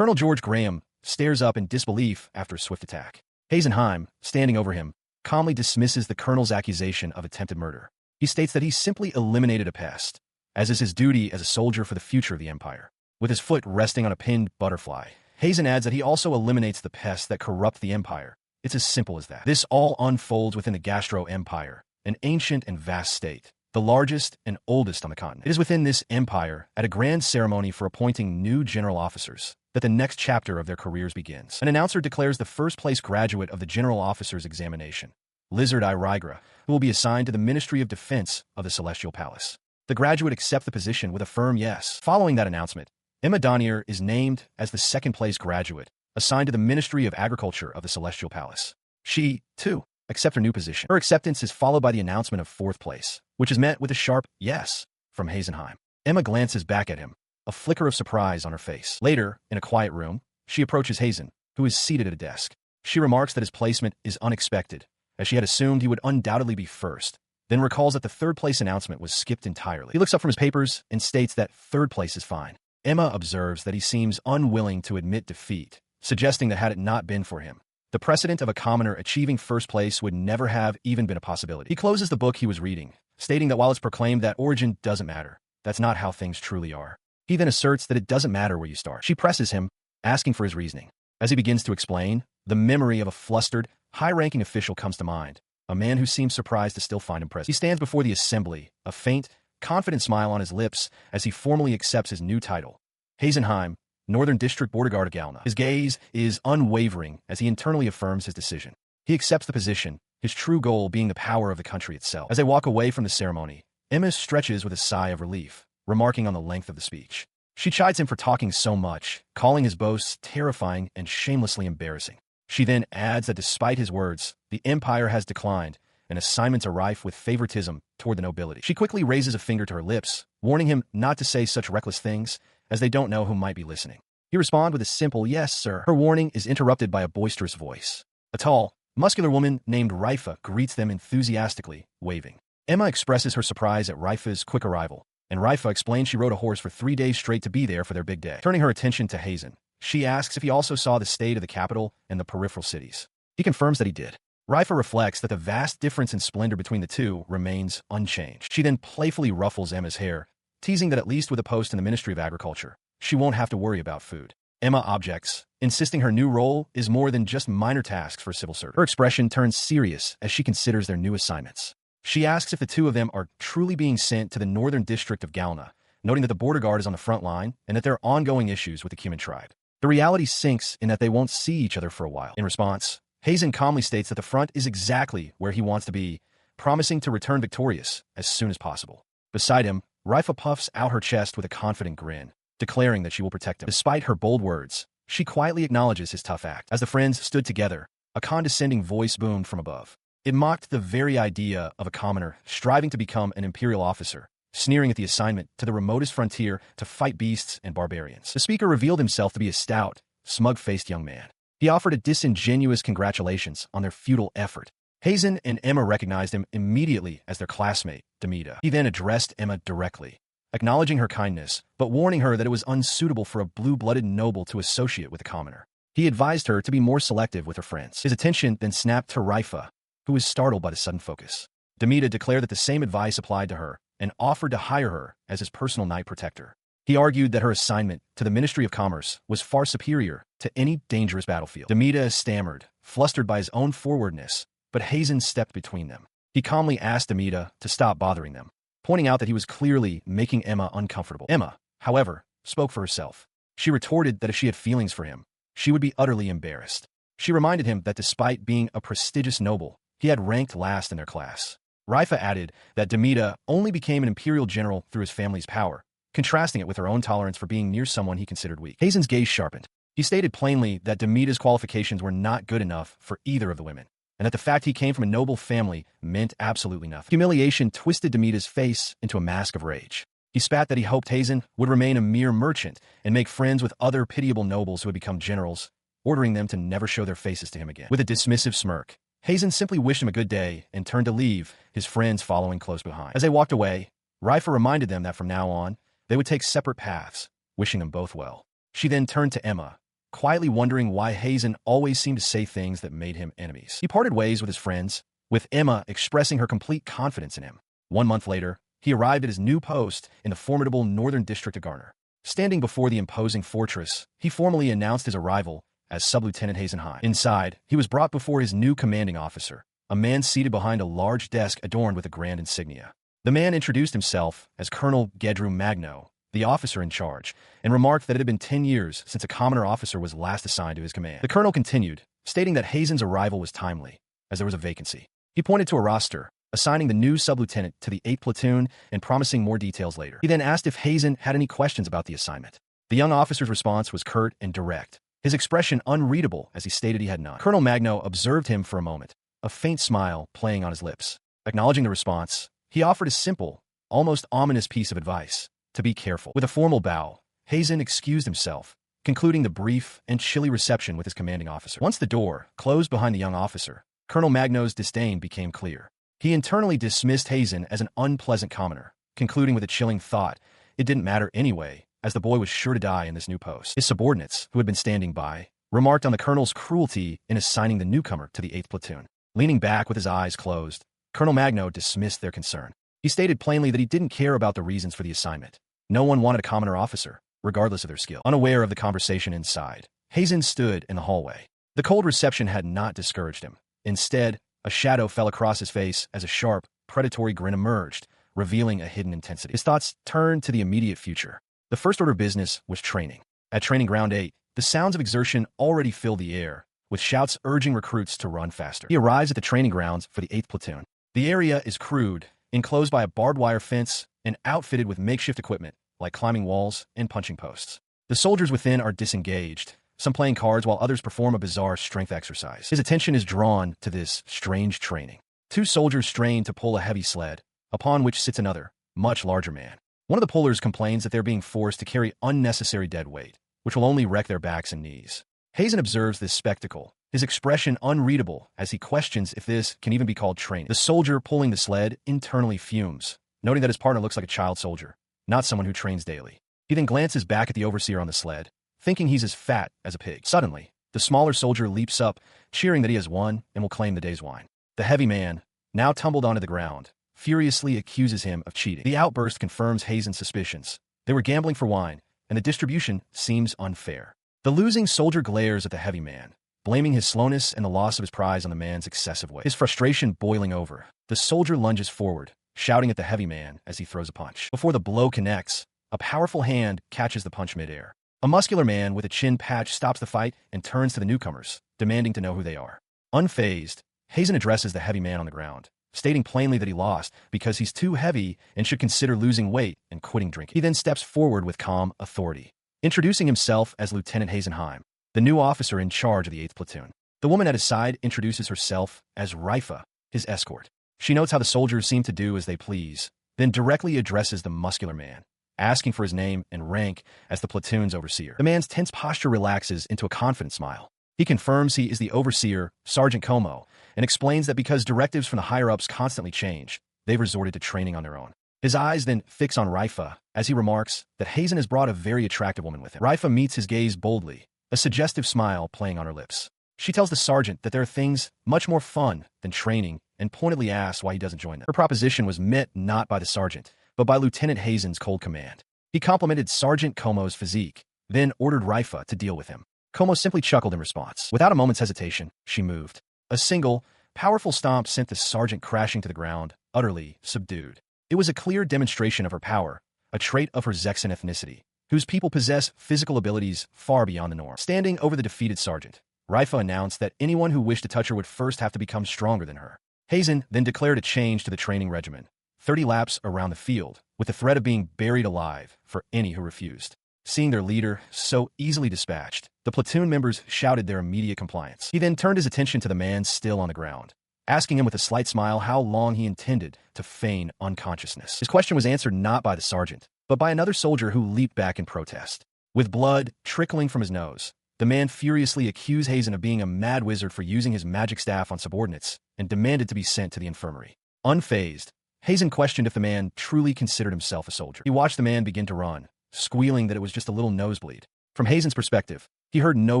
Colonel George Graham stares up in disbelief after a swift attack. Heisenheim, standing over him, calmly dismisses the colonel's accusation of attempted murder. He states that he simply eliminated a pest, as is his duty as a soldier for the future of the Empire. With his foot resting on a pinned butterfly, Heisen adds that he also eliminates the pests that corrupt the Empire. It's as simple as that. This all unfolds within the Gastro Empire, an ancient and vast state, the largest and oldest on the continent. It is within this empire, at a grand ceremony for appointing new general officers, that the next chapter of their careers begins. An announcer declares the first-place graduate of the general officer's examination, Lizard Eye Rygra, who will be assigned to the Ministry of Defense of the Celestial Palace. The graduate accepts the position with a firm yes. Following that announcement, Emma Donier is named as the second-place graduate, assigned to the Ministry of Agriculture of the Celestial Palace. She, too, accepts her new position. Her acceptance is followed by the announcement of fourth place, which is met with a sharp yes from Heisenheim. Emma glances back at him, a flicker of surprise on her face. Later, in a quiet room, she approaches Heisen, who is seated at a desk. She remarks that his placement is unexpected, as she had assumed he would undoubtedly be first, then recalls that the third-place announcement was skipped entirely. He looks up from his papers and states that third place is fine. Emma observes that he seems unwilling to admit defeat, suggesting that had it not been for him, the precedent of a commoner achieving first place would never have even been a possibility. He closes the book he was reading, stating that while it's proclaimed that origin doesn't matter, that's not how things truly are. He then asserts that it doesn't matter where you start. She presses him, asking for his reasoning. As he begins to explain, the memory of a flustered, high-ranking official comes to mind, a man who seems surprised to still find him present. He stands before the assembly, a faint, confident smile on his lips as he formally accepts his new title, Heisenheim, Northern District Border Guard of Galna. His gaze is unwavering as he internally affirms his decision. He accepts the position, his true goal being the power of the country itself. As they walk away from the ceremony, Emma stretches with a sigh of relief, remarking on the length of the speech. She chides him for talking so much, calling his boasts terrifying and shamelessly embarrassing. She then adds that despite his words, the empire has declined, and assignments are rife with favoritism toward the nobility. She quickly raises a finger to her lips, warning him not to say such reckless things, as they don't know who might be listening. He responds with a simple, "Yes, sir." Her warning is interrupted by a boisterous voice. A tall, muscular woman named Rifa greets them enthusiastically, waving. Emma expresses her surprise at Rifa's quick arrival, and Rifa explains she rode a horse for 3 days straight to be there for their big day. Turning her attention to Heisen, she asks if he also saw the state of the capital and the peripheral cities. He confirms that he did. Rifa reflects that the vast difference in splendor between the two remains unchanged. She then playfully ruffles Emma's hair, teasing that at least with a post in the Ministry of Agriculture, she won't have to worry about food. Emma objects, insisting her new role is more than just minor tasks for civil service. Her expression turns serious as she considers their new assignments. She asks if the two of them are truly being sent to the Northern District of Galna, noting that the border guard is on the front line and that there are ongoing issues with the Cuman tribe. The reality sinks in that they won't see each other for a while. In response, Heisen calmly states that the front is exactly where he wants to be, promising to return victorious as soon as possible. Beside him, Rifa puffs out her chest with a confident grin, declaring that she will protect him. Despite her bold words, she quietly acknowledges his tough act. As the friends stood together, a condescending voice boomed from above. It mocked the very idea of a commoner striving to become an imperial officer, sneering at the assignment to the remotest frontier to fight beasts and barbarians. The speaker revealed himself to be a stout, smug-faced young man. He offered a disingenuous congratulations on their futile effort. Heisen and Emma recognized him immediately as their classmate, Demoted. He then addressed Emma directly, acknowledging her kindness, but warning her that it was unsuitable for a blue-blooded noble to associate with a commoner. He advised her to be more selective with her friends. His attention then snapped to Rifa, who was startled by the sudden focus. Demoted declared that the same advice applied to her and offered to hire her as his personal night protector. He argued that her assignment to the Ministry of Commerce was far superior to any dangerous battlefield. Demoted stammered, flustered by his own forwardness, but Heisen stepped between them. He calmly asked Demoted to stop bothering them, pointing out that he was clearly making Emma uncomfortable. Emma, however, spoke for herself. She retorted that if she had feelings for him, she would be utterly embarrassed. She reminded him that despite being a prestigious noble, he had ranked last in their class. Rifa added that Demoted only became an imperial general through his family's power, contrasting it with her own tolerance for being near someone he considered weak. Heisen's gaze sharpened. He stated plainly that Demoted's qualifications were not good enough for either of the women, and that the fact he came from a noble family meant absolutely nothing. Humiliation twisted Demoted's face into a mask of rage. He spat that he hoped Heisen would remain a mere merchant and make friends with other pitiable nobles who had become generals, ordering them to never show their faces to him again. With a dismissive smirk, Heisen simply wished him a good day and turned to leave, his friends following close behind. As they walked away, Rifa reminded them that from now on, they would take separate paths, wishing them both well. She then turned to Emma, quietly wondering why Heimin always seemed to say things that made him enemies. He parted ways with his friends, with Emma expressing her complete confidence in him. 1 month later, he arrived at his new post in the formidable northern district of Garner. Standing before the imposing fortress, he formally announced his arrival as Sub-Lieutenant Heimin. Inside, he was brought before his new commanding officer, a man seated behind a large desk adorned with a grand insignia. The man introduced himself as Colonel Gedru Magno, the officer in charge, and remarked that it had been 10 years since a commoner officer was last assigned to his command. The colonel continued, stating that Heimin's arrival was timely, as there was a vacancy. He pointed to a roster, assigning the new sub-lieutenant to the 8th platoon and promising more details later. He then asked if Heimin had any questions about the assignment. The young officer's response was curt and direct, his expression unreadable as he stated he had none. Colonel Magno observed him for a moment, a faint smile playing on his lips. Acknowledging the response, he offered a simple, almost ominous piece of advice: to be careful. With a formal bow, Heimin excused himself, concluding the brief and chilly reception with his commanding officer. Once the door closed behind the young officer, Colonel Magno's disdain became clear. He internally dismissed Heimin as an unpleasant commoner, concluding with a chilling thought it didn't matter anyway, as the boy was sure to die in this new post. His subordinates, who had been standing by, remarked on the colonel's cruelty in assigning the newcomer to the 8th platoon. Leaning back with his eyes closed, Colonel Magno dismissed their concern. He stated plainly that he didn't care about the reasons for the assignment. No one wanted a commoner officer, regardless of their skill. Unaware of the conversation inside, Heimin stood in the hallway. The cold reception had not discouraged him. Instead, a shadow fell across his face as a sharp, predatory grin emerged, revealing a hidden intensity. His thoughts turned to the immediate future. The first order of business was training. At Training Ground 8, the sounds of exertion already filled the air, with shouts urging recruits to run faster. He arrives at the training grounds for the 8th platoon. The area is crude, enclosed by a barbed wire fence, and outfitted with makeshift equipment, like climbing walls and punching posts. The soldiers within are disengaged, some playing cards while others perform a bizarre strength exercise. His attention is drawn to this strange training. 2 soldiers strain to pull a heavy sled, upon which sits another, much larger man. One of the pullers complains that they're being forced to carry unnecessary dead weight, which will only wreck their backs and knees. Heimin observes this spectacle, his expression unreadable as he questions if this can even be called training. The soldier pulling the sled internally fumes, noting that his partner looks like a child soldier, not someone who trains daily. He then glances back at the overseer on the sled, thinking he's as fat as a pig. Suddenly, the smaller soldier leaps up, cheering that he has won and will claim the day's wine. The heavy man, now tumbled onto the ground, furiously accuses him of cheating. The outburst confirms Heimin's suspicions. They were gambling for wine, and the distribution seems unfair. The losing soldier glares at the heavy man, blaming his slowness and the loss of his prize on the man's excessive weight. His frustration boiling over, the soldier lunges forward, shouting at the heavy man as he throws a punch. Before the blow connects, a powerful hand catches the punch midair. A muscular man with a chin patch stops the fight and turns to the newcomers, demanding to know who they are. Unfazed, Heimin addresses the heavy man on the ground, stating plainly that he lost because he's too heavy and should consider losing weight and quitting drinking. He then steps forward with calm authority, introducing himself as Lieutenant Heimin, the new officer in charge of the 8th platoon. The woman at his side introduces herself as Raifa, his escort. She notes how the soldiers seem to do as they please, then directly addresses the muscular man, asking for his name and rank as the platoon's overseer. The man's tense posture relaxes into a confident smile. He confirms he is the overseer, Sergeant Como, and explains that because directives from the higher-ups constantly change, they've resorted to training on their own. His eyes then fix on Raifa as he remarks that Heimin has brought a very attractive woman with him. Raifa meets his gaze boldly, a suggestive smile playing on her lips. She tells the sergeant that there are things much more fun than training and pointedly asks why he doesn't join them. Her proposition was met not by the sergeant, but by Lieutenant Heimin's cold command. He complimented Sergeant Como's physique, then ordered Raifa to deal with him. Como simply chuckled in response. Without a moment's hesitation, she moved. A single, powerful stomp sent the sergeant crashing to the ground, utterly subdued. It was a clear demonstration of her power, a trait of her Zexan ethnicity, whose people possess physical abilities far beyond the norm. Standing over the defeated sergeant, Raifa announced that anyone who wished to touch her would first have to become stronger than her. Heimin then declared a change to the training regimen, 30 laps around the field, with the threat of being buried alive for any who refused. Seeing their leader so easily dispatched, the platoon members shouted their immediate compliance. He then turned his attention to the man still on the ground, asking him with a slight smile how long he intended to feign unconsciousness. His question was answered not by the sergeant, but by another soldier who leaped back in protest. With blood trickling from his nose, the man furiously accused Heimin of being a mad wizard for using his magic staff on subordinates and demanded to be sent to the infirmary. Unfazed, Heimin questioned if the man truly considered himself a soldier. He watched the man begin to run, squealing that it was just a little nosebleed. From Heimin's perspective, He heard no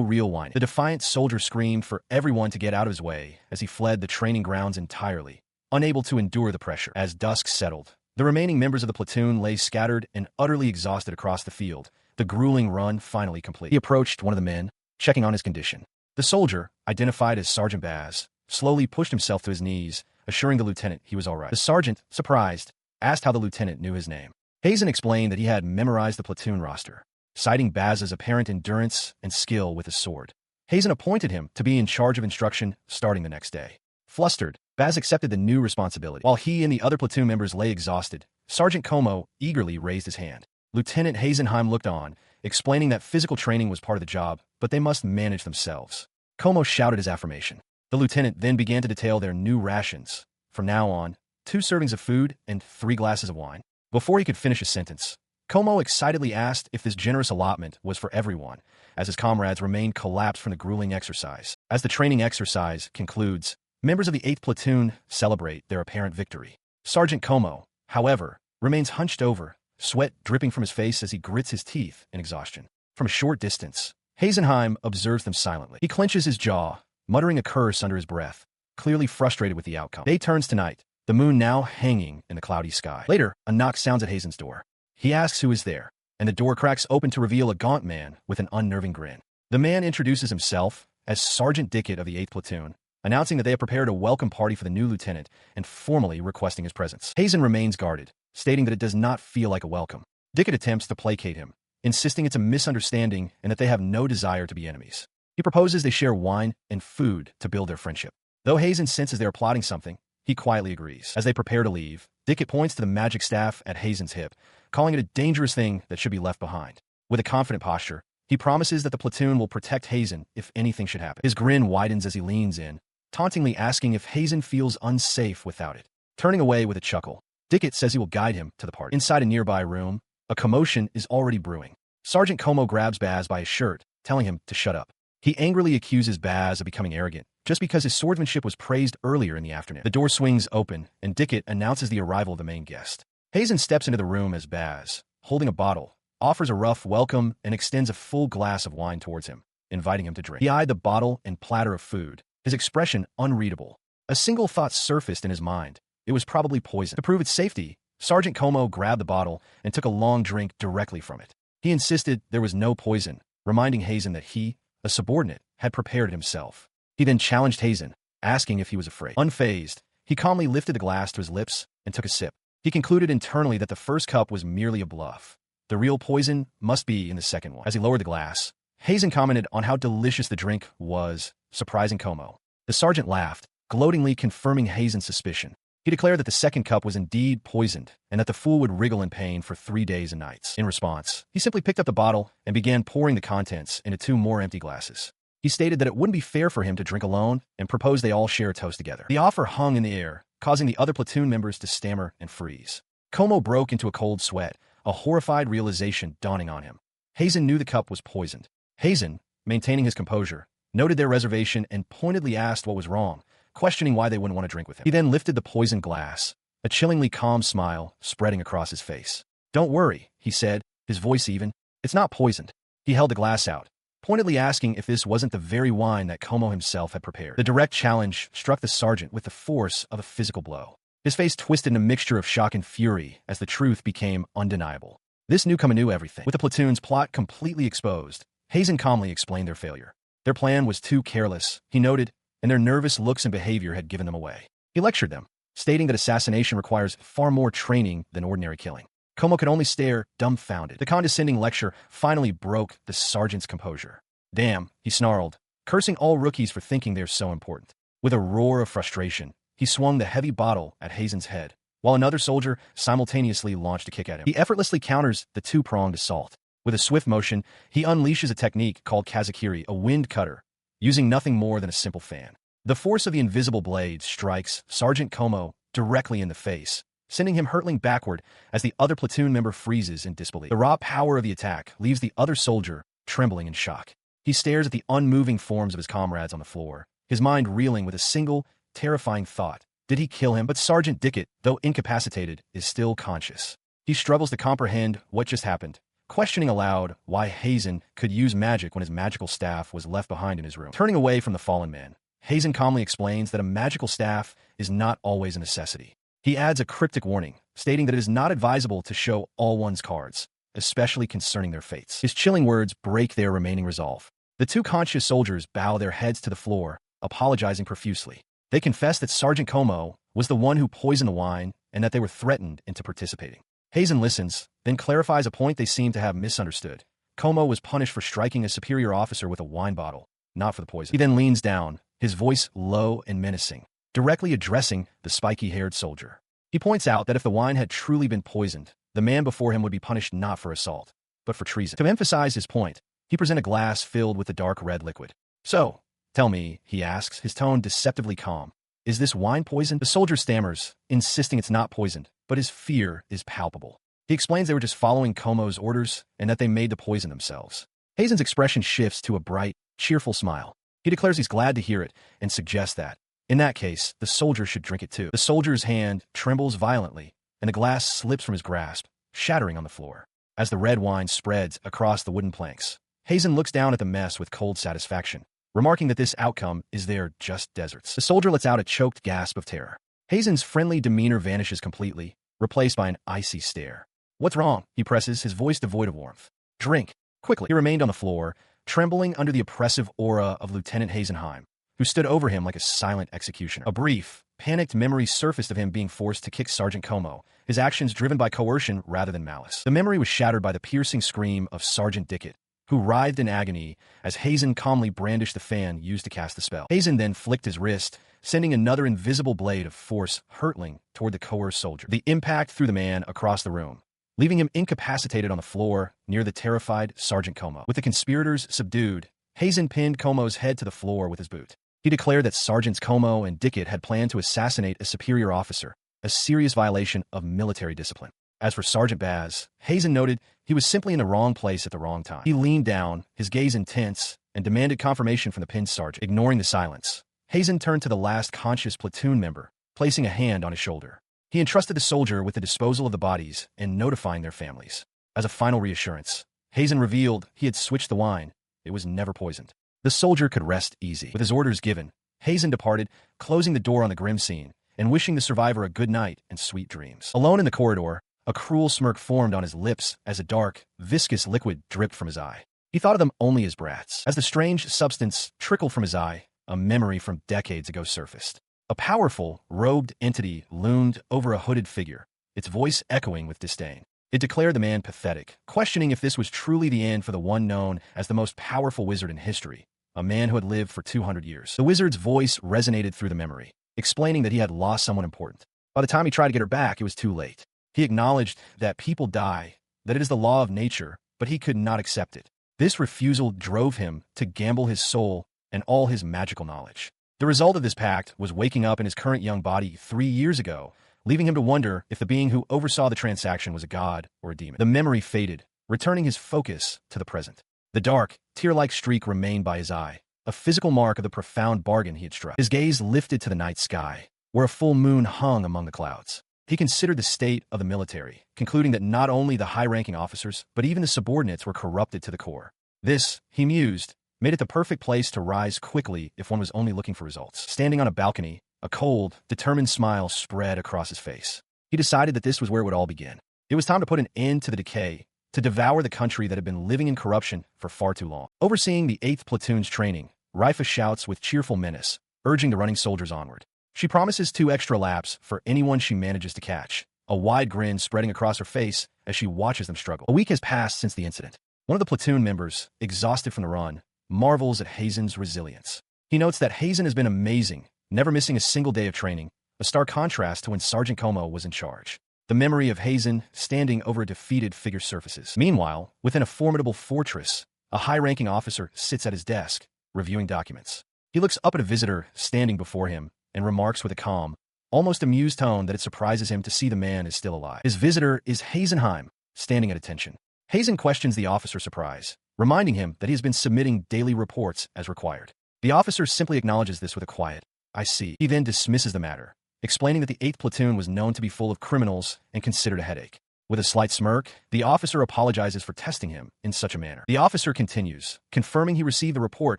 real whining. The defiant soldier screamed for everyone to get out of his way as he fled the training grounds entirely, unable to endure the pressure. As dusk settled, the remaining members of the platoon lay scattered and utterly exhausted across the field, the grueling run finally complete. He approached one of the men, checking on his condition. The soldier, identified as Sergeant Baz, slowly pushed himself to his knees, assuring the lieutenant he was all right. The sergeant, surprised, asked how the lieutenant knew his name. Heimin explained that he had memorized the platoon roster, citing Baz's apparent endurance and skill with his sword. Heimin appointed him to be in charge of instruction starting the next day. Flustered, Baz accepted the new responsibility. While he and the other platoon members lay exhausted, Sergeant Como eagerly raised his hand. Lieutenant Heisenheim looked on, explaining that physical training was part of the job, but they must manage themselves. Como shouted his affirmation. The lieutenant then began to detail their new rations. From now on, 2 servings of food and 3 glasses of wine. Before he could finish his sentence, Como excitedly asked if this generous allotment was for everyone, as his comrades remained collapsed from the grueling exercise. As the training exercise concludes, members of the 8th Platoon celebrate their apparent victory. Sergeant Como, however, remains hunched over, sweat dripping from his face as he grits his teeth in exhaustion. From a short distance, Heisenheim observes them silently. He clenches his jaw, muttering a curse under his breath, clearly frustrated with the outcome. Day turns to night, the moon now hanging in the cloudy sky. Later, a knock sounds at Heisen's door. He asks who is there, and the door cracks open to reveal a gaunt man with an unnerving grin. The man introduces himself as Sergeant Dickett of the 8th Platoon, announcing that they have prepared a welcome party for the new lieutenant and formally requesting his presence. Heimin remains guarded, stating that it does not feel like a welcome. Dickett attempts to placate him, insisting it's a misunderstanding and that they have no desire to be enemies. He proposes they share wine and food to build their friendship. Though Heimin senses they are plotting something, he quietly agrees. As they prepare to leave, Dickett points to the magic staff at Heisen's hip, calling it a dangerous thing that should be left behind. With a confident posture, he promises that the platoon will protect Heimin if anything should happen. His grin widens as he leans in, tauntingly asking if Heimin feels unsafe without it. Turning away with a chuckle, Dickett says he will guide him to the party. Inside a nearby room, a commotion is already brewing. Sergeant Como grabs Baz by his shirt, telling him to shut up. He angrily accuses Baz of becoming arrogant, just because his swordsmanship was praised earlier in the afternoon. The door swings open, and Dickett announces the arrival of the main guest. Heimin steps into the room as Baz, holding a bottle, offers a rough welcome and extends a full glass of wine towards him, inviting him to drink. He eyed the bottle and platter of food, his expression unreadable. A single thought surfaced in his mind. It was probably poison. To prove its safety, Sergeant Como grabbed the bottle and took a long drink directly from it. He insisted there was no poison, reminding Heimin that he, a subordinate, had prepared it himself. He then challenged Heimin, asking if he was afraid. Unfazed, he calmly lifted the glass to his lips and took a sip. He concluded internally that the first cup was merely a bluff. The real poison must be in the second one. As he lowered the glass, Heimin commented on how delicious the drink was, surprising Como. The sergeant laughed, gloatingly confirming Heisen's suspicion. He declared that the second cup was indeed poisoned and that the fool would wriggle in pain for 3 days and nights. In response, he simply picked up the bottle and began pouring the contents into 2 more empty glasses. He stated that it wouldn't be fair for him to drink alone and proposed they all share a toast together. The offer hung in the air, causing the other platoon members to stammer and freeze. Como broke into a cold sweat, a horrified realization dawning on him. Heimin knew the cup was poisoned. Heimin, maintaining his composure, noted their reservation and pointedly asked what was wrong, questioning why they wouldn't want to drink with him. He then lifted the poisoned glass, a chillingly calm smile spreading across his face. "Don't worry," he said, his voice even. "It's not poisoned." He held the glass out, pointedly asking if this wasn't the very wine that Como himself had prepared. The direct challenge struck the sergeant with the force of a physical blow. His face twisted in a mixture of shock and fury as the truth became undeniable. This newcomer knew everything. With the platoon's plot completely exposed, Heimin calmly explained their failure. Their plan was too careless, he noted, and their nervous looks and behavior had given them away. He lectured them, stating that assassination requires far more training than ordinary killing. Como could only stare, dumbfounded. The condescending lecture finally broke the sergeant's composure. "Damn," he snarled, cursing all rookies for thinking they're so important. With a roar of frustration, he swung the heavy bottle at Heisen's head, while another soldier simultaneously launched a kick at him. He effortlessly counters the 2-pronged assault. With a swift motion, he unleashes a technique called Kazakiri, a wind cutter, using nothing more than a simple fan. The force of the invisible blade strikes Sergeant Como directly in the face, sending him hurtling backward as the other platoon member freezes in disbelief. The raw power of the attack leaves the other soldier trembling in shock. He stares at the unmoving forms of his comrades on the floor, his mind reeling with a single, terrifying thought. Did he kill him? But Sergeant Dickett, though incapacitated, is still conscious. He struggles to comprehend what just happened, questioning aloud why Heimin could use magic when his magical staff was left behind in his room. Turning away from the fallen man, Heimin calmly explains that a magical staff is not always a necessity. He adds a cryptic warning, stating that it is not advisable to show all one's cards, especially concerning their fates. His chilling words break their remaining resolve. The two conscious soldiers bow their heads to the floor, apologizing profusely. They confess that Sergeant Como was the one who poisoned the wine and that they were threatened into participating. Heimin listens, then clarifies a point they seem to have misunderstood. Como was punished for striking a superior officer with a wine bottle, not for the poison. He then leans down, his voice low and menacing, directly addressing the spiky-haired soldier. He points out that if the wine had truly been poisoned, the man before him would be punished not for assault, but for treason. To emphasize his point, he presents a glass filled with the dark red liquid. "So, tell me," he asks, his tone deceptively calm, "is this wine poisoned?" The soldier stammers, insisting it's not poisoned, but his fear is palpable. He explains they were just following Como's orders and that they made the poison themselves. Heimin's expression shifts to a bright, cheerful smile. He declares he's glad to hear it and suggests that, in that case, the soldier should drink it too. The soldier's hand trembles violently, and the glass slips from his grasp, shattering on the floor. As the red wine spreads across the wooden planks, Heimin looks down at the mess with cold satisfaction, remarking that this outcome is their just deserts. The soldier lets out a choked gasp of terror. Heimin's friendly demeanor vanishes completely, replaced by an icy stare. "What's wrong?" he presses, his voice devoid of warmth. "Drink, quickly." He remained on the floor, trembling under the oppressive aura of Lieutenant Heimin, who stood over him like a silent executioner. A brief, panicked memory surfaced of him being forced to kick Sergeant Como, his actions driven by coercion rather than malice. The memory was shattered by the piercing scream of Sergeant Dickett, who writhed in agony as Heimin calmly brandished the fan used to cast the spell. Heimin then flicked his wrist, sending another invisible blade of force hurtling toward the coerced soldier. The impact threw the man across the room, leaving him incapacitated on the floor near the terrified Sergeant Como. With the conspirators subdued, Heimin pinned Como's head to the floor with his boot. He declared that Sergeants Como and Dickett had planned to assassinate a superior officer, a serious violation of military discipline. As for Sergeant Baz, Heimin noted he was simply in the wrong place at the wrong time. He leaned down, his gaze intense, and demanded confirmation from the pinned sergeant. Ignoring the silence, Heimin turned to the last conscious platoon member, placing a hand on his shoulder. He entrusted the soldier with the disposal of the bodies and notifying their families. As a final reassurance, Heimin revealed he had switched the wine. It was never poisoned. The soldier could rest easy. With his orders given, Heimin departed, closing the door on the grim scene and wishing the survivor a good night and sweet dreams. Alone in the corridor, a cruel smirk formed on his lips as a dark, viscous liquid dripped from his eye. He thought of them only as brats. As the strange substance trickled from his eye, a memory from decades ago surfaced. A powerful, robed entity loomed over a hooded figure, its voice echoing with disdain. It declared the man pathetic, questioning if this was truly the end for the one known as the most powerful wizard in history, a man who had lived for 200 years. The wizard's voice resonated through the memory, explaining that he had lost someone important. By the time he tried to get her back, it was too late. He acknowledged that people die, that it is the law of nature, but he could not accept it. This refusal drove him to gamble his soul and all his magical knowledge. The result of this pact was waking up in his current young body 3 years ago, leaving him to wonder if the being who oversaw the transaction was a god or a demon. The memory faded, returning his focus to the present. The dark, tear-like streak remained by his eye, a physical mark of the profound bargain he had struck. His gaze lifted to the night sky, where a full moon hung among the clouds. He considered the state of the military, concluding that not only the high-ranking officers, but even the subordinates were corrupted to the core. This, he mused, made it the perfect place to rise quickly if one was only looking for results. Standing on a balcony, a cold, determined smile spread across his face. He decided that this was where it would all begin. It was time to put an end to the decay, to devour the country that had been living in corruption for far too long. Overseeing the 8th Platoon's training, Rifa shouts with cheerful menace, urging the running soldiers onward. She promises 2 extra laps for anyone she manages to catch, a wide grin spreading across her face as she watches them struggle. A week has passed since the incident. One of the platoon members, exhausted from the run, marvels at Heimin's resilience. He notes that Heimin has been amazing, never missing a single day of training, a stark contrast to when Sergeant Como was in charge. The memory of Heimin standing over a defeated figure surfaces. Meanwhile, within a formidable fortress, a high-ranking officer sits at his desk, reviewing documents. He looks up at a visitor standing before him and remarks with a calm, almost amused tone that it surprises him to see the man is still alive. His visitor is Heimin, standing at attention. Heimin questions the officer's surprise, reminding him that he has been submitting daily reports as required. The officer simply acknowledges this with a quiet, "I see." He then dismisses the matter, explaining that the 8th Platoon was known to be full of criminals and considered a headache. With a slight smirk, the officer apologizes for testing him in such a manner. The officer continues, confirming he received the report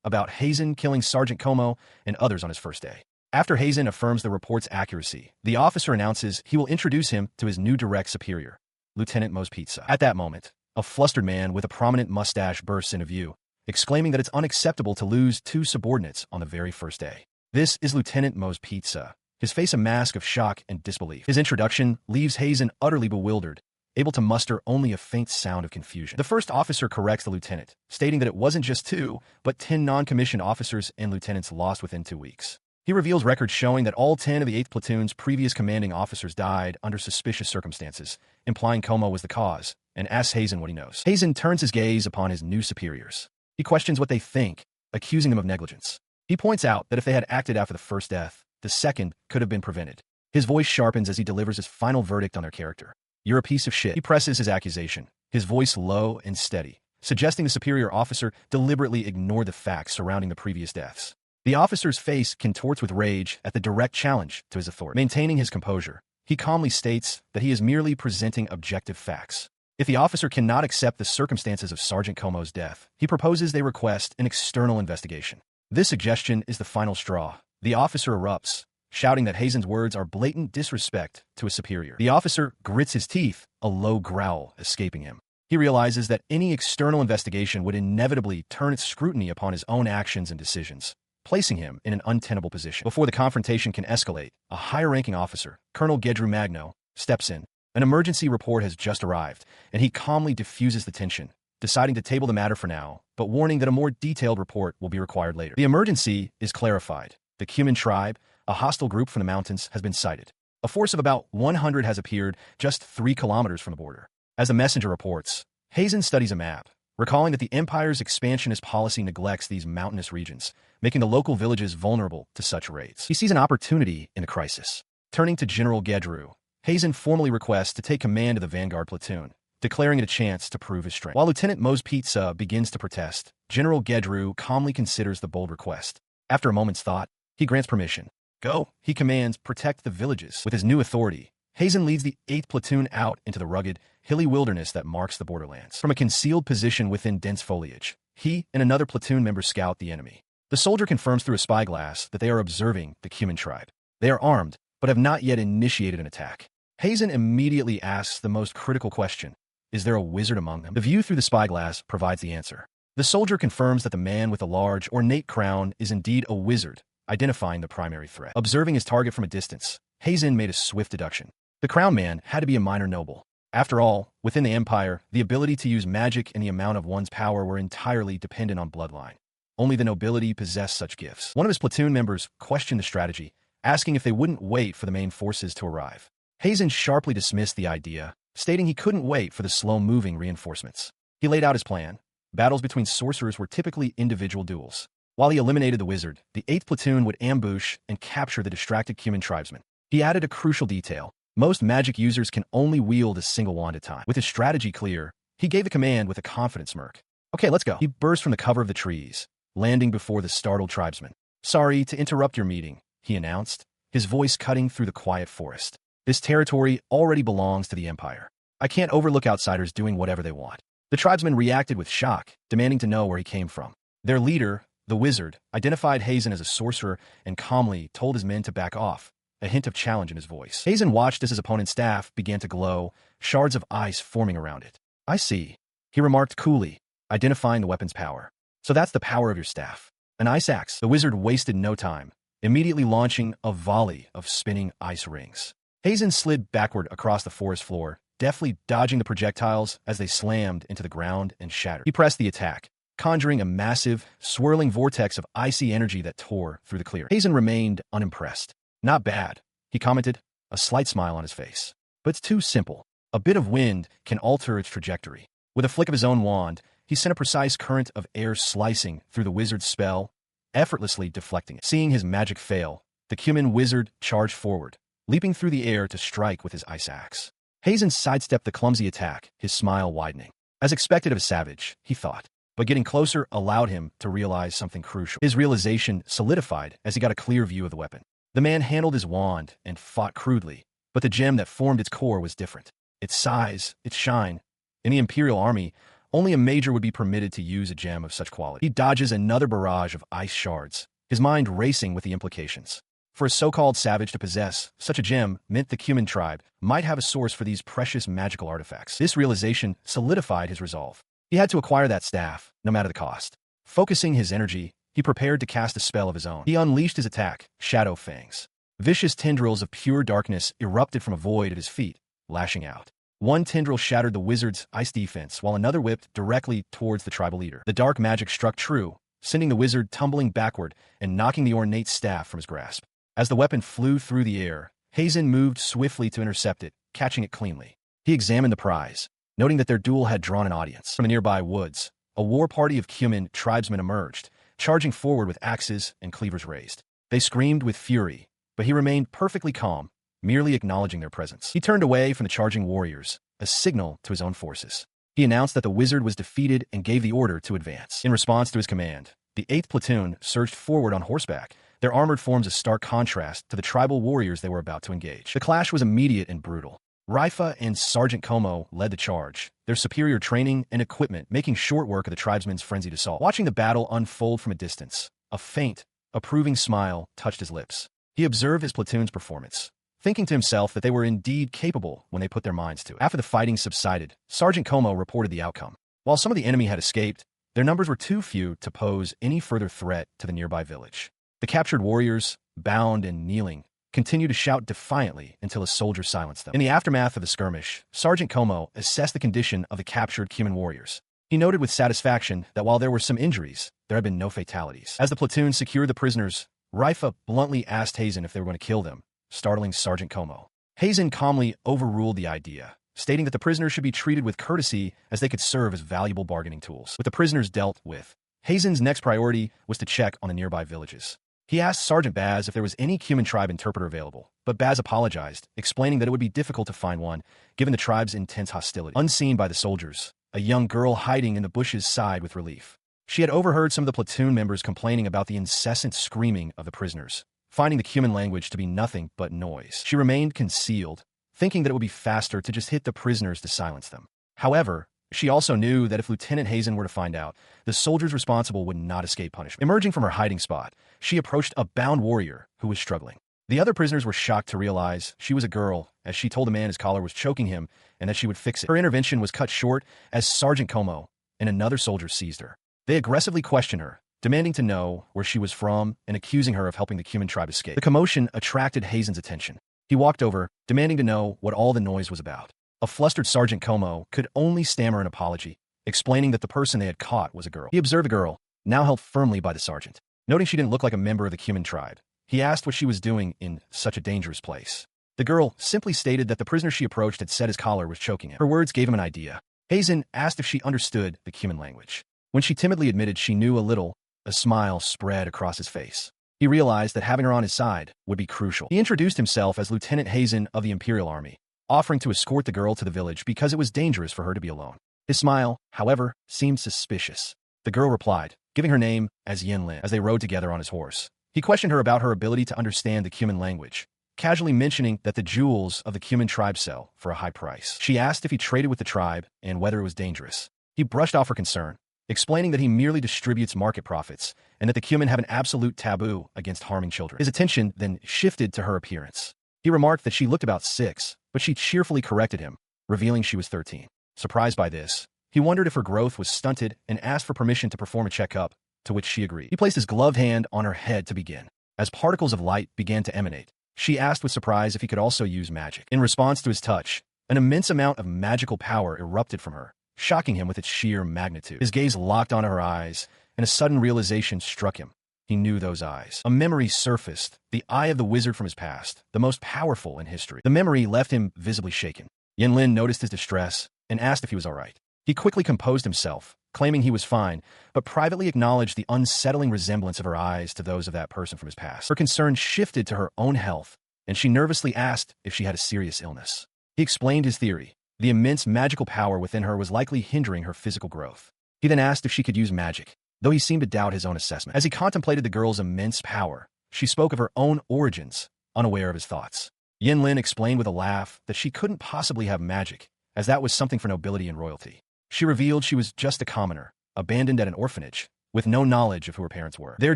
about Heimin killing Sergeant Como and others on his first day. After Heimin affirms the report's accuracy, the officer announces he will introduce him to his new direct superior, Lieutenant Mose Pizza. At that moment, a flustered man with a prominent mustache bursts into view, exclaiming that it's unacceptable to lose 2 subordinates on the very first day. This is Lieutenant Mose Pizza, his face a mask of shock and disbelief. His introduction leaves Heimin utterly bewildered, able to muster only a faint sound of confusion. The first officer corrects the lieutenant, stating that it wasn't just 2, but 10 non-commissioned officers and lieutenants lost within 2 weeks. He reveals records showing that all 10 of the 8th Platoon's previous commanding officers died under suspicious circumstances, implying Como was the cause, and asks Heimin what he knows. Heimin turns his gaze upon his new superiors. He questions what they think, accusing them of negligence. He points out that if they had acted after the first death, the second could have been prevented. His voice sharpens as he delivers his final verdict on their character. "You're a piece of shit." He presses his accusation, his voice low and steady, suggesting the superior officer deliberately ignored the facts surrounding the previous deaths. The officer's face contorts with rage at the direct challenge to his authority. Maintaining his composure, he calmly states that he is merely presenting objective facts. If the officer cannot accept the circumstances of Sergeant Como's death, he proposes they request an external investigation. This suggestion is the final straw. The officer erupts, shouting that Heimin's words are blatant disrespect to his superior. The officer grits his teeth, a low growl escaping him. He realizes that any external investigation would inevitably turn its scrutiny upon his own actions and decisions, placing him in an untenable position. Before the confrontation can escalate, a higher-ranking officer, Colonel Gedru Magno, steps in. An emergency report has just arrived, and he calmly diffuses the tension, deciding to table the matter for now, but warning that a more detailed report will be required later. The emergency is clarified. The Cumin tribe, a hostile group from the mountains, has been sighted. A force of about 100 has appeared just 3 kilometers from the border. As the messenger reports, Heimin studies a map, recalling that the Empire's expansionist policy neglects these mountainous regions, making the local villages vulnerable to such raids. He sees an opportunity in the crisis. Turning to General Gedru, Heimin formally requests to take command of the vanguard platoon, declaring it a chance to prove his strength. While Lieutenant Mose Pizza begins to protest, General Gedru calmly considers the bold request. After a moment's thought, he grants permission. "Go," he commands, "protect the villages." With his new authority, Heimin leads the 8th Platoon out into the rugged, hilly wilderness that marks the borderlands. From a concealed position within dense foliage, he and another platoon member scout the enemy. The soldier confirms through a spyglass that they are observing the Cumin tribe. They are armed, but have not yet initiated an attack. Heimin immediately asks the most critical question: is there a wizard among them? The view through the spyglass provides the answer. The soldier confirms that the man with the large, ornate crown is indeed a wizard, identifying the primary threat. Observing his target from a distance, Heimin made a swift deduction. The crown man had to be a minor noble. After all, within the Empire, the ability to use magic and the amount of one's power were entirely dependent on bloodline. Only the nobility possessed such gifts. One of his platoon members questioned the strategy, asking if they wouldn't wait for the main forces to arrive. Heimin sharply dismissed the idea, stating he couldn't wait for the slow-moving reinforcements. He laid out his plan. Battles between sorcerers were typically individual duels. While he eliminated the wizard, the 8th Platoon would ambush and capture the distracted Cumin tribesmen. He added a crucial detail. Most magic users can only wield a single wand at a time. With his strategy clear, he gave the command with a confident smirk. "Okay, let's go." He burst from the cover of the trees, landing before the startled tribesmen. "Sorry to interrupt your meeting," he announced, his voice cutting through the quiet forest. "This territory already belongs to the Empire. I can't overlook outsiders doing whatever they want." The tribesmen reacted with shock, demanding to know where he came from. Their leader, the wizard, identified Heimin as a sorcerer and calmly told his men to back off, a hint of challenge in his voice. Heimin watched as his opponent's staff began to glow, shards of ice forming around it. "I see," he remarked coolly, identifying the weapon's power. "So that's the power of your staff. An ice axe." The wizard wasted no time, immediately launching a volley of spinning ice rings. Heimin slid backward across the forest floor, deftly dodging the projectiles as they slammed into the ground and shattered. He pressed the attack, conjuring a massive, swirling vortex of icy energy that tore through the clearing. Heimin remained unimpressed. "Not bad," he commented, a slight smile on his face. "But it's too simple. A bit of wind can alter its trajectory." With a flick of his own wand, he sent a precise current of air slicing through the wizard's spell, effortlessly deflecting it. Seeing his magic fail, the Cumin wizard charged forward, leaping through the air to strike with his ice axe. Heimin sidestepped the clumsy attack, his smile widening. As expected of a savage, he thought, but getting closer allowed him to realize something crucial. His realization solidified as he got a clear view of the weapon. The man handled his wand and fought crudely, but the gem that formed its core was different. its size, its shine. In the Imperial Army, only a major would be permitted to use a gem of such quality. He dodges another barrage of ice shards, his mind racing with the implications. For a so-called savage to possess such a gem meant the Cumin tribe might have a source for these precious magical artifacts. This realization solidified his resolve. He had to acquire that staff, no matter the cost. Focusing his energy, he prepared to cast a spell of his own. He unleashed his attack, Shadow Fangs. Vicious tendrils of pure darkness erupted from a void at his feet, lashing out. One tendril shattered the wizard's ice defense, while another whipped directly towards the tribal leader. The dark magic struck true, sending the wizard tumbling backward and knocking the ornate staff from his grasp. As the weapon flew through the air, Heimin moved swiftly to intercept it, catching it cleanly. He examined the prize, noting that their duel had drawn an audience. From the nearby woods, a war party of Cumin tribesmen emerged, charging forward with axes and cleavers raised. They screamed with fury, but he remained perfectly calm, merely acknowledging their presence. He turned away from the charging warriors, a signal to his own forces. He announced that the wizard was defeated and gave the order to advance. In response to his command, the 8th platoon surged forward on horseback, their armored forms a stark contrast to the tribal warriors they were about to engage. The clash was immediate and brutal. Raifa and Sergeant Como led the charge, their superior training and equipment making short work of the tribesmen's frenzied assault. Watching the battle unfold from a distance, a faint, approving smile touched his lips. He observed his platoon's performance, thinking to himself that they were indeed capable when they put their minds to it. After the fighting subsided, Sergeant Como reported the outcome. While some of the enemy had escaped, their numbers were too few to pose any further threat to the nearby village. The captured warriors, bound and kneeling, continued to shout defiantly until a soldier silenced them. In the aftermath of the skirmish, Sergeant Como assessed the condition of the captured Cumin warriors. He noted with satisfaction that while there were some injuries, there had been no fatalities. As the platoon secured the prisoners, Raifa bluntly asked Heimin if they were going to kill them, startling Sergeant Como. Heimin calmly overruled the idea, stating that the prisoners should be treated with courtesy as they could serve as valuable bargaining tools. With the prisoners dealt with, Heimin's next priority was to check on the nearby villages. He asked Sergeant Baz if there was any Cumin tribe interpreter available, but Baz apologized, explaining that it would be difficult to find one, given the tribe's intense hostility. Unseen by the soldiers, a young girl hiding in the bushes sighed with relief. She had overheard some of the platoon members complaining about the incessant screaming of the prisoners, finding the Cumin language to be nothing but noise. She remained concealed, thinking that it would be faster to just hit the prisoners to silence them. However, she also knew that if Lieutenant Heimin were to find out, the soldiers responsible would not escape punishment. Emerging from her hiding spot, she approached a bound warrior who was struggling. The other prisoners were shocked to realize she was a girl, as she told the man his collar was choking him and that she would fix it. Her intervention was cut short as Sergeant Como and another soldier seized her. They aggressively questioned her, demanding to know where she was from and accusing her of helping the Cumin tribe escape. The commotion attracted Heimin's attention. He walked over, demanding to know what all the noise was about. A flustered Sergeant Como could only stammer an apology, explaining that the person they had caught was a girl. He observed the girl, now held firmly by the sergeant. Noting she didn't look like a member of the Cumin tribe, he asked what she was doing in such a dangerous place. The girl simply stated that the prisoner she approached had said his collar was choking him. Her words gave him an idea. Heimin asked if she understood the Cumin language. When she timidly admitted she knew a little, a smile spread across his face. He realized that having her on his side would be crucial. He introduced himself as Lieutenant Heimin of the Imperial Army, offering to escort the girl to the village because it was dangerous for her to be alone. His smile, however, seemed suspicious. The girl replied, giving her name as Yenlin. As they rode together on his horse, he questioned her about her ability to understand the Cumin language, casually mentioning that the jewels of the Cumin tribe sell for a high price. She asked if he traded with the tribe and whether it was dangerous. He brushed off her concern, explaining that he merely distributes market profits and that the Cumin have an absolute taboo against harming children. His attention then shifted to her appearance. He remarked that she looked about 6, but she cheerfully corrected him, revealing she was 13. Surprised by this, he wondered if her growth was stunted and asked for permission to perform a checkup, to which she agreed. He placed his gloved hand on her head to begin. As particles of light began to emanate, she asked with surprise if he could also use magic. In response to his touch, an immense amount of magical power erupted from her, shocking him with its sheer magnitude. His gaze locked onto her eyes, and a sudden realization struck him. He knew those eyes. A memory surfaced, the eye of the wizard from his past, the most powerful in history. The memory left him visibly shaken. Yenlin noticed his distress and asked if he was all right. He quickly composed himself, claiming he was fine, but privately acknowledged the unsettling resemblance of her eyes to those of that person from his past. Her concern shifted to her own health, and she nervously asked if she had a serious illness. He explained his theory. The immense magical power within her was likely hindering her physical growth. He then asked if she could use magic, though he seemed to doubt his own assessment. As he contemplated the girl's immense power, she spoke of her own origins, unaware of his thoughts. Lin explained with a laugh that she couldn't possibly have magic, as that was something for nobility and royalty. She revealed she was just a commoner, abandoned at an orphanage, with no knowledge of who her parents were. Their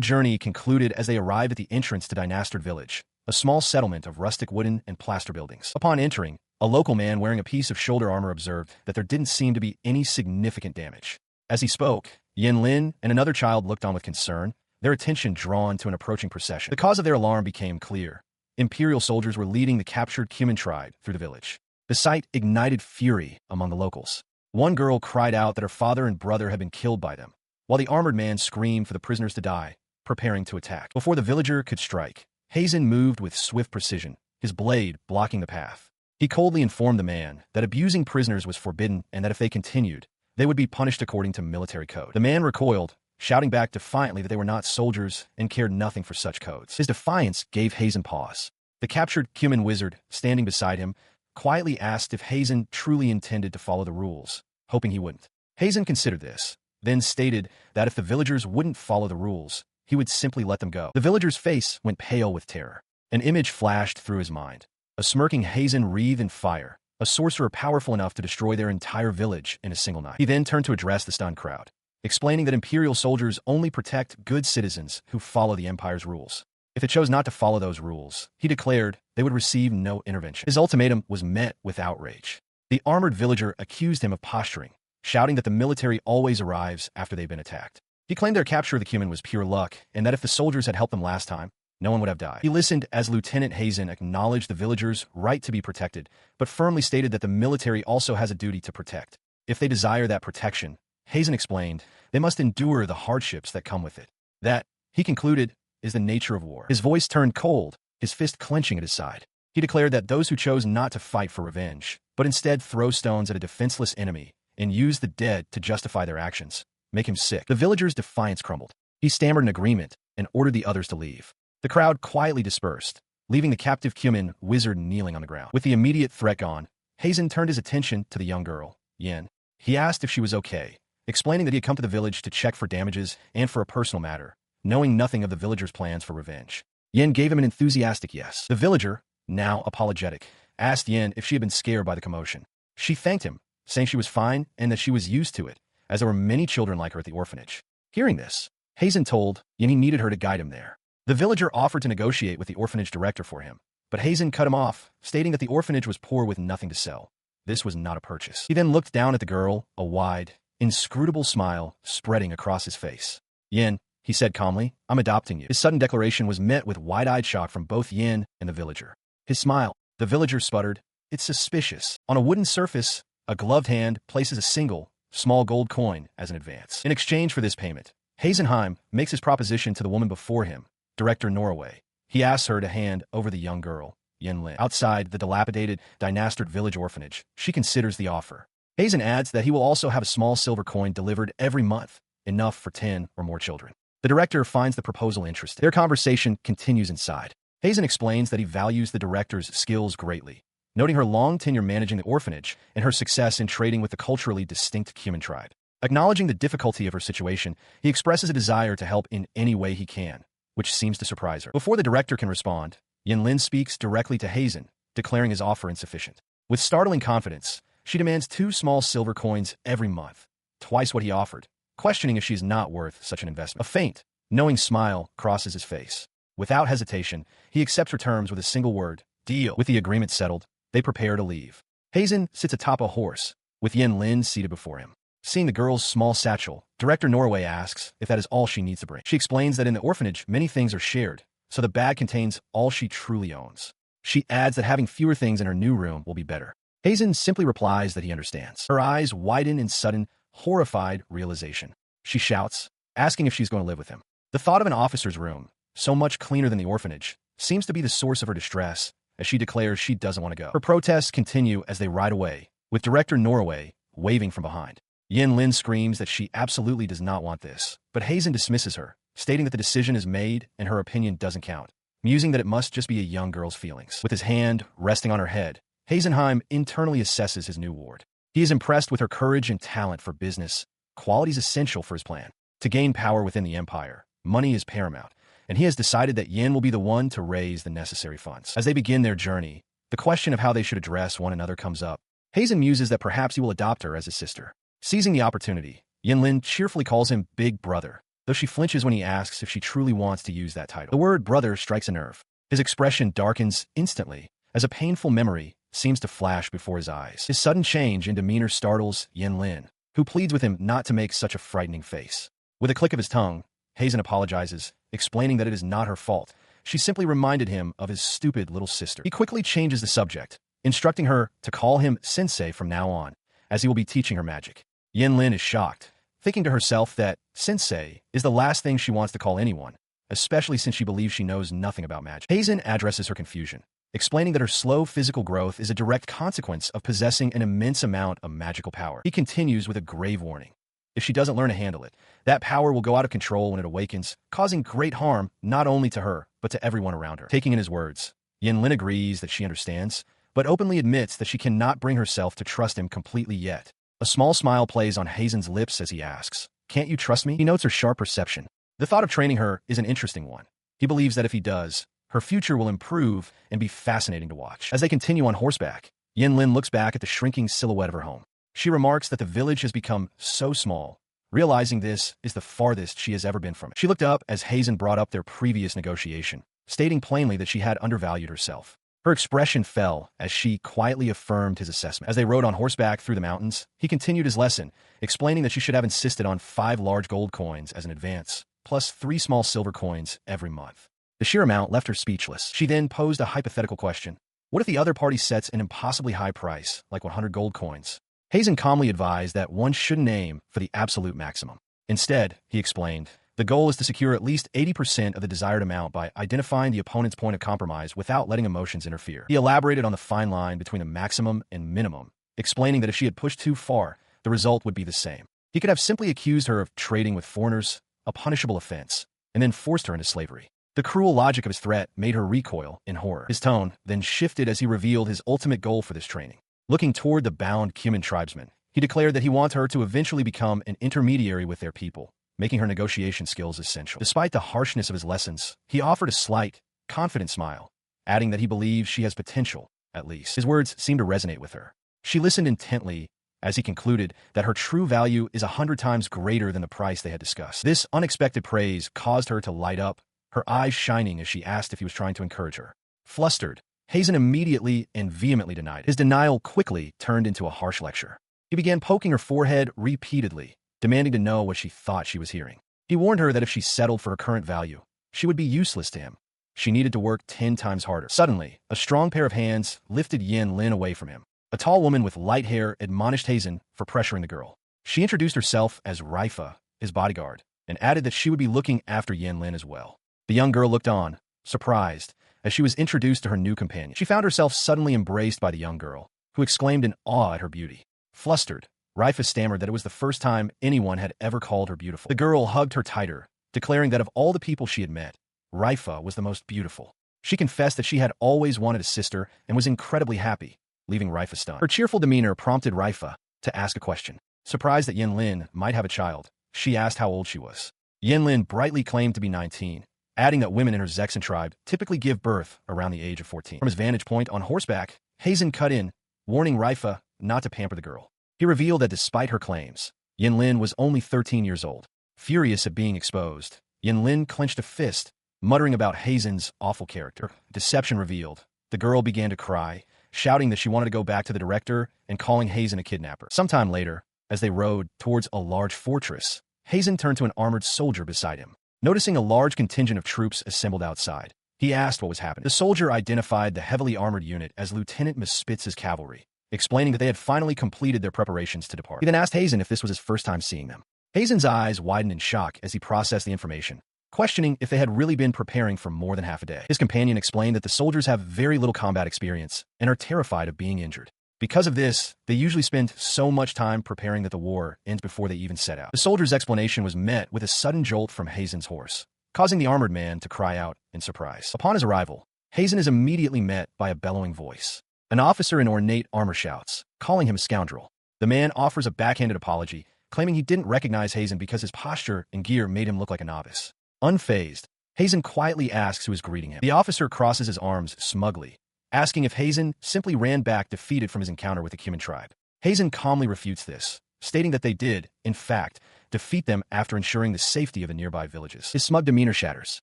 journey concluded as they arrived at the entrance to Dynastrid Village, a small settlement of rustic wooden and plaster buildings. Upon entering, a local man wearing a piece of shoulder armor observed that there didn't seem to be any significant damage. As he spoke, Lin and another child looked on with concern, their attention drawn to an approaching procession. The cause of their alarm became clear. Imperial soldiers were leading the captured Kimin tribe through the village. The sight ignited fury among the locals. One girl cried out that her father and brother had been killed by them, while the armored man screamed for the prisoners to die, preparing to attack. Before the villager could strike, Heimin moved with swift precision, his blade blocking the path. He coldly informed the man that abusing prisoners was forbidden and that if they continued, they would be punished according to military code. The man recoiled, shouting back defiantly that they were not soldiers and cared nothing for such codes. His defiance gave Heimin pause. The captured Kimin wizard, standing beside him, quietly asked if Heimin truly intended to follow the rules, hoping he wouldn't. Heimin considered this, then stated that if the villagers wouldn't follow the rules, he would simply let them go. The villager's face went pale with terror. An image flashed through his mind. A smirking Heimin wreathed in fire, a sorcerer powerful enough to destroy their entire village in a single night. He then turned to address the stunned crowd, explaining that Imperial soldiers only protect good citizens who follow the Empire's rules. If they chose not to follow those rules, he declared they would receive no intervention. His ultimatum was met with outrage. The armored villager accused him of posturing, shouting that the military always arrives after they've been attacked. He claimed their capture of the Kimin was pure luck, and that if the soldiers had helped them last time, no one would have died. He listened as Lieutenant Heimin acknowledged the villagers' right to be protected, but firmly stated that the military also has a duty to protect. If they desire that protection, Heimin explained, they must endure the hardships that come with it. That, he concluded, is the nature of war. His voice turned cold, his fist clenching at his side. He declared that those who chose not to fight for revenge, but instead throw stones at a defenseless enemy and use the dead to justify their actions, make him sick. The villager's defiance crumbled. He stammered an agreement and ordered the others to leave. The crowd quietly dispersed, leaving the captive Kimin wizard kneeling on the ground. With the immediate threat gone, Heimin turned his attention to the young girl, Yin. He asked if she was okay, explaining that he had come to the village to check for damages and for a personal matter, knowing nothing of the villagers' plans for revenge. Yin gave him an enthusiastic yes. The villager, now apologetic, asked Yin if she had been scared by the commotion. She thanked him, saying she was fine and that she was used to it, as there were many children like her at the orphanage. Hearing this, Heimin told Yin he needed her to guide him there. The villager offered to negotiate with the orphanage director for him, but Heimin cut him off, stating that the orphanage was poor with nothing to sell. This was not a purchase. He then looked down at the girl, a wide, inscrutable smile spreading across his face. Yin, he said calmly, I'm adopting you. His sudden declaration was met with wide-eyed shock from both Yin and the villager. His smile, the villager sputtered, it's suspicious. On a wooden surface, a gloved hand places a single, small gold coin as an advance. In exchange for this payment, Heimin makes his proposition to the woman before him, Director Norway. He asks her to hand over the young girl, Yin Lin. Outside the dilapidated Dynastrid village orphanage, she considers the offer. Heimin adds that he will also have a small silver coin delivered every month, enough for 10 or more children. The director finds the proposal interesting. Their conversation continues inside. Heimin explains that he values the director's skills greatly, noting her long tenure managing the orphanage and her success in trading with the culturally distinct Kimin tribe. Acknowledging the difficulty of her situation, he expresses a desire to help in any way he can, which seems to surprise her. Before the director can respond, Yin Lin speaks directly to Heimin, declaring his offer insufficient. With startling confidence, she demands 2 small silver coins every month, twice what he offered, questioning if she is not worth such an investment. A faint, knowing smile crosses his face. Without hesitation, he accepts her terms with a single word, deal. With the agreement settled, they prepare to leave. Heimin sits atop a horse, with Yin Lin seated before him. Seeing the girl's small satchel, Director Norway asks if that is all she needs to bring. She explains that in the orphanage, many things are shared, so the bag contains all she truly owns. She adds that having fewer things in her new room will be better. Heimin simply replies that he understands. Her eyes widen in sudden, horrified realization. She shouts, asking if she's going to live with him. The thought of an officer's room, so much cleaner than the orphanage, seems to be the source of her distress, as she declares she doesn't want to go. Her protests continue as they ride away, with Director Norway waving from behind. Yin Lin screams that she absolutely does not want this, but Heimin dismisses her, stating that the decision is made and her opinion doesn't count, musing that it must just be a young girl's feelings. With his hand resting on her head, Heimin internally assesses his new ward. He is impressed with her courage and talent for business, qualities essential for his plan. To gain power within the empire, money is paramount, and he has decided that Yin will be the one to raise the necessary funds. As they begin their journey, The question of how they should address one another comes up. Heimin muses that perhaps he will adopt her as his sister. Seizing the opportunity, Yinlin cheerfully calls him Big Brother, though she flinches when he asks if she truly wants to use that title. The word brother strikes a nerve. His expression darkens instantly, as a painful memory seems to flash before his eyes. His sudden change in demeanor startles Yinlin, who pleads with him not to make such a frightening face. With a click of his tongue, Heimin apologizes, explaining that it is not her fault. She simply reminded him of his stupid little sister. He quickly changes the subject, instructing her to call him sensei from now on, as he will be teaching her magic. Yinlin is shocked, thinking to herself that sensei is the last thing she wants to call anyone, especially since she believes she knows nothing about magic. Heimin addresses her confusion, explaining that her slow physical growth is a direct consequence of possessing an immense amount of magical power. He continues with a grave warning. If she doesn't learn to handle it, that power will go out of control when it awakens, causing great harm not only to her, but to everyone around her. Taking in his words, Yinlin agrees that she understands, but openly admits that she cannot bring herself to trust him completely yet. A small smile plays on Heimin's lips as he asks, "Can't you trust me?" He notes her sharp perception. The thought of training her is an interesting one. He believes that if he does, her future will improve and be fascinating to watch. As they continue on horseback, Yinlin looks back at the shrinking silhouette of her home. She remarks that the village has become so small, realizing this is the farthest she has ever been from it. She looked up as Heimin brought up their previous negotiation, stating plainly that she had undervalued herself. Her expression fell as she quietly affirmed his assessment. As they rode on horseback through the mountains, he continued his lesson, explaining that she should have insisted on 5 large gold coins as an advance, plus 3 small silver coins every month. The sheer amount left her speechless. She then posed a hypothetical question. What if the other party sets an impossibly high price, like 100 gold coins? Heimin calmly advised that one shouldn't aim for the absolute maximum. Instead, he explained, the goal is to secure at least 80% of the desired amount by identifying the opponent's point of compromise without letting emotions interfere. He elaborated on the fine line between the maximum and minimum, explaining that if she had pushed too far, the result would be the same. He could have simply accused her of trading with foreigners, a punishable offense, and then forced her into slavery. The cruel logic of his threat made her recoil in horror. His tone then shifted as he revealed his ultimate goal for this training. Looking toward the bound Cuman tribesmen, he declared that he wanted her to eventually become an intermediary with their people, making her negotiation skills essential. Despite the harshness of his lessons, he offered a slight, confident smile, adding that he believes she has potential, at least. His words seemed to resonate with her. She listened intently as he concluded that her true value is 100 times greater than the price they had discussed. This unexpected praise caused her to light up, her eyes shining as she asked if he was trying to encourage her. Flustered, Heimin immediately and vehemently denied. His denial quickly turned into a harsh lecture. He began poking her forehead repeatedly, demanding to know what she thought she was hearing. He warned her that if she settled for her current value, she would be useless to him. She needed to work 10 times harder. Suddenly, a strong pair of hands lifted Yinlin away from him. A tall woman with light hair admonished Heimin for pressuring the girl. She introduced herself as Raifa, his bodyguard, and added that she would be looking after Yinlin as well. The young girl looked on, surprised, as she was introduced to her new companion. She found herself suddenly embraced by the young girl, who exclaimed in awe at her beauty. Flustered, Raifa stammered that it was the first time anyone had ever called her beautiful. The girl hugged her tighter, declaring that of all the people she had met, Raifa was the most beautiful. She confessed that she had always wanted a sister and was incredibly happy, leaving Raifa stunned. Her cheerful demeanor prompted Raifa to ask a question. Surprised that Yinlin might have a child, she asked how old she was. Yinlin brightly claimed to be 19, adding that women in her Zexan tribe typically give birth around the age of 14. From his vantage point on horseback, Heimin cut in, warning Raifa not to pamper the girl. He revealed that despite her claims, Yinlin was only 13 years old. Furious at being exposed, Yinlin clenched a fist, muttering about Heimin's awful character. Deception revealed, the girl began to cry, shouting that she wanted to go back to the director and calling Heimin a kidnapper. Sometime later, as they rode towards a large fortress, Heimin turned to an armored soldier beside him. Noticing a large contingent of troops assembled outside, he asked what was happening. The soldier identified the heavily armored unit as Lieutenant Mispitz's cavalry, explaining that they had finally completed their preparations to depart. He then asked Heimin if this was his first time seeing them. Heimin's eyes widened in shock as he processed the information, questioning if they had really been preparing for more than half a day. His companion explained that the soldiers have very little combat experience and are terrified of being injured. Because of this, they usually spend so much time preparing that the war ends before they even set out. The soldier's explanation was met with a sudden jolt from Heimin's horse, causing the armored man to cry out in surprise. Upon his arrival, Heimin is immediately met by a bellowing voice. An officer in ornate armor shouts, calling him a scoundrel. The man offers a backhanded apology, claiming he didn't recognize Heimin because his posture and gear made him look like a novice. Unfazed, Heimin quietly asks who is greeting him. The officer crosses his arms smugly, asking if Heimin simply ran back defeated from his encounter with the Cumin tribe. Heimin calmly refutes this, stating that they did, in fact, defeat them after ensuring the safety of the nearby villages. His smug demeanor shatters.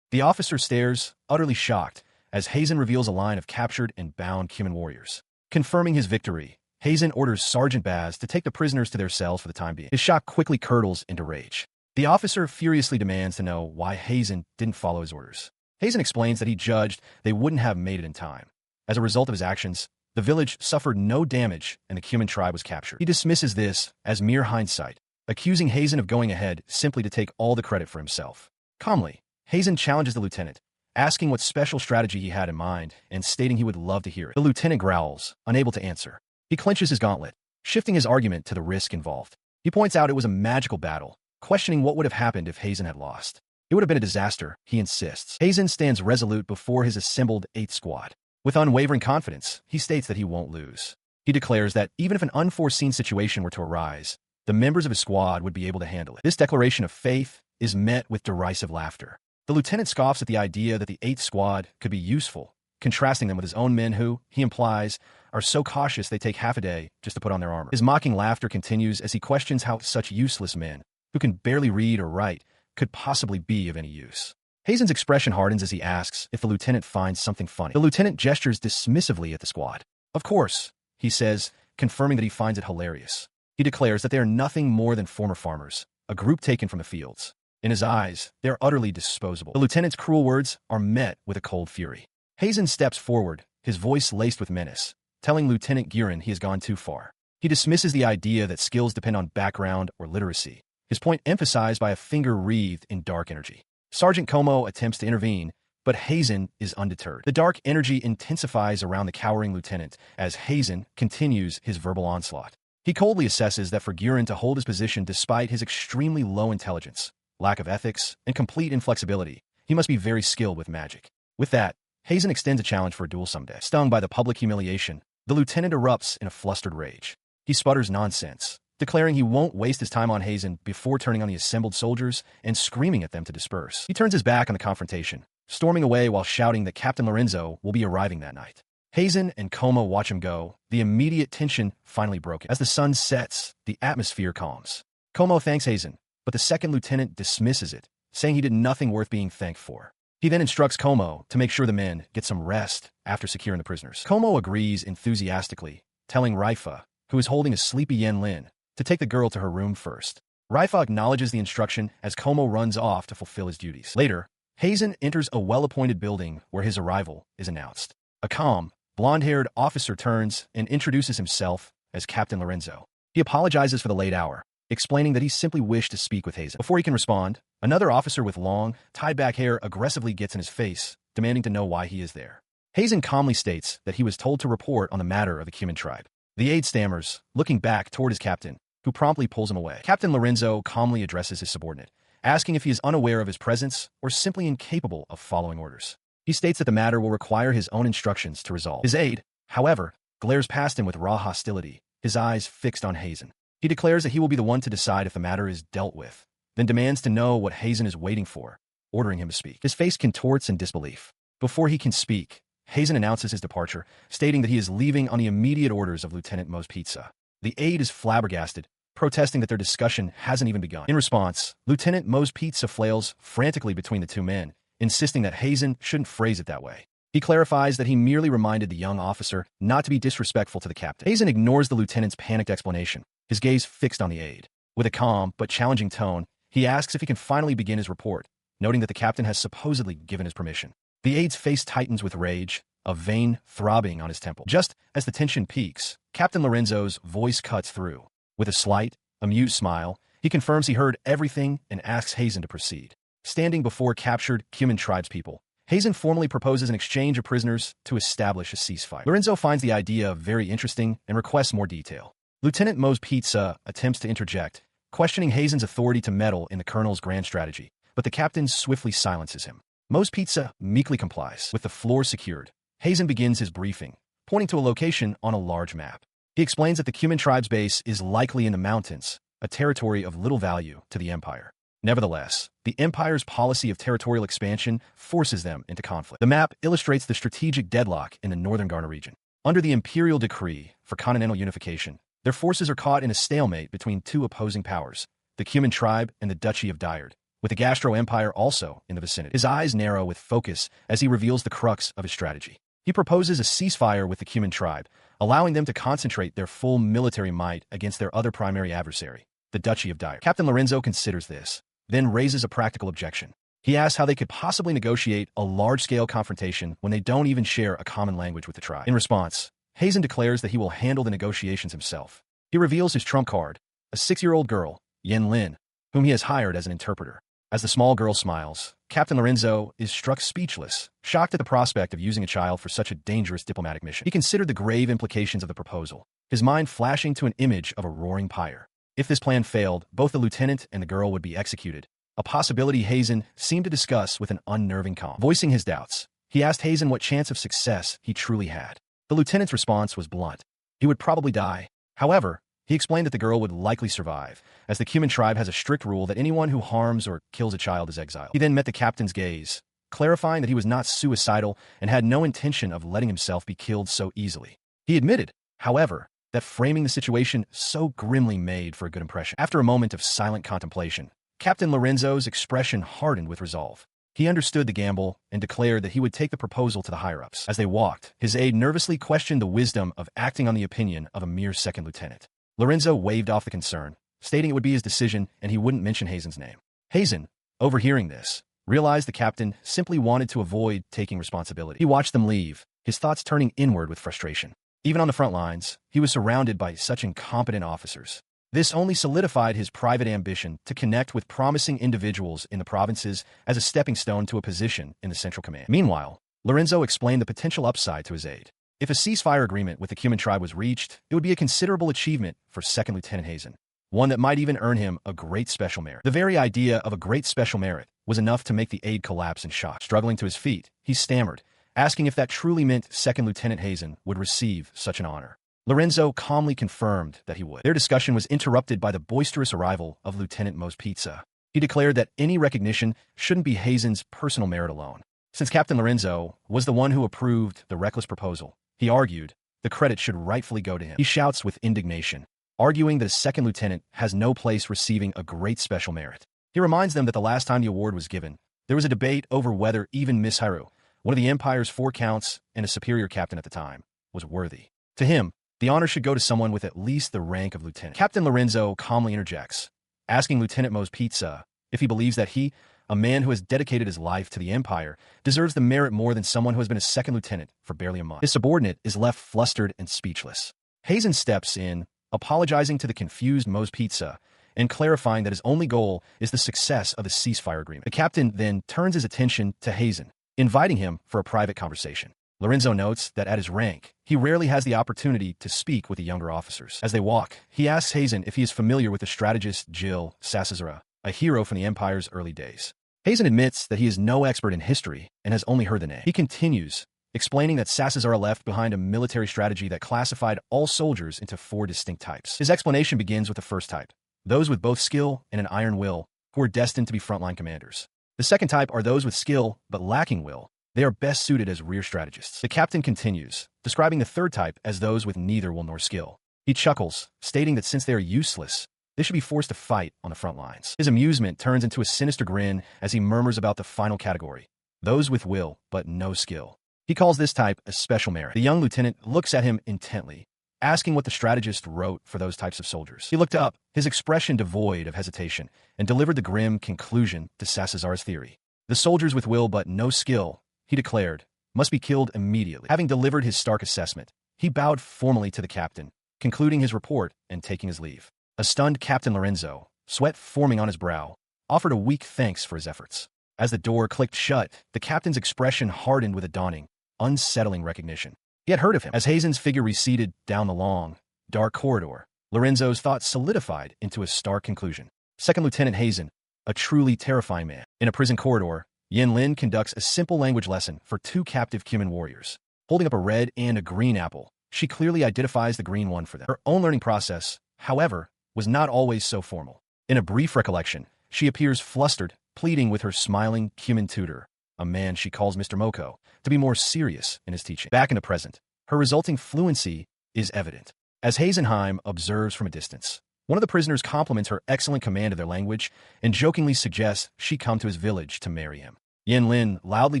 The officer stares, utterly shocked, as Heimin reveals a line of captured and bound Cumin warriors. Confirming his victory, Heimin orders Sergeant Baz to take the prisoners to their cells for the time being. His shock quickly curdles into rage. The officer furiously demands to know why Heimin didn't follow his orders. Heimin explains that he judged they wouldn't have made it in time. As a result of his actions, the village suffered no damage and the Cumin tribe was captured. He dismisses this as mere hindsight, accusing Heimin of going ahead simply to take all the credit for himself. Calmly, Heimin challenges the lieutenant, asking what special strategy he had in mind and stating he would love to hear it. The lieutenant growls, unable to answer. He clenches his gauntlet, shifting his argument to the risk involved. He points out it was a magical battle, questioning what would have happened if Heimin had lost. It would have been a disaster, he insists. Heimin stands resolute before his assembled 8th squad. With unwavering confidence, he states that he won't lose. He declares that even if an unforeseen situation were to arise, the members of his squad would be able to handle it. This declaration of faith is met with derisive laughter. The lieutenant scoffs at the idea that the 8th squad could be useful, contrasting them with his own men who, he implies, are so cautious they take half a day just to put on their armor. His mocking laughter continues as he questions how such useless men, who can barely read or write, could possibly be of any use. Heimin's expression hardens as he asks if the lieutenant finds something funny. The lieutenant gestures dismissively at the squad. Of course, he says, confirming that he finds it hilarious. He declares that they are nothing more than former farmers, a group taken from the fields. In his eyes, they are utterly disposable. The lieutenant's cruel words are met with a cold fury. Heimin steps forward, his voice laced with menace, telling Lieutenant Jourin he has gone too far. He dismisses the idea that skills depend on background or literacy, his point emphasized by a finger wreathed in dark energy. Sergeant Como attempts to intervene, but Heimin is undeterred. The dark energy intensifies around the cowering lieutenant as Heimin continues his verbal onslaught. He coldly assesses that for Jourin to hold his position despite his extremely low intelligence, lack of ethics, and complete inflexibility, he must be very skilled with magic. With that, Heimin extends a challenge for a duel someday. Stung by the public humiliation, the lieutenant erupts in a flustered rage. He sputters nonsense, declaring he won't waste his time on Heimin before turning on the assembled soldiers and screaming at them to disperse. He turns his back on the confrontation, storming away while shouting that Captain Lorenzo will be arriving that night. Heimin and Como watch him go, the immediate tension finally broken. As the sun sets, the atmosphere calms. Como thanks Heimin, but the second lieutenant dismisses it, saying he did nothing worth being thanked for. He then instructs Como to make sure the men get some rest after securing the prisoners. Como agrees enthusiastically, telling Raifa, who is holding a sleepy Yen Lin, to take the girl to her room first. Raifa acknowledges the instruction as Como runs off to fulfill his duties. Later, Heimin enters a well-appointed building where his arrival is announced. A calm, blonde-haired officer turns and introduces himself as Captain Lorenzo. He apologizes for the late hour, explaining that he simply wished to speak with Heimin. Before he can respond, another officer with long, tied-back hair aggressively gets in his face, demanding to know why he is there. Heimin calmly states that he was told to report on the matter of the Cumin tribe. The aide stammers, looking back toward his captain, who promptly pulls him away. Captain Lorenzo calmly addresses his subordinate, asking if he is unaware of his presence or simply incapable of following orders. He states that the matter will require his own instructions to resolve. His aide, however, glares past him with raw hostility, his eyes fixed on Heimin. He declares that he will be the one to decide if the matter is dealt with, then demands to know what Heimin is waiting for, ordering him to speak. His face contorts in disbelief. Before he can speak, Heimin announces his departure, stating that he is leaving on the immediate orders of Lieutenant Mo's Pizza. The aide is flabbergasted, protesting that their discussion hasn't even begun. In response, Lieutenant Mo's Pizza flails frantically between the two men, insisting that Heimin shouldn't phrase it that way. He clarifies that he merely reminded the young officer not to be disrespectful to the captain. Heimin ignores the lieutenant's panicked explanation, his gaze fixed on the aide. With a calm but challenging tone, he asks if he can finally begin his report, noting that the captain has supposedly given his permission. The aide's face tightens with rage, a vein throbbing on his temple. Just as the tension peaks, Captain Lorenzo's voice cuts through. With a slight, amused smile, he confirms he heard everything and asks Heimin to proceed. Standing before captured Cumin tribespeople, Heimin formally proposes an exchange of prisoners to establish a ceasefire. Lorenzo finds the idea very interesting and requests more detail. Lieutenant Mo's Pizza attempts to interject, questioning Heimin's authority to meddle in the colonel's grand strategy, but the captain swiftly silences him. Mo's Pizza meekly complies. With the floor secured, Heimin begins his briefing, pointing to a location on a large map. He explains that the Cumin tribe's base is likely in the mountains, a territory of little value to the Empire. Nevertheless, the Empire's policy of territorial expansion forces them into conflict. The map illustrates the strategic deadlock in the northern Ghana region. Under the Imperial Decree for continental unification, their forces are caught in a stalemate between two opposing powers, the Cuman tribe and the Duchy of Dyard, with the Gastro Empire also in the vicinity. His eyes narrow with focus as he reveals the crux of his strategy. He proposes a ceasefire with the Cuman tribe, allowing them to concentrate their full military might against their other primary adversary, the Duchy of Dyard. Captain Lorenzo considers this, then raises a practical objection. He asks how they could possibly negotiate a large-scale confrontation when they don't even share a common language with the tribe. In response, Heimin declares that he will handle the negotiations himself. He reveals his trump card, a 6-year-old girl, Yen Lin, whom he has hired as an interpreter. As the small girl smiles, Captain Lorenzo is struck speechless, shocked at the prospect of using a child for such a dangerous diplomatic mission. He considered the grave implications of the proposal, his mind flashing to an image of a roaring pyre. If this plan failed, both the lieutenant and the girl would be executed, a possibility Heimin seemed to discuss with an unnerving calm. Voicing his doubts, he asked Heimin what chance of success he truly had. The lieutenant's response was blunt. He would probably die. However, he explained that the girl would likely survive, as the Cuman tribe has a strict rule that anyone who harms or kills a child is exiled. He then met the captain's gaze, clarifying that he was not suicidal and had no intention of letting himself be killed so easily. He admitted, however, that framing the situation so grimly made for a good impression. After a moment of silent contemplation, Captain Lorenzo's expression hardened with resolve. He understood the gamble and declared that he would take the proposal to the higher-ups. As they walked, his aide nervously questioned the wisdom of acting on the opinion of a mere second lieutenant. Lorenzo waved off the concern, stating it would be his decision and he wouldn't mention Heimin's name. Heimin, overhearing this, realized the captain simply wanted to avoid taking responsibility. He watched them leave, his thoughts turning inward with frustration. Even on the front lines, he was surrounded by such incompetent officers. This only solidified his private ambition to connect with promising individuals in the provinces as a stepping stone to a position in the Central Command. Meanwhile, Lorenzo explained the potential upside to his aide. If a ceasefire agreement with the Cuman tribe was reached, it would be a considerable achievement for Second Lieutenant Heimin, one that might even earn him a great special merit. The very idea of a great special merit was enough to make the aide collapse in shock. Struggling to his feet, he stammered, asking if that truly meant Second Lieutenant Heimin would receive such an honor. Lorenzo calmly confirmed that he would. Their discussion was interrupted by the boisterous arrival of Lieutenant Mo's Pizza. He declared that any recognition shouldn't be Heimin's personal merit alone. Since Captain Lorenzo was the one who approved the reckless proposal, he argued, the credit should rightfully go to him. He shouts with indignation, arguing that a second lieutenant has no place receiving a great special merit. He reminds them that the last time the award was given, there was a debate over whether even Miss Haru, one of the Empire's 4 counts and a superior captain at the time, was worthy. To him, the honor should go to someone with at least the rank of lieutenant. Captain Lorenzo calmly interjects, asking Lieutenant Mo's Pizza if he believes that he, a man who has dedicated his life to the Empire, deserves the merit more than someone who has been a second lieutenant for barely a month. His subordinate is left flustered and speechless. Heimin steps in, apologizing to the confused Mo's Pizza and clarifying that his only goal is the success of the ceasefire agreement. The captain then turns his attention to Heimin, inviting him for a private conversation. Lorenzo notes that at his rank, he rarely has the opportunity to speak with the younger officers. As they walk, he asks Heimin if he is familiar with the strategist Jill Sasazura, a hero from the Empire's early days. Heimin admits that he is no expert in history and has only heard the name. He continues, explaining that Sasazura left behind a military strategy that classified all soldiers into 4 distinct types. His explanation begins with the first type, those with both skill and an iron will, who are destined to be frontline commanders. The second type are those with skill but lacking will. They are best suited as rear strategists. The captain continues, describing the third type as those with neither will nor skill. He chuckles, stating that since they are useless, they should be forced to fight on the front lines. His amusement turns into a sinister grin as he murmurs about the final category, those with will but no skill. He calls this type a special merit. The young lieutenant looks at him intently, asking what the strategist wrote for those types of soldiers. He looked up, his expression devoid of hesitation, and delivered the grim conclusion to Sasazara's theory. The soldiers with will but no skill, he declared, must be killed immediately. Having delivered his stark assessment, he bowed formally to the captain, concluding his report and taking his leave. A stunned Captain Lorenzo, sweat forming on his brow, offered a weak thanks for his efforts. As the door clicked shut, the captain's expression hardened with a dawning, unsettling recognition. He had heard of him. As Heimin's figure receded down the long, dark corridor, Lorenzo's thoughts solidified into a stark conclusion. Second Lieutenant Heimin, a truly terrifying man. In a prison corridor, Yen Lin conducts a simple language lesson for 2 captive Cuman warriors. Holding up a red and a green apple, she clearly identifies the green one for them. Her own learning process, however, was not always so formal. In a brief recollection, She appears flustered, pleading with her smiling human tutor, a man she calls Mr. Moko, to be more serious in his teaching. Back in the present, her resulting fluency is evident. As Heisenheim observes from a distance, one of the prisoners compliments her excellent command of their language and jokingly suggests she come to his village to marry him. Yen Lin loudly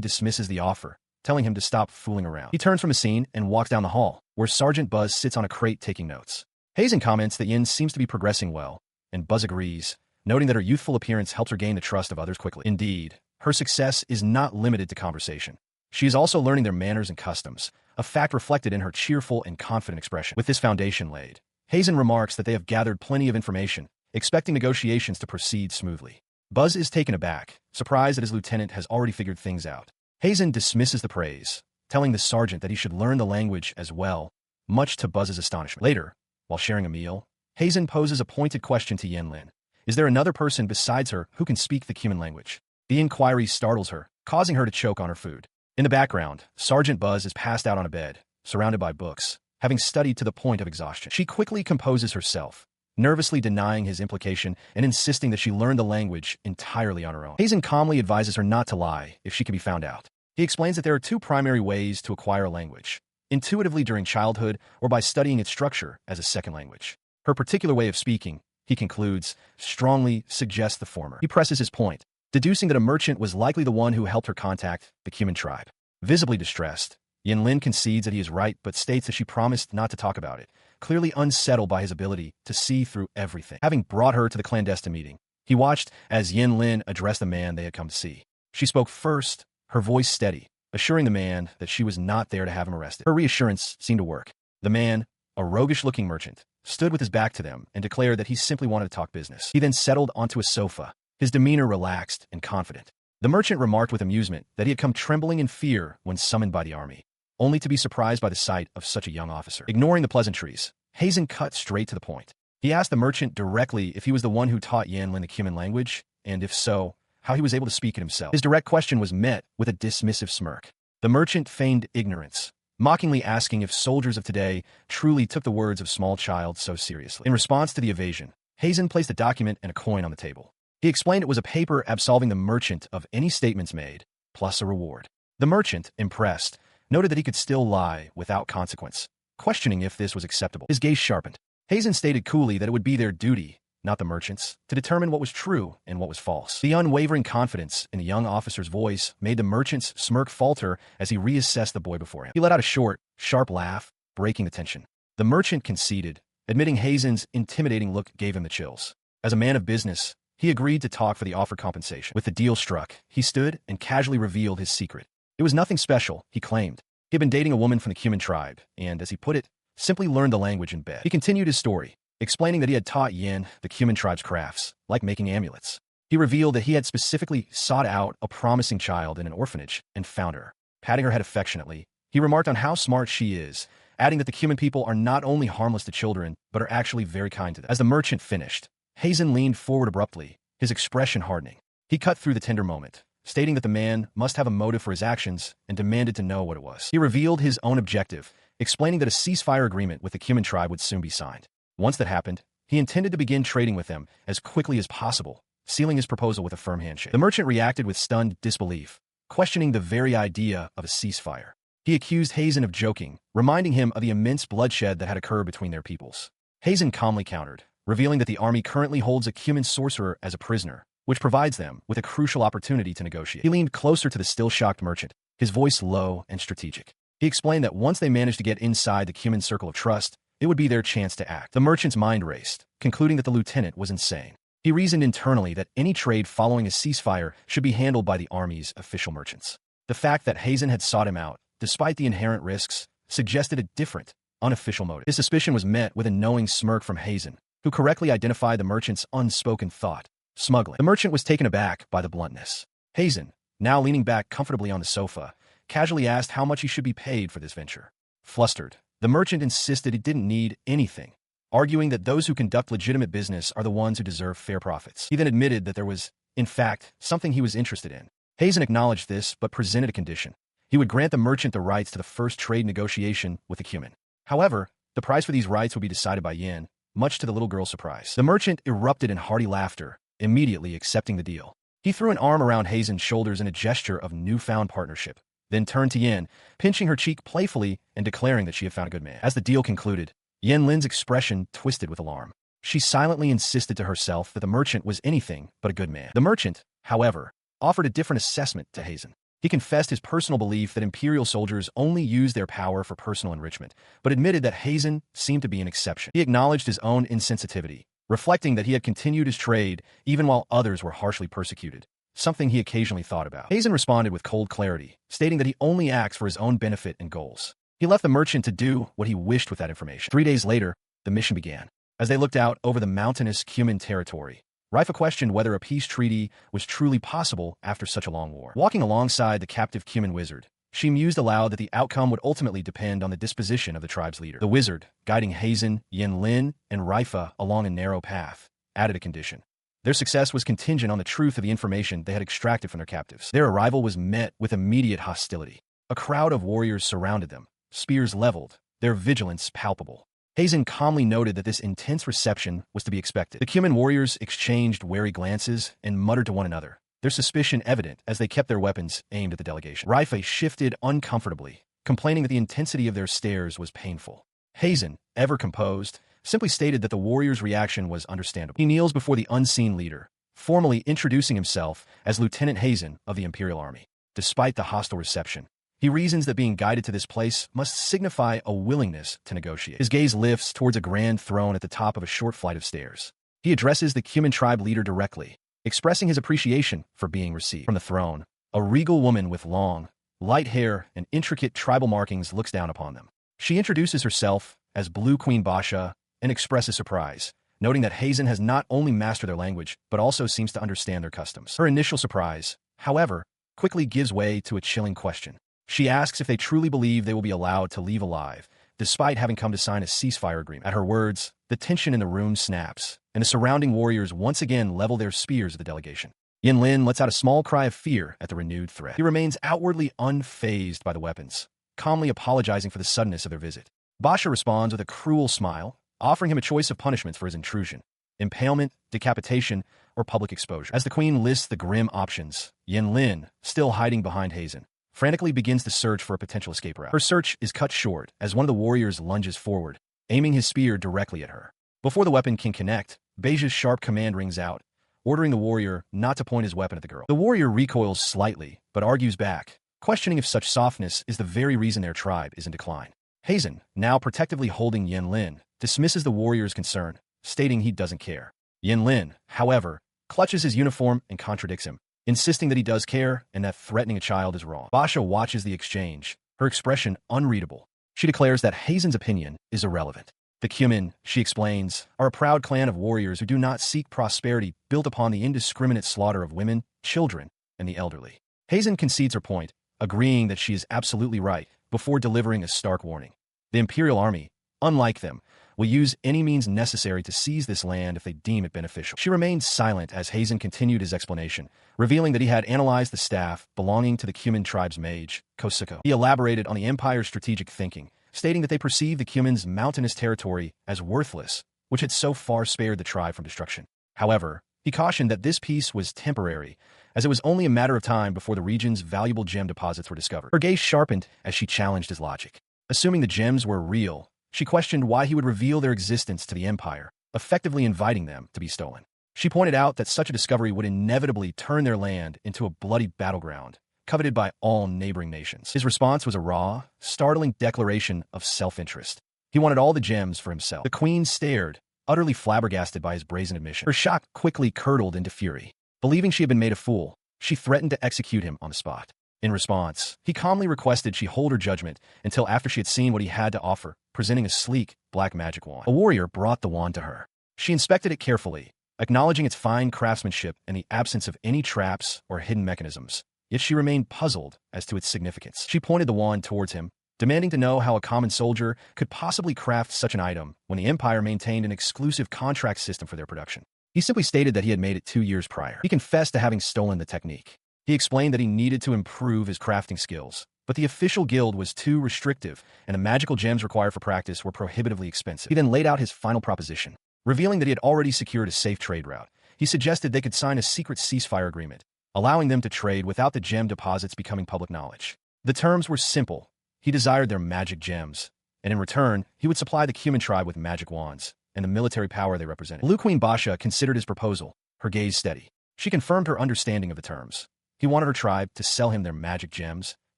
dismisses the offer, telling him to stop fooling around. He turns from the scene and walks down the hall, where Sergeant Buzz sits on a crate taking notes. Heisen comments that Yen seems to be progressing well, and Buzz agrees, noting that her youthful appearance helps her gain the trust of others quickly. Indeed, her success is not limited to conversation. She is also learning their manners and customs, a fact reflected in her cheerful and confident expression. With this foundation laid, Heisen remarks that they have gathered plenty of information, expecting negotiations to proceed smoothly. Buzz is taken aback, surprised that his lieutenant has already figured things out. Heisen dismisses the praise, telling the sergeant that he should learn the language as well, much to Buzz's astonishment. Later, while sharing a meal, Heisen poses a pointed question to Yen Lin. Is there another person besides her who can speak the human language? The inquiry startles her, causing her to choke on her food. In the background, Sergeant Buzz is passed out on a bed, surrounded by books, having studied to the point of exhaustion. She quickly composes herself, nervously denying his implication and insisting that she learn the language entirely on her own. Heisen calmly advises her not to lie if she can be found out. He explains that there are two primary ways to acquire a language: intuitively during childhood or by studying its structure as a second language. Her particular way of speaking, he concludes, strongly suggests the former. He presses his point, deducing that a merchant was likely the one who helped her contact the human tribe. Visibly distressed, Yen Lin concedes that he is right but states that she promised not to talk about it, clearly unsettled by his ability to see through everything. Having brought her to the clandestine meeting, he watched as Yen Lin addressed the man they had come to see. She spoke first, her voice steady, assuring the man that she was not there to have him arrested. Her reassurance seemed to work. The man, a roguish-looking merchant, stood with his back to them and declared that he simply wanted to talk business. He then settled onto a sofa, his demeanor relaxed and confident. The merchant remarked with amusement that he had come trembling in fear when summoned by the army, only to be surprised by the sight of such a young officer. Ignoring the pleasantries, Heisen cut straight to the point. He asked the merchant directly if he was the one who taught Yen Lin the human language, and if so, how he was able to speak it himself. His direct question was met with a dismissive smirk. The merchant feigned ignorance, mockingly asking if soldiers of today truly took the words of small child so seriously. In response to the evasion, Heisen placed a document and a coin on the table. He explained it was a paper absolving the merchant of any statements made, plus a reward. The merchant, impressed, noted that he could still lie without consequence, questioning if this was acceptable. His gaze sharpened. Heisen stated coolly that it would be their duty, not the merchant's, to determine what was true and what was false. The unwavering confidence in the young officer's voice made the merchant's smirk falter as he reassessed the boy before him. He let out a short, sharp laugh, breaking the tension. The merchant conceded, admitting Heisen's intimidating look gave him the chills. As a man of business, he agreed to talk for the offered compensation. With the deal struck, he stood and casually revealed his secret. It was nothing special, he claimed. He had been dating a woman from the human tribe, and, as he put it, simply learned the language in bed. He continued his story, explaining that he had taught Yen the human tribe's crafts, like making amulets. He revealed that he had specifically sought out a promising child in an orphanage and found her. Patting her head affectionately, he remarked on how smart she is, adding that the human people are not only harmless to children, but are actually very kind to them. As the merchant finished, Heisen leaned forward abruptly, his expression hardening. He cut through the tender moment, stating that the man must have a motive for his actions and demanded to know what it was. He revealed his own objective, explaining that a ceasefire agreement with the human tribe would soon be signed. Once that happened, he intended to begin trading with them as quickly as possible, sealing his proposal with a firm handshake. The merchant reacted with stunned disbelief, questioning the very idea of a ceasefire. He accused Heisen of joking, reminding him of the immense bloodshed that had occurred between their peoples. Heisen calmly countered, revealing that the army currently holds a human sorcerer as a prisoner, which provides them with a crucial opportunity to negotiate. He leaned closer to the still-shocked merchant, his voice low and strategic. He explained that once they managed to get inside the human circle of trust, it would be their chance to act. The merchant's mind raced, concluding that the lieutenant was insane. He reasoned internally that any trade following a ceasefire should be handled by the army's official merchants. The fact that Heisen had sought him out, despite the inherent risks, suggested a different, unofficial motive. His suspicion was met with a knowing smirk from Heisen, who correctly identified the merchant's unspoken thought: smuggling. The merchant was taken aback by the bluntness. Heisen, now leaning back comfortably on the sofa, casually asked how much he should be paid for this venture. Flustered, the merchant insisted he didn't need anything, arguing that those who conduct legitimate business are the ones who deserve fair profits. He then admitted that there was, in fact, something he was interested in. Heisen acknowledged this but presented a condition. He would grant the merchant the rights to the first trade negotiation with the human. However, the price for these rights would be decided by Yen, much to the little girl's surprise. The merchant erupted in hearty laughter, immediately accepting the deal. He threw an arm around Heisen's shoulders in a gesture of newfound partnership, then turned to Yin, pinching her cheek playfully and declaring that she had found a good man. As the deal concluded, Yin Lin's expression twisted with alarm. She silently insisted to herself that the merchant was anything but a good man. The merchant, however, offered a different assessment to Heisen. He confessed his personal belief that Imperial soldiers only use their power for personal enrichment, but admitted that Heisen seemed to be an exception. He acknowledged his own insensitivity, reflecting that he had continued his trade even while others were harshly persecuted, something he occasionally thought about. Heisen responded with cold clarity, stating that he only acts for his own benefit and goals. He left the merchant to do what he wished with that information. 3 days later, the mission began. As they looked out over the mountainous Cuman territory, Raifa questioned whether a peace treaty was truly possible after such a long war. Walking alongside the captive Cuman wizard, she mused aloud that the outcome would ultimately depend on the disposition of the tribe's leader. The wizard, guiding Heisen, Yin Lin, and Raifa along a narrow path, added a condition. Their success was contingent on the truth of the information they had extracted from their captives. Their arrival was met with immediate hostility. A crowd of warriors surrounded them, spears leveled, their vigilance palpable. Heisen calmly noted that this intense reception was to be expected. The Cuman warriors exchanged wary glances and muttered to one another, their suspicion evident as they kept their weapons aimed at the delegation. Raifa shifted uncomfortably, complaining that the intensity of their stares was painful. Heisen, ever composed, simply stated that the warriors' reaction was understandable. He kneels before the unseen leader, formally introducing himself as Lieutenant Heisen of the Imperial Army. Despite the hostile reception, he reasons that being guided to this place must signify a willingness to negotiate. His gaze lifts towards a grand throne at the top of a short flight of stairs. He addresses the Cuman tribe leader directly, expressing his appreciation for being received. From the throne, a regal woman with long, light hair and intricate tribal markings looks down upon them. She introduces herself as Blue Queen Basha and expresses surprise, noting that Heisen has not only mastered their language, but also seems to understand their customs. Her initial surprise, however, quickly gives way to a chilling question. She asks if they truly believe they will be allowed to leave alive, despite having come to sign a ceasefire agreement. At her words, the tension in the room snaps, and the surrounding warriors once again level their spears at the delegation. Yin Lin lets out a small cry of fear at the renewed threat. He remains outwardly unfazed by the weapons, calmly apologizing for the suddenness of their visit. Basha responds with a cruel smile, offering him a choice of punishments for his intrusion: impalement, decapitation, or public exposure. As the queen lists the grim options, Yin Lin, still hiding behind Heisen, frantically begins to search for a potential escape route. Her search is cut short as one of the warriors lunges forward, aiming his spear directly at her. Before the weapon can connect, Beija's sharp command rings out, ordering the warrior not to point his weapon at the girl. The warrior recoils slightly, but argues back, questioning if such softness is the very reason their tribe is in decline. Heisen, now protectively holding Yin Lin, dismisses the warrior's concern, stating he doesn't care. Yin Lin, however, clutches his uniform and contradicts him, insisting that he does care and that threatening a child is wrong. Basha watches the exchange, her expression unreadable. She declares that Heisen's opinion is irrelevant. The Cuman, she explains, are a proud clan of warriors who do not seek prosperity built upon the indiscriminate slaughter of women, children, and the elderly. Heisen concedes her point, agreeing that she is absolutely right, before delivering a stark warning. The Imperial Army, unlike them, will use any means necessary to seize this land if they deem it beneficial. She remained silent as Heisen continued his explanation, revealing that he had analyzed the staff belonging to the Cuman tribe's mage, Kosuko. He elaborated on the Empire's strategic thinking, stating that they perceived the Cuman's mountainous territory as worthless, which had so far spared the tribe from destruction. However, he cautioned that this peace was temporary, as it was only a matter of time before the region's valuable gem deposits were discovered. Her gaze sharpened as she challenged his logic. Assuming the gems were real, she questioned why he would reveal their existence to the Empire, effectively inviting them to be stolen. She pointed out that such a discovery would inevitably turn their land into a bloody battleground, coveted by all neighboring nations. His response was a raw, startling declaration of self-interest. He wanted all the gems for himself. The queen stared, utterly flabbergasted by his brazen admission. Her shock quickly curdled into fury. Believing she had been made a fool, she threatened to execute him on the spot. In response, he calmly requested she hold her judgment until after she had seen what he had to offer, presenting a sleek, black magic wand. A warrior brought the wand to her. She inspected it carefully, acknowledging its fine craftsmanship and the absence of any traps or hidden mechanisms. Yet she remained puzzled as to its significance. She pointed the wand towards him, demanding to know how a common soldier could possibly craft such an item when the Empire maintained an exclusive contract system for their production. He simply stated that he had made it 2 years prior. He confessed to having stolen the technique. He explained that he needed to improve his crafting skills, but the official guild was too restrictive, and the magical gems required for practice were prohibitively expensive. He then laid out his final proposition, revealing that he had already secured a safe trade route, he suggested they could sign a secret ceasefire agreement, allowing them to trade without the gem deposits becoming public knowledge. The terms were simple. He desired their magic gems, and in return, he would supply the Cuman tribe with magic wands and the military power they represented. Blue Queen Basha considered his proposal, her gaze steady. She confirmed her understanding of the terms. He wanted her tribe to sell him their magic gems,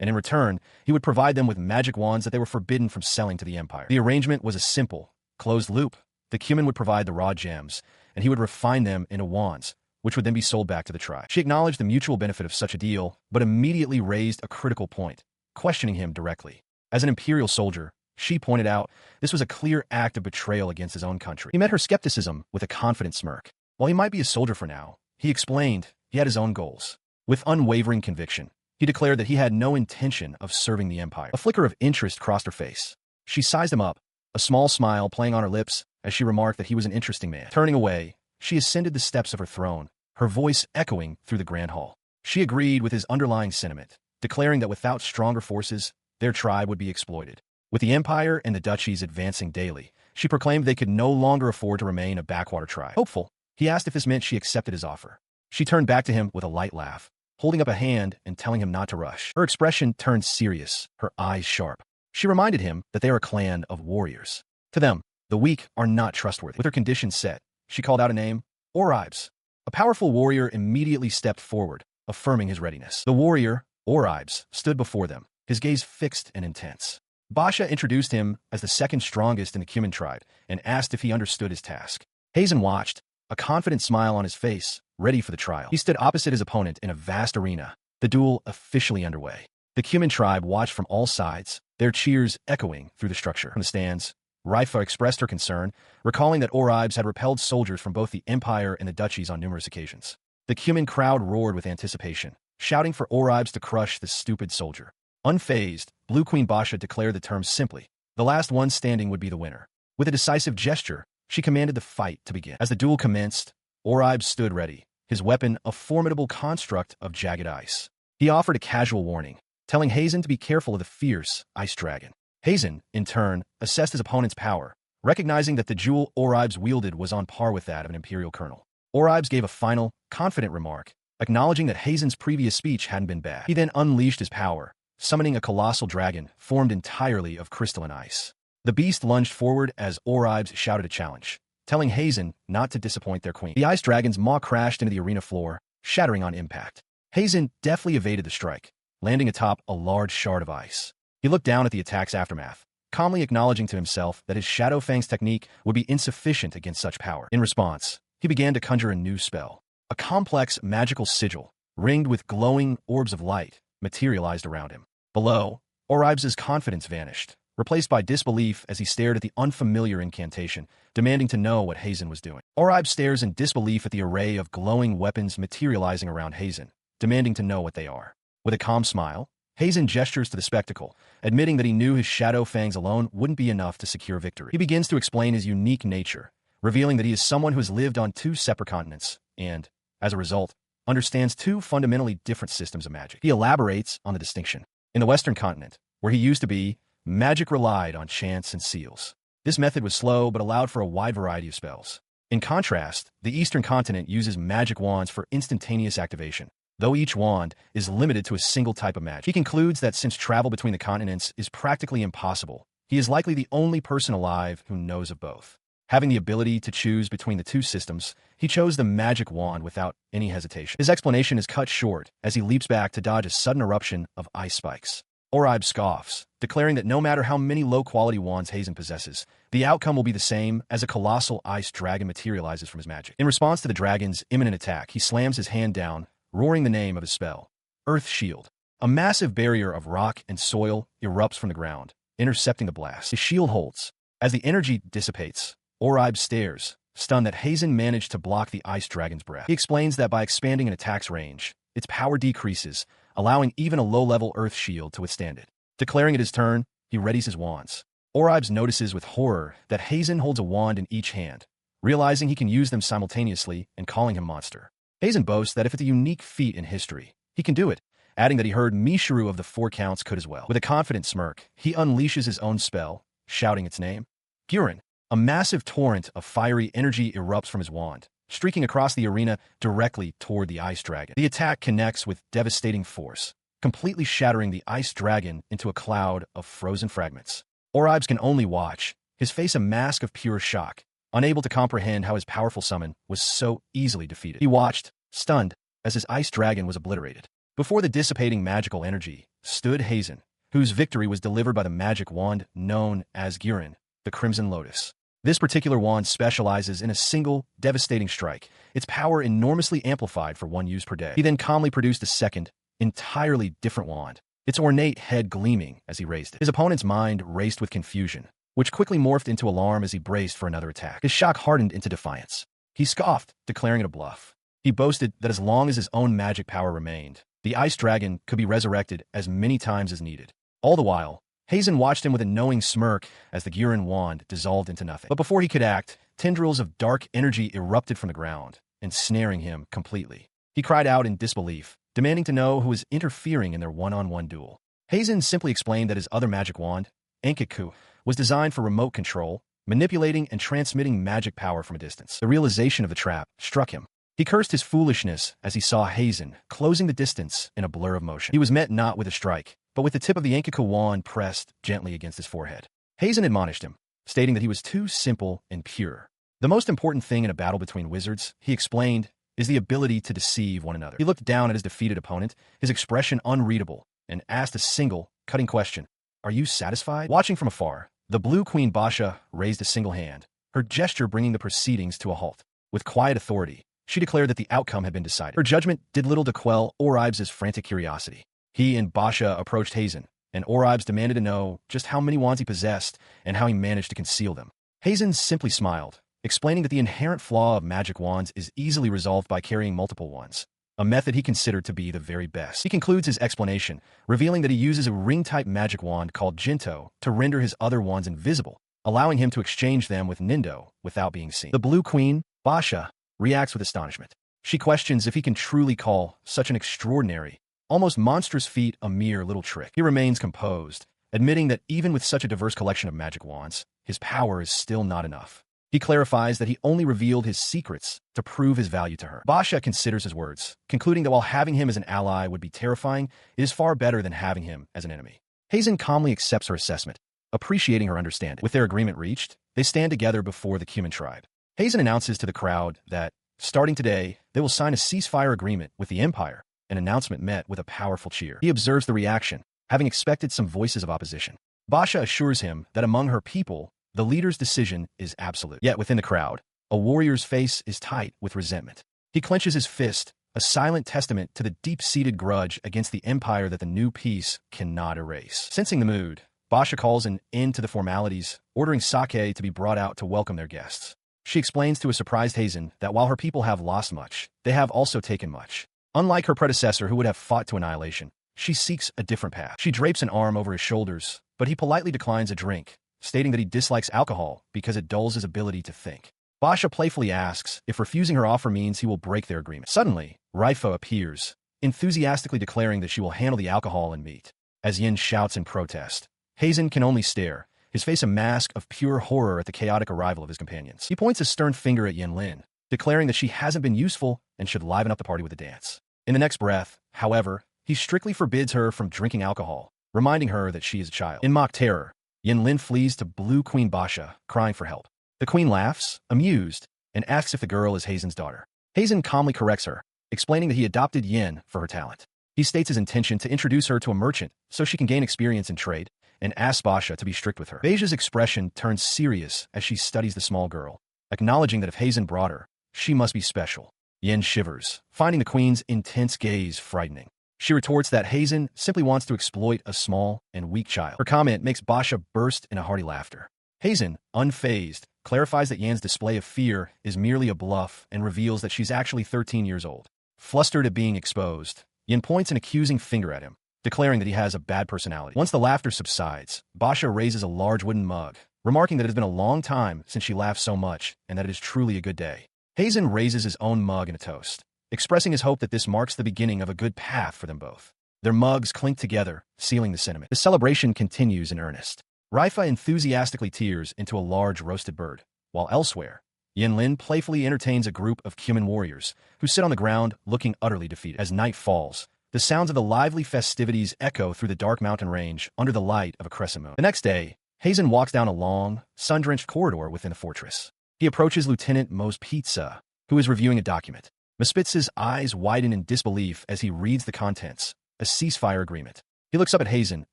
and in return, he would provide them with magic wands that they were forbidden from selling to the Empire. The arrangement was a simple, closed loop. The Cuman would provide the raw gems, and he would refine them into wands, which would then be sold back to the tribe. She acknowledged the mutual benefit of such a deal, but immediately raised a critical point, questioning him directly. As an imperial soldier, she pointed out this was a clear act of betrayal against his own country. He met her skepticism with a confident smirk. While he might be a soldier for now, he explained he had his own goals. With unwavering conviction, he declared that he had no intention of serving the Empire. A flicker of interest crossed her face. She sized him up, a small smile playing on her lips as she remarked that he was an interesting man. Turning away, she ascended the steps of her throne, her voice echoing through the grand hall. She agreed with his underlying sentiment, declaring that without stronger forces, their tribe would be exploited. With the Empire and the duchies advancing daily, she proclaimed they could no longer afford to remain a backwater tribe. Hopeful, he asked if this meant she accepted his offer. She turned back to him with a light laugh, holding up a hand and telling him not to rush. Her expression turned serious, her eyes sharp. She reminded him that they are a clan of warriors. To them, the weak are not trustworthy. With her conditions set, she called out a name, Oribes. A powerful warrior immediately stepped forward, affirming his readiness. The warrior, Oribes, stood before them, his gaze fixed and intense. Basha introduced him as the second strongest in the Cuman tribe and asked if he understood his task. Heimin watched, a confident smile on his face, ready for the trial. He stood opposite his opponent in a vast arena, the duel officially underway. The Cuman tribe watched from all sides, their cheers echoing through the structure. From the stands, Raifa expressed her concern, recalling that Oribes had repelled soldiers from both the Empire and the duchies on numerous occasions. The Cuman crowd roared with anticipation, shouting for Oribes to crush the stupid soldier. Unfazed, Blue Queen Basha declared the terms simply. The last one standing would be the winner. With a decisive gesture, she commanded the fight to begin. As the duel commenced, Oribes stood ready, his weapon a formidable construct of jagged ice. He offered a casual warning, telling Heimin to be careful of the fierce ice dragon. Heimin, in turn, assessed his opponent's power, recognizing that the jewel Oribes wielded was on par with that of an imperial colonel. Oribes gave a final, confident remark, acknowledging that Heimin's previous speech hadn't been bad. He then unleashed his power, summoning a colossal dragon formed entirely of crystalline ice. The beast lunged forward as Oribes shouted a challenge, telling Heimin not to disappoint their queen. The ice dragon's maw crashed into the arena floor, shattering on impact. Heimin deftly evaded the strike, landing atop a large shard of ice. He looked down at the attack's aftermath, calmly acknowledging to himself that his Shadow Fang's technique would be insufficient against such power. In response, he began to conjure a new spell. A complex magical sigil, ringed with glowing orbs of light, materialized around him. Below, Oribes' confidence vanished, replaced by disbelief as he stared at the unfamiliar incantation, demanding to know what Heimin was doing. Oribes stares in disbelief at the array of glowing weapons materializing around Heimin, demanding to know what they are. With a calm smile, Heimin gestures to the spectacle, admitting that he knew his Shadow Fangs alone wouldn't be enough to secure victory. He begins to explain his unique nature, revealing that he is someone who has lived on 2 separate continents and, as a result, understands 2 fundamentally different systems of magic. He elaborates on the distinction. In the Western continent, where he used to be, magic relied on chants and seals. This method was slow but allowed for a wide variety of spells. In contrast, the Eastern continent uses magic wands for instantaneous activation, though each wand is limited to a single type of magic. He concludes that since travel between the continents is practically impossible, he is likely the only person alive who knows of both. Having the ability to choose between the 2 systems, he chose the magic wand without any hesitation. His explanation is cut short as he leaps back to dodge a sudden eruption of ice spikes. Oribes scoffs, declaring that no matter how many low-quality wands Heimin possesses, the outcome will be the same as a colossal ice dragon materializes from his magic. In response to the dragon's imminent attack, he slams his hand down, roaring the name of his spell. Earth Shield. A massive barrier of rock and soil erupts from the ground, intercepting the blast. His shield holds. As the energy dissipates, Oribes stares, stunned that Heimin managed to block the ice dragon's breath. He explains that by expanding an attack's range, its power decreases, allowing even a low-level earth shield to withstand it. Declaring it his turn, he readies his wands. Oribes notices with horror that Heimin holds a wand in each hand, realizing he can use them simultaneously and calling him monster. Heimin boasts that if it's a unique feat in history, he can do it, adding that he heard Mishuru of the 4 counts could as well. With a confident smirk, he unleashes his own spell, shouting its name. Jourin. A massive torrent of fiery energy erupts from his wand, streaking across the arena directly toward the ice dragon. The attack connects with devastating force, completely shattering the ice dragon into a cloud of frozen fragments. Oribes can only watch, his face a mask of pure shock, unable to comprehend how his powerful summon was so easily defeated. He watched, stunned, as his ice dragon was obliterated. Before the dissipating magical energy stood Heimin, whose victory was delivered by the magic wand known as Jourin, the Crimson Lotus. This particular wand specializes in a single, devastating strike, its power enormously amplified for one use per day. He then calmly produced a second, entirely different wand, its ornate head gleaming as he raised it. His opponent's mind raced with confusion, which quickly morphed into alarm as he braced for another attack. His shock hardened into defiance. He scoffed, declaring it a bluff. He boasted that as long as his own magic power remained, the ice dragon could be resurrected as many times as needed. All the while, Heimin watched him with a knowing smirk as the Jourin wand dissolved into nothing. But before he could act, tendrils of dark energy erupted from the ground, ensnaring him completely. He cried out in disbelief, demanding to know who was interfering in their one-on-one duel. Heimin simply explained that his other magic wand, Teikoku, was designed for remote control, manipulating and transmitting magic power from a distance. The realization of the trap struck him. He cursed his foolishness as he saw Heimin closing the distance in a blur of motion. He was met not with a strike, but with the tip of the Teikoku wand pressed gently against his forehead. Heimin admonished him, stating that he was too simple and pure. The most important thing in a battle between wizards, he explained, is the ability to deceive one another. He looked down at his defeated opponent, his expression unreadable, and asked a single, cutting question. Are you satisfied? Watching from afar, the Blue Queen Basha raised a single hand, her gesture bringing the proceedings to a halt. With quiet authority, she declared that the outcome had been decided. Her judgment did little to quell Oribes' frantic curiosity. He and Basha approached Heimin, and Oribes demanded to know just how many wands he possessed and how he managed to conceal them. Heimin simply smiled, explaining that the inherent flaw of magic wands is easily resolved by carrying multiple ones, a method he considered to be the very best. He concludes his explanation, revealing that he uses a ring-type magic wand called Jinto to render his other wands invisible, allowing him to exchange them with Nindo without being seen. The Blue Queen, Basha, reacts with astonishment. She questions if he can truly call such an extraordinary, almost monstrous feat a mere little trick. He remains composed, admitting that even with such a diverse collection of magic wands, his power is still not enough. He clarifies that he only revealed his secrets to prove his value to her. Basha considers his words, concluding that while having him as an ally would be terrifying, it is far better than having him as an enemy. Heimin calmly accepts her assessment, appreciating her understanding. With their agreement reached, they stand together before the Cuman tribe. Heimin announces to the crowd that, starting today, they will sign a ceasefire agreement with the Empire, an announcement met with a powerful cheer. He observes the reaction, having expected some voices of opposition. Basha assures him that among her people, the leader's decision is absolute. Yet within the crowd, a warrior's face is tight with resentment. He clenches his fist, a silent testament to the deep-seated grudge against the Empire that the new peace cannot erase. Sensing the mood, Basha calls an end to the formalities, ordering sake to be brought out to welcome their guests. She explains to a surprised Heimin that while her people have lost much, they have also taken much. Unlike her predecessor who would have fought to annihilation, she seeks a different path. She drapes an arm over his shoulders, but he politely declines a drink, stating that he dislikes alcohol because it dulls his ability to think. Basha playfully asks if refusing her offer means he will break their agreement. Suddenly, WAIFU appears, enthusiastically declaring that she will handle the alcohol and meat. As Yin shouts in protest, Heimin can only stare, his face a mask of pure horror at the chaotic arrival of his companions. He points a stern finger at Lin, declaring that she hasn't been useful and should liven up the party with a dance. In the next breath, however, he strictly forbids her from drinking alcohol, reminding her that she is a child. In mock terror, Lin flees to Blue Queen Basha, crying for help. The queen laughs, amused, and asks if the girl is Heimin's daughter. Heimin calmly corrects her, explaining that he adopted Yin for her talent. He states his intention to introduce her to a merchant so she can gain experience in trade, and asks Basha to be strict with her. Beja's expression turns serious as she studies the small girl, acknowledging that if Heimin brought her, she must be special. Yin shivers, finding the queen's intense gaze frightening. She retorts that Heimin simply wants to exploit a small and weak child. Her comment makes Basha burst in a hearty laughter. Heimin, unfazed, clarifies that Yan's display of fear is merely a bluff and reveals that she's actually 13 years old. Flustered at being exposed, Yin points an accusing finger at him, declaring that he has a bad personality. Once the laughter subsides, Basha raises a large wooden mug, remarking that it has been a long time since she laughed so much and that it is truly a good day. Heimin raises his own mug in a toast, expressing his hope that this marks the beginning of a good path for them both. Their mugs clink together, sealing the sentiment. The celebration continues in earnest. WAIFU enthusiastically tears into a large roasted bird, while elsewhere, Lin playfully entertains a group of human warriors, who sit on the ground looking utterly defeated. As night falls, the sounds of the lively festivities echo through the dark mountain range under the light of a crescent moon. The next day, Heimin walks down a long, sun-drenched corridor within the fortress. He approaches Lieutenant Mo's Pizza, who is reviewing a document. Maspitz's eyes widen in disbelief as he reads the contents, a ceasefire agreement. He looks up at Heimin,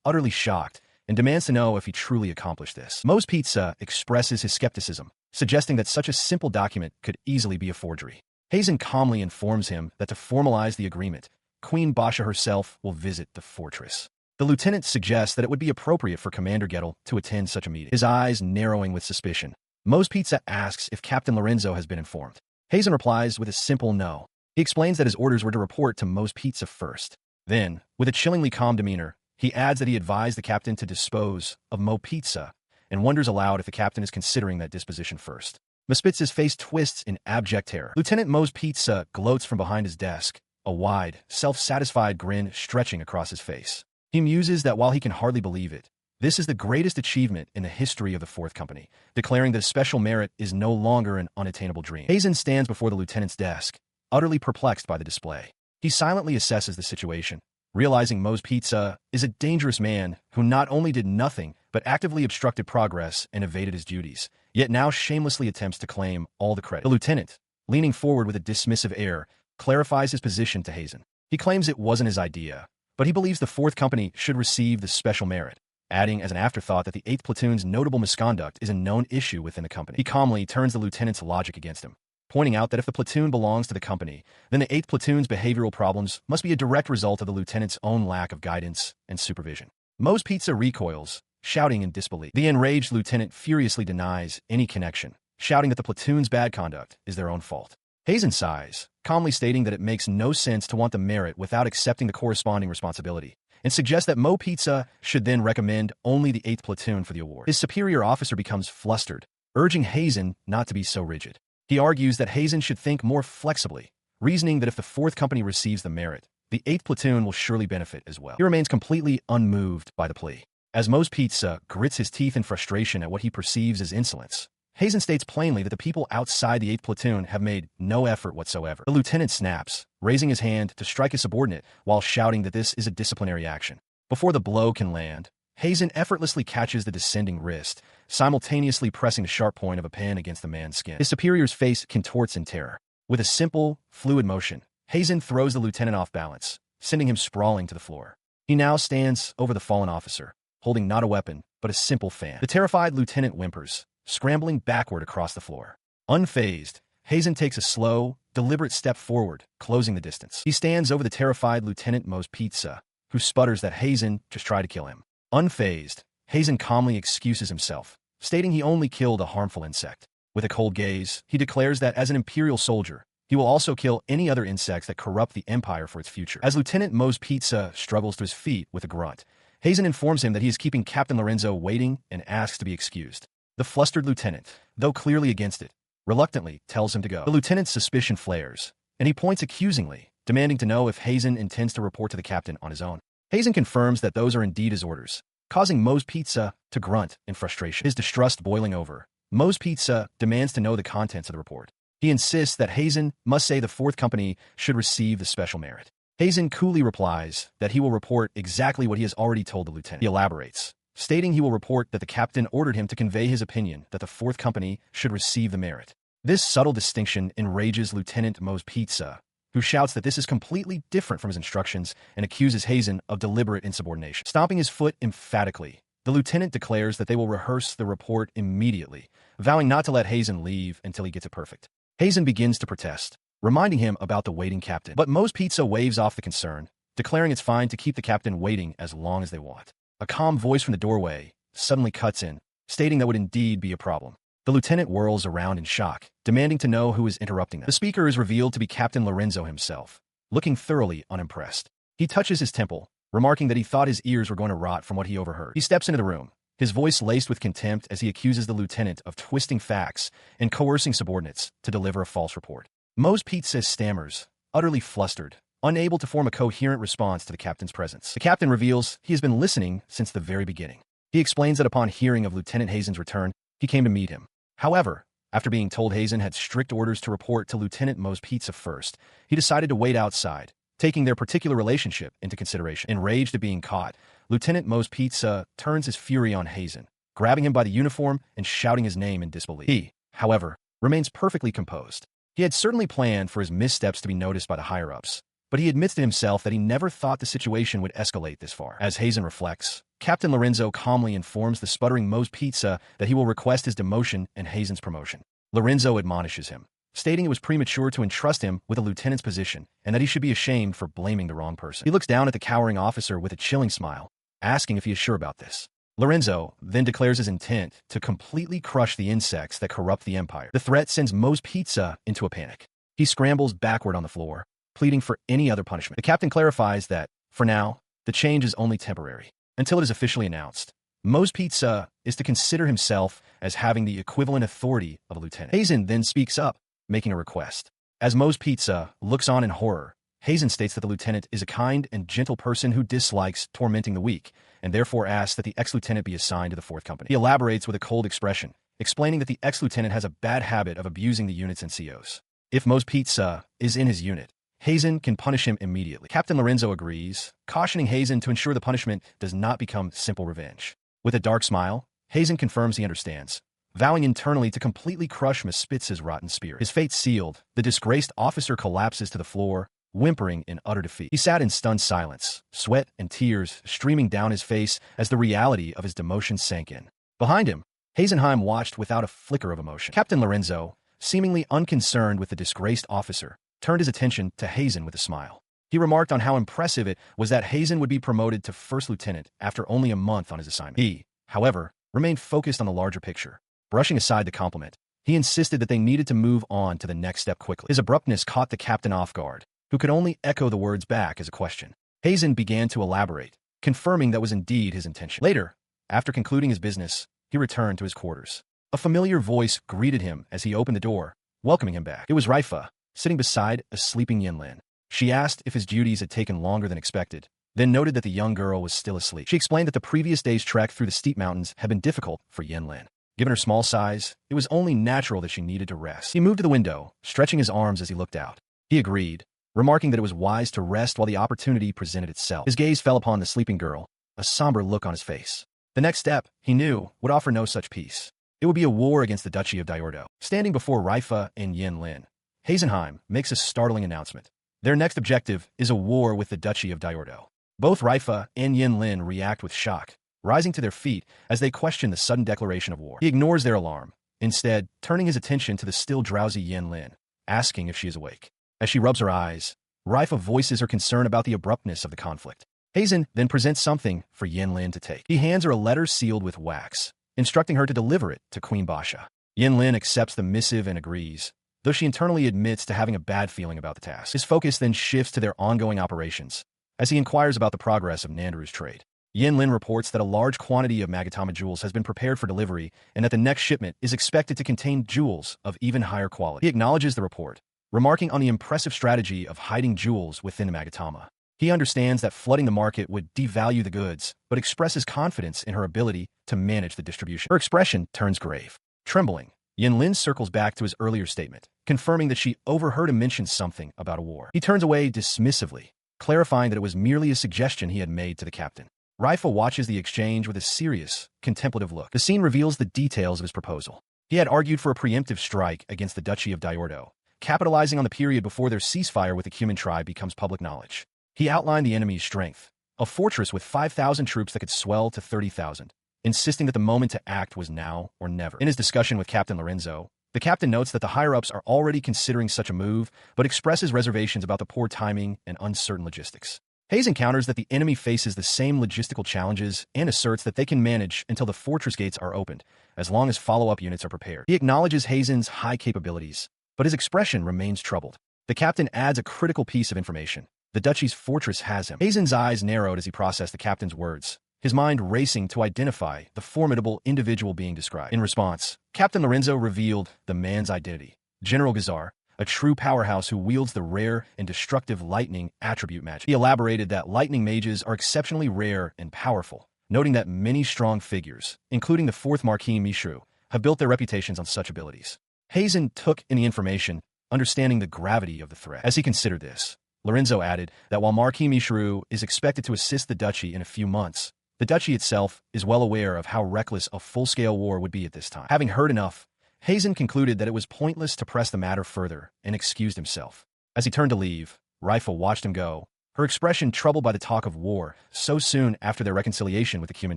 utterly shocked, and demands to know if he truly accomplished this. Mo's Pizza expresses his skepticism, suggesting that such a simple document could easily be a forgery. Heimin calmly informs him that to formalize the agreement, Queen Basha herself will visit the fortress. The lieutenant suggests that it would be appropriate for Commander Gettle to attend such a meeting. His eyes narrowing with suspicion, Mo's Pizza asks if Captain Lorenzo has been informed. Heimin replies with a simple no. He explains that his orders were to report to Mo's Pizza first. Then, with a chillingly calm demeanor, he adds that he advised the captain to dispose of Mo Pizza and wonders aloud if the captain is considering that disposition first. Maspitz's face twists in abject terror. Lieutenant Mo's Pizza gloats from behind his desk, a wide, self-satisfied grin stretching across his face. He muses that while he can hardly believe it, this is the greatest achievement in the history of the Fourth Company, declaring that special merit is no longer an unattainable dream. Heimin stands before the lieutenant's desk, utterly perplexed by the display. He silently assesses the situation, realizing Mo's Pizza is a dangerous man who not only did nothing but actively obstructed progress and evaded his duties, yet now shamelessly attempts to claim all the credit. The lieutenant, leaning forward with a dismissive air, clarifies his position to Heimin. He claims it wasn't his idea, but he believes the Fourth Company should receive the special merit, adding as an afterthought that the 8th Platoon's notable misconduct is a known issue within the company. He calmly turns the lieutenant's logic against him, pointing out that if the platoon belongs to the company, then the 8th Platoon's behavioral problems must be a direct result of the lieutenant's own lack of guidance and supervision. Mo's Pizza recoils, shouting in disbelief. The enraged lieutenant furiously denies any connection, shouting that the platoon's bad conduct is their own fault. Heimin sighs, calmly stating that it makes no sense to want the merit without accepting the corresponding responsibility, and suggests that Mo Pizza should then recommend only the 8th Platoon for the award. His superior officer becomes flustered, urging Heimin not to be so rigid. He argues that Heimin should think more flexibly, reasoning that if the 4th Company receives the merit, the 8th Platoon will surely benefit as well. He remains completely unmoved by the plea. As Mo's Pizza grits his teeth in frustration at what he perceives as insolence, Heimin states plainly that the people outside the 8th Platoon have made no effort whatsoever. The lieutenant snaps, raising his hand to strike his subordinate while shouting that this is a disciplinary action. Before the blow can land, Heimin effortlessly catches the descending wrist, simultaneously pressing the sharp point of a pen against the man's skin. His superior's face contorts in terror. With a simple, fluid motion, Heimin throws the lieutenant off balance, sending him sprawling to the floor. He now stands over the fallen officer, holding not a weapon, but a simple fan. The terrified lieutenant whimpers, scrambling backward across the floor. Unfazed, Heimin takes a slow, deliberate step forward, closing the distance. He stands over the terrified Lieutenant Mo's Pizza, who sputters that Heimin just tried to kill him. Unfazed, Heimin calmly excuses himself, stating he only killed a harmful insect. With a cold gaze, he declares that as an Imperial soldier, he will also kill any other insects that corrupt the Empire for its future. As Lieutenant Mo's Pizza struggles to his feet with a grunt, Heimin informs him that he is keeping Captain Lorenzo waiting and asks to be excused. The flustered lieutenant, though clearly against it, reluctantly tells him to go. The lieutenant's suspicion flares, and he points accusingly, demanding to know if Heimin intends to report to the captain on his own. Heimin confirms that those are indeed his orders, causing Mo's Pizza to grunt in frustration. His distrust boiling over, Mo's Pizza demands to know the contents of the report. He insists that Heimin must say the 4th Company should receive the special merit. Heimin coolly replies that he will report exactly what he has already told the lieutenant. He elaborates, stating he will report that the captain ordered him to convey his opinion that the 4th Company should receive the merit. This subtle distinction enrages Lieutenant Mo's Pizza, who shouts that this is completely different from his instructions and accuses Heimin of deliberate insubordination. Stomping his foot emphatically, the lieutenant declares that they will rehearse the report immediately, vowing not to let Heimin leave until he gets it perfect. Heimin begins to protest, reminding him about the waiting captain. But Mo's Pizza waves off the concern, declaring it's fine to keep the captain waiting as long as they want. A calm voice from the doorway suddenly cuts in, stating that would indeed be a problem. The lieutenant whirls around in shock, demanding to know who is interrupting them. The speaker is revealed to be Captain Lorenzo himself, looking thoroughly unimpressed. He touches his temple, remarking that he thought his ears were going to rot from what he overheard. He steps into the room, his voice laced with contempt as he accuses the lieutenant of twisting facts and coercing subordinates to deliver a false report. Mo's Pizza stammers, utterly flustered, unable to form a coherent response to the captain's presence. The captain reveals he has been listening since the very beginning. He explains that upon hearing of Lieutenant Heimin's return, he came to meet him. However, After being told Heimin had strict orders to report to Lieutenant Mo's Pizza first, he decided to wait outside, taking their particular relationship into consideration. Enraged at being caught, Lieutenant Mo's Pizza turns his fury on Heimin, grabbing him by the uniform and shouting his name in disbelief. He, however, remains perfectly composed. He had certainly planned for his missteps to be noticed by the higher-ups, but he admits to himself that he never thought the situation would escalate this far. As Heimin reflects, Captain Lorenzo calmly informs the sputtering Mo's Pizza that he will request his demotion and Heimin's promotion. Lorenzo admonishes him, stating it was premature to entrust him with a lieutenant's position and that he should be ashamed for blaming the wrong person. He looks down at the cowering officer with a chilling smile, asking if he is sure about this. Lorenzo then declares his intent to completely crush the insects that corrupt the empire. The threat sends Mo's Pizza into a panic. He scrambles backward on the floor, pleading for any other punishment. The captain clarifies that, for now, the change is only temporary. Until it is officially announced, Mo's Pizza is to consider himself as having the equivalent authority of a lieutenant. Heimin then speaks up, making a request. As Mo's Pizza looks on in horror, Heimin states that the lieutenant is a kind and gentle person who dislikes tormenting the weak, and therefore asks that the ex-lieutenant be assigned to the 4th Company. He elaborates with a cold expression, explaining that the ex-lieutenant has a bad habit of abusing the unit's NCOs. If Mo's Pizza is in his unit, Heimin can punish him immediately. Captain Lorenzo agrees, cautioning Heimin to ensure the punishment does not become simple revenge. With a dark smile, Heimin confirms he understands, vowing internally to completely crush Miss Spitz's rotten spirit. His fate sealed, the disgraced officer collapses to the floor, whimpering in utter defeat. He sat in stunned silence, sweat and tears streaming down his face as the reality of his demotion sank in. Behind him, Heimin watched without a flicker of emotion. Captain Lorenzo, seemingly unconcerned with the disgraced officer, turned his attention to Heimin with a smile. He remarked on how impressive it was that Heimin would be promoted to 1st lieutenant after only a month on his assignment. He, however, remained focused on the larger picture. Brushing aside the compliment, he insisted that they needed to move on to the next step quickly. His abruptness caught the captain off guard, who could only echo the words back as a question. Heimin began to elaborate, confirming that was indeed his intention. Later, after concluding his business, he returned to his quarters. A familiar voice greeted him as he opened the door, welcoming him back. It was Raifa, sitting beside a sleeping Yinlin. She asked if his duties had taken longer than expected, then noted that the young girl was still asleep. She explained that the previous day's trek through the steep mountains had been difficult for Yinlin. Given her small size, it was only natural that she needed to rest. He moved to the window, stretching his arms as he looked out. He agreed, remarking that it was wise to rest while the opportunity presented itself. His gaze fell upon the sleeping girl, a somber look on his face. The next step, he knew, would offer no such peace. It would be a war against the Duchy of Diordo. Standing before Raifa and Yinlin, Heimin makes a startling announcement. Their next objective is a war with the Duchy of Diordo. Both Raifa and Yinlin react with shock, rising to their feet as they question the sudden declaration of war. He ignores their alarm, instead turning his attention to the still drowsy Yinlin, asking if she is awake. As she rubs her eyes, Raifa voices her concern about the abruptness of the conflict. Heimin then presents something for Yinlin to take. He hands her a letter sealed with wax, instructing her to deliver it to Queen Basha. Yinlin accepts the missive and agrees, though she internally admits to having a bad feeling about the task. His focus then shifts to their ongoing operations, as he inquires about the progress of Nandaru's trade. Yinlin reports that a large quantity of Magatama jewels has been prepared for delivery and that the next shipment is expected to contain jewels of even higher quality. He acknowledges the report, remarking on the impressive strategy of hiding jewels within the Magatama. He understands that flooding the market would devalue the goods, but expresses confidence in her ability to manage the distribution. Her expression turns grave. Trembling, Yinlin circles back to his earlier statement, confirming that she overheard him mention something about a war. He turns away dismissively, clarifying that it was merely a suggestion he had made to the captain. Raifa watches the exchange with a serious, contemplative look. The scene reveals the details of his proposal. He had argued for a preemptive strike against the Duchy of Diordo, capitalizing on the period before their ceasefire with the Cuman tribe becomes public knowledge. He outlined the enemy's strength, a fortress with 5,000 troops that could swell to 30,000, insisting that the moment to act was now or never. In his discussion with Captain Lorenzo, the captain notes that the higher-ups are already considering such a move, but expresses reservations about the poor timing and uncertain logistics. Heimin encounters that the enemy faces the same logistical challenges and asserts that they can manage until the fortress gates are opened, as long as follow-up units are prepared. He acknowledges Heimin's high capabilities, but his expression remains troubled. The captain adds a critical piece of information. The Duchy's fortress has him. Heimin's eyes narrowed as he processed the captain's words, his mind racing to identify the formidable individual being described. In response, Captain Lorenzo revealed the man's identity. General Gazar, a true powerhouse who wields the rare and destructive lightning attribute magic. He elaborated that lightning mages are exceptionally rare and powerful, noting that many strong figures, including the 4th Marquis Mishru, have built their reputations on such abilities. Heimin took in the information, understanding the gravity of the threat. As he considered this, Lorenzo added that while Marquis Michiru is expected to assist the duchy in a few months, the duchy itself is well aware of how reckless a full-scale war would be at this time. Having heard enough, Heimin concluded that it was pointless to press the matter further and excused himself. As he turned to leave, Rifle watched him go, her expression troubled by the talk of war so soon after their reconciliation with the Cuman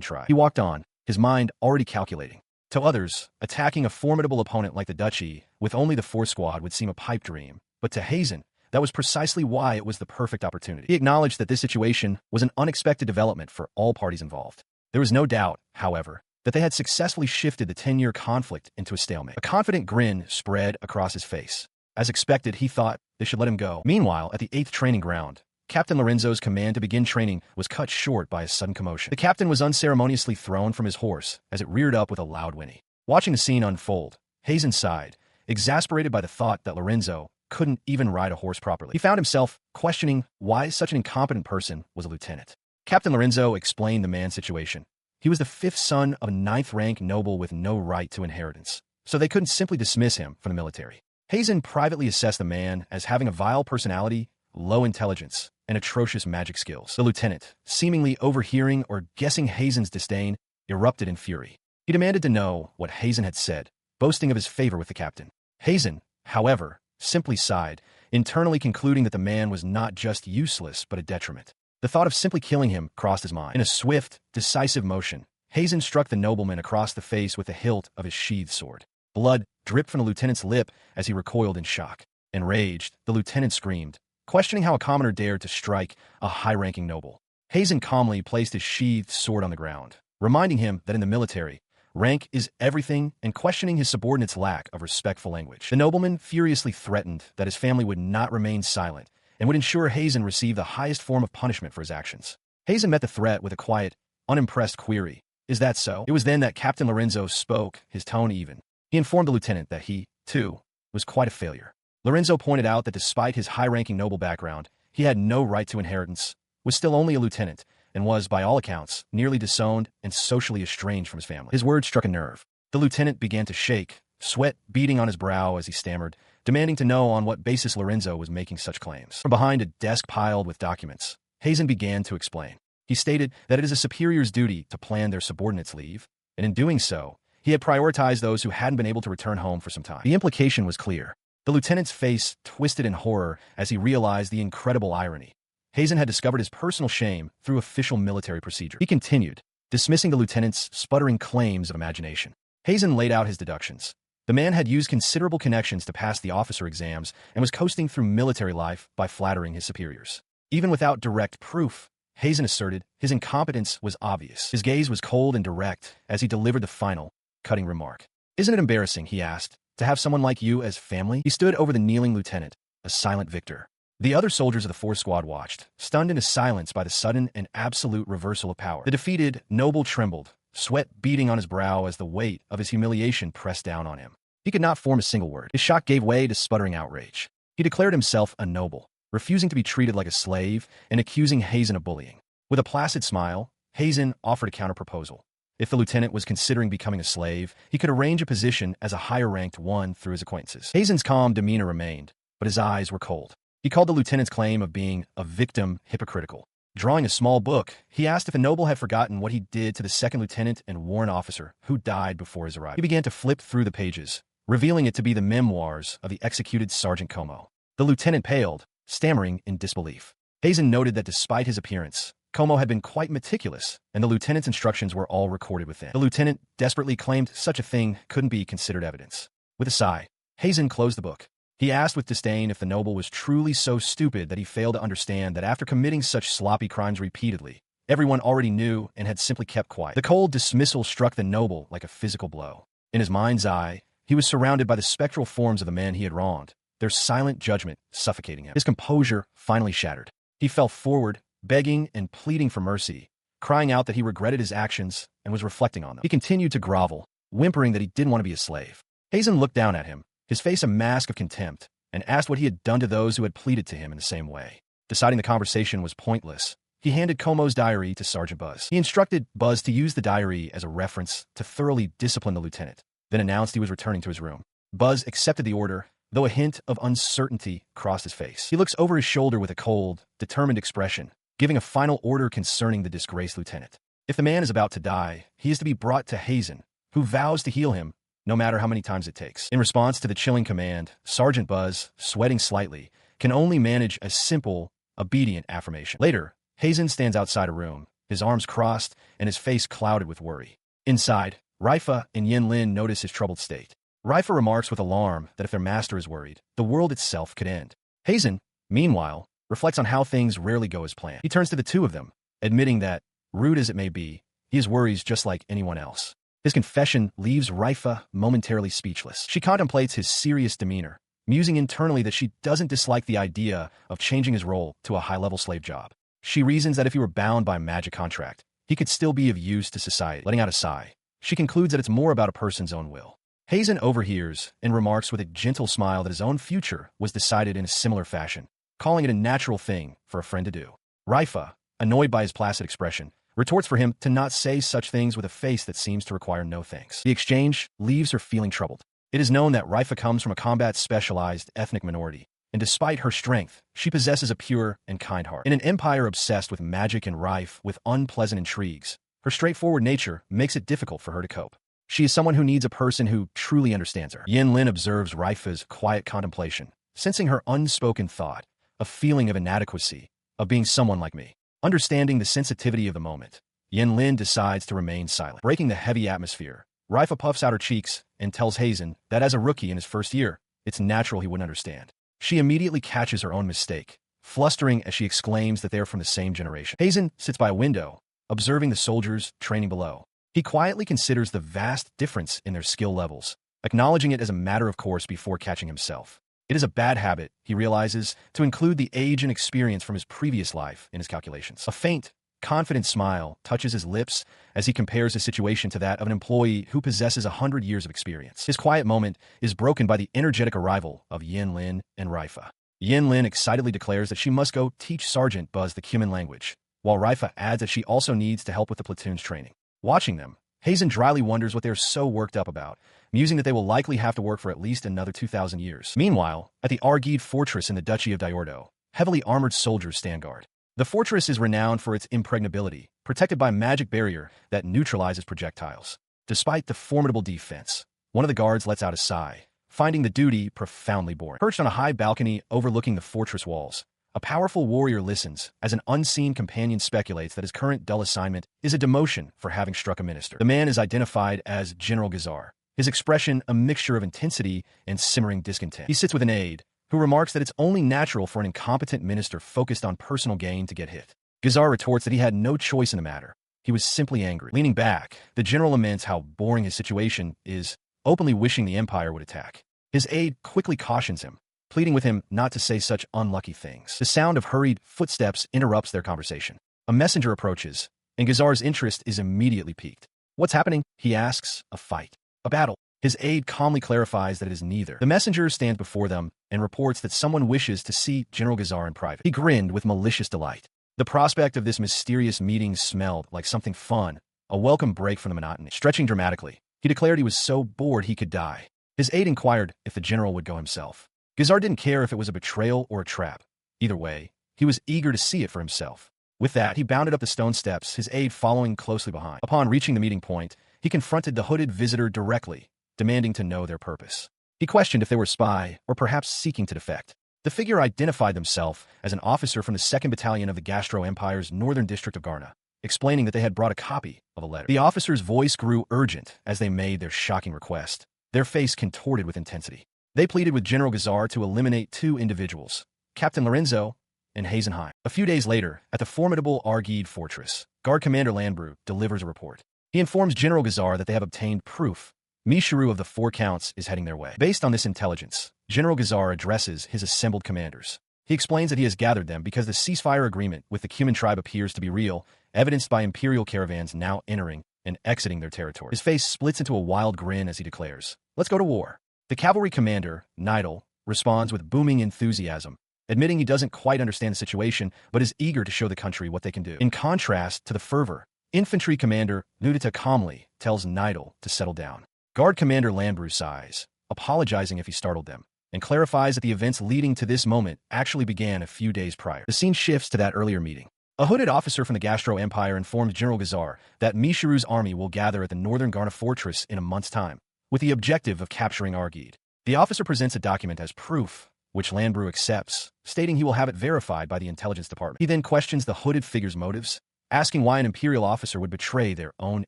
tribe. He walked on, his mind already calculating. To others, attacking a formidable opponent like the duchy with only the force squad would seem a pipe dream, but to Heimin, that was precisely why it was the perfect opportunity. He acknowledged that this situation was an unexpected development for all parties involved. There was no doubt, however, that they had successfully shifted the 10-year conflict into a stalemate. A confident grin spread across his face. As expected, he thought they should let him go. Meanwhile, at the 8th training ground, Captain Lorenzo's command to begin training was cut short by a sudden commotion. The captain was unceremoniously thrown from his horse as it reared up with a loud whinny. Watching the scene unfold, Heimin sighed, exasperated by the thought that Lorenzo couldn't even ride a horse properly. He found himself questioning why such an incompetent person was a lieutenant. Captain Lorenzo explained the man's situation. He was the 5th son of a 9th-rank noble with no right to inheritance, so they couldn't simply dismiss him from the military. Heimin privately assessed the man as having a vile personality, low intelligence, and atrocious magic skills. The lieutenant, seemingly overhearing or guessing Heimin's disdain, erupted in fury. He demanded to know what Heimin had said, boasting of his favor with the captain. Heimin, however, simply sighed, internally concluding that the man was not just useless but a detriment. The thought of simply killing him crossed his mind. In a swift, decisive motion, Heimin struck the nobleman across the face with the hilt of his sheathed sword. Blood dripped from the lieutenant's lip as he recoiled in shock. Enraged, the lieutenant screamed, questioning how a commoner dared to strike a high-ranking noble. Heimin calmly placed his sheathed sword on the ground, reminding him that in the military, rank is everything, and questioning his subordinate's lack of respectful language. The nobleman furiously threatened that his family would not remain silent and would ensure Heimin receive the highest form of punishment for his actions. Heimin met the threat with a quiet, unimpressed query. "Is that so?" It was then that Captain Lorenzo spoke, his tone even. He informed the lieutenant that he, too, was quite a failure. Lorenzo pointed out that despite his high-ranking noble background, he had no right to inheritance, was still only a lieutenant, and was, by all accounts, nearly disowned and socially estranged from his family. His words struck a nerve. The lieutenant began to shake, sweat beading on his brow as he stammered, demanding to know on what basis Lorenzo was making such claims. From behind a desk piled with documents, Heimin began to explain. He stated that it is a superior's duty to plan their subordinates' leave, and in doing so, he had prioritized those who hadn't been able to return home for some time. The implication was clear. The lieutenant's face twisted in horror as he realized the incredible irony. Heimin had discovered his personal shame through official military procedure. He continued, dismissing the lieutenant's sputtering claims of imagination. Heimin laid out his deductions. The man had used considerable connections to pass the officer exams and was coasting through military life by flattering his superiors. Even without direct proof, Heimin asserted his incompetence was obvious. His gaze was cold and direct as he delivered the final, cutting remark. "Isn't it embarrassing," he asked, "to have someone like you as family?" He stood over the kneeling lieutenant, a silent victor. The other soldiers of the force squad watched, stunned into silence by the sudden and absolute reversal of power. The defeated noble trembled, sweat beading on his brow as the weight of his humiliation pressed down on him. He could not form a single word. His shock gave way to sputtering outrage. He declared himself a noble, refusing to be treated like a slave and accusing Heimin of bullying. With a placid smile, Heimin offered a counter-proposal. If the lieutenant was considering becoming a slave, he could arrange a position as a higher-ranked one through his acquaintances. Heimin's calm demeanor remained, but his eyes were cold. He called the lieutenant's claim of being a victim hypocritical. Drawing a small book, he asked if the noble had forgotten what he did to the second lieutenant and warrant officer who died before his arrival. He began to flip through the pages, revealing it to be the memoirs of the executed Sergeant Como. The lieutenant paled, stammering in disbelief. Heimin noted that despite his appearance, Como had been quite meticulous, and the lieutenant's instructions were all recorded within. The lieutenant desperately claimed such a thing couldn't be considered evidence. With a sigh, Heimin closed the book. He asked with disdain if the noble was truly so stupid that he failed to understand that after committing such sloppy crimes repeatedly, everyone already knew and had simply kept quiet. The cold dismissal struck the noble like a physical blow. In his mind's eye, he was surrounded by the spectral forms of the man he had wronged, their silent judgment suffocating him. His composure finally shattered. He fell forward, begging and pleading for mercy, crying out that he regretted his actions and was reflecting on them. He continued to grovel, whimpering that he didn't want to be a slave. Heimin looked down at him, his face a mask of contempt, and asked what he had done to those who had pleaded to him in the same way. Deciding the conversation was pointless, he handed Como's diary to Sergeant Buzz. He instructed Buzz to use the diary as a reference to thoroughly discipline the lieutenant, then announced he was returning to his room. Buzz accepted the order, though a hint of uncertainty crossed his face. He looks over his shoulder with a cold, determined expression, giving a final order concerning the disgraced lieutenant. If the man is about to die, he is to be brought to Heimin, who vows to heal him, no matter how many times it takes. In response to the chilling command, Sergeant Buzz, sweating slightly, can only manage a simple, obedient affirmation. Later, Heimin stands outside a room, his arms crossed and his face clouded with worry. Inside, Raifa and Lin notice his troubled state. Raifa remarks with alarm that if their master is worried, the world itself could end. Heimin, meanwhile, reflects on how things rarely go as planned. He turns to the two of them, admitting that, rude as it may be, he has worries just like anyone else. His confession leaves Raifa momentarily speechless. She contemplates his serious demeanor, musing internally that she doesn't dislike the idea of changing his role to a high-level slave job. She reasons that if he were bound by a magic contract, he could still be of use to society. Letting out a sigh, she concludes that it's more about a person's own will. Heimin overhears and remarks with a gentle smile that his own future was decided in a similar fashion, calling it a natural thing for a friend to do. Raifa, annoyed by his placid expression, retorts for him to not say such things with a face that seems to require no thanks. The exchange leaves her feeling troubled. It is known that Raifa comes from a combat-specialized ethnic minority, and despite her strength, she possesses a pure and kind heart. In an empire obsessed with magic and rife with unpleasant intrigues, her straightforward nature makes it difficult for her to cope. She is someone who needs a person who truly understands her. Lin observes Raifa's quiet contemplation, sensing her unspoken thought, a feeling of inadequacy, of being someone like me. Understanding the sensitivity of the moment, Lin decides to remain silent. Breaking the heavy atmosphere, Raifa puffs out her cheeks and tells Heimin that as a rookie in his first year, it's natural he wouldn't understand. She immediately catches her own mistake, flustering as she exclaims that they are from the same generation. Heimin sits by a window, observing the soldiers training below. He quietly considers the vast difference in their skill levels, acknowledging it as a matter of course before catching himself. It is a bad habit, he realizes, to include the age and experience from his previous life in his calculations. A faint, confident smile touches his lips as he compares his situation to that of an employee who possesses 100 years of experience. His quiet moment is broken by the energetic arrival of Lin and Raifa. Lin excitedly declares that she must go teach Sergeant Buzz the Cuman language, while Raifa adds that she also needs to help with the platoon's training. Watching them, Heimin dryly wonders what they are so worked up about, musing that they will likely have to work for at least another 2,000 years. Meanwhile, at the Argide fortress in the Duchy of Diordo, heavily armored soldiers stand guard. The fortress is renowned for its impregnability, protected by a magic barrier that neutralizes projectiles. Despite the formidable defense, one of the guards lets out a sigh, finding the duty profoundly boring. Perched on a high balcony overlooking the fortress walls, a powerful warrior listens as an unseen companion speculates that his current dull assignment is a demotion for having struck a minister. The man is identified as General Gazar, his expression a mixture of intensity and simmering discontent. He sits with an aide, who remarks that it's only natural for an incompetent minister focused on personal gain to get hit. Gazar retorts that he had no choice in the matter. He was simply angry. Leaning back, the general laments how boring his situation is, openly wishing the Empire would attack. His aide quickly cautions him, pleading with him not to say such unlucky things. The sound of hurried footsteps interrupts their conversation. A messenger approaches, and Gazar's interest is immediately piqued. What's happening? He asks. A fight. A battle. His aide calmly clarifies that it is neither. The messenger stands before them and reports that someone wishes to see General Gazar in private. He grinned with malicious delight. The prospect of this mysterious meeting smelled like something fun, a welcome break from the monotony. Stretching dramatically, he declared he was so bored he could die. His aide inquired if the general would go himself. Gazar didn't care if it was a betrayal or a trap. Either way, he was eager to see it for himself. With that, he bounded up the stone steps, his aide following closely behind. Upon reaching the meeting point, he confronted the hooded visitor directly, demanding to know their purpose. He questioned if they were a spy or perhaps seeking to defect. The figure identified themselves as an officer from the 2nd Battalion of the Gastro Empire's Northern District of Garna, explaining that they had brought a copy of a letter. The officer's voice grew urgent as they made their shocking request, their face contorted with intensity. They pleaded with General Gazar to eliminate 2 individuals, Captain Lorenzo and Heimin. A few days later, at the formidable Argide fortress, Guard Commander Landbrew delivers a report. He informs General Gazar that they have obtained proof Mishiru of the 4 counts is heading their way. Based on this intelligence, General Gazar addresses his assembled commanders. He explains that he has gathered them because the ceasefire agreement with the Cuman tribe appears to be real, evidenced by imperial caravans now entering and exiting their territory. His face splits into a wild grin as he declares, "Let's go to war." The cavalry commander, Nidal, responds with booming enthusiasm, admitting he doesn't quite understand the situation but is eager to show the country what they can do. In contrast to the fervor, infantry commander Nudita calmly tells Nidal to settle down. Guard Commander Landbrew sighs, apologizing if he startled them, and clarifies that the events leading to this moment actually began a few days prior. The scene shifts to that earlier meeting. A hooded officer from the Gastro Empire informs General Gazar that Mishiru's army will gather at the northern Garna fortress in a month's time, with the objective of capturing Argid. The officer presents a document as proof, which Landbrew accepts, stating he will have it verified by the intelligence department. He then questions the hooded figure's motives, asking why an imperial officer would betray their own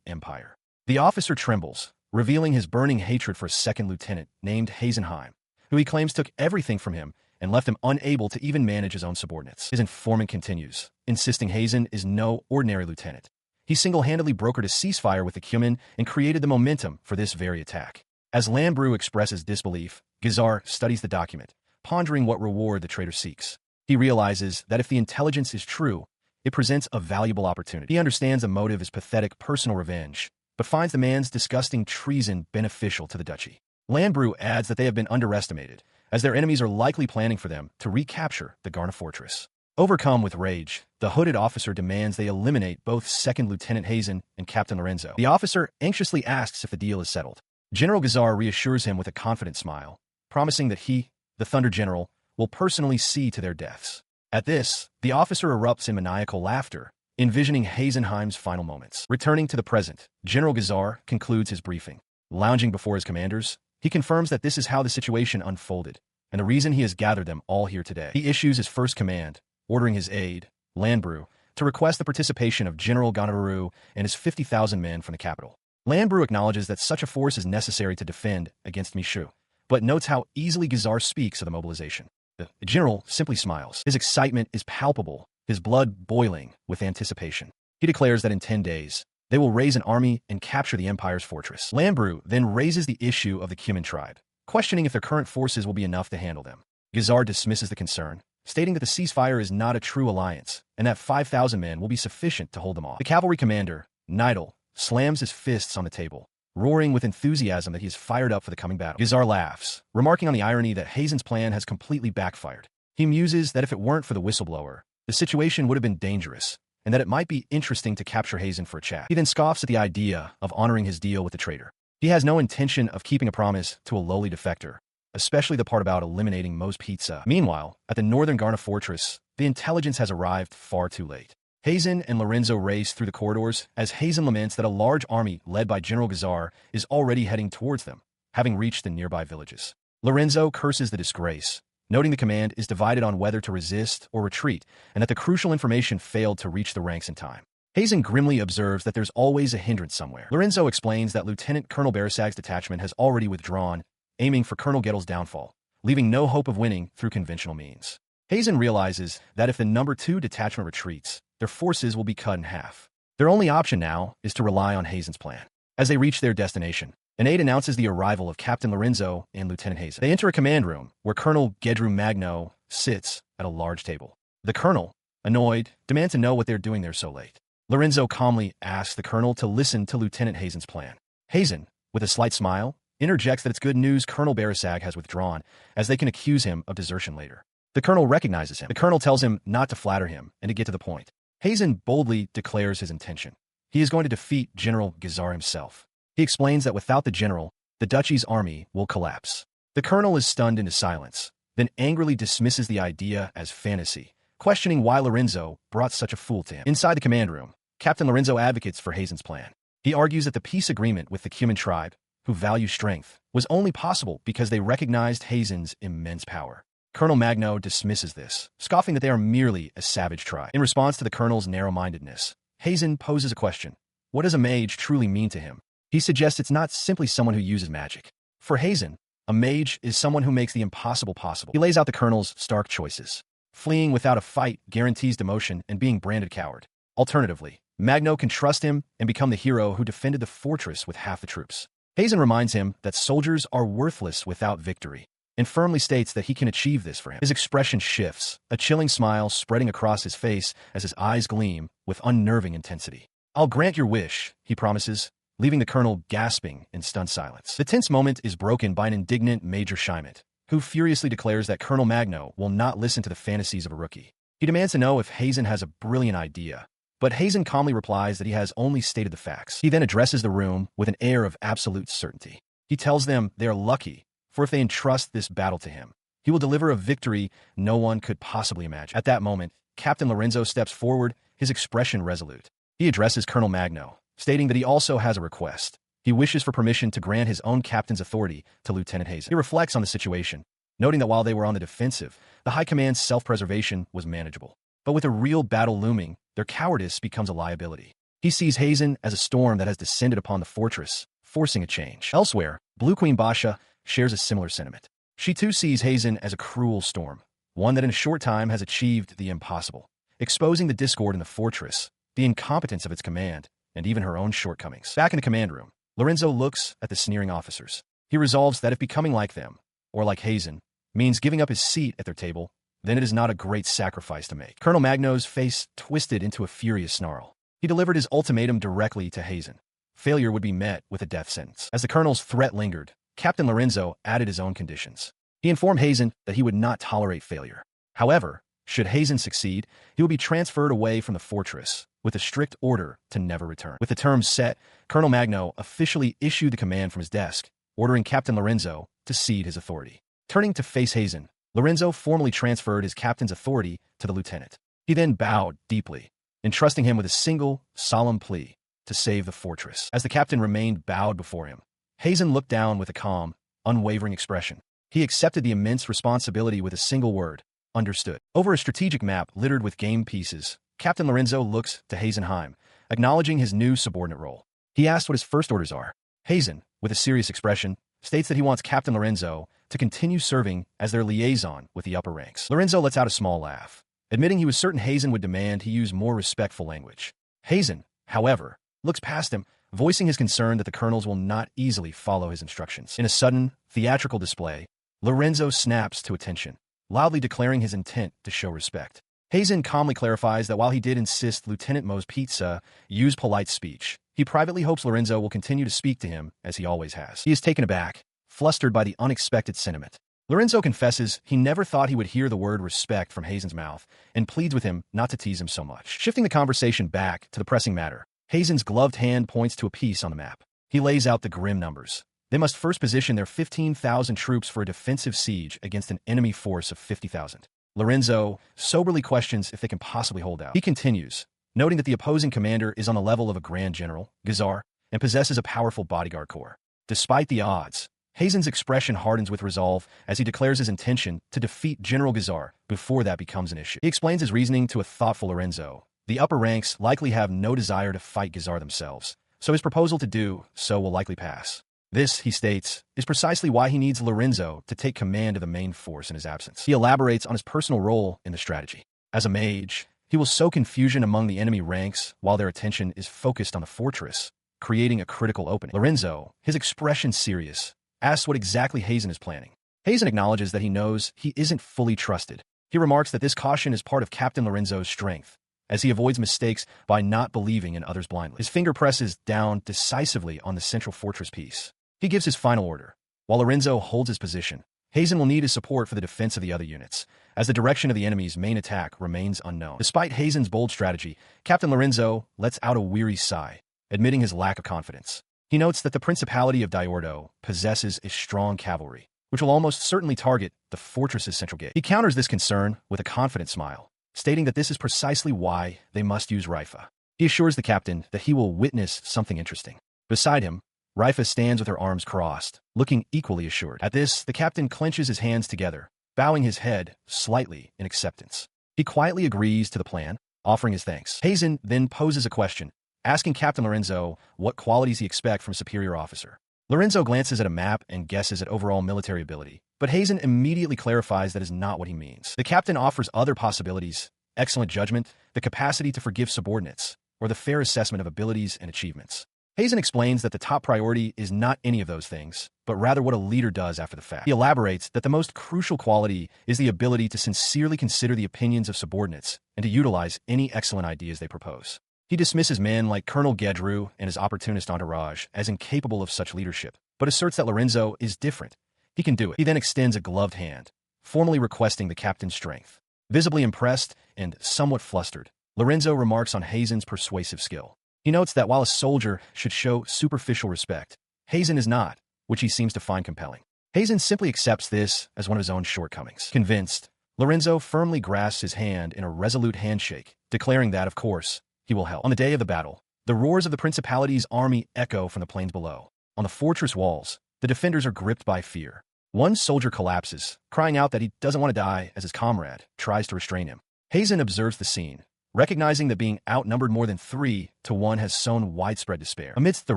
empire. The officer trembles, revealing his burning hatred for a second lieutenant named Heimin, who he claims took everything from him and left him unable to even manage his own subordinates. His informant continues, insisting Heimin is no ordinary lieutenant. He single-handedly brokered a ceasefire with the Cumin and created the momentum for this very attack. As Landbrew expresses disbelief, Gazar studies the document, pondering what reward the traitor seeks. He realizes that if the intelligence is true, it presents a valuable opportunity. He understands the motive is pathetic personal revenge, but finds the man's disgusting treason beneficial to the duchy. Landbrew adds that they have been underestimated, as their enemies are likely planning for them to recapture the Garna fortress. Overcome with rage, the hooded officer demands they eliminate both Second Lieutenant Heimin and Captain Lorenzo. The officer anxiously asks if the deal is settled. General Gazar reassures him with a confident smile, promising that he, the Thunder General, will personally see to their deaths. At this, the officer erupts in maniacal laughter, envisioning Heisenheim's final moments. Returning to the present, General Gazar concludes his briefing. Lounging before his commanders, he confirms that this is how the situation unfolded, and the reason he has gathered them all here today. He issues his first command, ordering his aide, Landbrew, to request the participation of General Ganararu and his 50,000 men from the capital. Landbrew acknowledges that such a force is necessary to defend against Mishu, but notes how easily Gazar speaks of the mobilization. The general simply smiles. His excitement is palpable, his blood boiling with anticipation. He declares that in 10 days, they will raise an army and capture the Empire's fortress. Landbrew then raises the issue of the Cumin tribe, questioning if their current forces will be enough to handle them. Gazar dismisses the concern, stating that the ceasefire is not a true alliance, and that 5,000 men will be sufficient to hold them off. The cavalry commander, Nidal, slams his fists on the table, roaring with enthusiasm that he is fired up for the coming battle. Gazar laughs, remarking on the irony that Heimin's plan has completely backfired. He muses that if it weren't for the whistleblower, the situation would have been dangerous, and that it might be interesting to capture Heimin for a chat. He then scoffs at the idea of honoring his deal with the traitor. He has no intention of keeping a promise to a lowly defector, especially the part about eliminating Moe's Pizza. Meanwhile, at the northern Garna fortress, the intelligence has arrived far too late. Heimin and Lorenzo race through the corridors as Heimin laments that a large army led by General Gazar is already heading towards them, having reached the nearby villages. Lorenzo curses the disgrace, noting the command is divided on whether to resist or retreat, and that the crucial information failed to reach the ranks in time. Heimin grimly observes that there's always a hindrance somewhere. Lorenzo explains that Lieutenant Colonel Barasag's detachment has already withdrawn, aiming for Colonel Gettel's downfall, leaving no hope of winning through conventional means. Heimin realizes that if the number 2 detachment retreats, their forces will be cut in half. Their only option now is to rely on Heimin's plan. As they reach their destination, an aide announces the arrival of Captain Lorenzo and Lieutenant Heimin. They enter a command room where Colonel Gedru Magno sits at a large table. The colonel, annoyed, demands to know what they're doing there so late. Lorenzo calmly asks the colonel to listen to Lieutenant Heimin's plan. Heimin, with a slight smile, interjects that it's good news Colonel Barasag has withdrawn, as they can accuse him of desertion later. The colonel recognizes him. The colonel tells him not to flatter him and to get to the point. Heimin boldly declares his intention. He is going to defeat General Gazar himself. He explains that without the general, the duchy's army will collapse. The colonel is stunned into silence, then angrily dismisses the idea as fantasy, questioning why Lorenzo brought such a fool to him. Inside the command room, Captain Lorenzo advocates for Heimin's plan. He argues that the peace agreement with the Cumin tribe, who value strength, was only possible because they recognized Heimin's immense power. Colonel Magno dismisses this, scoffing that they are merely a savage tribe. In response to the colonel's narrow-mindedness, Heimin poses a question. What does a mage truly mean to him? He suggests it's not simply someone who uses magic. For Heimin, a mage is someone who makes the impossible possible. He lays out the colonel's stark choices. Fleeing without a fight guarantees demotion and being branded coward. Alternatively, Magno can trust him and become the hero who defended the fortress with half the troops. Heimin reminds him that soldiers are worthless without victory, and firmly states that he can achieve this for him. His expression shifts, a chilling smile spreading across his face as his eyes gleam with unnerving intensity. I'll grant your wish, he promises, leaving the colonel gasping in stunned silence. The tense moment is broken by an indignant Major Scheimet, who furiously declares that Colonel Magno will not listen to the fantasies of a rookie. He demands to know if Heimin has a brilliant idea, but Heimin calmly replies that he has only stated the facts. He then addresses the room with an air of absolute certainty. He tells them they are lucky, for if they entrust this battle to him, he will deliver a victory no one could possibly imagine. At that moment, Captain Lorenzo steps forward, his expression resolute. He addresses Colonel Magno, stating that he also has a request. He wishes for permission to grant his own captain's authority to Lieutenant Heimin. He reflects on the situation, noting that while they were on the defensive, the High Command's self-preservation was manageable. But with a real battle looming, their cowardice becomes a liability. He sees Heimin as a storm that has descended upon the fortress, forcing a change. Elsewhere, Blue Queen Basha shares a similar sentiment. She too sees Heimin as a cruel storm, one that in a short time has achieved the impossible, exposing the discord in the fortress, the incompetence of its command, and even her own shortcomings. Back in the command room, Lorenzo looks at the sneering officers. He resolves that if becoming like them, or like Heimin, means giving up his seat at their table, then it is not a great sacrifice to make. Colonel Magno's face twisted into a furious snarl. He delivered his ultimatum directly to Heimin. Failure would be met with a death sentence. As the colonel's threat lingered, Captain Lorenzo added his own conditions. He informed Heimin that he would not tolerate failure. However, should Heimin succeed, he would be transferred away from the fortress, with a strict order to never return. With the terms set, Colonel Magno officially issued the command from his desk, ordering Captain Lorenzo to cede his authority. Turning to face Heimin, Lorenzo formally transferred his captain's authority to the lieutenant. He then bowed deeply, entrusting him with a single, solemn plea to save the fortress. As the captain remained bowed before him, Heimin looked down with a calm, unwavering expression. He accepted the immense responsibility with a single word: understood. Over a strategic map littered with game pieces, Captain Lorenzo looks to Heimin, acknowledging his new subordinate role. He asks what his first orders are. Heimin, with a serious expression, states that he wants Captain Lorenzo to continue serving as their liaison with the upper ranks. Lorenzo lets out a small laugh, admitting he was certain Heimin would demand he use more respectful language. Heimin, however, looks past him, voicing his concern that the colonels will not easily follow his instructions. In a sudden, theatrical display, Lorenzo snaps to attention, loudly declaring his intent to show respect. Heimin calmly clarifies that while he did insist Lieutenant Mo's pizza use polite speech, he privately hopes Lorenzo will continue to speak to him as he always has. He is taken aback, flustered by the unexpected sentiment. Lorenzo confesses he never thought he would hear the word respect from Heimin's mouth and pleads with him not to tease him so much. Shifting the conversation back to the pressing matter, Heimin's gloved hand points to a piece on the map. He lays out the grim numbers. They must first position their 15,000 troops for a defensive siege against an enemy force of 50,000. Lorenzo soberly questions if they can possibly hold out. He continues, noting that the opposing commander is on the level of a Grand General, Gazar, and possesses a powerful bodyguard corps. Despite the odds, Heimin's expression hardens with resolve as he declares his intention to defeat General Gazar before that becomes an issue. He explains his reasoning to a thoughtful Lorenzo. The upper ranks likely have no desire to fight Gazar themselves, so his proposal to do so will likely pass. This, he states, is precisely why he needs Lorenzo to take command of the main force in his absence. He elaborates on his personal role in the strategy. As a mage, he will sow confusion among the enemy ranks while their attention is focused on the fortress, creating a critical opening. Lorenzo, his expression serious, asks what exactly Heimin is planning. Heimin acknowledges that he knows he isn't fully trusted. He remarks that this caution is part of Captain Lorenzo's strength, as he avoids mistakes by not believing in others blindly. His finger presses down decisively on the central fortress piece. He gives his final order. While Lorenzo holds his position, Heimin will need his support for the defense of the other units, as the direction of the enemy's main attack remains unknown. Despite Heimin's bold strategy, Captain Lorenzo lets out a weary sigh, admitting his lack of confidence. He notes that the Principality of Diordo possesses a strong cavalry, which will almost certainly target the fortress's central gate. He counters this concern with a confident smile, stating that this is precisely why they must use Raifa. He assures the captain that he will witness something interesting. Beside him, Raifa stands with her arms crossed, looking equally assured. At this, the captain clenches his hands together, bowing his head slightly in acceptance. He quietly agrees to the plan, offering his thanks. Heimin then poses a question, asking Captain Lorenzo what qualities he expects from a superior officer. Lorenzo glances at a map and guesses at overall military ability, but Heimin immediately clarifies that is not what he means. The captain offers other possibilities: excellent judgment, the capacity to forgive subordinates, or the fair assessment of abilities and achievements. Heimin explains that the top priority is not any of those things, but rather what a leader does after the fact. He elaborates that the most crucial quality is the ability to sincerely consider the opinions of subordinates and to utilize any excellent ideas they propose. He dismisses men like Colonel Gedru and his opportunist entourage as incapable of such leadership, but asserts that Lorenzo is different. He can do it. He then extends a gloved hand, formally requesting the captain's strength. Visibly impressed and somewhat flustered, Lorenzo remarks on Heimin's persuasive skill. He notes that while a soldier should show superficial respect, Heimin is not, which he seems to find compelling. Heimin simply accepts this as one of his own shortcomings. Convinced, Lorenzo firmly grasps his hand in a resolute handshake, declaring that, of course, he will help. On the day of the battle, the roars of the Principality's army echo from the plains below. On the fortress walls, the defenders are gripped by fear. One soldier collapses, crying out that he doesn't want to die as his comrade tries to restrain him. Heimin observes the scene, recognizing that being outnumbered more than 3-1 has sown widespread despair. Amidst the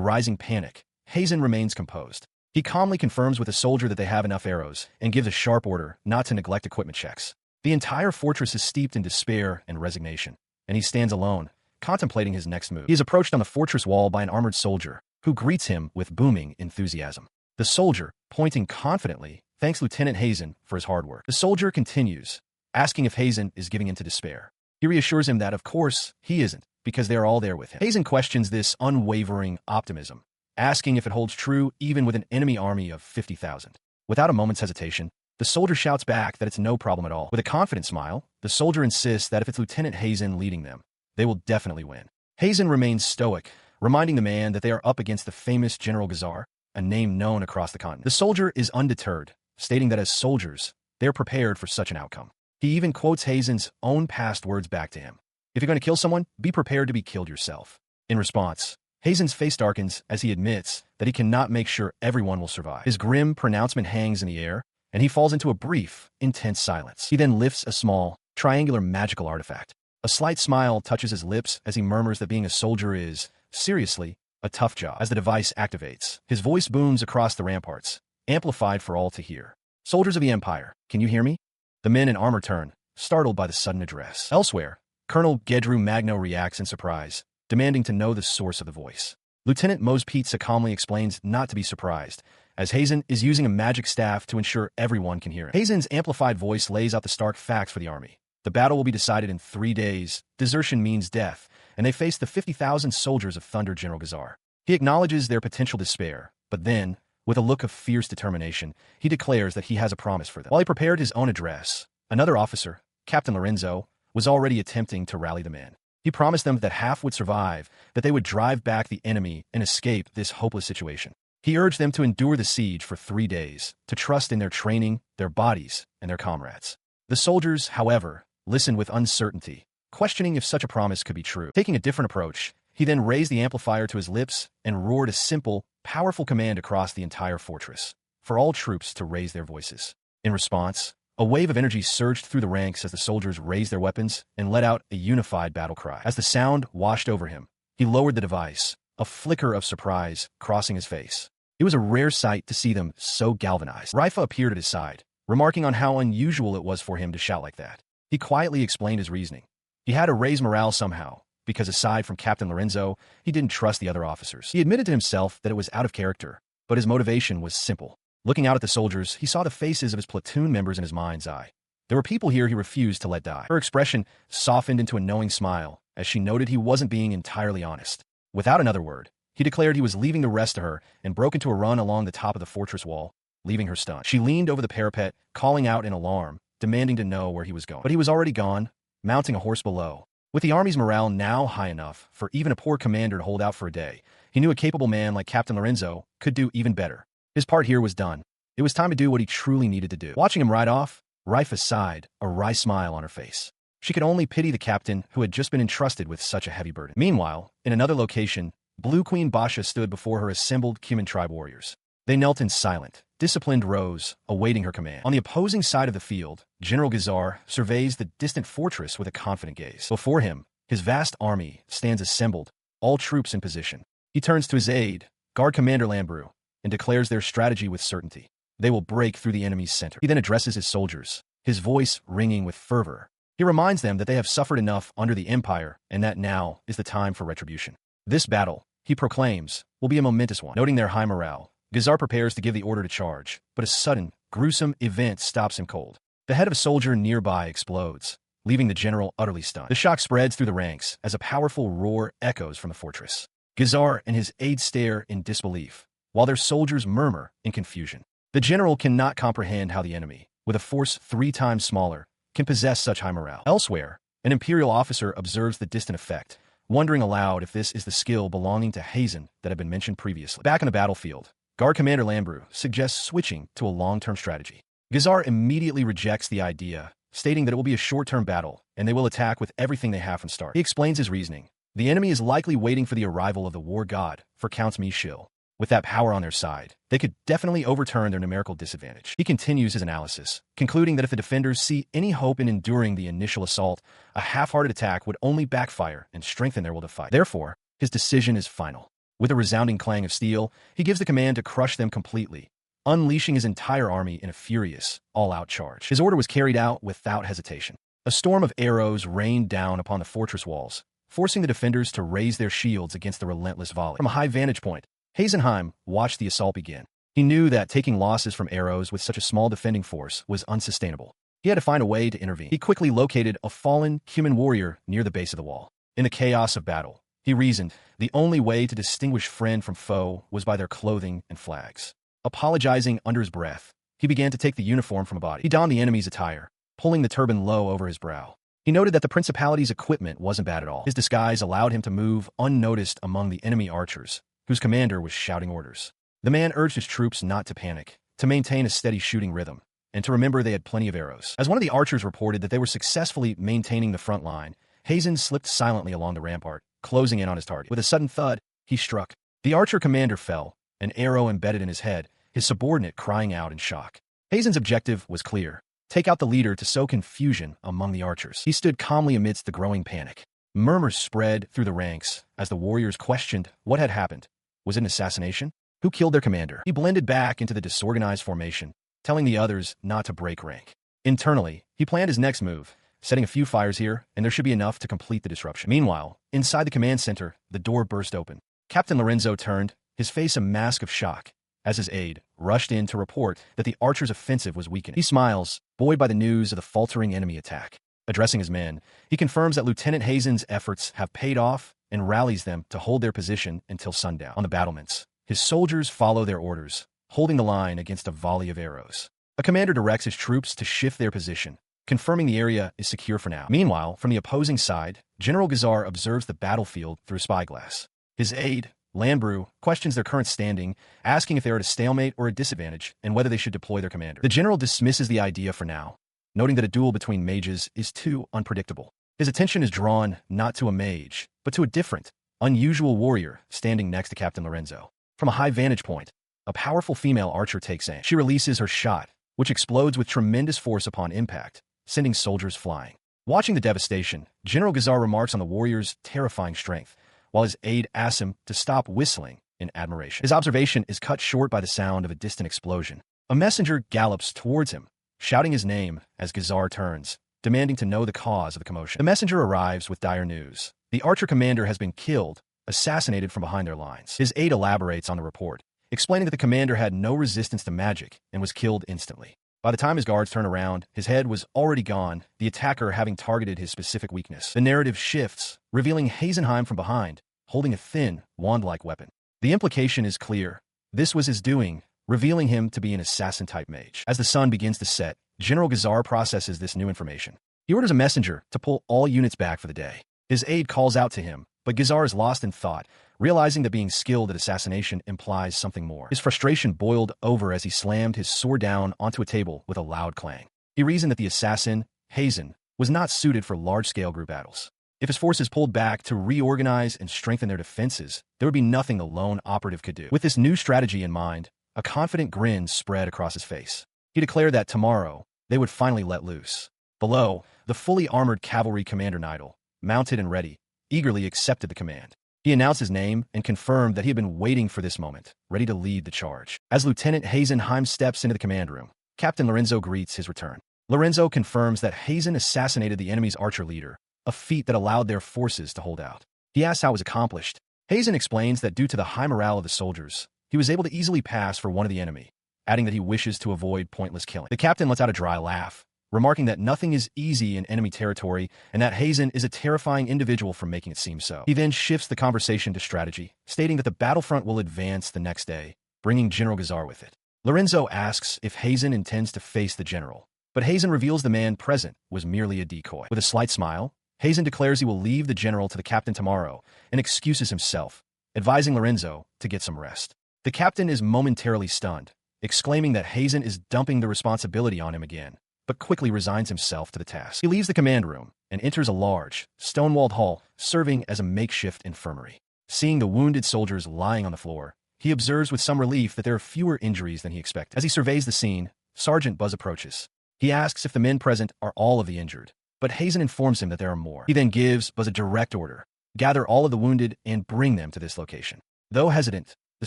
rising panic, Heimin remains composed. He calmly confirms with the soldier that they have enough arrows and gives a sharp order not to neglect equipment checks. The entire fortress is steeped in despair and resignation, and he stands alone, contemplating his next move. He is approached on the fortress wall by an armored soldier, who greets him with booming enthusiasm. The soldier, pointing confidently, thanks Lieutenant Heimin for his hard work. The soldier continues, asking if Heimin is giving in to despair. He reassures him that, of course, he isn't, because they are all there with him. Heimin questions this unwavering optimism, asking if it holds true even with an enemy army of 50,000. Without a moment's hesitation, the soldier shouts back that it's no problem at all. With a confident smile, the soldier insists that if it's Lieutenant Heimin leading them, they will definitely win. Heimin remains stoic, reminding the man that they are up against the famous General Gazar, a name known across the continent. The soldier is undeterred, stating that as soldiers, they are prepared for such an outcome. He even quotes Heimin's own past words back to him. If you're going to kill someone, be prepared to be killed yourself. In response, Heimin's face darkens as he admits that he cannot make sure everyone will survive. His grim pronouncement hangs in the air, and he falls into a brief, intense silence. He then lifts a small, triangular magical artifact. A slight smile touches his lips as he murmurs that being a soldier is, seriously, a tough job. As the device activates, his voice booms across the ramparts, amplified for all to hear. Soldiers of the Empire, can you hear me? The men in armor turn, startled by the sudden address. Elsewhere, Colonel Gedru Magno reacts in surprise, demanding to know the source of the voice. Lieutenant Mose Pizza calmly explains not to be surprised, as Heimin is using a magic staff to ensure everyone can hear him. Heimin's amplified voice lays out the stark facts for the army. The battle will be decided in 3 days, desertion means death, and they face the 50,000 soldiers of Thunder General Gazar. He acknowledges their potential despair, but then, with a look of fierce determination, he declares that he has a promise for them. While he prepared his own address, another officer, Captain Lorenzo, was already attempting to rally the men. He promised them that half would survive, that they would drive back the enemy and escape this hopeless situation. He urged them to endure the siege for 3 days, to trust in their training, their bodies, and their comrades. The soldiers, however, listened with uncertainty, questioning if such a promise could be true. Taking a different approach, he then raised the amplifier to his lips and roared a simple, powerful command across the entire fortress, for all troops to raise their voices. In response, a wave of energy surged through the ranks as the soldiers raised their weapons and let out a unified battle cry. As the sound washed over him, he lowered the device, a flicker of surprise crossing his face. It was a rare sight to see them so galvanized. Raifa appeared at his side, remarking on how unusual it was for him to shout like that. He quietly explained his reasoning. He had to raise morale somehow, because aside from Captain Lorenzo, he didn't trust the other officers. He admitted to himself that it was out of character, but his motivation was simple. Looking out at the soldiers, he saw the faces of his platoon members in his mind's eye. There were people here he refused to let die. Her expression softened into a knowing smile as she noted he wasn't being entirely honest. Without another word, he declared he was leaving the rest to her and broke into a run along the top of the fortress wall, leaving her stunned. She leaned over the parapet, calling out in alarm, demanding to know where he was going. But he was already gone, mounting a horse below. With the army's morale now high enough for even a poor commander to hold out for a day, he knew a capable man like Captain Lorenzo could do even better. His part here was done. It was time to do what he truly needed to do. Watching him ride off, Raifa sighed, a wry smile on her face. She could only pity the captain who had just been entrusted with such a heavy burden. Meanwhile, in another location, Blue Queen Basha stood before her assembled Kimin tribe warriors. They knelt in silent, disciplined rows, awaiting her command. On the opposing side of the field, General Gazar surveys the distant fortress with a confident gaze. Before him, his vast army stands assembled, all troops in position. He turns to his aide, Guard Commander Lambrew, and declares their strategy with certainty. They will break through the enemy's center. He then addresses his soldiers, his voice ringing with fervor. He reminds them that they have suffered enough under the Empire and that now is the time for retribution. This battle, he proclaims, will be a momentous one. Noting their high morale, Gazar prepares to give the order to charge, but a sudden, gruesome event stops him cold. The head of a soldier nearby explodes, leaving the general utterly stunned. The shock spreads through the ranks as a powerful roar echoes from the fortress. Gazar and his aides stare in disbelief, while their soldiers murmur in confusion. The general cannot comprehend how the enemy, with a force 3 times smaller, can possess such high morale. Elsewhere, an imperial officer observes the distant effect, wondering aloud if this is the skill belonging to Heimin that had been mentioned previously. Back on the battlefield, Guard Commander Lambrew suggests switching to a long-term strategy. Gazar immediately rejects the idea, stating that it will be a short-term battle, and they will attack with everything they have from start. He explains his reasoning. The enemy is likely waiting for the arrival of the war god for Count Michiel. With that power on their side, they could definitely overturn their numerical disadvantage. He continues his analysis, concluding that if the defenders see any hope in enduring the initial assault, a half-hearted attack would only backfire and strengthen their will to fight. Therefore, his decision is final. With a resounding clang of steel, he gives the command to crush them completely, unleashing his entire army in a furious, all-out charge. His order was carried out without hesitation. A storm of arrows rained down upon the fortress walls, forcing the defenders to raise their shields against the relentless volley. From a high vantage point, Heisenheim watched the assault begin. He knew that taking losses from arrows with such a small defending force was unsustainable. He had to find a way to intervene. He quickly located a fallen human warrior near the base of the wall. In the chaos of battle, he reasoned the only way to distinguish friend from foe was by their clothing and flags. Apologizing under his breath, he began to take the uniform from a body. He donned the enemy's attire, pulling the turban low over his brow. He noted that the Principality's equipment wasn't bad at all. His disguise allowed him to move unnoticed among the enemy archers, whose commander was shouting orders. The man urged his troops not to panic, to maintain a steady shooting rhythm, and to remember they had plenty of arrows. As one of the archers reported that they were successfully maintaining the front line, Heizen slipped silently along the rampart, closing in on his target. With a sudden thud, he struck. The archer commander fell, an arrow embedded in his head, his subordinate crying out in shock. Heizen's objective was clear: take out the leader to sow confusion among the archers. He stood calmly amidst the growing panic. Murmurs spread through the ranks as the warriors questioned what had happened. Was it an assassination? Who killed their commander? He blended back into the disorganized formation, telling the others not to break rank. Internally, he planned his next move, setting a few fires here, and there should be enough to complete the disruption. Meanwhile, inside the command center, the door burst open. Captain Lorenzo turned, his face a mask of shock, as his aide rushed in to report that the archers' offensive was weakening. He smiles, buoyed by the news of the faltering enemy attack. Addressing his men, he confirms that Lieutenant Heizen's efforts have paid off and rallies them to hold their position until sundown. On the battlements, his soldiers follow their orders, holding the line against a volley of arrows. A commander directs his troops to shift their position, confirming the area is secure for now. Meanwhile, from the opposing side, General Gazar observes the battlefield through a spyglass. His aide, Lambrew, questions their current standing, asking if they are at a stalemate or a disadvantage, and whether they should deploy their commander. The general dismisses the idea for now, noting that a duel between mages is too unpredictable. His attention is drawn not to a mage, but to a different, unusual warrior standing next to Captain Lorenzo. From a high vantage point, a powerful female archer takes aim. She releases her shot, which explodes with tremendous force upon impact, sending soldiers flying. Watching the devastation, General Gazar remarks on the warrior's terrifying strength, while his aide asks him to stop whistling in admiration. His observation is cut short by the sound of a distant explosion. A messenger gallops towards him, shouting his name as Gazar turns, demanding to know the cause of the commotion. The messenger arrives with dire news. The archer commander has been killed, assassinated from behind their lines. His aide elaborates on the report, explaining that the commander had no resistance to magic and was killed instantly. By the time his guards turn around, his head was already gone, the attacker having targeted his specific weakness. The narrative shifts, revealing Heisenheim from behind, holding a thin, wand-like weapon. The implication is clear. This was his doing, revealing him to be an assassin-type mage. As the sun begins to set, General Gazar processes this new information. He orders a messenger to pull all units back for the day. His aide calls out to him, but Gazar is lost in thought, realizing that being skilled at assassination implies something more. His frustration boiled over as he slammed his sword down onto a table with a loud clang. He reasoned that the assassin, Heizen, was not suited for large-scale group battles. If his forces pulled back to reorganize and strengthen their defenses, there would be nothing the lone operative could do. With this new strategy in mind, a confident grin spread across his face. He declared that tomorrow, they would finally let loose. Below, the fully armored cavalry commander Nidal, mounted and ready, eagerly accepted the command. He announced his name and confirmed that he had been waiting for this moment, ready to lead the charge. As Lieutenant Heisenheim steps into the command room, Captain Lorenzo greets his return. Lorenzo confirms that Heizen assassinated the enemy's archer leader, a feat that allowed their forces to hold out. He asks how it was accomplished. Heizen explains that due to the high morale of the soldiers, he was able to easily pass for one of the enemy, adding that he wishes to avoid pointless killing. The captain lets out a dry laugh, remarking that nothing is easy in enemy territory and that Heizen is a terrifying individual for making it seem so. He then shifts the conversation to strategy, stating that the battlefront will advance the next day, bringing General Gazar with it. Lorenzo asks if Heizen intends to face the general, but Heizen reveals the man present was merely a decoy. With a slight smile, Heizen declares he will leave the general to the captain tomorrow and excuses himself, advising Lorenzo to get some rest. The captain is momentarily stunned, exclaiming that Heimin is dumping the responsibility on him again, but quickly resigns himself to the task. He leaves the command room and enters a large, stone-walled hall serving as a makeshift infirmary. Seeing the wounded soldiers lying on the floor, he observes with some relief that there are fewer injuries than he expected. As he surveys the scene, Sergeant Buzz approaches. He asks if the men present are all of the injured, but Heimin informs him that there are more. He then gives Buzz a direct order: gather all of the wounded and bring them to this location. Though hesitant, the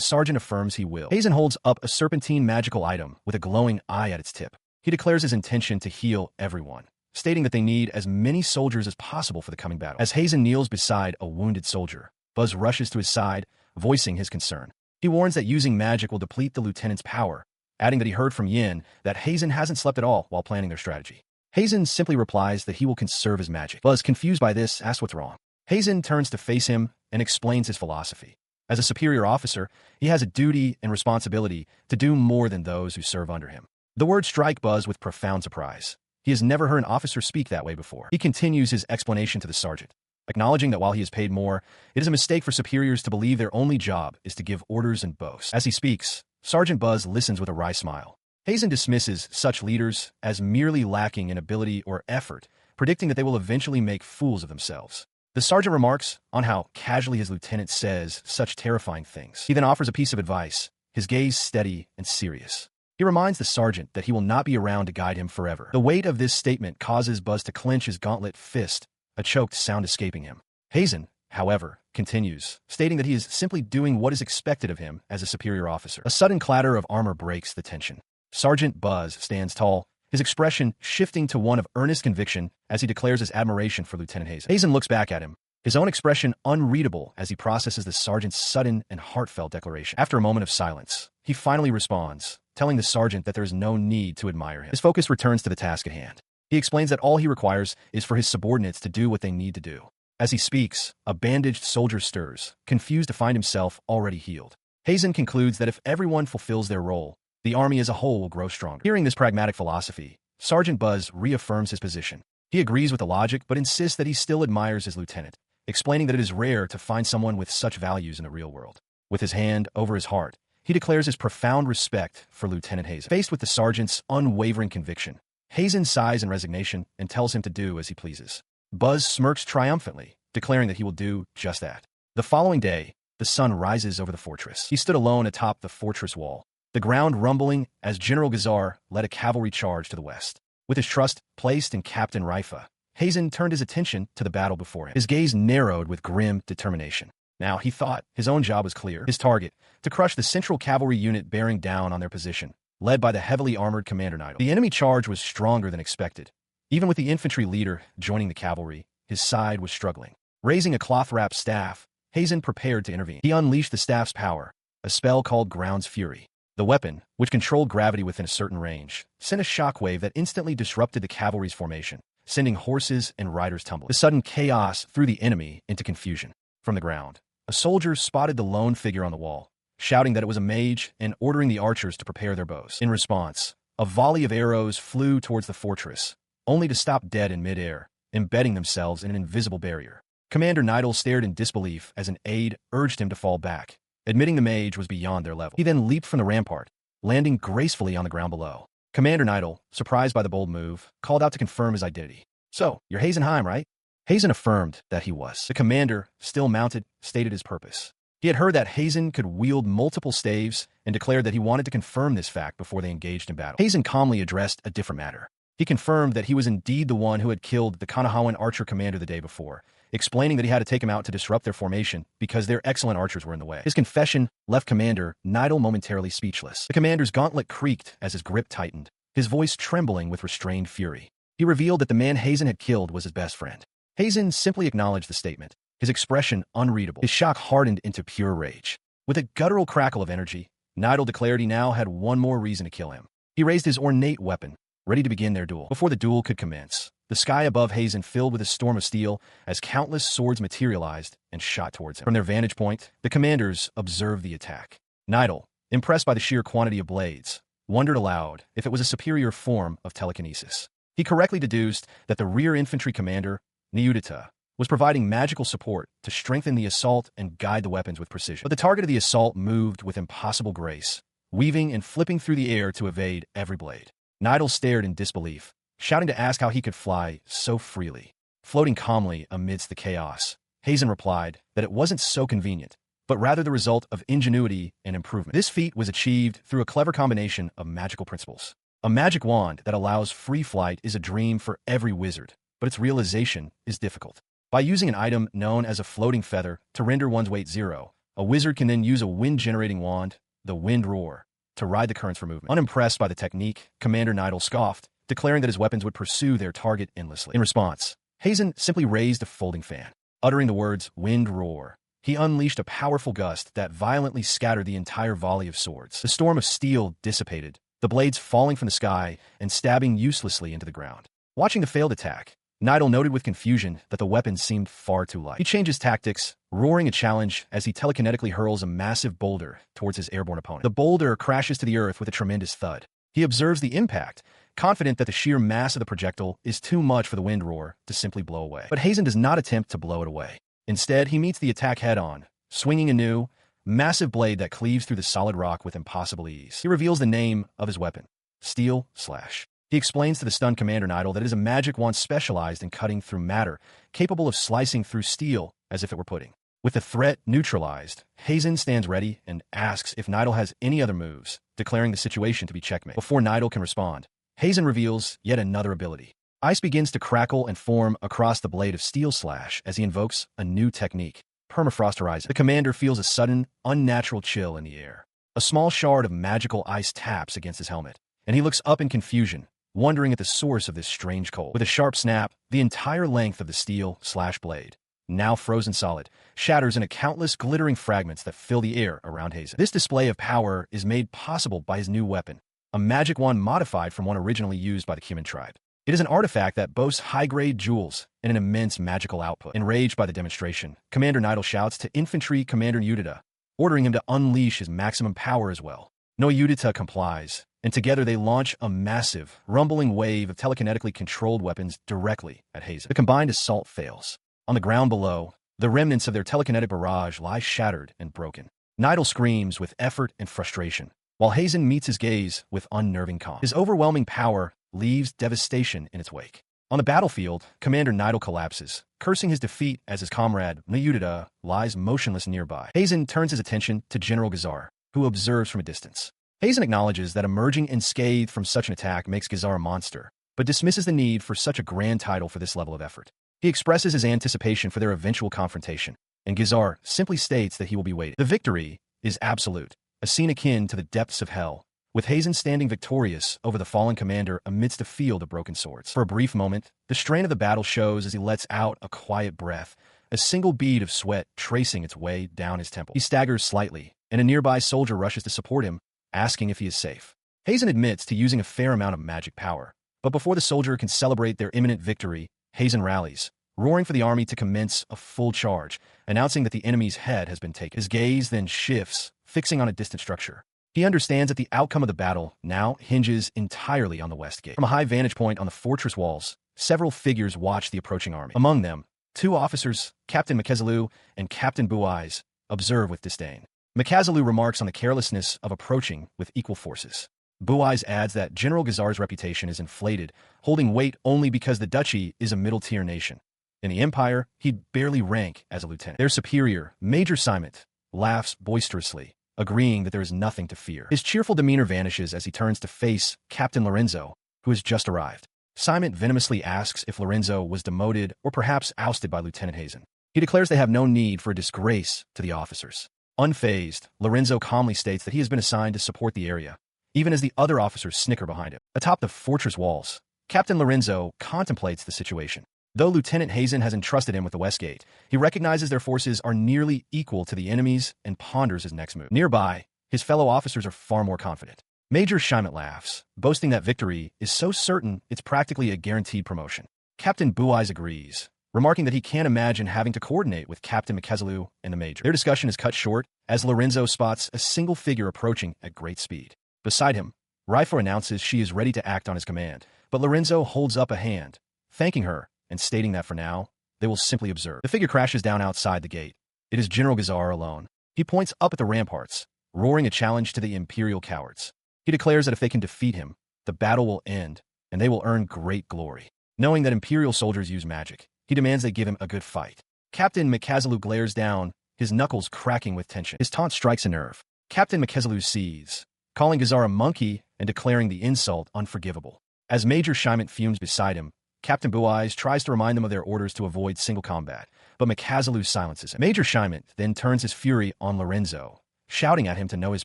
sergeant affirms he will. Heimin holds up a serpentine magical item with a glowing eye at its tip. He declares his intention to heal everyone, stating that they need as many soldiers as possible for the coming battle. As Heimin kneels beside a wounded soldier, Buzz rushes to his side, voicing his concern. He warns that using magic will deplete the lieutenant's power, adding that he heard from Yin that Heimin hasn't slept at all while planning their strategy. Heimin simply replies that he will conserve his magic. Buzz, confused by this, asks what's wrong. Heimin turns to face him and explains his philosophy. As a superior officer, he has a duty and responsibility to do more than those who serve under him. The words strike Buzz with profound surprise. He has never heard an officer speak that way before. He continues his explanation to the sergeant, acknowledging that while he is paid more, it is a mistake for superiors to believe their only job is to give orders and boast. As he speaks, Sergeant Buzz listens with a wry smile. Heimin dismisses such leaders as merely lacking in ability or effort, predicting that they will eventually make fools of themselves. The sergeant remarks on how casually his lieutenant says such terrifying things. He then offers a piece of advice, his gaze steady and serious. He reminds the sergeant that he will not be around to guide him forever. The weight of this statement causes Buzz to clench his gauntlet fist, a choked sound escaping him. Heimin, however, continues, stating that he is simply doing what is expected of him as a superior officer. A sudden clatter of armor breaks the tension. Sergeant Buzz stands tall, his expression shifting to one of earnest conviction as he declares his admiration for Lieutenant Heimin. Heimin looks back at him, his own expression unreadable as he processes the sergeant's sudden and heartfelt declaration. After a moment of silence, he finally responds, telling the sergeant that there is no need to admire him. His focus returns to the task at hand. He explains that all he requires is for his subordinates to do what they need to do. As he speaks, a bandaged soldier stirs, confused to find himself already healed. Heimin concludes that if everyone fulfills their role, the army as a whole will grow stronger. Hearing this pragmatic philosophy, Sergeant Buzz reaffirms his position. He agrees with the logic but insists that he still admires his lieutenant, explaining that it is rare to find someone with such values in the real world. With his hand over his heart, he declares his profound respect for Lieutenant Heimin. Faced with the sergeant's unwavering conviction, Heimin sighs in resignation and tells him to do as he pleases. Buzz smirks triumphantly, declaring that he will do just that. The following day, the sun rises over the fortress. He stood alone atop the fortress wall, the ground rumbling as General Gazar led a cavalry charge to the west. With his trust placed in Captain Raifa, Heimin turned his attention to the battle before him. His gaze narrowed with grim determination. Now, he thought, his own job was clear. His target, to crush the central cavalry unit bearing down on their position, led by the heavily armored Commander Nidal. The enemy charge was stronger than expected. Even with the infantry leader joining the cavalry, his side was struggling. Raising a cloth-wrapped staff, Heimin prepared to intervene. He unleashed the staff's power, a spell called Ground's Fury. The weapon, which controlled gravity within a certain range, sent a shockwave that instantly disrupted the cavalry's formation, sending horses and riders tumbling. The sudden chaos threw the enemy into confusion. From the ground, a soldier spotted the lone figure on the wall, shouting that it was a mage and ordering the archers to prepare their bows. In response, a volley of arrows flew towards the fortress, only to stop dead in midair, embedding themselves in an invisible barrier. Commander Nidal stared in disbelief as an aide urged him to fall back, admitting the mage was beyond their level. He then leaped from the rampart, landing gracefully on the ground below. Commander Nidal, surprised by the bold move, called out to confirm his identity. "So, you're Heimin, right?" Heimin affirmed that he was. The commander, still mounted, stated his purpose. He had heard that Heimin could wield multiple staves and declared that he wanted to confirm this fact before they engaged in battle. Heimin calmly addressed a different matter. He confirmed that he was indeed the one who had killed the Kanahawan archer commander the day before, explaining that he had to take him out to disrupt their formation because their excellent archers were in the way. His confession left Commander Nidal momentarily speechless. The commander's gauntlet creaked as his grip tightened, his voice trembling with restrained fury. He revealed that the man Heimin had killed was his best friend. Heimin simply acknowledged the statement, his expression unreadable. His shock hardened into pure rage. With a guttural crackle of energy, Nidal declared he now had one more reason to kill him. He raised his ornate weapon, ready to begin their duel. Before the duel could commence, the sky above Heimin filled with a storm of steel as countless swords materialized and shot towards him. From their vantage point, the commanders observed the attack. Nidal, impressed by the sheer quantity of blades, wondered aloud if it was a superior form of telekinesis. He correctly deduced that the rear infantry commander, Niudita, was providing magical support to strengthen the assault and guide the weapons with precision. But the target of the assault moved with impossible grace, weaving and flipping through the air to evade every blade. Nidal stared in disbelief, shouting to ask how he could fly so freely. Floating calmly amidst the chaos, Heimin replied that it wasn't so convenient, but rather the result of ingenuity and improvement. This feat was achieved through a clever combination of magical principles. A magic wand that allows free flight is a dream for every wizard, but its realization is difficult. By using an item known as a floating feather to render one's weight 0, a wizard can then use a wind-generating wand, the Wind Roar, to ride the currents for movement. Unimpressed by the technique, Commander Nidal scoffed, declaring that his weapons would pursue their target endlessly. In response, Heimin simply raised a folding fan. Uttering the words Wind Roar, he unleashed a powerful gust that violently scattered the entire volley of swords. The storm of steel dissipated, the blades falling from the sky and stabbing uselessly into the ground. Watching the failed attack, Nidal noted with confusion that the weapon seemed far too light. He changes tactics, roaring a challenge as he telekinetically hurls a massive boulder towards his airborne opponent. The boulder crashes to the earth with a tremendous thud. He observes the impact, confident that the sheer mass of the projectile is too much for the Wind Roar to simply blow away. But Heimin does not attempt to blow it away. Instead, he meets the attack head-on, swinging a new, massive blade that cleaves through the solid rock with impossible ease. He reveals the name of his weapon, Steel Slash. He explains to the stunned Commander Nidal that it is a magic wand specialized in cutting through matter, capable of slicing through steel as if it were pudding. With the threat neutralized, Heimin stands ready and asks if Nidal has any other moves, declaring the situation to be checkmate. Before Nidal can respond, Heimin reveals yet another ability. Ice begins to crackle and form across the blade of Steel Slash as he invokes a new technique, Permafrost Horizon. The commander feels a sudden, unnatural chill in the air. A small shard of magical ice taps against his helmet, and he looks up in confusion, wondering at the source of this strange cold. With a sharp snap, the entire length of the Steel Slash blade, now frozen solid, shatters into countless glittering fragments that fill the air around Heimin. This display of power is made possible by his new weapon, a magic wand modified from one originally used by the Cuman tribe. It is an artifact that boasts high-grade jewels and an immense magical output. Enraged by the demonstration, Commander Nidal shouts to Infantry Commander Yudita, ordering him to unleash his maximum power as well. No Yudita complies, and together they launch a massive, rumbling wave of telekinetically controlled weapons directly at Heimin. The combined assault fails. On the ground below, the remnants of their telekinetic barrage lie shattered and broken. Nidal screams with effort and frustration, while Heimin meets his gaze with unnerving calm. His overwhelming power leaves devastation in its wake. On the battlefield, Commander Nidal collapses, cursing his defeat as his comrade, Yudita, lies motionless nearby. Heimin turns his attention to General Gazar, who observes from a distance. Heimin acknowledges that emerging unscathed from such an attack makes Gazar a monster, but dismisses the need for such a grand title for this level of effort. He expresses his anticipation for their eventual confrontation, and Gazar simply states that he will be waiting. The victory is absolute, a scene akin to the depths of hell, with Heimin standing victorious over the fallen commander amidst a field of broken swords. For a brief moment, the strain of the battle shows as he lets out a quiet breath, a single bead of sweat tracing its way down his temple. He staggers slightly, and a nearby soldier rushes to support him, asking if he is safe. Heimin admits to using a fair amount of magic power, but before the soldier can celebrate their imminent victory, Heimin rallies, roaring for the army to commence a full charge, announcing that the enemy's head has been taken. His gaze then shifts, fixing on a distant structure. He understands that the outcome of the battle now hinges entirely on the West Gate. From a high vantage point on the fortress walls, several figures watch the approaching army. Among them, two officers, Captain Makazalu and Captain Buai's, observe with disdain. Makazalu remarks on the carelessness of approaching with equal forces. Buai's adds that General Gazar's reputation is inflated, holding weight only because the duchy is a middle-tier nation. In the Empire, he'd barely rank as a lieutenant. Their superior, Major Simont, laughs boisterously, agreeing that there is nothing to fear. His cheerful demeanor vanishes as he turns to face Captain Lorenzo, who has just arrived. Simont venomously asks if Lorenzo was demoted or perhaps ousted by Lieutenant Heimin. He declares they have no need for a disgrace to the officers. Unfazed, Lorenzo calmly states that he has been assigned to support the area, even as the other officers snicker behind him. Atop the fortress walls, Captain Lorenzo contemplates the situation. Though Lieutenant Heimin has entrusted him with the West Gate, he recognizes their forces are nearly equal to the enemy's and ponders his next move. Nearby, his fellow officers are far more confident. Major Simont laughs, boasting that victory is so certain it's practically a guaranteed promotion. Captain Buai's agrees, remarking that he can't imagine having to coordinate with Captain Makazalu and the Major. Their discussion is cut short as Lorenzo spots a single figure approaching at great speed. Beside him, Raifu announces she is ready to act on his command, but Lorenzo holds up a hand, thanking her and stating that for now, they will simply observe. The figure crashes down outside the gate. It is General Gazar alone. He points up at the ramparts, roaring a challenge to the Imperial cowards. He declares that if they can defeat him, the battle will end, and they will earn great glory. Knowing that Imperial soldiers use magic, he demands they give him a good fight. Captain Mikazalu glares down, his knuckles cracking with tension. His taunt strikes a nerve. Captain Mikazalu sees, calling Gazar a monkey and declaring the insult unforgivable. As Major Heimin fumes beside him, Captain Blue Eyes tries to remind them of their orders to avoid single combat, but Mikazalu silences him. Major Heimin then turns his fury on Lorenzo, shouting at him to know his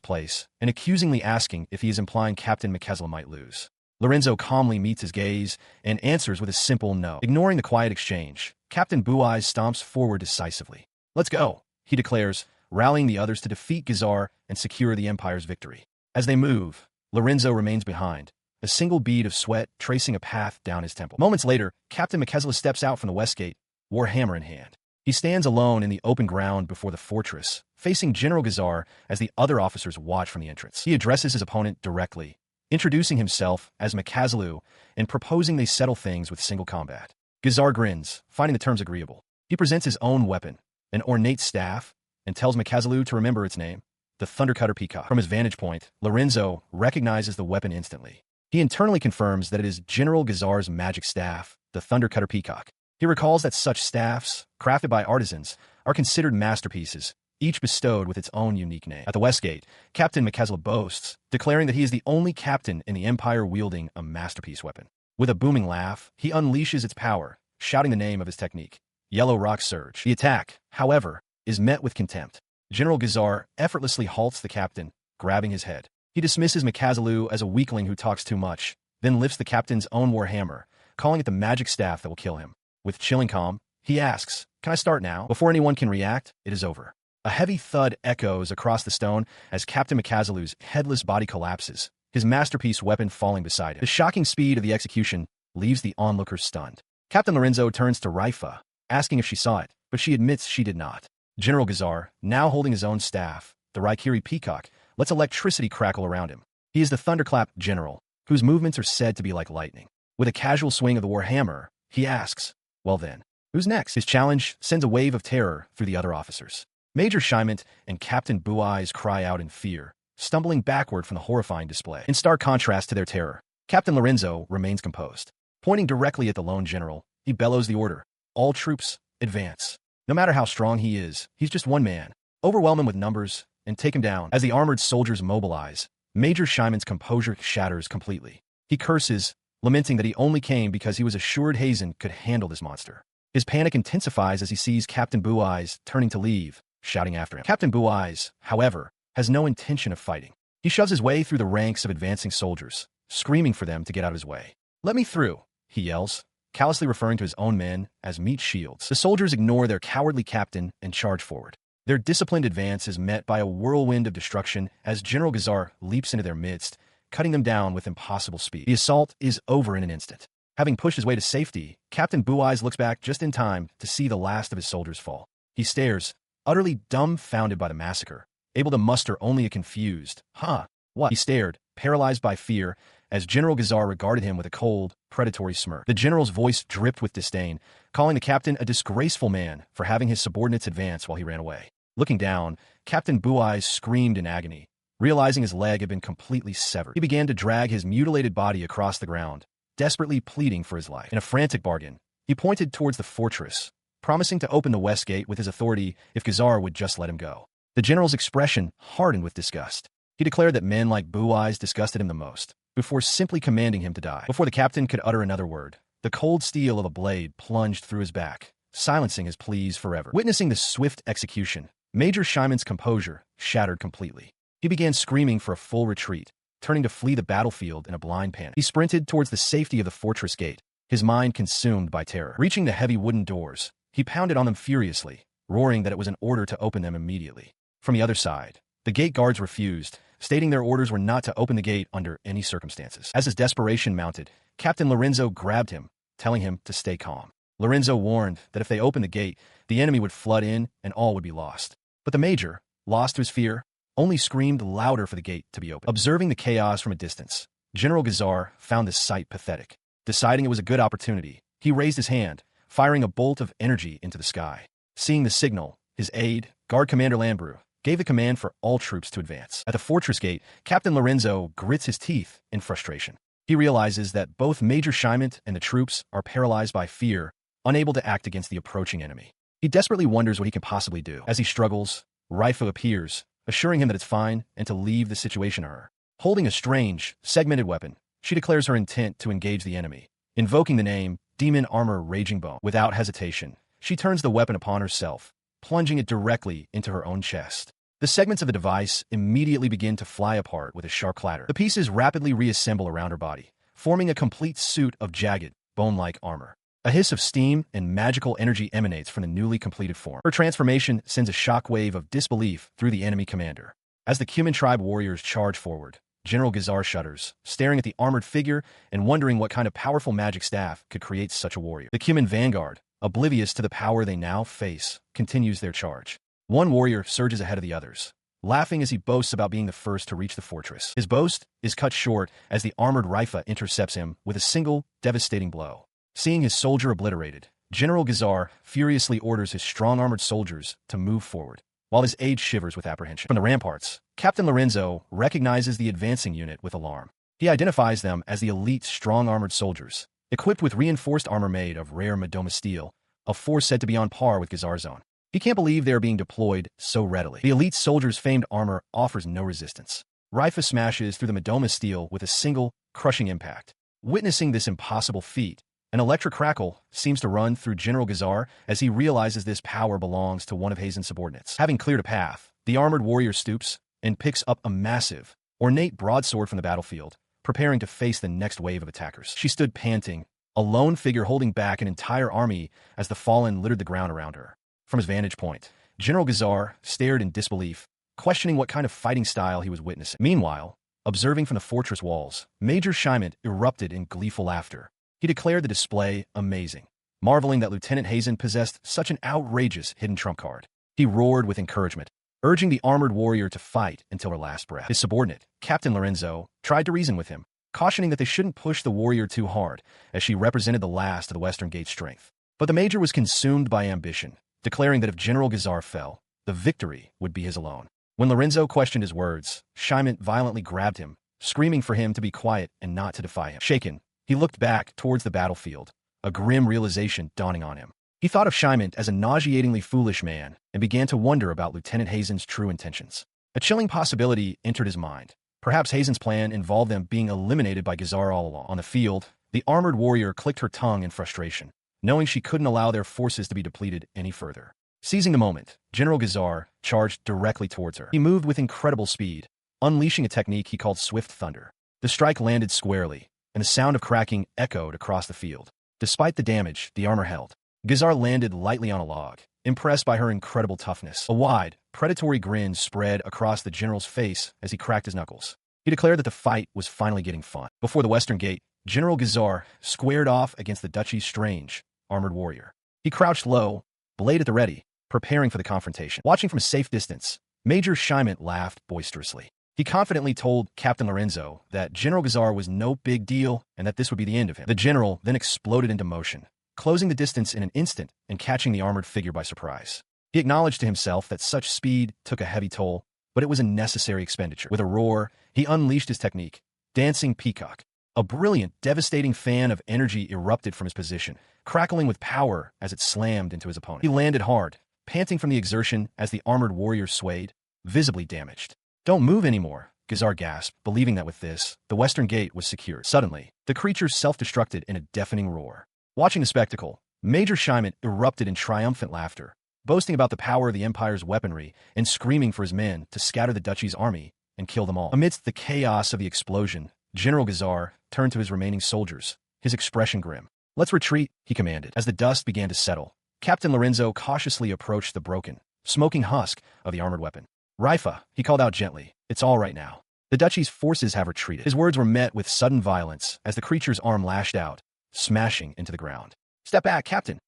place and accusingly asking if he is implying Captain Mikazalu might lose. Lorenzo calmly meets his gaze and answers with a simple no. Ignoring the quiet exchange, Captain Blue Eyes stomps forward decisively. "Let's go," he declares, rallying the others to defeat Gazar and secure the Empire's victory. As they move, Lorenzo remains behind, a single bead of sweat tracing a path down his temple. Moments later, Captain Mikazalu steps out from the west gate, warhammer in hand. He stands alone in the open ground before the fortress, facing General Gazar as the other officers watch from the entrance. He addresses his opponent directly, introducing himself as Mikazalu and proposing they settle things with single combat. Gazar grins, finding the terms agreeable. He presents his own weapon, an ornate staff, and tells Mikazalu to remember its name, the Thundercutter Peacock. From his vantage point, Lorenzo recognizes the weapon instantly. He internally confirms that it is General Gazar's magic staff, the Thundercutter Peacock. He recalls that such staffs, crafted by artisans, are considered masterpieces, each bestowed with its own unique name. At the West Gate, Captain Mikazalu boasts, declaring that he is the only captain in the Empire wielding a masterpiece weapon. With a booming laugh, he unleashes its power, shouting the name of his technique, Yellow Rock Surge. The attack, however, is met with contempt. General Gazar effortlessly halts the captain, grabbing his head. He dismisses Mikazalu as a weakling who talks too much, then lifts the captain's own warhammer, calling it the magic staff that will kill him. With chilling calm, he asks, "Can I start now?" Before anyone can react, it is over. A heavy thud echoes across the stone as Captain Mikazalu's headless body collapses, his masterpiece weapon falling beside him. The shocking speed of the execution leaves the onlookers stunned. Captain Lorenzo turns to Raifa, asking if she saw it, but she admits she did not. General Gazar, now holding his own staff, the Raikiri Peacock, lets electricity crackle around him. He is the Thunderclap General, whose movements are said to be like lightning. With a casual swing of the warhammer, he asks, "Well then, who's next?" His challenge sends a wave of terror through the other officers. Major Heimin and Captain Blue Eyes cry out in fear, stumbling backward from the horrifying display. In stark contrast to their terror, Captain Lorenzo remains composed. Pointing directly at the lone general, he bellows the order, "All troops, advance." No matter how strong he is, he's just one man. Overwhelm him with numbers and take him down. As the armored soldiers mobilize, Major Heimin's composure shatters completely. He curses, lamenting that he only came because he was assured Heimin could handle this monster. His panic intensifies as he sees Captain Blue Eyes turning to leave, shouting after him. Captain Blue Eyes, however, has no intention of fighting. He shoves his way through the ranks of advancing soldiers, screaming for them to get out of his way. "Let me through," he yells, callously referring to his own men as meat shields. The soldiers ignore their cowardly captain and charge forward. Their disciplined advance is met by a whirlwind of destruction as General Gazar leaps into their midst, cutting them down with impossible speed. The assault is over in an instant. Having pushed his way to safety, Captain Blue Eyes looks back just in time to see the last of his soldiers fall. He stares, utterly dumbfounded by the massacre, able to muster only a confused, "Huh, what?" He stared, paralyzed by fear, as General Gazar regarded him with a cold, predatory smirk. The general's voice dripped with disdain, calling the captain a disgraceful man for having his subordinates advance while he ran away. Looking down, Captain Blue Eyes screamed in agony, realizing his leg had been completely severed. He began to drag his mutilated body across the ground, desperately pleading for his life. In a frantic bargain, he pointed towards the fortress, promising to open the west gate with his authority if Gazar would just let him go. The general's expression hardened with disgust. He declared that men like Blue Eyes disgusted him the most, before simply commanding him to die. Before the captain could utter another word, the cold steel of a blade plunged through his back, silencing his pleas forever. Witnessing the swift execution, Major Heimin's composure shattered completely. He began screaming for a full retreat, turning to flee the battlefield in a blind panic. He sprinted towards the safety of the fortress gate, his mind consumed by terror. Reaching the heavy wooden doors, he pounded on them furiously, roaring that it was an order to open them immediately. From the other side, the gate guards refused, stating their orders were not to open the gate under any circumstances. As his desperation mounted, Captain Lorenzo grabbed him, telling him to stay calm. Lorenzo warned that if they opened the gate, the enemy would flood in and all would be lost. But the major, lost to his fear, only screamed louder for the gate to be opened. Observing the chaos from a distance, General Gazar found this sight pathetic. Deciding it was a good opportunity, he raised his hand, firing a bolt of energy into the sky. Seeing the signal, his aide, Guard Commander Lambrew, gave the command for all troops to advance. At the fortress gate, Captain Lorenzo grits his teeth in frustration. He realizes that both Major Shimon and the troops are paralyzed by fear, unable to act against the approaching enemy. He desperately wonders what he can possibly do. As he struggles, Waifu appears, assuring him that it's fine and to leave the situation to her. Holding a strange, segmented weapon, she declares her intent to engage the enemy. Invoking the name Demon Armor Raging Bone. Without hesitation, she turns the weapon upon herself, plunging it directly into her own chest. The segments of the device immediately begin to fly apart with a sharp clatter. The pieces rapidly reassemble around her body, forming a complete suit of jagged, bone-like armor. A hiss of steam and magical energy emanates from the newly completed form. Her transformation sends a shockwave of disbelief through the enemy commander. As the Cuman tribe warriors charge forward, General Gazar shudders, staring at the armored figure and wondering what kind of powerful magic staff could create such a warrior. The Cuman vanguard, oblivious to the power they now face, continues their charge. One warrior surges ahead of the others, laughing as he boasts about being the first to reach the fortress. His boast is cut short as the armored Raifa intercepts him with a single, devastating blow. Seeing his soldier obliterated, General Gazar furiously orders his strong armored soldiers to move forward, while his aide shivers with apprehension. From the ramparts, Captain Lorenzo recognizes the advancing unit with alarm. He identifies them as the elite strong armored soldiers, equipped with reinforced armor made of rare Madoma steel, a force said to be on par with Gazar's own. He can't believe they are being deployed so readily. The elite soldiers' famed armor offers no resistance. Raifa smashes through the Madoma steel with a single, crushing impact. Witnessing this impossible feat, an electric crackle seems to run through General Gazar as he realizes this power belongs to one of Heisen's subordinates. Having cleared a path, the armored warrior stoops and picks up a massive, ornate broadsword from the battlefield, preparing to face the next wave of attackers. She stood panting, a lone figure holding back an entire army as the fallen littered the ground around her. From his vantage point, General Gazar stared in disbelief, questioning what kind of fighting style he was witnessing. Meanwhile, observing from the fortress walls, Major Shimon erupted in gleeful laughter. He declared the display amazing, marveling that Lieutenant Heisin possessed such an outrageous hidden trump card. He roared with encouragement, urging the armored warrior to fight until her last breath. His subordinate, Captain Lorenzo, tried to reason with him, cautioning that they shouldn't push the warrior too hard, as she represented the last of the Western Gate's strength. But the major was consumed by ambition, declaring that if General Gazar fell, the victory would be his alone. When Lorenzo questioned his words, Shimon violently grabbed him, screaming for him to be quiet and not to defy him. Shaken, he looked back towards the battlefield, a grim realization dawning on him. He thought of Shimon as a nauseatingly foolish man and began to wonder about Lieutenant Heisen's true intentions. A chilling possibility entered his mind. Perhaps Heisen's plan involved them being eliminated by Gazar all along. On the field, the armored warrior clicked her tongue in frustration, knowing she couldn't allow their forces to be depleted any further. Seizing the moment, General Gazar charged directly towards her. He moved with incredible speed, unleashing a technique he called Swift Thunder. The strike landed squarely, and the sound of cracking echoed across the field. Despite the damage, the armor held. Gazar landed lightly on a log, impressed by her incredible toughness. A wide, predatory grin spread across the general's face as he cracked his knuckles. He declared that the fight was finally getting fun. Before the Western Gate, General Gazar squared off against the duchy's strange, armored warrior. He crouched low, blade at the ready, preparing for the confrontation. Watching from a safe distance, Major Shimon laughed boisterously. He confidently told Captain Lorenzo that General Gazar was no big deal and that this would be the end of him. The general then exploded into motion, closing the distance in an instant and catching the armored figure by surprise. He acknowledged to himself that such speed took a heavy toll, but it was a necessary expenditure. With a roar, he unleashed his technique, Dancing Peacock. A brilliant, devastating fan of energy erupted from his position, crackling with power as it slammed into his opponent. He landed hard, panting from the exertion as the armored warrior swayed, visibly damaged. "Don't move anymore," Gazar gasped, believing that with this, the Western Gate was secured. Suddenly, the creature self-destructed in a deafening roar. Watching the spectacle, Major Shimon erupted in triumphant laughter, boasting about the power of the Empire's weaponry and screaming for his men to scatter the duchy's army and kill them all. Amidst the chaos of the explosion, General Gazar turned to his remaining soldiers, his expression grim. "Let's retreat," he commanded. As the dust began to settle, Captain Lorenzo cautiously approached the broken, smoking husk of the armored weapon. "Raifa," he called out gently, "it's all right now. The duchy's forces have retreated." His words were met with sudden violence as the creature's arm lashed out, smashing into the ground. "Step back, Captain!"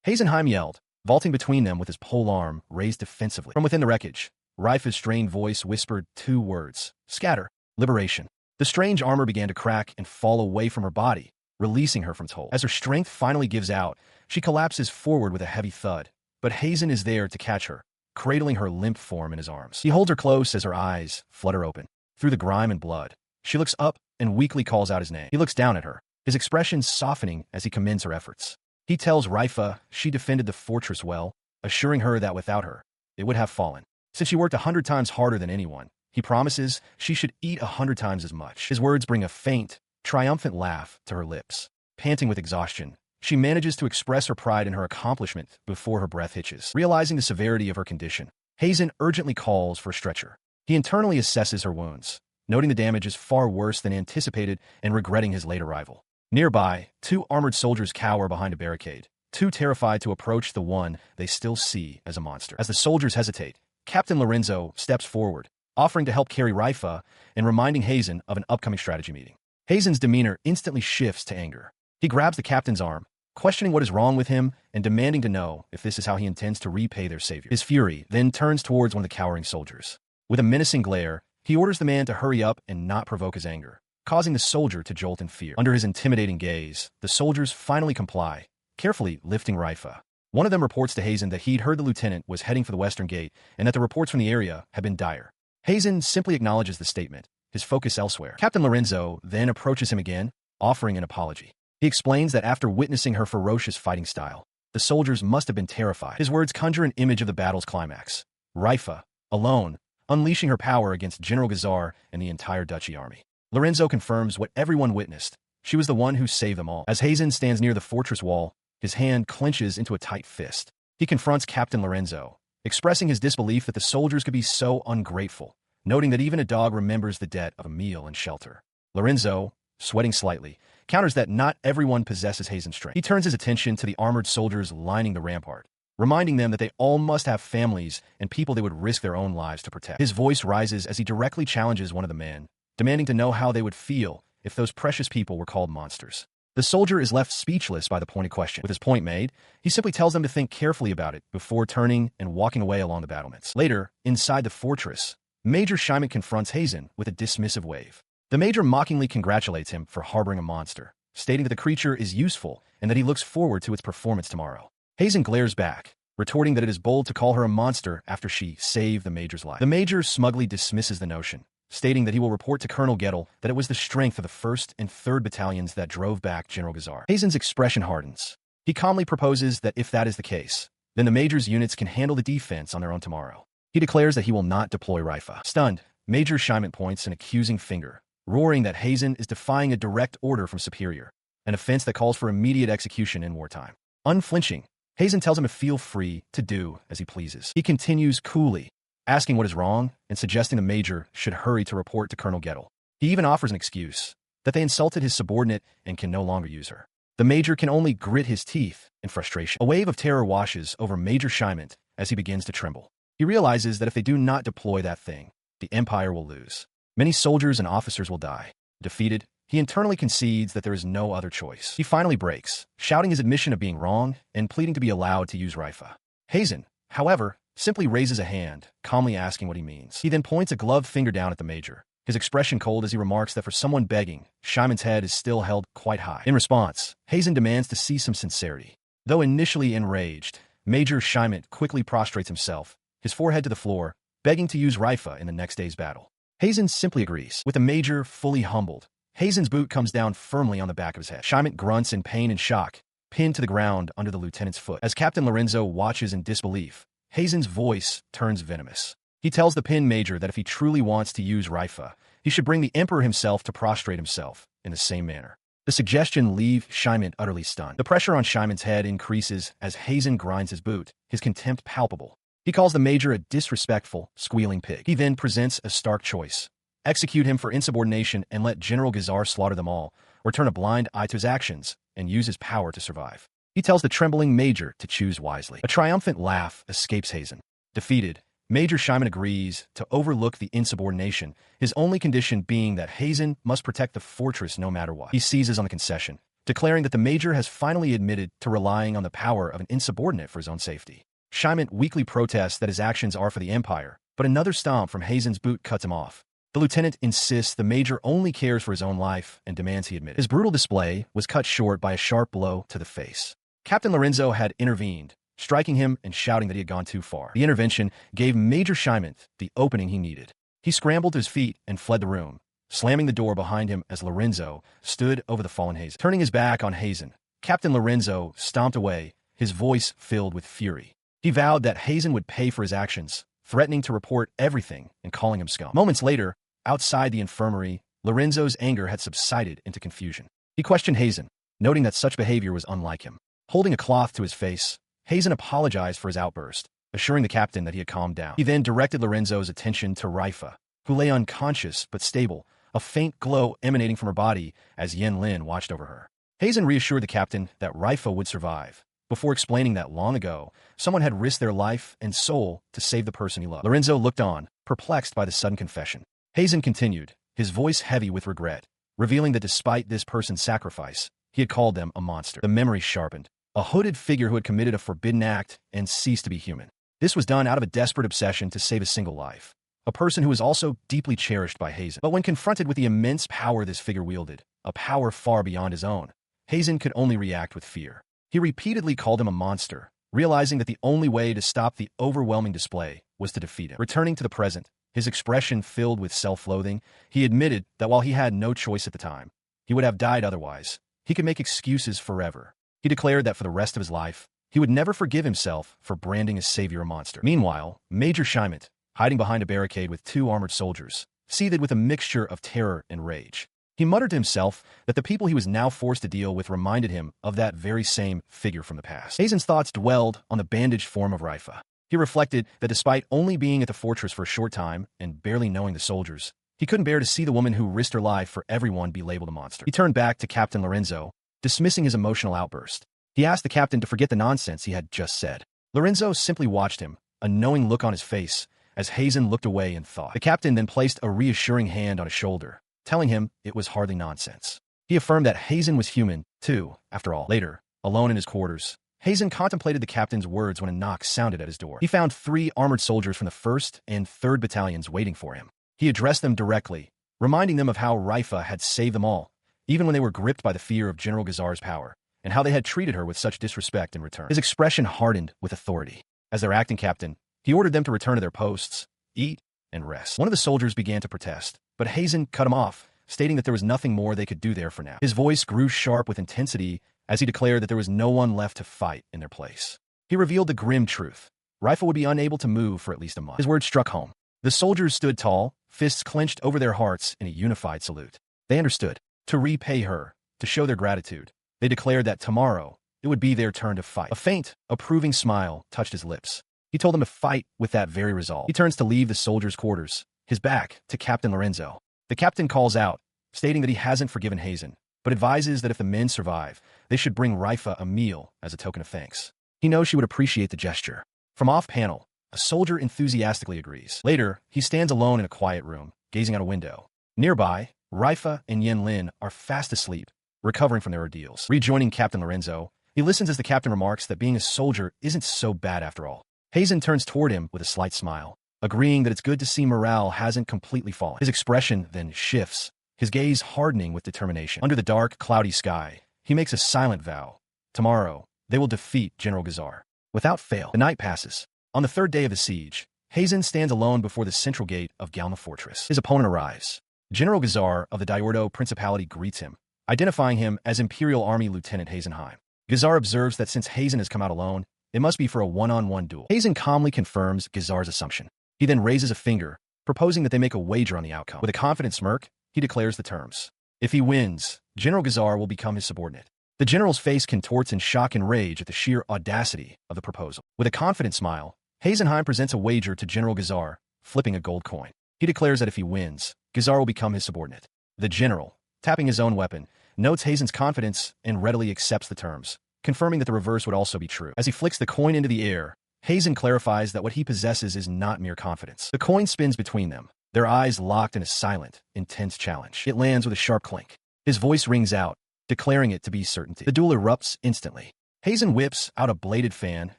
Heisenheim yelled, vaulting between them with his pole arm raised defensively. From within the wreckage, Raifa's strained voice whispered two words: "Scatter, liberation." The strange armor began to crack and fall away from her body, releasing her from its hold. As her strength finally gives out, she collapses forward with a heavy thud, but Heimin is there to catch her, cradling her limp form in his arms. He holds her close as her eyes flutter open. Through the grime and blood, she looks up and weakly calls out his name. He looks down at her, his expression softening as he commends her efforts. He tells Raifa she defended the fortress well, assuring her that without her, it would have fallen. Since she worked 100 times harder than anyone, he promises she should eat 100 times as much. His words bring a faint, triumphant laugh to her lips. Panting with exhaustion, she manages to express her pride in her accomplishment before her breath hitches. Realizing the severity of her condition, Heimin urgently calls for a stretcher. He internally assesses her wounds, noting the damage is far worse than anticipated and regretting his late arrival. Nearby, 2 armored soldiers cower behind a barricade, too terrified to approach the one they still see as a monster. As the soldiers hesitate, Captain Lorenzo steps forward, offering to help carry Raifa and reminding Heimin of an upcoming strategy meeting. Heimin's demeanor instantly shifts to anger. He grabs the captain's arm, questioning what is wrong with him and demanding to know if this is how he intends to repay their savior. His fury then turns towards one of the cowering soldiers. With a menacing glare, he orders the man to hurry up and not provoke his anger, causing the soldier to jolt in fear. Under his intimidating gaze, the soldiers finally comply, carefully lifting Raifa. One of them reports to Heimin that he'd heard the lieutenant was heading for the western gate and that the reports from the area had been dire. Heimin simply acknowledges the statement, his focus elsewhere. Captain Lorenzo then approaches him again, offering an apology. He explains that after witnessing her ferocious fighting style, the soldiers must have been terrified. His words conjure an image of the battle's climax. Raifa, alone, unleashing her power against General Gazar and the entire duchy army. Lorenzo confirms what everyone witnessed. She was the one who saved them all. As Heimin stands near the fortress wall, his hand clenches into a tight fist. He confronts Captain Lorenzo, expressing his disbelief that the soldiers could be so ungrateful, noting that even a dog remembers the debt of a meal and shelter. Lorenzo, sweating slightly, counters that not everyone possesses Heimin's strength. He turns his attention to the armored soldiers lining the rampart, reminding them that they all must have families and people they would risk their own lives to protect. His voice rises as he directly challenges one of the men, demanding to know how they would feel if those precious people were called monsters. The soldier is left speechless by the pointed question. With his point made, he simply tells them to think carefully about it before turning and walking away along the battlements. Later, inside the fortress, Major Shoukan confronts Heimin with a dismissive wave. The major mockingly congratulates him for harboring a monster, stating that the creature is useful and that he looks forward to its performance tomorrow. Heimin glares back, retorting that it is bold to call her a monster after she saved the major's life. The major smugly dismisses the notion, stating that he will report to Colonel Gettle that it was the strength of the 1st and 3rd battalions that drove back General Gazar. Heimin's expression hardens. He calmly proposes that if that is the case, then the major's units can handle the defense on their own tomorrow. He declares that he will not deploy Raifa. Stunned, Major Shoukan points an accusing finger, roaring that Heimin is defying a direct order from superior, an offense that calls for immediate execution in wartime. Unflinching, Heimin tells him to feel free to do as he pleases. He continues coolly, asking what is wrong and suggesting the major should hurry to report to Colonel Gettle. He even offers an excuse, that they insulted his subordinate and can no longer use her. The major can only grit his teeth in frustration. A wave of terror washes over Major Shoukan as he begins to tremble. He realizes that if they do not deploy that thing, the Empire will lose. Many soldiers and officers will die. Defeated, he internally concedes that there is no other choice. He finally breaks, shouting his admission of being wrong and pleading to be allowed to use Raifa. Heimin, however, simply raises a hand, calmly asking what he means. He then points a gloved finger down at the major, his expression cold as he remarks that for someone begging, Shoukan's head is still held quite high. In response, Heimin demands to see some sincerity. Though initially enraged, Major Shoukan quickly prostrates himself, his forehead to the floor, begging to use Raifa in the next day's battle. Heimin simply agrees. With the major fully humbled, Heimin's boot comes down firmly on the back of his head. Shoukan grunts in pain and shock, pinned to the ground under the lieutenant's foot. As Captain Lorenzo watches in disbelief, Heimin's voice turns venomous. He tells the pinned major that if he truly wants to use Raifa, he should bring the Emperor himself to prostrate himself in the same manner. The suggestion leaves Shoukan utterly stunned. The pressure on Shaiman's head increases as Heimin grinds his boot, his contempt palpable. He calls the major a disrespectful, squealing pig. He then presents a stark choice. Execute him for insubordination and let General Gazar slaughter them all, or turn a blind eye to his actions and use his power to survive. He tells the trembling major to choose wisely. A triumphant laugh escapes Heimin. Defeated, Major Shoukan agrees to overlook the insubordination, his only condition being that Heimin must protect the fortress no matter what. He seizes on the concession, declaring that the major has finally admitted to relying on the power of an insubordinate for his own safety. Shoukan weakly protests that his actions are for the Empire, but another stomp from Heimin's boot cuts him off, The lieutenant insists the major only cares for his own life and demands he admit it. His brutal display was cut short by a sharp blow to the face. Captain Lorenzo had intervened, striking him and shouting that he had gone too far. The intervention gave Major Heimin the opening he needed. He scrambled to his feet and fled the room, slamming the door behind him as Lorenzo stood over the fallen Heimin. Turning his back on Heimin, Captain Lorenzo stomped away, his voice filled with fury. He vowed that Heimin would pay for his actions, threatening to report everything and calling him scum. Moments later, outside the infirmary, Lorenzo's anger had subsided into confusion. He questioned Heimin, noting that such behavior was unlike him. Holding a cloth to his face, Heimin apologized for his outburst, assuring the captain that he had calmed down. He then directed Lorenzo's attention to Raifa, who lay unconscious but stable, a faint glow emanating from her body as Lin watched over her. Heimin reassured the captain that Raifa would survive, before explaining that long ago, someone had risked their life and soul to save the person he loved. Lorenzo looked on, perplexed by the sudden confession. Heimin continued, his voice heavy with regret, revealing that despite this person's sacrifice, he had called them a monster. The memory sharpened. A hooded figure who had committed a forbidden act and ceased to be human. This was done out of a desperate obsession to save a single life. A person who was also deeply cherished by Heimin. But when confronted with the immense power this figure wielded, a power far beyond his own, Heimin could only react with fear. He repeatedly called him a monster, realizing that the only way to stop the overwhelming display was to defeat him. Returning to the present, his expression filled with self-loathing, he admitted that while he had no choice at the time, he would have died otherwise. He could make excuses forever. He declared that for the rest of his life, he would never forgive himself for branding his savior a monster. Meanwhile, Major Heimin, hiding behind a barricade with 2 armored soldiers, seethed with a mixture of terror and rage. He muttered to himself that the people he was now forced to deal with reminded him of that very same figure from the past. Heimin's thoughts dwelled on the bandaged form of Raifa. He reflected that despite only being at the fortress for a short time and barely knowing the soldiers, he couldn't bear to see the woman who risked her life for everyone be labeled a monster. He turned back to Captain Lorenzo, dismissing his emotional outburst. He asked the captain to forget the nonsense he had just said. Lorenzo simply watched him, a knowing look on his face, as Heimin looked away in thought. The captain then placed a reassuring hand on his shoulder, telling him it was hardly nonsense. He affirmed that Heimin was human, too, after all. Later, alone in his quarters, Heimin contemplated the captain's words when a knock sounded at his door. He found 3 armored soldiers from the 1st and 3rd battalions waiting for him. He addressed them directly, reminding them of how Raifa had saved them all, even when they were gripped by the fear of General Gazar's power, and how they had treated her with such disrespect in return. His expression hardened with authority. As their acting captain, he ordered them to return to their posts, eat, and rest. One of the soldiers began to protest, but Heimin cut him off, stating that there was nothing more they could do there for now. His voice grew sharp with intensity as he declared that there was no one left to fight in their place. He revealed the grim truth. Raifa would be unable to move for at least a month. His words struck home. The soldiers stood tall, fists clenched over their hearts in a unified salute. They understood. To repay her, to show their gratitude, they declared that tomorrow it would be their turn to fight. A faint, approving smile touched his lips. He told them to fight with that very resolve. He turns to leave the soldiers' quarters, his back to Captain Lorenzo. The captain calls out, stating that he hasn't forgiven Heimin, but advises that if the men survive, they should bring Raifa a meal as a token of thanks. He knows she would appreciate the gesture. From off-panel, a soldier enthusiastically agrees. Later, he stands alone in a quiet room, gazing out a window. Nearby, Raifa and Lin are fast asleep, recovering from their ordeals. Rejoining Captain Lorenzo, he listens as the captain remarks that being a soldier isn't so bad after all. Heimin turns toward him with a slight smile, agreeing that it's good to see morale hasn't completely fallen. His expression then shifts, his gaze hardening with determination. Under the dark, cloudy sky, he makes a silent vow. Tomorrow, they will defeat General Gazar. Without fail. The night passes. On the 3rd day of the siege, Heimin stands alone before the central gate of Galma Fortress. His opponent arrives. General Gazar of the Diordo Principality greets him, identifying him as Imperial Army Lieutenant Heimin. Gazar observes that since Heimin has come out alone, it must be for a one-on-one duel. Heimin calmly confirms Gazar's assumption. He then raises a finger, proposing that they make a wager on the outcome. With a confident smirk, he declares the terms. If he wins, General Gazar will become his subordinate. The general's face contorts in shock and rage at the sheer audacity of the proposal. With a confident smile, Heimin presents a wager to General Gazar, flipping a gold coin. He declares that if he wins, Gazar will become his subordinate. The general, tapping his own weapon, notes Heimin's confidence and readily accepts the terms, confirming that the reverse would also be true. As he flicks the coin into the air, Heimin clarifies that what he possesses is not mere confidence. The coin spins between them, their eyes locked in a silent, intense challenge. It lands with a sharp clink. His voice rings out, declaring it to be certainty. The duel erupts instantly. Heimin whips out a bladed fan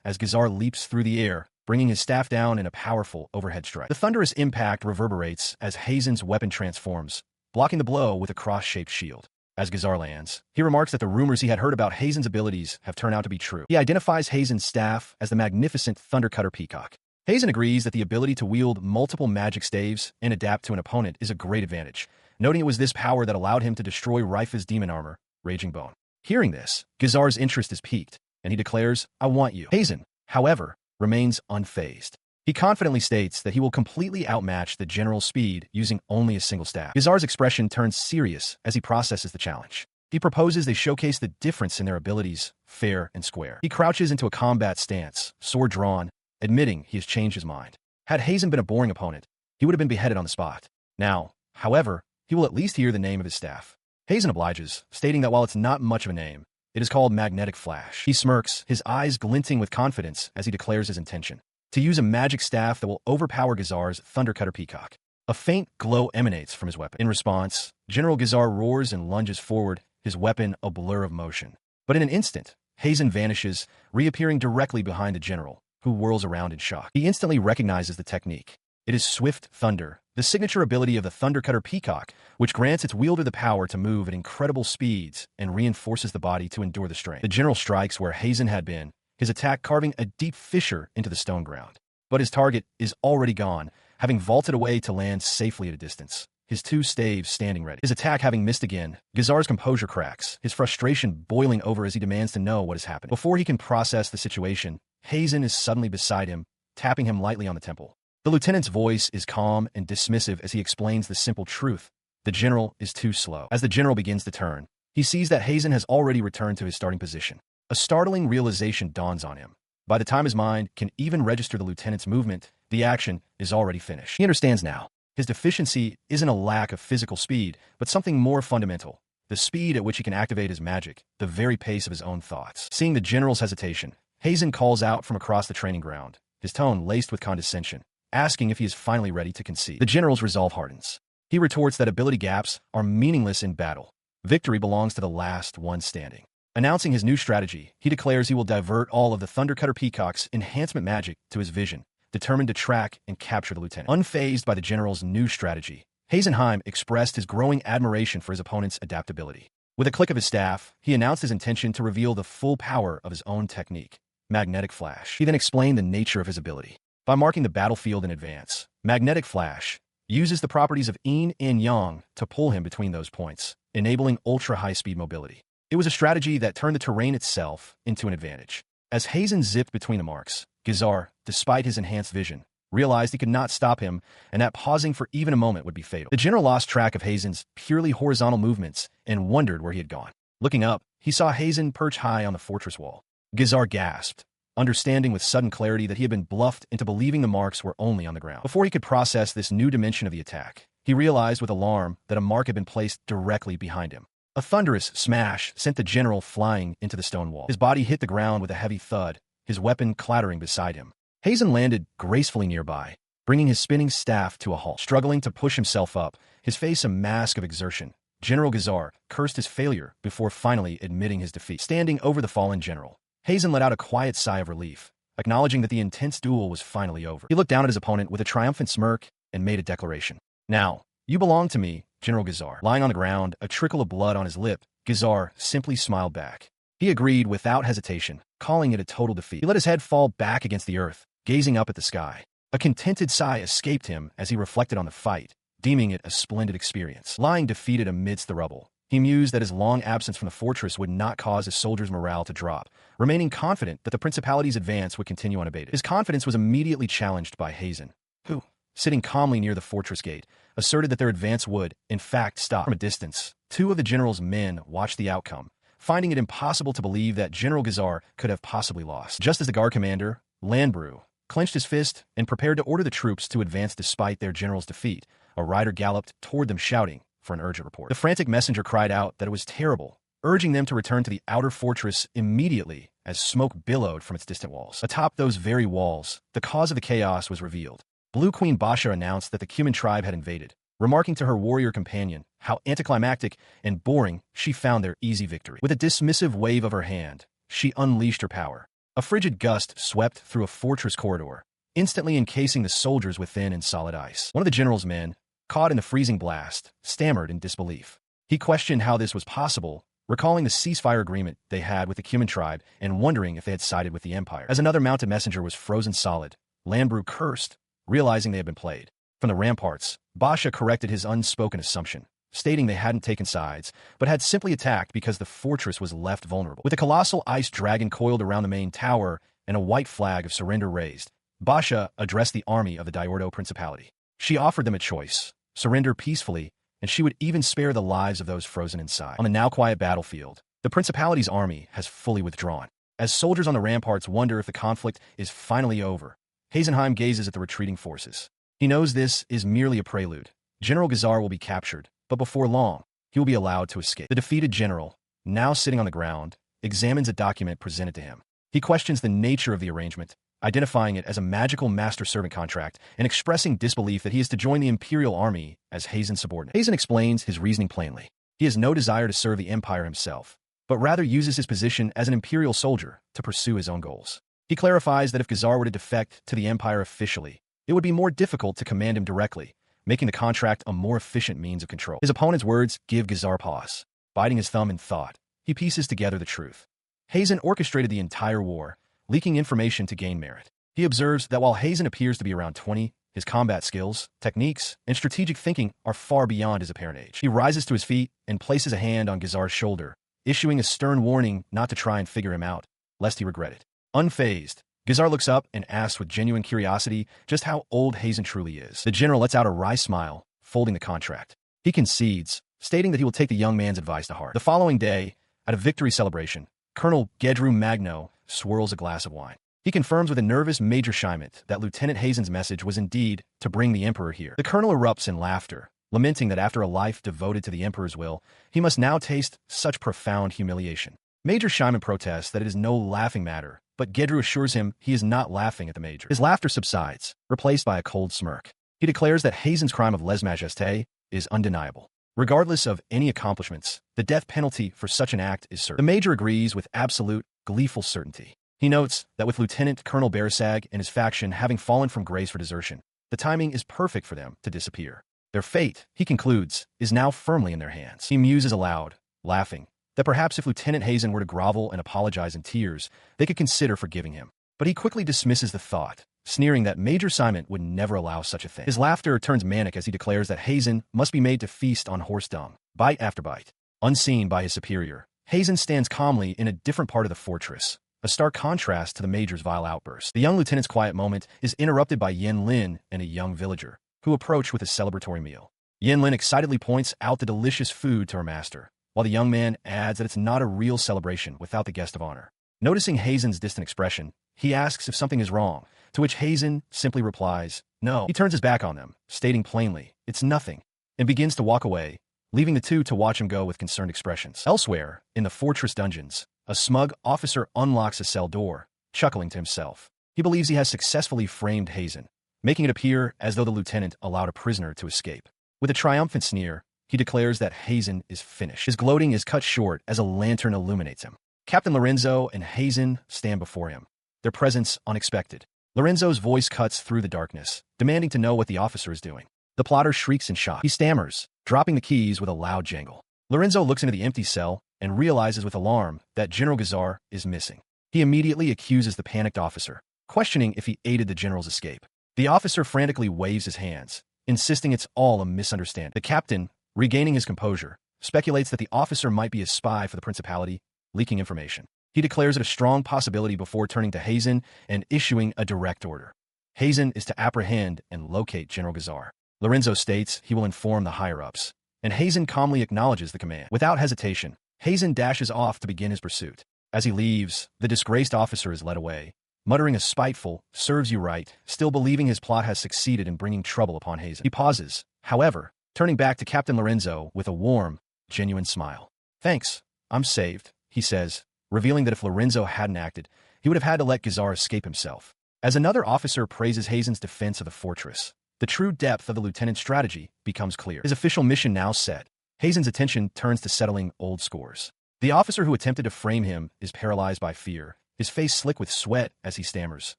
as Gazar leaps through the air, bringing his staff down in a powerful overhead strike. The thunderous impact reverberates as Heisen's weapon transforms, blocking the blow with a cross-shaped shield. As Gazar lands, he remarks that the rumors he had heard about Heisen's abilities have turned out to be true. He identifies Heisen's staff as the magnificent Thundercutter Peacock. Heisen agrees that the ability to wield multiple magic staves and adapt to an opponent is a great advantage, noting it was this power that allowed him to destroy Raifa's demon armor, Raging Bone. Hearing this, Gazar's interest is piqued, and he declares, "I want you." Heisen, however, remains unfazed. He confidently states that he will completely outmatch the general's speed using only a single staff. Gazar's expression turns serious as he processes the challenge. He proposes they showcase the difference in their abilities, fair and square. He crouches into a combat stance, sword drawn, admitting he has changed his mind. Had Heisen been a boring opponent, he would have been beheaded on the spot. Now, however, he will at least hear the name of his staff. Heisen obliges, stating that while it's not much of a name, it is called Magnetic Flash. He smirks, his eyes glinting with confidence as he declares his intention to use a magic staff that will overpower Gazar's Thundercutter Peacock. A faint glow emanates from his weapon. In response, General Gazar roars and lunges forward, his weapon a blur of motion. But in an instant, Heisen vanishes, reappearing directly behind the general, who whirls around in shock. He instantly recognizes the technique. It is Swift Thunder, the signature ability of the Thundercutter Peacock, which grants its wielder the power to move at incredible speeds and reinforces the body to endure the strain. The general strikes where Heisen had been, his attack carving a deep fissure into the stone ground. But his target is already gone, having vaulted away to land safely at a distance, his two staves standing ready. His attack having missed again, Gazar's composure cracks, his frustration boiling over as he demands to know what has happened. Before he can process the situation, Heisen is suddenly beside him, tapping him lightly on the temple. The lieutenant's voice is calm and dismissive as he explains the simple truth. The general is too slow. As the general begins to turn, he sees that Heisen has already returned to his starting position. A startling realization dawns on him. By the time his mind can even register the lieutenant's movement, the action is already finished. He understands now. His deficiency isn't a lack of physical speed, but something more fundamental. The speed at which he can activate his magic, the very pace of his own thoughts. Seeing the general's hesitation, Heisen calls out from across the training ground, his tone laced with condescension, asking if he is finally ready to concede. The general's resolve hardens. He retorts that ability gaps are meaningless in battle. Victory belongs to the last one standing. Announcing his new strategy, he declares he will divert all of the Thundercutter Peacock's enhancement magic to his vision, determined to track and capture the lieutenant. Unfazed by the general's new strategy, Heisenheim expressed his growing admiration for his opponent's adaptability. With a click of his staff, he announced his intention to reveal the full power of his own technique, Magnetic Flash. He then explained the nature of his ability. By marking the battlefield in advance, Magnetic Flash uses the properties of yin and yang to pull him between those points, enabling ultra-high-speed mobility. It was a strategy that turned the terrain itself into an advantage. As Heisen zipped between the marks, Gazar, despite his enhanced vision, realized he could not stop him and that pausing for even a moment would be fatal. The general lost track of Heisen's purely horizontal movements and wondered where he had gone. Looking up, he saw Heisen perch high on the fortress wall. Gazar gasped, understanding with sudden clarity that he had been bluffed into believing the marks were only on the ground. Before he could process this new dimension of the attack, he realized with alarm that a mark had been placed directly behind him. A thunderous smash sent the general flying into the stone wall. His body hit the ground with a heavy thud, his weapon clattering beside him. Heisen landed gracefully nearby, bringing his spinning staff to a halt. Struggling to push himself up, his face a mask of exertion, General Gazar cursed his failure before finally admitting his defeat. Standing over the fallen general, Heisen let out a quiet sigh of relief, acknowledging that the intense duel was finally over. He looked down at his opponent with a triumphant smirk and made a declaration. "Now, you belong to me, General Gazar." Lying on the ground, a trickle of blood on his lip, Gazar simply smiled back. He agreed without hesitation, calling it a total defeat. He let his head fall back against the earth, gazing up at the sky. A contented sigh escaped him as he reflected on the fight, deeming it a splendid experience. Lying defeated amidst the rubble, he mused that his long absence from the fortress would not cause his soldiers' morale to drop, remaining confident that the principality's advance would continue unabated. His confidence was immediately challenged by Heisen, who, sitting calmly near the fortress gate, asserted that their advance would, in fact, stop. From a distance, two of the general's men watched the outcome, finding it impossible to believe that General Gazar could have possibly lost. Just as the guard commander, Landbrew, clenched his fist and prepared to order the troops to advance despite their general's defeat, a rider galloped toward them shouting for an urgent report. The frantic messenger cried out that it was terrible, urging them to return to the outer fortress immediately as smoke billowed from its distant walls. Atop those very walls, the cause of the chaos was revealed. Blue Queen Basha announced that the Cuman tribe had invaded, remarking to her warrior companion how anticlimactic and boring she found their easy victory. With a dismissive wave of her hand, she unleashed her power. A frigid gust swept through a fortress corridor, instantly encasing the soldiers within in solid ice. One of the general's men, caught in the freezing blast, stammered in disbelief. He questioned how this was possible, recalling the ceasefire agreement they had with the Cuman tribe and wondering if they had sided with the Empire. As another mounted messenger was frozen solid, Landbrew cursed, realizing they had been played. From the ramparts, Basha corrected his unspoken assumption, stating they hadn't taken sides, but had simply attacked because the fortress was left vulnerable. With a colossal ice dragon coiled around the main tower and a white flag of surrender raised, Basha addressed the army of the Diordo Principality. She offered them a choice: surrender peacefully, and she would even spare the lives of those frozen inside. On the now quiet battlefield, the Principality's army has fully withdrawn. As soldiers on the ramparts wonder if the conflict is finally over, Heisenheim gazes at the retreating forces. He knows this is merely a prelude. General Gazar will be captured, but before long, he will be allowed to escape. The defeated general, now sitting on the ground, examines a document presented to him. He questions the nature of the arrangement, identifying it as a magical master-servant contract and expressing disbelief that he is to join the Imperial Army as Heisen's subordinate. Heisen explains his reasoning plainly. He has no desire to serve the Empire himself, but rather uses his position as an Imperial soldier to pursue his own goals. He clarifies that if Gazar were to defect to the Empire officially, it would be more difficult to command him directly, making the contract a more efficient means of control. His opponent's words give Gazar pause. Biting his thumb in thought, he pieces together the truth. Heisen orchestrated the entire war, leaking information to gain merit. He observes that while Heisen appears to be around 20, his combat skills, techniques, and strategic thinking are far beyond his apparent age. He rises to his feet and places a hand on Gazar's shoulder, issuing a stern warning not to try and figure him out, lest he regret it. Unfazed, Gazar looks up and asks with genuine curiosity just how old Heisen truly is. The general lets out a wry smile, folding the contract. He concedes, stating that he will take the young man's advice to heart. The following day, at a victory celebration, Colonel Gedru Magno swirls a glass of wine. He confirms with a nervous Major Scheimet that Lieutenant Heisen's message was indeed to bring the Emperor here. The colonel erupts in laughter, lamenting that after a life devoted to the Emperor's will, he must now taste such profound humiliation. Major Scheimet protests that it is no laughing matter, but Gedru assures him he is not laughing at the Major. His laughter subsides, replaced by a cold smirk. He declares that Heisen's crime of lèse-majesté is undeniable. Regardless of any accomplishments, the death penalty for such an act is certain. The Major agrees with absolute, gleeful certainty. He notes that with Lieutenant Colonel Beresag and his faction having fallen from grace for desertion, the timing is perfect for them to disappear. Their fate, he concludes, is now firmly in their hands. He muses aloud, laughing, that perhaps if Lieutenant Heisen were to grovel and apologize in tears, they could consider forgiving him. But he quickly dismisses the thought, sneering that Major Simon would never allow such a thing. His laughter turns manic as he declares that Heisen must be made to feast on horse dung, bite after bite. Unseen by his superior, Heisen stands calmly in a different part of the fortress, a stark contrast to the Major's vile outburst. The young lieutenant's quiet moment is interrupted by Yen Lin and a young villager, who approach with a celebratory meal. Yen Lin excitedly points out the delicious food to her master, while the young man adds that it's not a real celebration without the guest of honor. Noticing Heisen's distant expression, he asks if something is wrong, to which Heisen simply replies, no. He turns his back on them, stating plainly, it's nothing, and begins to walk away, leaving the two to watch him go with concerned expressions. Elsewhere, in the fortress dungeons, a smug officer unlocks a cell door, chuckling to himself. He believes he has successfully framed Heisen, making it appear as though the lieutenant allowed a prisoner to escape. With a triumphant sneer, he declares that Heisen is finished. His gloating is cut short as a lantern illuminates him. Captain Lorenzo and Heisen stand before him, their presence unexpected. Lorenzo's voice cuts through the darkness, demanding to know what the officer is doing. The plotter shrieks in shock. He stammers, dropping the keys with a loud jangle. Lorenzo looks into the empty cell and realizes with alarm that General Gazar is missing. He immediately accuses the panicked officer, questioning if he aided the general's escape. The officer frantically waves his hands, insisting it's all a misunderstanding. The captain, regaining his composure, speculates that the officer might be a spy for the Principality, leaking information. He declares it a strong possibility before turning to Heisen and issuing a direct order. Heisen is to apprehend and locate General Gazar. Lorenzo states he will inform the higher-ups, and Heisen calmly acknowledges the command. Without hesitation, Heisen dashes off to begin his pursuit. As he leaves, the disgraced officer is led away, muttering a spiteful, serves you right, still believing his plot has succeeded in bringing trouble upon Heisen. He pauses, however, turning back to Captain Lorenzo with a warm, genuine smile. Thanks, I'm saved, he says, revealing that if Lorenzo hadn't acted, he would have had to let Gazar escape himself. As another officer praises Heisen's defense of the fortress, the true depth of the lieutenant's strategy becomes clear. His official mission now set, Heisen's attention turns to settling old scores. The officer who attempted to frame him is paralyzed by fear, his face slick with sweat as he stammers,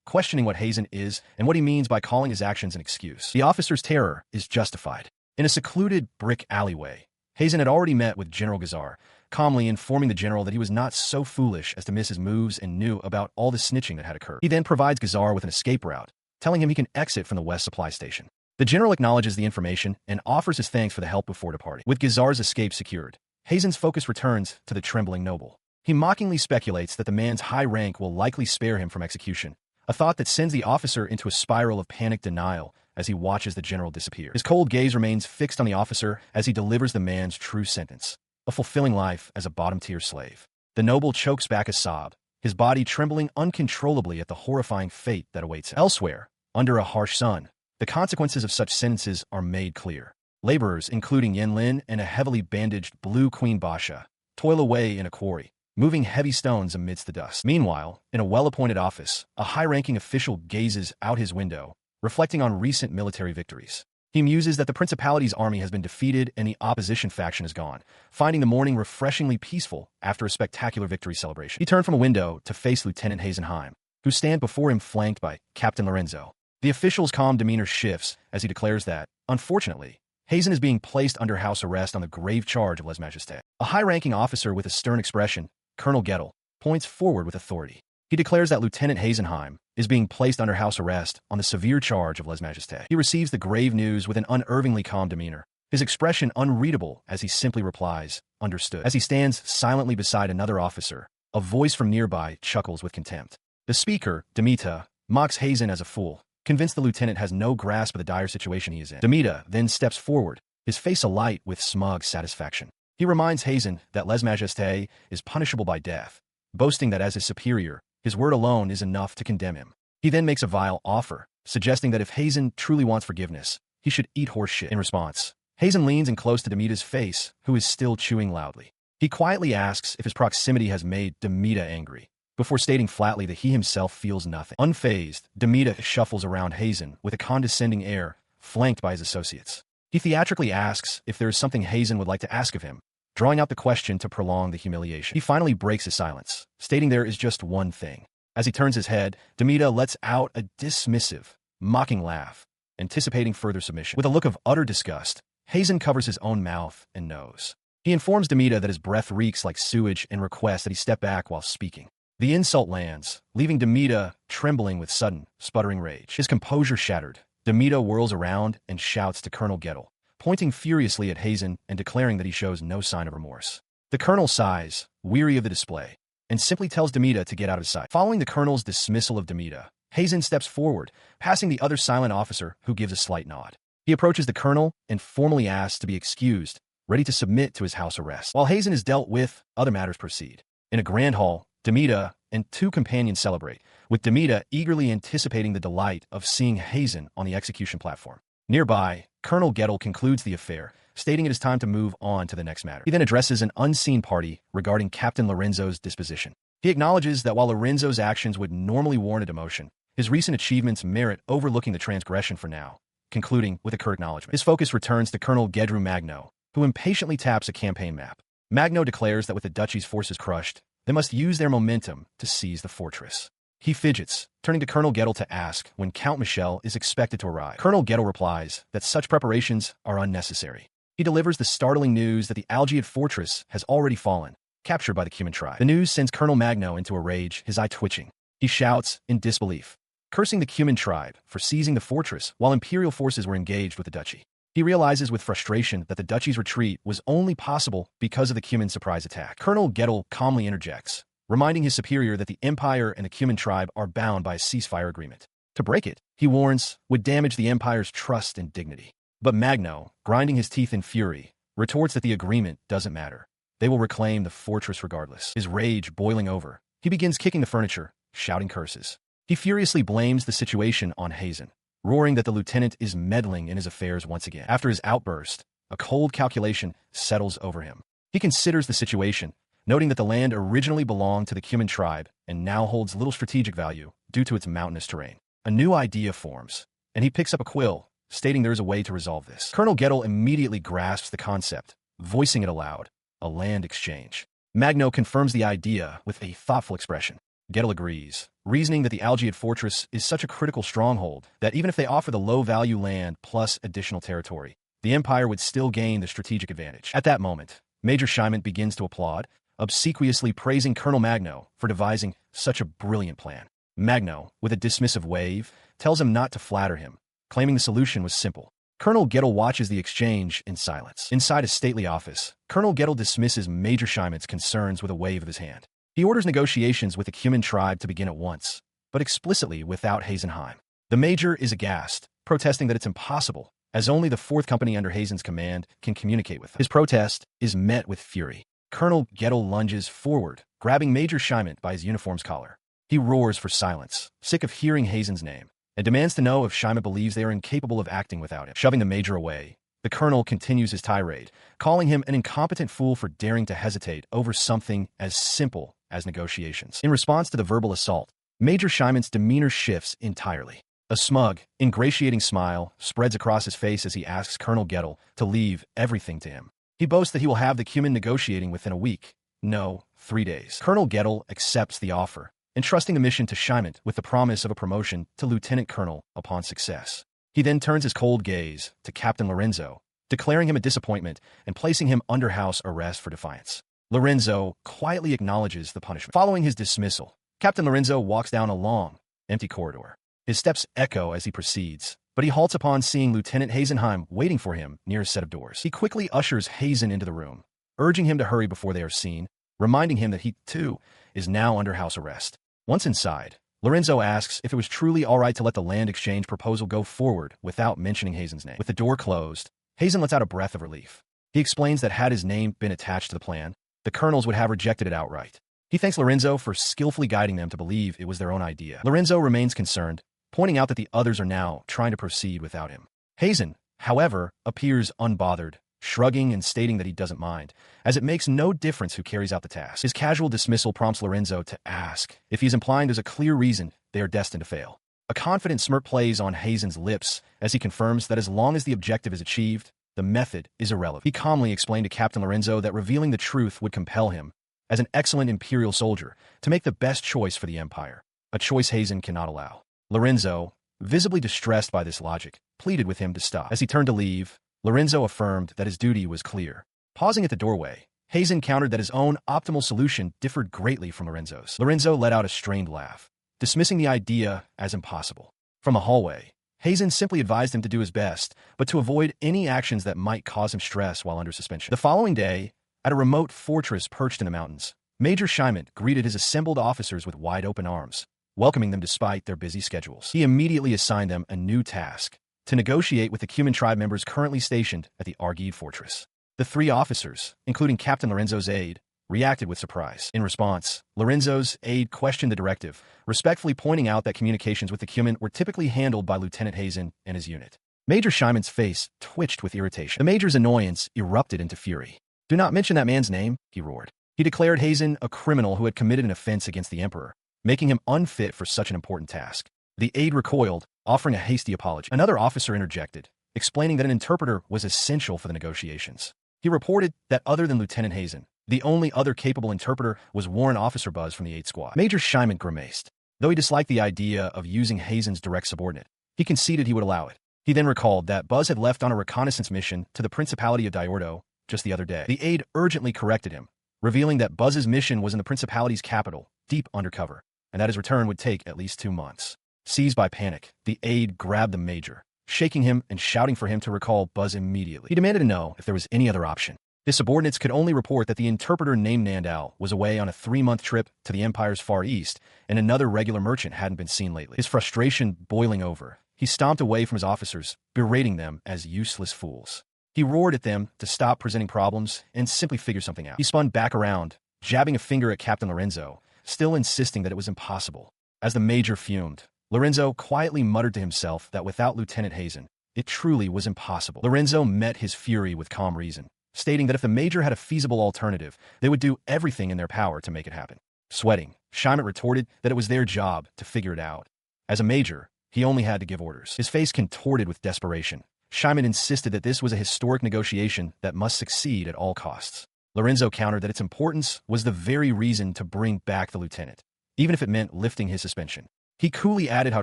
questioning what Heimin is and what he means by calling his actions an excuse. The officer's terror is justified. In a secluded brick alleyway, Heimin had already met with General Gazar, calmly informing the general that he was not so foolish as to miss his moves and knew about all the snitching that had occurred. He then provides Gazar with an escape route, telling him he can exit from the West Supply Station. The general acknowledges the information and offers his thanks for the help before departing. With Gazar's escape secured, Heimin's focus returns to the trembling noble. He mockingly speculates that the man's high rank will likely spare him from execution, a thought that sends the officer into a spiral of panic denial as he watches the general disappear. His cold gaze remains fixed on the officer as he delivers the man's true sentence: a fulfilling life as a bottom-tier slave. The noble chokes back a sob, his body trembling uncontrollably at the horrifying fate that awaits him. Elsewhere, under a harsh sun, the consequences of such sentences are made clear. Laborers, including Yen Lin and a heavily bandaged Blue Queen Basha, toil away in a quarry, moving heavy stones amidst the dust. Meanwhile, in a well-appointed office, a high-ranking official gazes out his window, reflecting on recent military victories. He muses that the Principality's army has been defeated and the opposition faction is gone, finding the morning refreshingly peaceful after a spectacular victory celebration. He turned from a window to face Lieutenant Heimin, who stands before him flanked by Captain Lorenzo. The official's calm demeanor shifts as he declares that, unfortunately, Heimin is being placed under house arrest on the grave charge of lèse-majesté. A high-ranking officer with a stern expression, Colonel Gettle, points forward with authority. He declares that Lieutenant Heimin is being placed under house arrest on the severe charge of lèse-majesté. He receives the grave news with an unervingly calm demeanor, his expression unreadable as he simply replies, "Understood." As he stands silently beside another officer, a voice from nearby chuckles with contempt. The speaker, Demoted, mocks Heimin as a fool, convinced the lieutenant has no grasp of the dire situation he is in. Demoted then steps forward, his face alight with smug satisfaction. He reminds Heimin that lèse-majesté is punishable by death, boasting that as his superior, his word alone is enough to condemn him. He then makes a vile offer, suggesting that if Heimin truly wants forgiveness, he should eat horse shit. In response, Heimin leans in close to Demoted's face, who is still chewing loudly. He quietly asks if his proximity has made Demoted angry, before stating flatly that he himself feels nothing. Unfazed, Demoted shuffles around Heimin with a condescending air, flanked by his associates. He theatrically asks if there is something Heimin would like to ask of him, drawing out the question to prolong the humiliation. He finally breaks his silence, stating there is just one thing. As he turns his head, Demoted lets out a dismissive, mocking laugh, anticipating further submission. With a look of utter disgust, Heimin covers his own mouth and nose. He informs Demoted that his breath reeks like sewage and requests that he step back while speaking. The insult lands, leaving Demoted trembling with sudden, sputtering rage. His composure shattered, Demoted whirls around and shouts to Colonel Gettle, pointing furiously at Heimin and declaring that he shows no sign of remorse. The colonel sighs, weary of the display, and simply tells Demoted to get out of sight. Following the colonel's dismissal of Demoted, Heimin steps forward, passing the other silent officer, who gives a slight nod. He approaches the colonel and formally asks to be excused, ready to submit to his house arrest. While Heimin is dealt with, other matters proceed. In a grand hall, Demoted and two companions celebrate, with Demoted eagerly anticipating the delight of seeing Heimin on the execution platform. Nearby, Colonel Gettle concludes the affair, stating it is time to move on to the next matter. He then addresses an unseen party regarding Captain Lorenzo's disposition. He acknowledges that while Lorenzo's actions would normally warrant a demotion, his recent achievements merit overlooking the transgression for now, concluding with a curt acknowledgement. His focus returns to Colonel Gedru Magno, who impatiently taps a campaign map. Magno declares that with the duchy's forces crushed, they must use their momentum to seize the fortress. He fidgets, turning to Colonel Gettle to ask when Count Michel is expected to arrive. Colonel Gettle replies that such preparations are unnecessary. He delivers the startling news that the Algiad fortress has already fallen, captured by the Cuman tribe. The news sends Colonel Magno into a rage, his eye twitching. He shouts, in disbelief, cursing the Cuman tribe for seizing the fortress while Imperial forces were engaged with the duchy. He realizes with frustration that the duchy's retreat was only possible because of the Cuman surprise attack. Colonel Gettle calmly interjects, reminding his superior that the Empire and the Cuman tribe are bound by a ceasefire agreement. To break it, he warns, would damage the Empire's trust and dignity. But Magno, grinding his teeth in fury, retorts that the agreement doesn't matter. They will reclaim the fortress regardless. His rage boiling over, he begins kicking the furniture, shouting curses. He furiously blames the situation on Heimin, roaring that the lieutenant is meddling in his affairs once again. After his outburst, a cold calculation settles over him. He considers the situation, noting that the land originally belonged to the Cuman tribe and now holds little strategic value due to its mountainous terrain. A new idea forms, and he picks up a quill, stating there is a way to resolve this. Colonel Gettle immediately grasps the concept, voicing it aloud: a land exchange. Magno confirms the idea with a thoughtful expression. Gettle agrees, reasoning that the Algiad fortress is such a critical stronghold that even if they offer the low-value land plus additional territory, the Empire would still gain the strategic advantage. At that moment, Major Heimin begins to applaud, obsequiously praising Colonel Magno for devising such a brilliant plan. Magno, with a dismissive wave, tells him not to flatter him, claiming the solution was simple. Colonel Gettle watches the exchange in silence. Inside a stately office, Colonel Gettle dismisses Major Heimin's concerns with a wave of his hand. He orders negotiations with the Cuman tribe to begin at once, but explicitly without Heisenheim. The Major is aghast, protesting that it's impossible, as only the 4th Company under Heisen's command can communicate with them. His protest is met with fury. Colonel Gettle lunges forward, grabbing Major Heimin by his uniform's collar. He roars for silence, sick of hearing Heisen's name, and demands to know if Heimin believes they are incapable of acting without him. Shoving the Major away, the Colonel continues his tirade, calling him an incompetent fool for daring to hesitate over something as simple as negotiations. In response to the verbal assault, Major Heimin's demeanor shifts entirely. A smug, ingratiating smile spreads across his face as he asks Colonel Gettle to leave everything to him. He boasts that he will have the Cuman negotiating within a week. No, 3 days. Colonel Gettle accepts the offer, entrusting the mission to Heimin with the promise of a promotion to lieutenant colonel upon success. He then turns his cold gaze to Captain Lorenzo, declaring him a disappointment and placing him under house arrest for defiance. Lorenzo quietly acknowledges the punishment. Following his dismissal, Captain Lorenzo walks down a long, empty corridor. His steps echo as he proceeds, but he halts upon seeing Lieutenant Heisenheim waiting for him near a set of doors. He quickly ushers Heisen into the room, urging him to hurry before they are seen, reminding him that he, too, is now under house arrest. Once inside, Lorenzo asks if it was truly all right to let the land exchange proposal go forward without mentioning Heisen's name. With the door closed, Heisen lets out a breath of relief. He explains that had his name been attached to the plan, the colonels would have rejected it outright. He thanks Lorenzo for skillfully guiding them to believe it was their own idea. Lorenzo remains concerned, pointing out that the others are now trying to proceed without him. Heisen, however, appears unbothered, shrugging and stating that he doesn't mind, as it makes no difference who carries out the task. His casual dismissal prompts Lorenzo to ask if he's implying there's a clear reason they are destined to fail. A confident smirk plays on Heisen's lips as he confirms that as long as the objective is achieved, the method is irrelevant. He calmly explained to Captain Lorenzo that revealing the truth would compel him, as an excellent Imperial soldier, to make the best choice for the Empire, a choice Heisen cannot allow. Lorenzo, visibly distressed by this logic, pleaded with him to stop. As he turned to leave, Lorenzo affirmed that his duty was clear. Pausing at the doorway, Heisen countered that his own optimal solution differed greatly from Lorenzo's. Lorenzo let out a strained laugh, dismissing the idea as impossible. From a hallway, Heisen simply advised him to do his best, but to avoid any actions that might cause him stress while under suspension. The following day, at a remote fortress perched in the mountains, Major Heimin greeted his assembled officers with wide-open arms, welcoming them despite their busy schedules. He immediately assigned them a new task, to negotiate with the Cuman tribe members currently stationed at the Argide fortress. The 3 officers, including Captain Lorenzo's aide, reacted with surprise. In response, Lorenzo's aide questioned the directive, respectfully pointing out that communications with the Cuman were typically handled by Lieutenant Heisen and his unit. Major Heimin's face twitched with irritation. The Major's annoyance erupted into fury. "Do not mention that man's name," he roared. He declared Heisen a criminal who had committed an offense against the Emperor, making him unfit for such an important task. The aide recoiled, offering a hasty apology. Another officer interjected, explaining that an interpreter was essential for the negotiations. He reported that other than Lieutenant Heisen, the only other capable interpreter was Warrant Officer Buzz from the 8th Squad. Major Heimin grimaced. Though he disliked the idea of using Heisen's direct subordinate, he conceded he would allow it. He then recalled that Buzz had left on a reconnaissance mission to the Principality of Diordo just the other day. The aide urgently corrected him, revealing that Buzz's mission was in the Principality's capital, deep undercover, and that his return would take at least 2 months. Seized by panic, the aide grabbed the Major, shaking him and shouting for him to recall Buzz immediately. He demanded to know if there was any other option. His subordinates could only report that the interpreter named Nandao was away on a 3-month trip to the Empire's Far East, and another regular merchant hadn't been seen lately. His frustration boiling over, he stomped away from his officers, berating them as useless fools. He roared at them to stop presenting problems and simply figure something out. He spun back around, jabbing a finger at Captain Lorenzo, still insisting that it was impossible. As the Major fumed, Lorenzo quietly muttered to himself that without Lieutenant Heisen, it truly was impossible. Lorenzo met his fury with calm reason, stating that if the Major had a feasible alternative, they would do everything in their power to make it happen. Sweating, Heimin retorted that it was their job to figure it out. As a Major, he only had to give orders. His face contorted with desperation. Heimin insisted that this was a historic negotiation that must succeed at all costs. Lorenzo countered that its importance was the very reason to bring back the lieutenant, even if it meant lifting his suspension. He coolly added how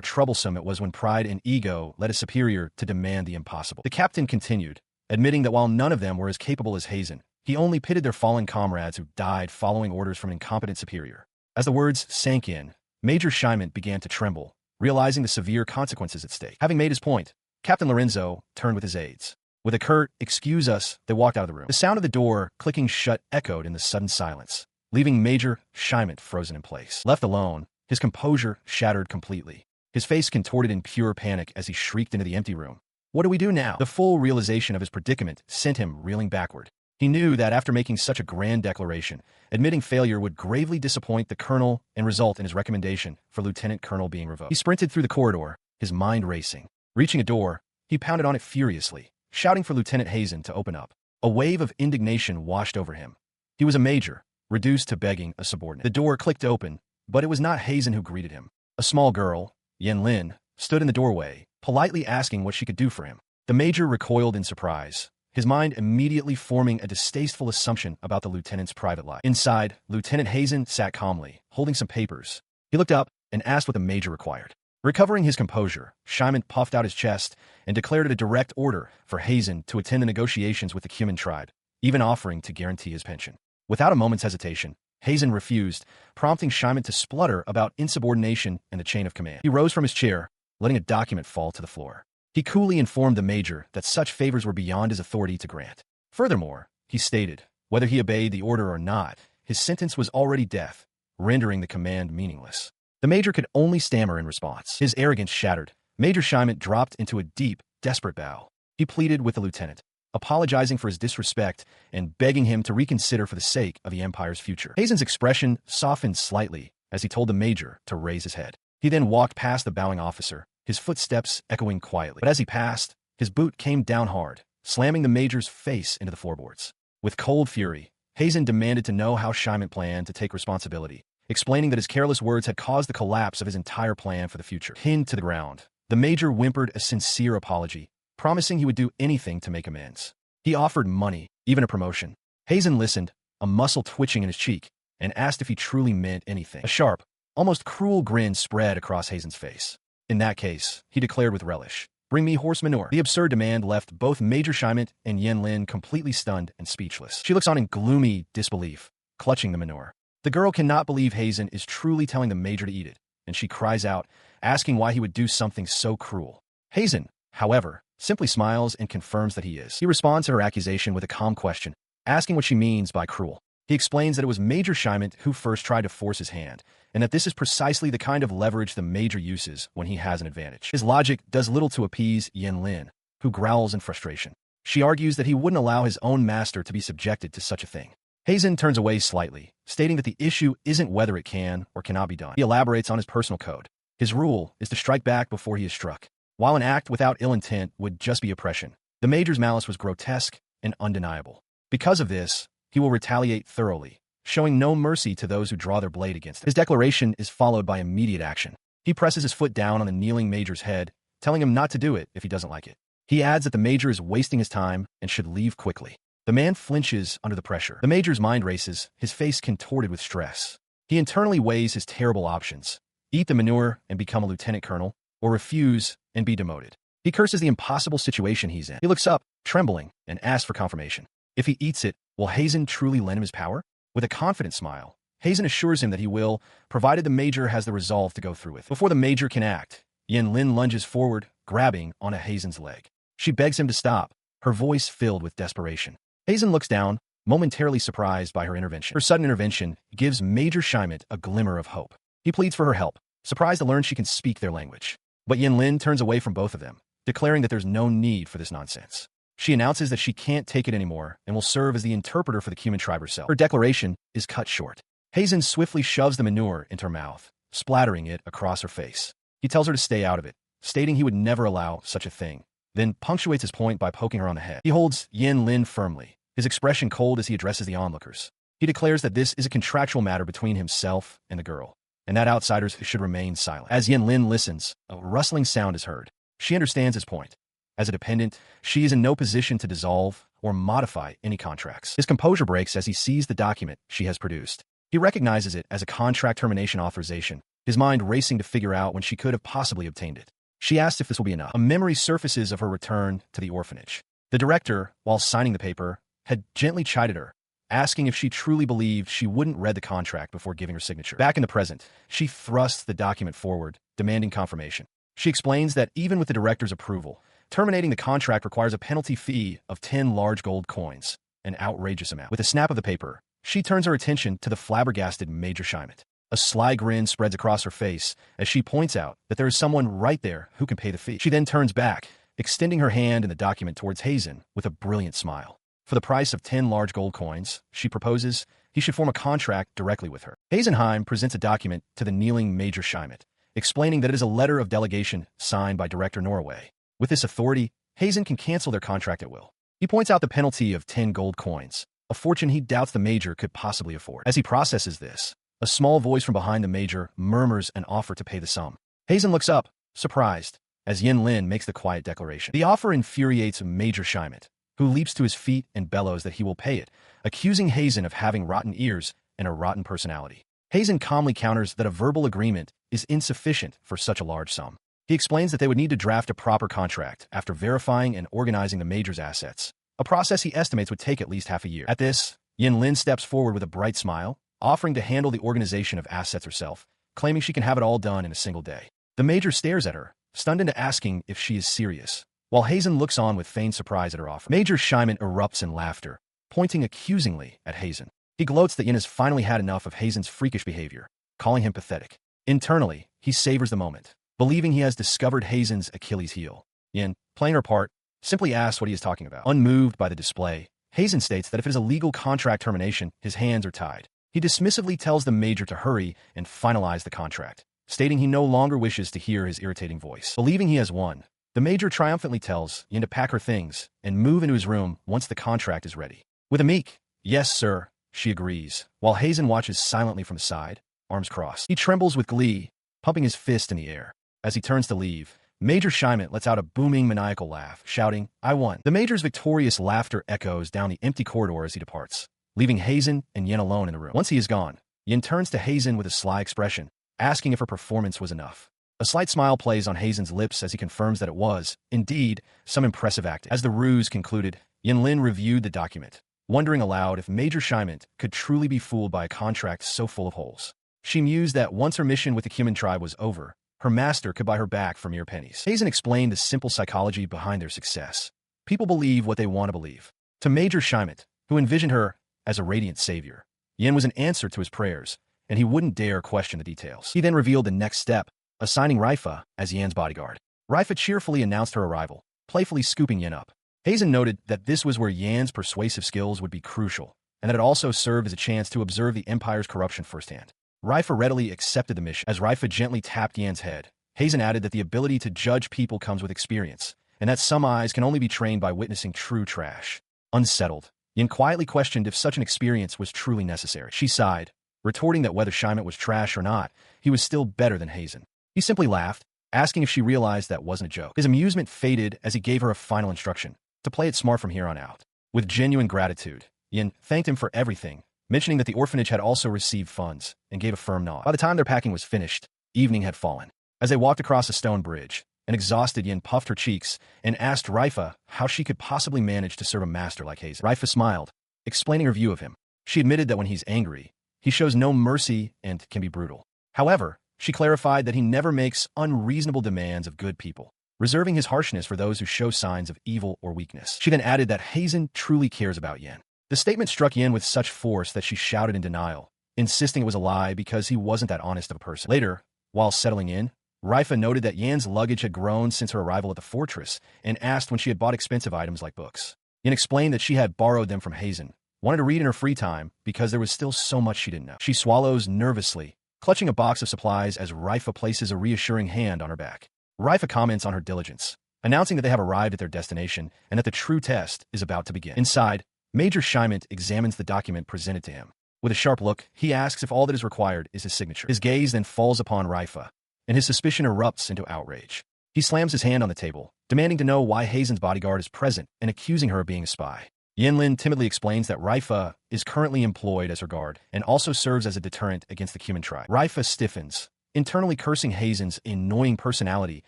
troublesome it was when pride and ego led a superior to demand the impossible. The captain continued, admitting that while none of them were as capable as Heimin, he only pitied their fallen comrades who died following orders from an incompetent superior. As the words sank in, Major Heimin began to tremble, realizing the severe consequences at stake. Having made his point, Captain Lorenzo turned with his aides. With a curt, "Excuse us," they walked out of the room. The sound of the door clicking shut echoed in the sudden silence, leaving Major Heimin frozen in place. Left alone, his composure shattered completely. His face contorted in pure panic as he shrieked into the empty room. What do we do now? The full realization of his predicament sent him reeling backward. He knew that after making such a grand declaration, admitting failure would gravely disappoint the colonel and result in his recommendation for lieutenant colonel being revoked. He sprinted through the corridor, his mind racing. Reaching a door, he pounded on it furiously, shouting for Lieutenant Heimin to open up. A wave of indignation washed over him. He was a major, reduced to begging a subordinate. The door clicked open, but it was not Heimin who greeted him. A small girl, Lin, stood in the doorway, politely asking what she could do for him. The major recoiled in surprise, his mind immediately forming a distasteful assumption about the lieutenant's private life. Inside, Lieutenant Heimin sat calmly, holding some papers. He looked up and asked what the major required. Recovering his composure, Heimin puffed out his chest and declared it a direct order for Heimin to attend the negotiations with the Cuman tribe, even offering to guarantee his pension. Without a moment's hesitation, Heimin refused, prompting Heimin to splutter about insubordination and the chain of command. He rose from his chair, letting a document fall to the floor. He coolly informed the major that such favors were beyond his authority to grant. Furthermore, he stated, whether he obeyed the order or not, his sentence was already death, rendering the command meaningless. The major could only stammer in response. His arrogance shattered, Major Heimin dropped into a deep, desperate bow. He pleaded with the lieutenant, apologizing for his disrespect and begging him to reconsider for the sake of the Empire's future. Heimin's expression softened slightly as he told the major to raise his head. He then walked past the bowing officer, his footsteps echoing quietly. But as he passed, his boot came down hard, slamming the major's face into the floorboards. With cold fury, Heimin demanded to know how Heimin planned to take responsibility, explaining that his careless words had caused the collapse of his entire plan for the future. Pinned to the ground, the major whimpered a sincere apology, promising he would do anything to make amends. He offered money, even a promotion. Heimin listened, a muscle twitching in his cheek, and asked if he truly meant anything. A sharp, almost cruel grin spread across Heimin's face. In that case, he declared with relish, "Bring me horse manure." The absurd demand left both Major Heimin and Lin completely stunned and speechless. She looks on in gloomy disbelief, clutching the manure. The girl cannot believe Heimin is truly telling the major to eat it, and she cries out, asking why he would do something so cruel. Heimin, however, simply smiles and confirms that he is. He responds to her accusation with a calm question, asking what she means by cruel. He explains that it was Major Heimin who first tried to force his hand, and that this is precisely the kind of leverage the major uses when he has an advantage. His logic does little to appease Lin, who growls in frustration. She argues that he wouldn't allow his own master to be subjected to such a thing. Heimin turns away slightly, stating that the issue isn't whether it can or cannot be done. He elaborates on his personal code. His rule is to strike back before he is struck. While an act without ill intent would just be oppression, the major's malice was grotesque and undeniable. Because of this, he will retaliate thoroughly, showing no mercy to those who draw their blade against him. His declaration is followed by immediate action. He presses his foot down on the kneeling major's head, telling him not to do it if he doesn't like it. He adds that the major is wasting his time and should leave quickly. The man flinches under the pressure. The major's mind races, his face contorted with stress. He internally weighs his terrible options: eat the manure and become a lieutenant colonel, or refuse and be demoted. He curses the impossible situation he's in. He looks up, trembling, and asks for confirmation. If he eats it, will Heimin truly lend him his power? With a confident smile, Heimin assures him that he will, provided the major has the resolve to go through with. Before the major can act, Lin lunges forward, grabbing on a Heimin's leg. She begs him to stop, her voice filled with desperation. Heimin looks down, momentarily surprised by her intervention. Her sudden intervention gives Major Heimin a glimmer of hope. He pleads for her help, surprised to learn she can speak their language. But Lin turns away from both of them, declaring that there's no need for this nonsense. She announces that she can't take it anymore and will serve as the interpreter for the Cuman tribe herself. Her declaration is cut short. Heimin swiftly shoves the manure into her mouth, splattering it across her face. He tells her to stay out of it, stating he would never allow such a thing, then punctuates his point by poking her on the head. He holds Lin firmly, his expression cold as he addresses the onlookers. He declares that this is a contractual matter between himself and the girl, and that outsiders should remain silent. As Lin listens, a rustling sound is heard. She understands his point. As a dependent, she is in no position to dissolve or modify any contracts. His composure breaks as he sees the document she has produced. He recognizes it as a contract termination authorization, his mind racing to figure out when she could have possibly obtained it. She asks if this will be enough. A memory surfaces of her return to the orphanage. The director, while signing the paper, had gently chided her, asking if she truly believed she wouldn't read the contract before giving her signature. Back in the present, she thrusts the document forward, demanding confirmation. She explains that even with the director's approval, terminating the contract requires a penalty fee of 10 large gold coins, an outrageous amount. With a snap of the paper, she turns her attention to the flabbergasted Major Shite. A sly grin spreads across her face as she points out that there is someone right there who can pay the fee. She then turns back, extending her hand in the document towards Heimin with a brilliant smile. For the price of 10 large gold coins, she proposes he should form a contract directly with her. Heimin presents a document to the kneeling Major Shite, explaining that it is a letter of delegation signed by Director Norway. With this authority, Heimin can cancel their contract at will. He points out the penalty of 10 gold coins, a fortune he doubts the Major could possibly afford. As he processes this, a small voice from behind the Major murmurs an offer to pay the sum. Heimin looks up, surprised, as Lin makes the quiet declaration. The offer infuriates Major Shite, who leaps to his feet and bellows that he will pay it, accusing Heimin of having rotten ears and a rotten personality. Heimin calmly counters that a verbal agreement is insufficient for such a large sum. He explains that they would need to draft a proper contract after verifying and organizing the Major's assets, a process he estimates would take at least half a year. At this, Lin steps forward with a bright smile, offering to handle the organization of assets herself, claiming she can have it all done in a single day. The Major stares at her, stunned into asking if she is serious, while Heimin looks on with feigned surprise at her offer. Major Shite erupts in laughter, pointing accusingly at Heimin. He gloats that Yin has finally had enough of Heimin's freakish behavior, calling him pathetic. Internally, he savors the moment, believing he has discovered Heimin's Achilles heel. Yin, playing her part, simply asks what he is talking about. Unmoved by the display, Heimin states that if it is a legal contract termination, his hands are tied. He dismissively tells the Major to hurry and finalize the contract, stating he no longer wishes to hear his irritating voice. Believing he has won, the Major triumphantly tells Yin to pack her things and move into his room once the contract is ready. With a meek, "Yes, sir," she agrees, while Heimin watches silently from the side, arms crossed. He trembles with glee, pumping his fist in the air. As he turns to leave, Major Shite lets out a booming maniacal laugh, shouting, "I won." The Major's victorious laughter echoes down the empty corridor as he departs, leaving Heimin and Yin alone in the room. Once he is gone, Yin turns to Heimin with a sly expression, asking if her performance was enough. A slight smile plays on Heimin's lips as he confirms that it was, indeed, some impressive acting. As the ruse concluded, Lin reviewed the document, wondering aloud if Major Shite could truly be fooled by a contract so full of holes. She mused that once her mission with the human tribe was over, her master could buy her back for mere pennies. Heimin explained the simple psychology behind their success. People believe what they want to believe. To Major Shite, who envisioned her as a radiant savior, Yin was an answer to his prayers, and he wouldn't dare question the details. He then revealed the next step, assigning Raifa as Yin's bodyguard. Raifa cheerfully announced her arrival, playfully scooping Yin up. Heimin noted that this was where Yin's persuasive skills would be crucial, and that it also served as a chance to observe the Empire's corruption firsthand. Raifa readily accepted the mission. As Raifa gently tapped Yin's head, Heimin added that the ability to judge people comes with experience, and that some eyes can only be trained by witnessing true trash. Unsettled, Yin quietly questioned if such an experience was truly necessary. She sighed, retorting that whether Shite was trash or not, he was still better than Heimin. He simply laughed, asking if she realized that wasn't a joke. His amusement faded as he gave her a final instruction, to play it smart from here on out. With genuine gratitude, Yin thanked him for everything, mentioning that the orphanage had also received funds, and gave a firm nod. By the time their packing was finished, evening had fallen. As they walked across a stone bridge, an exhausted Yin puffed her cheeks and asked Raifa how she could possibly manage to serve a master like Heimin. Raifa smiled, explaining her view of him. She admitted that when he's angry, he shows no mercy and can be brutal. However, she clarified that he never makes unreasonable demands of good people, reserving his harshness for those who show signs of evil or weakness. She then added that Heimin truly cares about Yin. The statement struck Yin with such force that she shouted in denial, insisting it was a lie because he wasn't that honest of a person. Later, while settling in, Raifa noted that Yin's luggage had grown since her arrival at the fortress and asked when she had bought expensive items like books. Yin explained that she had borrowed them from Heimin, wanted to read in her free time because there was still so much she didn't know. She swallows nervously, clutching a box of supplies as Raifa places a reassuring hand on her back. Raifa comments on her diligence, announcing that they have arrived at their destination and that the true test is about to begin. Inside, Major Shite examines the document presented to him. With a sharp look, he asks if all that is required is his signature. His gaze then falls upon Raifa, and his suspicion erupts into outrage. He slams his hand on the table, demanding to know why Heimin's bodyguard is present and accusing her of being a spy. Lin timidly explains that Raifa is currently employed as her guard and also serves as a deterrent against the Cuman tribe. Raifa stiffens, internally cursing Heisen's annoying personality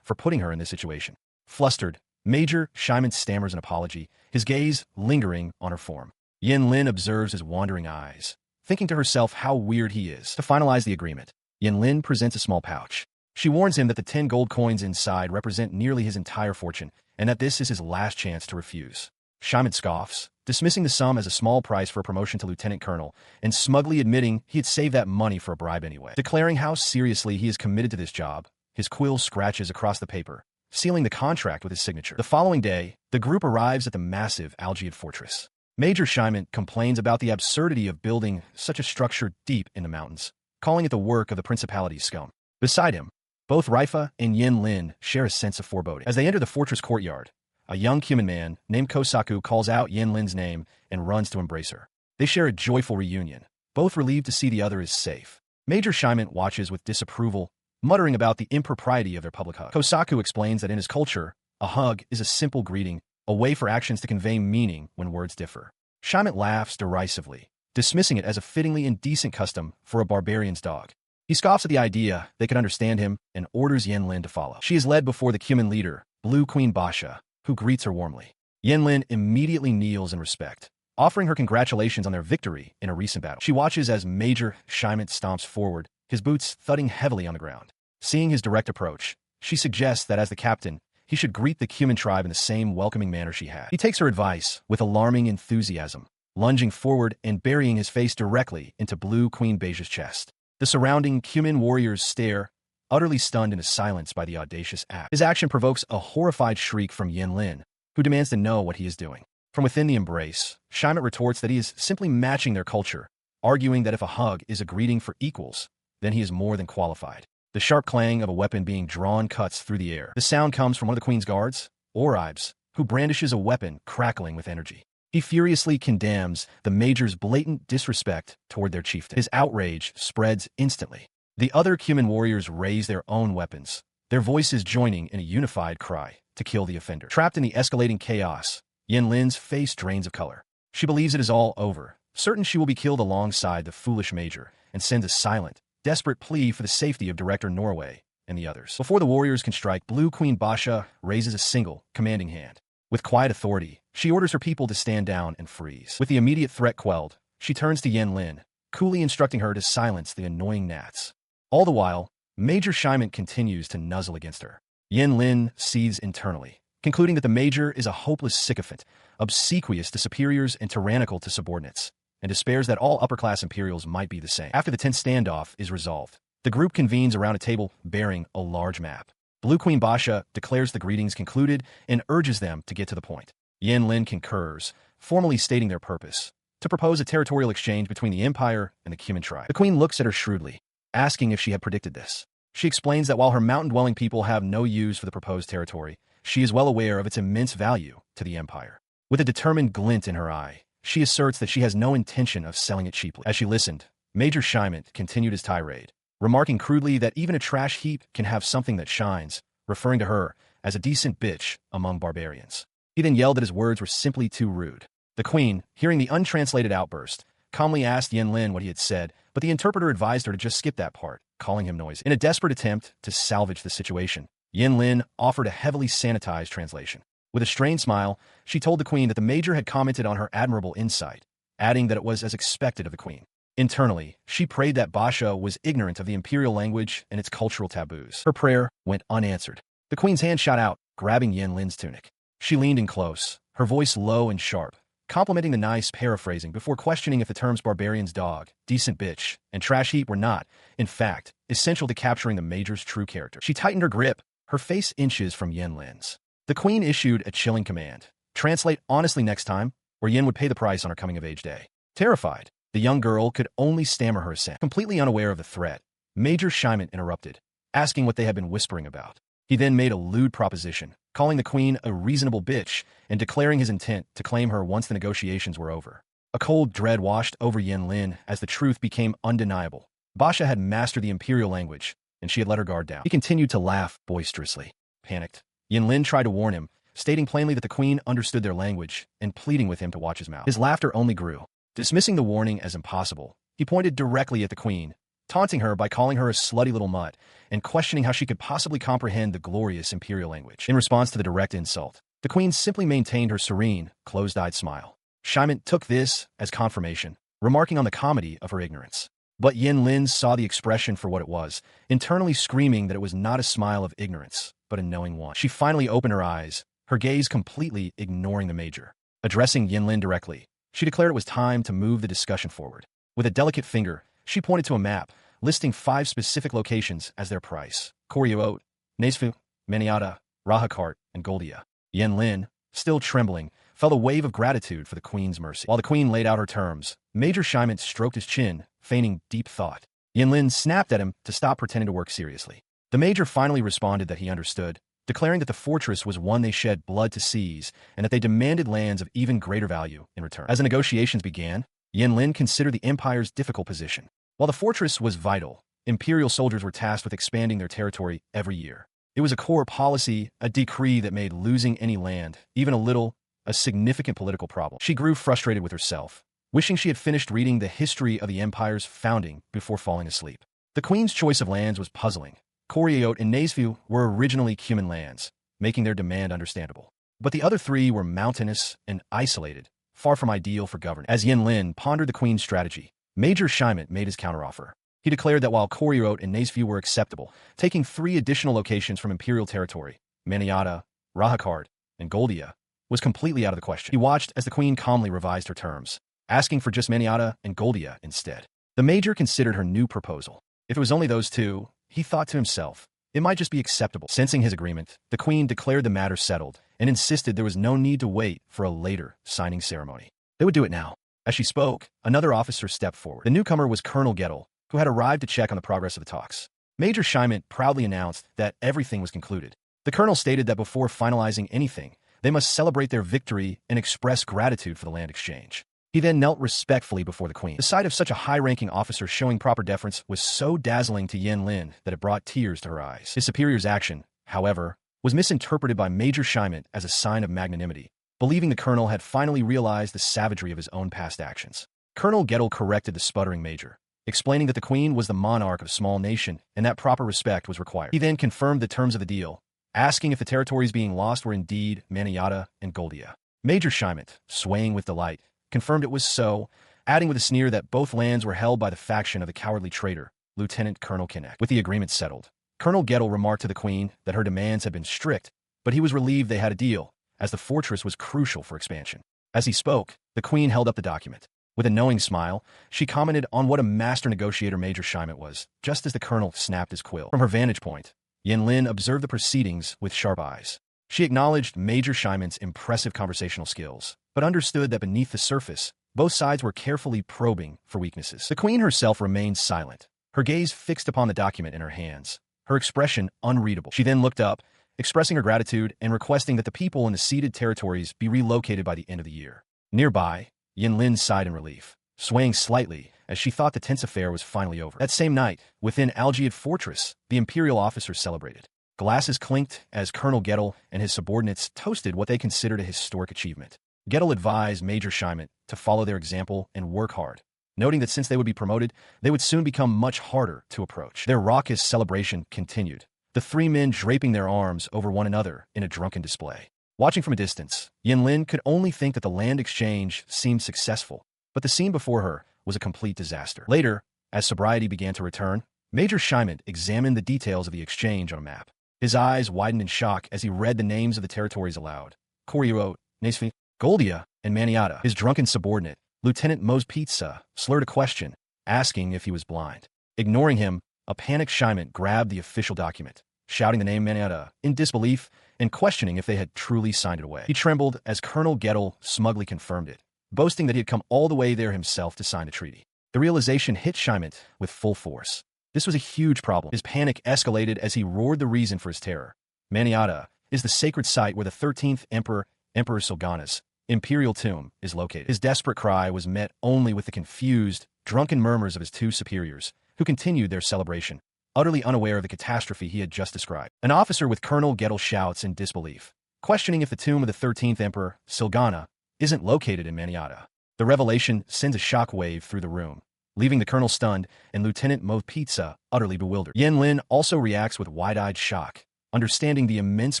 for putting her in this situation. Flustered, Major Heimin stammers an apology, his gaze lingering on her form. Lin observes his wandering eyes, thinking to herself how weird he is. To finalize the agreement, Lin presents a small pouch. She warns him that the 10 gold coins inside represent nearly his entire fortune, and that this is his last chance to refuse. Heimin scoffs, dismissing the sum as a small price for a promotion to lieutenant colonel, and smugly admitting he had saved that money for a bribe anyway. Declaring how seriously he is committed to this job, his quill scratches across the paper, sealing the contract with his signature. The following day, the group arrives at the massive Algiad fortress. Major Heimin complains about the absurdity of building such a structure deep in the mountains, calling it the work of the principality's scum. Beside him, both Raifa and Lin share a sense of foreboding. As they enter the fortress courtyard, a young human man named Kosaku calls out Lin's name and runs to embrace her. They share a joyful reunion, both relieved to see the other is safe. Major Heimin watches with disapproval, muttering about the impropriety of their public hug. Kosaku explains that in his culture, a hug is a simple greeting, a way for actions to convey meaning when words differ. Heimin laughs derisively, dismissing it as a fittingly indecent custom for a barbarian's dog. He scoffs at the idea they could understand him and orders Lin to follow. She is led before the Cuman leader, Blue Queen Basha, who greets her warmly. Lin immediately kneels in respect, offering her congratulations on their victory in a recent battle. She watches as Major Heimin stomps forward, his boots thudding heavily on the ground. Seeing his direct approach, she suggests that as the captain, he should greet the Cuman tribe in the same welcoming manner she had. He takes her advice with alarming enthusiasm, lunging forward and burying his face directly into Blue Queen Basha's chest. The surrounding Cuman warriors stare, utterly stunned into silence by the audacious act. His action provokes a horrified shriek from Lin, who demands to know what he is doing. From within the embrace, Heimin retorts that he is simply matching their culture, arguing that if a hug is a greeting for equals, then he is more than qualified. The sharp clang of a weapon being drawn cuts through the air. The sound comes from one of the queen's guards, Oribes, who brandishes a weapon crackling with energy. He furiously condemns the major's blatant disrespect toward their chieftain. His outrage spreads instantly. The other Cuman warriors raise their own weapons, their voices joining in a unified cry to kill the offender. Trapped in the escalating chaos, Lin's face drains of color. She believes it is all over, certain she will be killed alongside the foolish major, and sends a silent, desperate plea for the safety of Director Norway and the others. Before the warriors can strike, Blue Queen Basha raises a single, commanding hand. With quiet authority, she orders her people to stand down and freeze. With the immediate threat quelled, she turns to Lin, coolly instructing her to silence the annoying gnats. All the while, Major Heimin continues to nuzzle against her. Lin seethes internally, concluding that the major is a hopeless sycophant, obsequious to superiors and tyrannical to subordinates, and despairs that all upper-class Imperials might be the same. After the tense standoff is resolved, the group convenes around a table bearing a large map. Blue Queen Basha declares the greetings concluded and urges them to get to the point. Lin concurs, formally stating their purpose, to propose a territorial exchange between the Empire and the Cuman tribe. The Queen looks at her shrewdly, asking if she had predicted this. She explains that while her mountain-dwelling people have no use for the proposed territory, she is well aware of its immense value to the Empire. With a determined glint in her eye, she asserts that she has no intention of selling it cheaply. As she listened, Major Heimin continued his tirade, remarking crudely that even a trash heap can have something that shines, referring to her as a decent bitch among barbarians. He then yelled that his words were simply too rude. The Queen, hearing the untranslated outburst, calmly asked Lin what he had said, but the interpreter advised her to just skip that part, calling him noisy. In a desperate attempt to salvage the situation, Lin offered a heavily sanitized translation. With a strained smile, she told the Queen that the Major had commented on her admirable insight, adding that it was as expected of the Queen. Internally, she prayed that Basha was ignorant of the imperial language and its cultural taboos. Her prayer went unanswered. The Queen's hand shot out, grabbing Lin's tunic. She leaned in close, her voice low and sharp, complimenting the nice paraphrasing before questioning if the terms barbarian's dog, decent bitch, and trash heap were not, in fact, essential to capturing the Major's true character. She tightened her grip, her face inches from Lin's. The Queen issued a chilling command. Translate honestly next time, or Yin would pay the price on her coming-of-age day. Terrified, the young girl could only stammer her assent. Completely unaware of the threat, Major Heimin interrupted, asking what they had been whispering about. He then made a lewd proposition, calling the Queen a reasonable bitch and declaring his intent to claim her once the negotiations were over. A cold dread washed over Lin as the truth became undeniable. Basha had mastered the imperial language, and she had let her guard down. He continued to laugh boisterously. Panicked, Lin tried to warn him, stating plainly that the queen understood their language and pleading with him to watch his mouth. His laughter only grew. Dismissing the warning as impossible, he pointed directly at the queen, taunting her by calling her a slutty little mutt and questioning how she could possibly comprehend the glorious imperial language. In response to the direct insult, the queen simply maintained her serene, closed-eyed smile. Heimin took this as confirmation, remarking on the comedy of her ignorance. But Lin saw the expression for what it was, internally screaming that it was not a smile of ignorance, but a knowing one. She finally opened her eyes, her gaze completely ignoring the major. Addressing Lin directly, she declared it was time to move the discussion forward. With a delicate finger, she pointed to a map, listing 5 specific locations as their price: Koryo, Nesfu, Maniata, Rahakart, and Goldia. Lin, still trembling, felt a wave of gratitude for the queen's mercy. While the queen laid out her terms, Major Heimin stroked his chin, feigning deep thought. Lin snapped at him to stop pretending to work seriously. The major finally responded that he understood, declaring that the fortress was one they shed blood to seize and that they demanded lands of even greater value in return. As the negotiations began, Lin considered the empire's difficult position. While the fortress was vital, imperial soldiers were tasked with expanding their territory every year. It was a core policy, a decree that made losing any land, even a little, a significant political problem. She grew frustrated with herself, wishing she had finished reading the history of the empire's founding before falling asleep. The queen's choice of lands was puzzling. Koryo and Nesfu were originally human lands, making their demand understandable. But the other 3 were mountainous and isolated, far from ideal for governance. As Lin pondered the queen's strategy, Major Heimin made his counteroffer. He declared that while Koryo and Nesfu were acceptable, taking 3 additional locations from imperial territory, Maniata, Rahakart, and Goldia, was completely out of the question. He watched as the queen calmly revised her terms, asking for just Maniata and Goldia instead. The major considered her new proposal. If it was only those 2, he thought to himself, it might just be acceptable. Sensing his agreement, the queen declared the matter settled and insisted there was no need to wait for a later signing ceremony. They would do it now. As she spoke, another officer stepped forward. The newcomer was Colonel Gettle, who had arrived to check on the progress of the talks. Major Heimin proudly announced that everything was concluded. The colonel stated that before finalizing anything, they must celebrate their victory and express gratitude for the land exchange. He then knelt respectfully before the queen. The sight of such a high-ranking officer showing proper deference was so dazzling to Lin that it brought tears to her eyes. His superior's action, however, was misinterpreted by Major Heimin as a sign of magnanimity, believing the colonel had finally realized the savagery of his own past actions. Colonel Gettle corrected the sputtering major, explaining that the queen was the monarch of a small nation and that proper respect was required. He then confirmed the terms of the deal, asking if the territories being lost were indeed Maniata and Goldia. Major Heimin, swaying with delight, confirmed it was so, adding with a sneer that both lands were held by the faction of the cowardly traitor, Lieutenant Colonel Kinect. With the agreement settled, Colonel Gettle remarked to the queen that her demands had been strict, but he was relieved they had a deal, as the fortress was crucial for expansion. As he spoke, the queen held up the document. With a knowing smile, she commented on what a master negotiator Major Heimin was, just as the colonel snapped his quill. From her vantage point, Lin observed the proceedings with sharp eyes. She acknowledged Major Heimin's impressive conversational skills, but understood that beneath the surface, both sides were carefully probing for weaknesses. The queen herself remained silent, her gaze fixed upon the document in her hands, her expression unreadable. She then looked up, expressing her gratitude and requesting that the people in the ceded territories be relocated by the end of the year. Nearby, Lin sighed in relief, swaying slightly as she thought the tense affair was finally over. That same night, within Algiad Fortress, the imperial officers celebrated. Glasses clinked as Colonel Gettle and his subordinates toasted what they considered a historic achievement. Gettle advised Major Heimin to follow their example and work hard, noting that since they would be promoted, they would soon become much harder to approach. Their raucous celebration continued, the 3 men draping their arms over one another in a drunken display. Watching from a distance, Lin could only think that the land exchange seemed successful, but the scene before her was a complete disaster. Later, as sobriety began to return, Major Heimin examined the details of the exchange on a map. His eyes widened in shock as he read the names of the territories aloud: Koryo, Nesfi, Goldia, and Maniata. His drunken subordinate, Lieutenant Mo's Pizza, slurred a question, asking if he was blind. Ignoring him, a panicked Heimin grabbed the official document, shouting the name Maniata in disbelief and questioning if they had truly signed it away. He trembled as Colonel Gettle smugly confirmed it, boasting that he had come all the way there himself to sign the treaty. The realization hit Heimin with full force. This was a huge problem. His panic escalated as he roared the reason for his terror. Maniata is the sacred site where the 13th Emperor Shoukan's imperial tomb is located. His desperate cry was met only with the confused, drunken murmurs of his 2 superiors, who continued their celebration, utterly unaware of the catastrophe he had just described. An officer with Colonel Gettle's shouts in disbelief, questioning if the tomb of the 13th Emperor, Silgana, isn't located in Maniata. The revelation sends a shockwave through the room, leaving the colonel stunned and Lieutenant Mo Pizza utterly bewildered. Yen Lin also reacts with wide-eyed shock, understanding the immense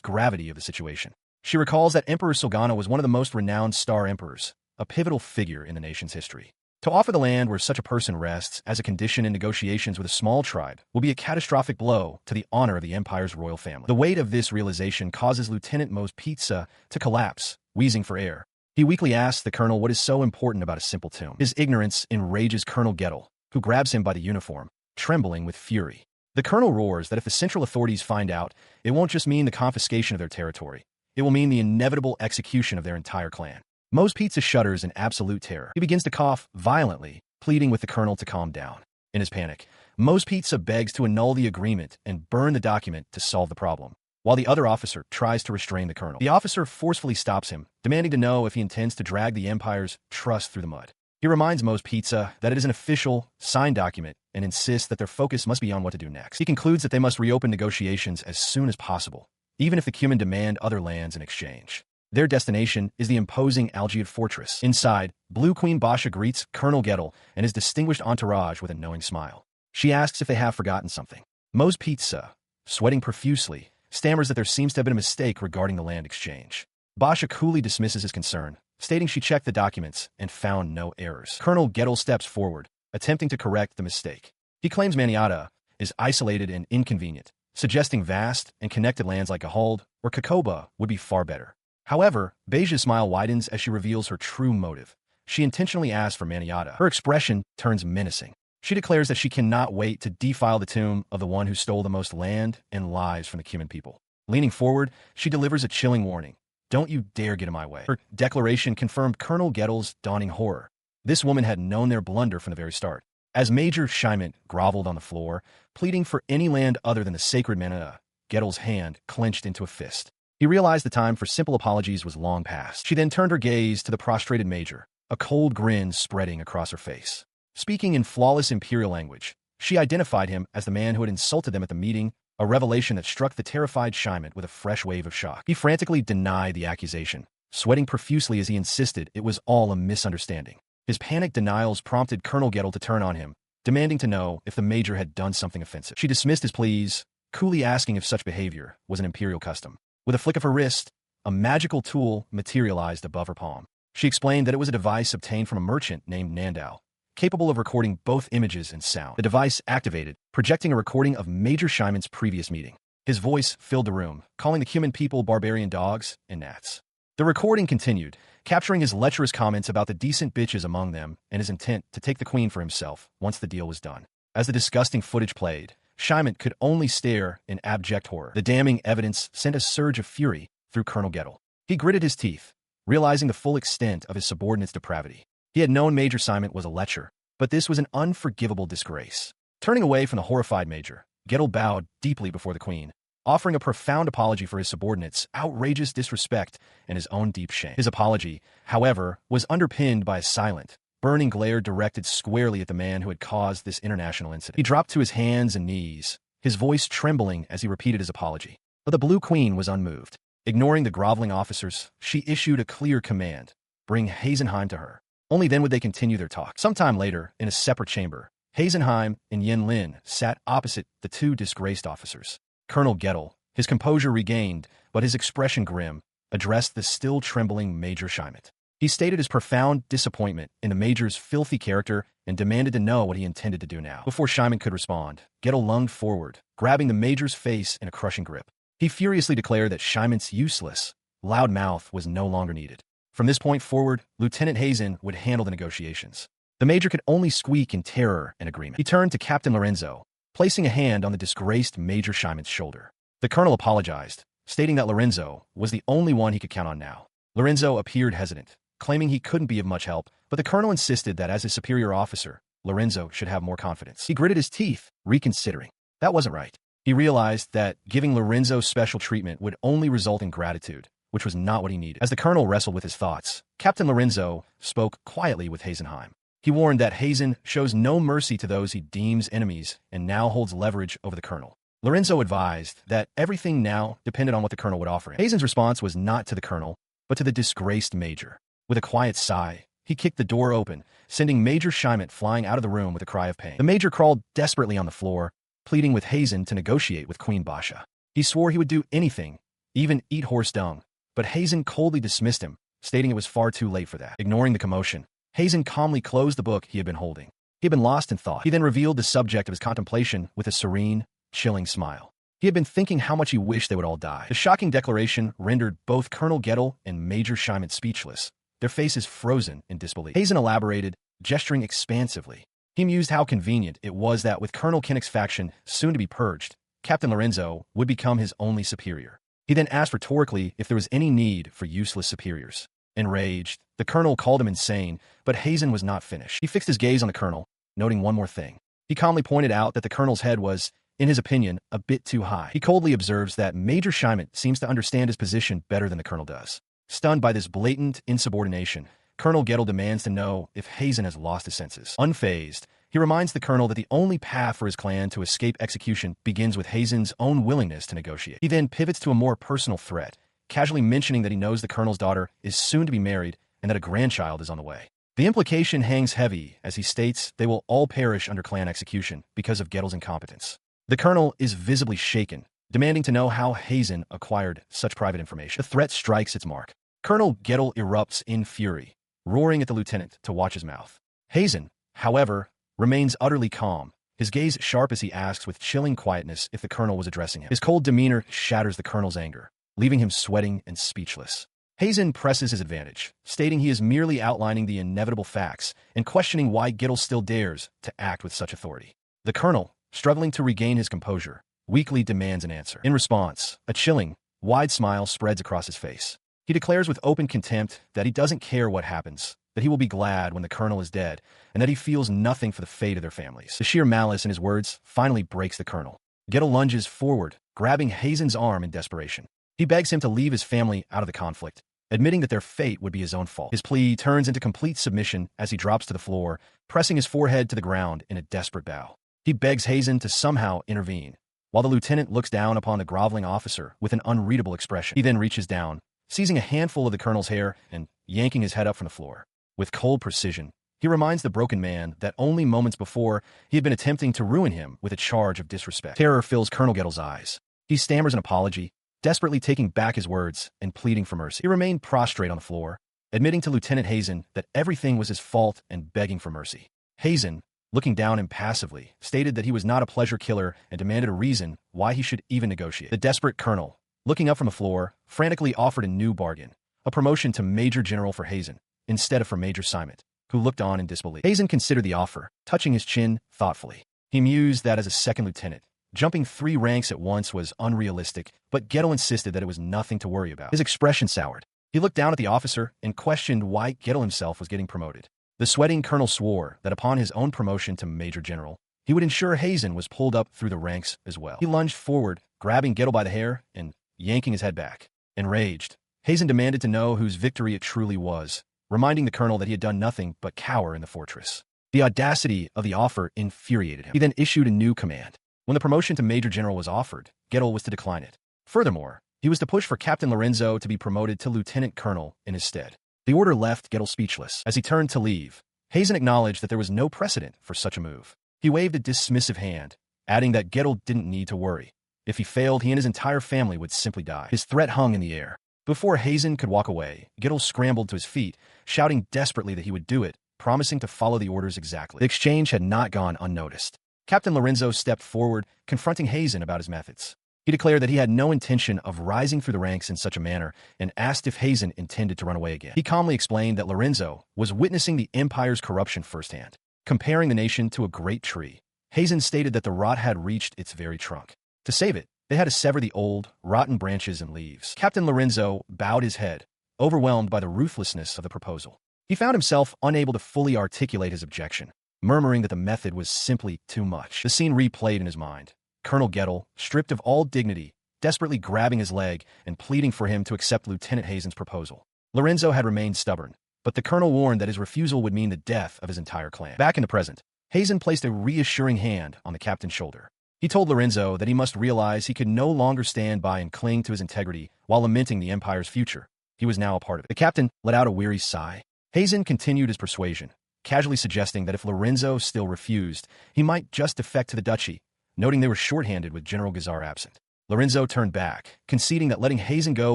gravity of the situation. She recalls that Emperor Silgana was one of the most renowned star emperors, a pivotal figure in the nation's history. To offer the land where such a person rests as a condition in negotiations with a small tribe will be a catastrophic blow to the honor of the empire's royal family. The weight of this realization causes Lieutenant Mo's Pizza to collapse, wheezing for air. He weakly asks the colonel what is so important about a simple tomb. His ignorance enrages Colonel Gettle, who grabs him by the uniform, trembling with fury. The colonel roars that if the central authorities find out, it won't just mean the confiscation of their territory. It will mean the inevitable execution of their entire clan. Mo's Pizza shudders in absolute terror. He begins to cough violently, pleading with the colonel to calm down. In his panic, Mo's Pizza begs to annul the agreement and burn the document to solve the problem, while the other officer tries to restrain the colonel. The officer forcefully stops him, demanding to know if he intends to drag the Empire's trust through the mud. He reminds Mo's Pizza that it is an official, signed document and insists that their focus must be on what to do next. He concludes that they must reopen negotiations as soon as possible, even if the Cuman demand other lands in exchange. Their destination is the imposing Algiad fortress. Inside, Blue Queen Basha greets Colonel Gettle and his distinguished entourage with a knowing smile. She asks if they have forgotten something. Mo's Pizza, sweating profusely, stammers that there seems to have been a mistake regarding the land exchange. Basha coolly dismisses his concern, stating she checked the documents and found no errors. Colonel Gettle steps forward, attempting to correct the mistake. He claims Maniata is isolated and inconvenient, suggesting vast and connected lands like Gahald or Kokoba would be far better. However, Beja's smile widens as she reveals her true motive. She intentionally asks for Maniata. Her expression turns menacing. She declares that she cannot wait to defile the tomb of the one who stole the most land and lives from the Cuman people. Leaning forward, she delivers a chilling warning. Don't you dare get in my way. Her declaration confirmed Colonel Gettle's dawning horror. This woman had known their blunder from the very start. As Major Heimin groveled on the floor, pleading for any land other than the sacred Maniata, Gettle's hand clenched into a fist. He realized the time for simple apologies was long past. She then turned her gaze to the prostrated major, a cold grin spreading across her face. Speaking in flawless imperial language, she identified him as the man who had insulted them at the meeting, a revelation that struck the terrified Heimin with a fresh wave of shock. He frantically denied the accusation, sweating profusely as he insisted it was all a misunderstanding. His panicked denials prompted Colonel Gettle to turn on him, demanding to know if the major had done something offensive. She dismissed his pleas, coolly asking if such behavior was an imperial custom. With a flick of her wrist, a magical tool materialized above her palm. She explained that it was a device obtained from a merchant named Nandao, capable of recording both images and sound. The device activated, projecting a recording of Major Heimin's previous meeting. His voice filled the room, calling the Cuman people barbarian dogs and gnats. The recording continued, capturing his lecherous comments about the decent bitches among them and his intent to take the queen for himself once the deal was done. As the disgusting footage played, Heimin could only stare in abject horror. The damning evidence sent a surge of fury through Colonel Gettle. He gritted his teeth, realizing the full extent of his subordinate's depravity. He had known Major Heimin was a lecher, but this was an unforgivable disgrace. Turning away from the horrified major, Gettle bowed deeply before the queen, offering a profound apology for his subordinate's outrageous disrespect and his own deep shame. His apology, however, was underpinned by a silent, burning glare directed squarely at the man who had caused this international incident. He dropped to his hands and knees, his voice trembling as he repeated his apology. But the Blue Queen was unmoved. Ignoring the groveling officers, she issued a clear command: bring Heisenheim to her. Only then would they continue their talk. Sometime later, in a separate chamber, Heisenheim and Yen Lin sat opposite the two disgraced officers. Colonel Gettle, his composure regained, but his expression grim, addressed the still trembling Major Heimin. He stated his profound disappointment in the major's filthy character and demanded to know what he intended to do now. Before Heimin could respond, Gettle lunged forward, grabbing the major's face in a crushing grip. He furiously declared that Heimin's useless, loud mouth was no longer needed. From this point forward, Lieutenant Heisin would handle the negotiations. The major could only squeak in terror and agreement. He turned to Captain Lorenzo, placing a hand on the disgraced Major Heimin's shoulder. The colonel apologized, stating that Lorenzo was the only one he could count on now. Lorenzo appeared hesitant, claiming he couldn't be of much help, but the colonel insisted that as his superior officer, Lorenzo should have more confidence. He gritted his teeth, reconsidering. That wasn't right. He realized that giving Lorenzo special treatment would only result in gratitude, which was not what he needed. As the colonel wrestled with his thoughts, Captain Lorenzo spoke quietly with Heisenheim. He warned that Heisin shows no mercy to those he deems enemies and now holds leverage over the colonel. Lorenzo advised that everything now depended on what the colonel would offer him. Heisen's response was not to the colonel, but to the disgraced major. With a quiet sigh, he kicked the door open, sending Major Shite flying out of the room with a cry of pain. The major crawled desperately on the floor, pleading with Heisen to negotiate with Queen Basha. He swore he would do anything, even eat horse dung, but Heisen coldly dismissed him, stating it was far too late for that. Ignoring the commotion, Heisen calmly closed the book he had been holding. He had been lost in thought. He then revealed the subject of his contemplation with a serene, chilling smile. He had been thinking how much he wished they would all die. The shocking declaration rendered both Colonel Gettle and Major Shite speechless, their faces frozen in disbelief. Heisen elaborated, gesturing expansively. He mused how convenient it was that with Colonel Kinnick's faction soon to be purged, Captain Lorenzo would become his only superior. He then asked rhetorically if there was any need for useless superiors. Enraged, the colonel called him insane, but Heisen was not finished. He fixed his gaze on the colonel, noting one more thing. He calmly pointed out that the colonel's head was, in his opinion, a bit too high. He coldly observes that Major Shite seems to understand his position better than the colonel does. Stunned by this blatant insubordination, Colonel Gettle demands to know if Heisen has lost his senses. Unfazed, he reminds the colonel that the only path for his clan to escape execution begins with Heisen's own willingness to negotiate. He then pivots to a more personal threat, casually mentioning that he knows the colonel's daughter is soon to be married and that a grandchild is on the way. The implication hangs heavy as he states they will all perish under clan execution because of Gettle's incompetence. The colonel is visibly shaken, demanding to know how Heisen acquired such private information. The threat strikes its mark. Colonel Gettle erupts in fury, roaring at the lieutenant to watch his mouth. Heisen, however, remains utterly calm, his gaze sharp as he asks with chilling quietness if the colonel was addressing him. His cold demeanor shatters the colonel's anger, leaving him sweating and speechless. Heisen presses his advantage, stating he is merely outlining the inevitable facts and questioning why Gettle still dares to act with such authority. The colonel, struggling to regain his composure, weakly demands an answer. In response, a chilling, wide smile spreads across his face. He declares with open contempt that he doesn't care what happens, that he will be glad when the colonel is dead, and that he feels nothing for the fate of their families. The sheer malice in his words finally breaks the colonel. Gettle lunges forward, grabbing Heisen's arm in desperation. He begs him to leave his family out of the conflict, admitting that their fate would be his own fault. His plea turns into complete submission as he drops to the floor, pressing his forehead to the ground in a desperate bow. He begs Heisen to somehow intervene, while the lieutenant looks down upon the groveling officer with an unreadable expression. He then reaches down, seizing a handful of the colonel's hair and yanking his head up from the floor. With cold precision, he reminds the broken man that only moments before he had been attempting to ruin him with a charge of disrespect. Terror fills Colonel Gettle's eyes. He stammers an apology, desperately taking back his words and pleading for mercy. He remained prostrate on the floor, admitting to Lieutenant Heisen that everything was his fault and begging for mercy. Heisen, looking down impassively, stated that he was not a pleasure killer and demanded a reason why he should even negotiate. The desperate colonel, looking up from the floor, frantically offered a new bargain, a promotion to Major General for Heisen, instead of for Major Shite, who looked on in disbelief. Heisen considered the offer, touching his chin thoughtfully. He mused that as a second lieutenant, jumping 3 ranks at once was unrealistic, but Gettle insisted that it was nothing to worry about. His expression soured. He looked down at the officer and questioned why Gettle himself was getting promoted. The sweating colonel swore that upon his own promotion to Major General, he would ensure Heisen was pulled up through the ranks as well. He lunged forward, grabbing Gettle by the hair and yanking his head back. Enraged, Heisen demanded to know whose victory it truly was, reminding the colonel that he had done nothing but cower in the fortress. The audacity of the offer infuriated him. He then issued a new command. When the promotion to Major General was offered, Gettle was to decline it. Furthermore, he was to push for Captain Lorenzo to be promoted to Lieutenant Colonel in his stead. The order left Gettle speechless. As he turned to leave, Heisen acknowledged that there was no precedent for such a move. He waved a dismissive hand, adding that Gettle didn't need to worry. If he failed, he and his entire family would simply die. His threat hung in the air. Before Heisen could walk away, Gettle scrambled to his feet, shouting desperately that he would do it, promising to follow the orders exactly. The exchange had not gone unnoticed. Captain Lorenzo stepped forward, confronting Heisen about his methods. He declared that he had no intention of rising through the ranks in such a manner and asked if Heisen intended to run away again. He calmly explained that Lorenzo was witnessing the Empire's corruption firsthand. Comparing the nation to a great tree, Heisen stated that the rot had reached its very trunk. To save it, they had to sever the old, rotten branches and leaves. Captain Lorenzo bowed his head, overwhelmed by the ruthlessness of the proposal. He found himself unable to fully articulate his objection, murmuring that the method was simply too much. The scene replayed in his mind. Colonel Gettle, stripped of all dignity, desperately grabbing his leg and pleading for him to accept Lieutenant Heisen's proposal. Lorenzo had remained stubborn, but the colonel warned that his refusal would mean the death of his entire clan. Back in the present, Heisen placed a reassuring hand on the captain's shoulder. He told Lorenzo that he must realize he could no longer stand by and cling to his integrity while lamenting the Empire's future. He was now a part of it. The captain let out a weary sigh. Heimin continued his persuasion, casually suggesting that if Lorenzo still refused, he might just defect to the duchy, noting they were short-handed with General Gazar absent. Lorenzo turned back, conceding that letting Heimin go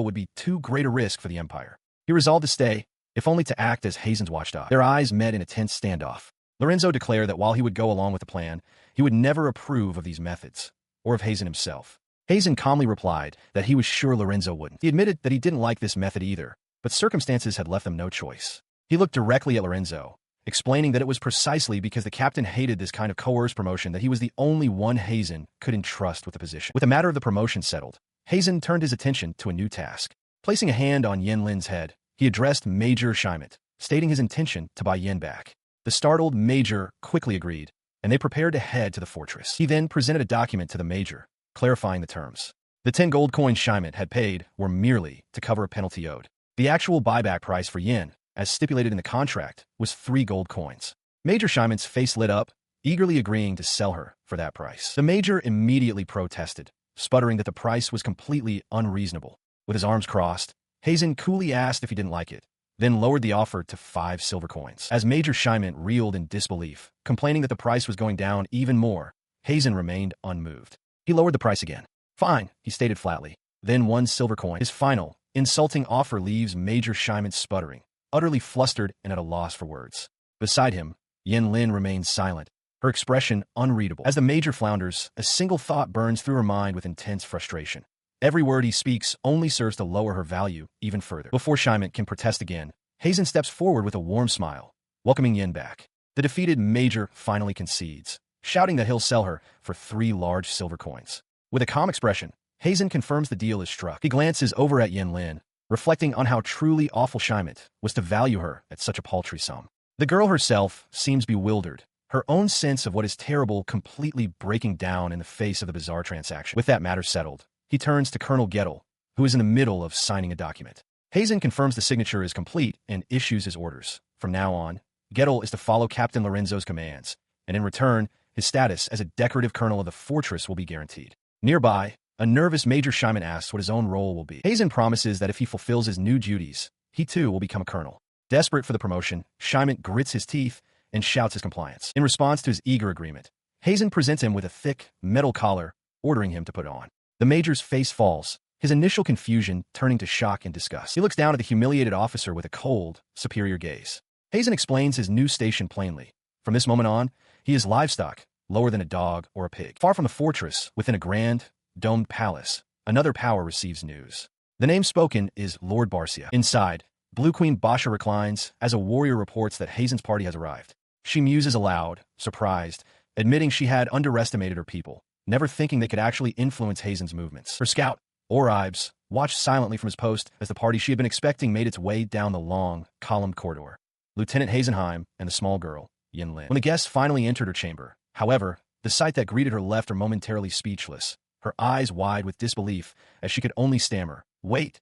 would be too great a risk for the Empire. He resolved to stay, if only to act as Heimin's watchdog. Their eyes met in a tense standoff. Lorenzo declared that while he would go along with the plan, he would never approve of these methods, or of Heimin himself. Heimin calmly replied that he was sure Lorenzo wouldn't. He admitted that he didn't like this method either, but circumstances had left them no choice. He looked directly at Lorenzo, explaining that it was precisely because the captain hated this kind of coerced promotion that he was the only one Heimin could entrust with the position. With the matter of the promotion settled, Heimin turned his attention to a new task. Placing a hand on Yen Lin's head, he addressed Major Heimin, stating his intention to buy Yen back. The startled Major quickly agreed, and they prepared to head to the fortress. He then presented a document to the Major, clarifying the terms. The 10 gold coins Heimin had paid were merely to cover a penalty owed. The actual buyback price for Yen, as stipulated in the contract, was 3 gold coins. Major Heimin's face lit up, eagerly agreeing to sell her for that price. The Major immediately protested, sputtering that the price was completely unreasonable. With his arms crossed, Heimin coolly asked if he didn't like it, then lowered the offer to 5 silver coins. As Major Heimin reeled in disbelief, complaining that the price was going down even more, Heimin remained unmoved. He lowered the price again. Fine, he stated flatly. Then 1 silver coin. His final, insulting offer leaves Major Heimin sputtering, utterly flustered and at a loss for words. Beside him, Yen Lin remained silent, her expression unreadable. As the Major flounders, a single thought burns through her mind with intense frustration. Every word he speaks only serves to lower her value even further. Before Heimin can protest again, Heimin steps forward with a warm smile, welcoming Yen back. The defeated Major finally concedes, shouting that he'll sell her for 3 large silver coins. With a calm expression, Heimin confirms the deal is struck. He glances over at Yen Lin, reflecting on how truly awful Heimin was to value her at such a paltry sum. The girl herself seems bewildered, her own sense of what is terrible completely breaking down in the face of the bizarre transaction. With that matter settled, he turns to Colonel Gettle, who is in the middle of signing a document. Heimin confirms the signature is complete and issues his orders. From now on, Gettle is to follow Captain Lorenzo's commands, and in return, his status as a decorative colonel of the fortress will be guaranteed. Nearby, a nervous Major Heimin asks what his own role will be. Heimin promises that if he fulfills his new duties, he too will become a colonel. Desperate for the promotion, Heimin grits his teeth and shouts his compliance. In response to his eager agreement, Heimin presents him with a thick, metal collar, ordering him to put it on. The Major's face falls, his initial confusion turning to shock and disgust. He looks down at the humiliated officer with a cold, superior gaze. Heimin explains his new station plainly. From this moment on, he is livestock, lower than a dog or a pig. Far from the fortress, within a grand, domed palace, another power receives news. The name spoken is Lord Barcia. Inside, Blue Queen Basha reclines as a warrior reports that Heimin's party has arrived. She muses aloud, surprised, admitting she had underestimated her people, never thinking they could actually influence Heimin's movements. Her scout, Oribes, watched silently from his post as the party she had been expecting made its way down the long, columned corridor. Lieutenant Heisenheim and the small girl, Yen Lin. When the guests finally entered her chamber, however, the sight that greeted her left her momentarily speechless, her eyes wide with disbelief as she could only stammer, "Wait."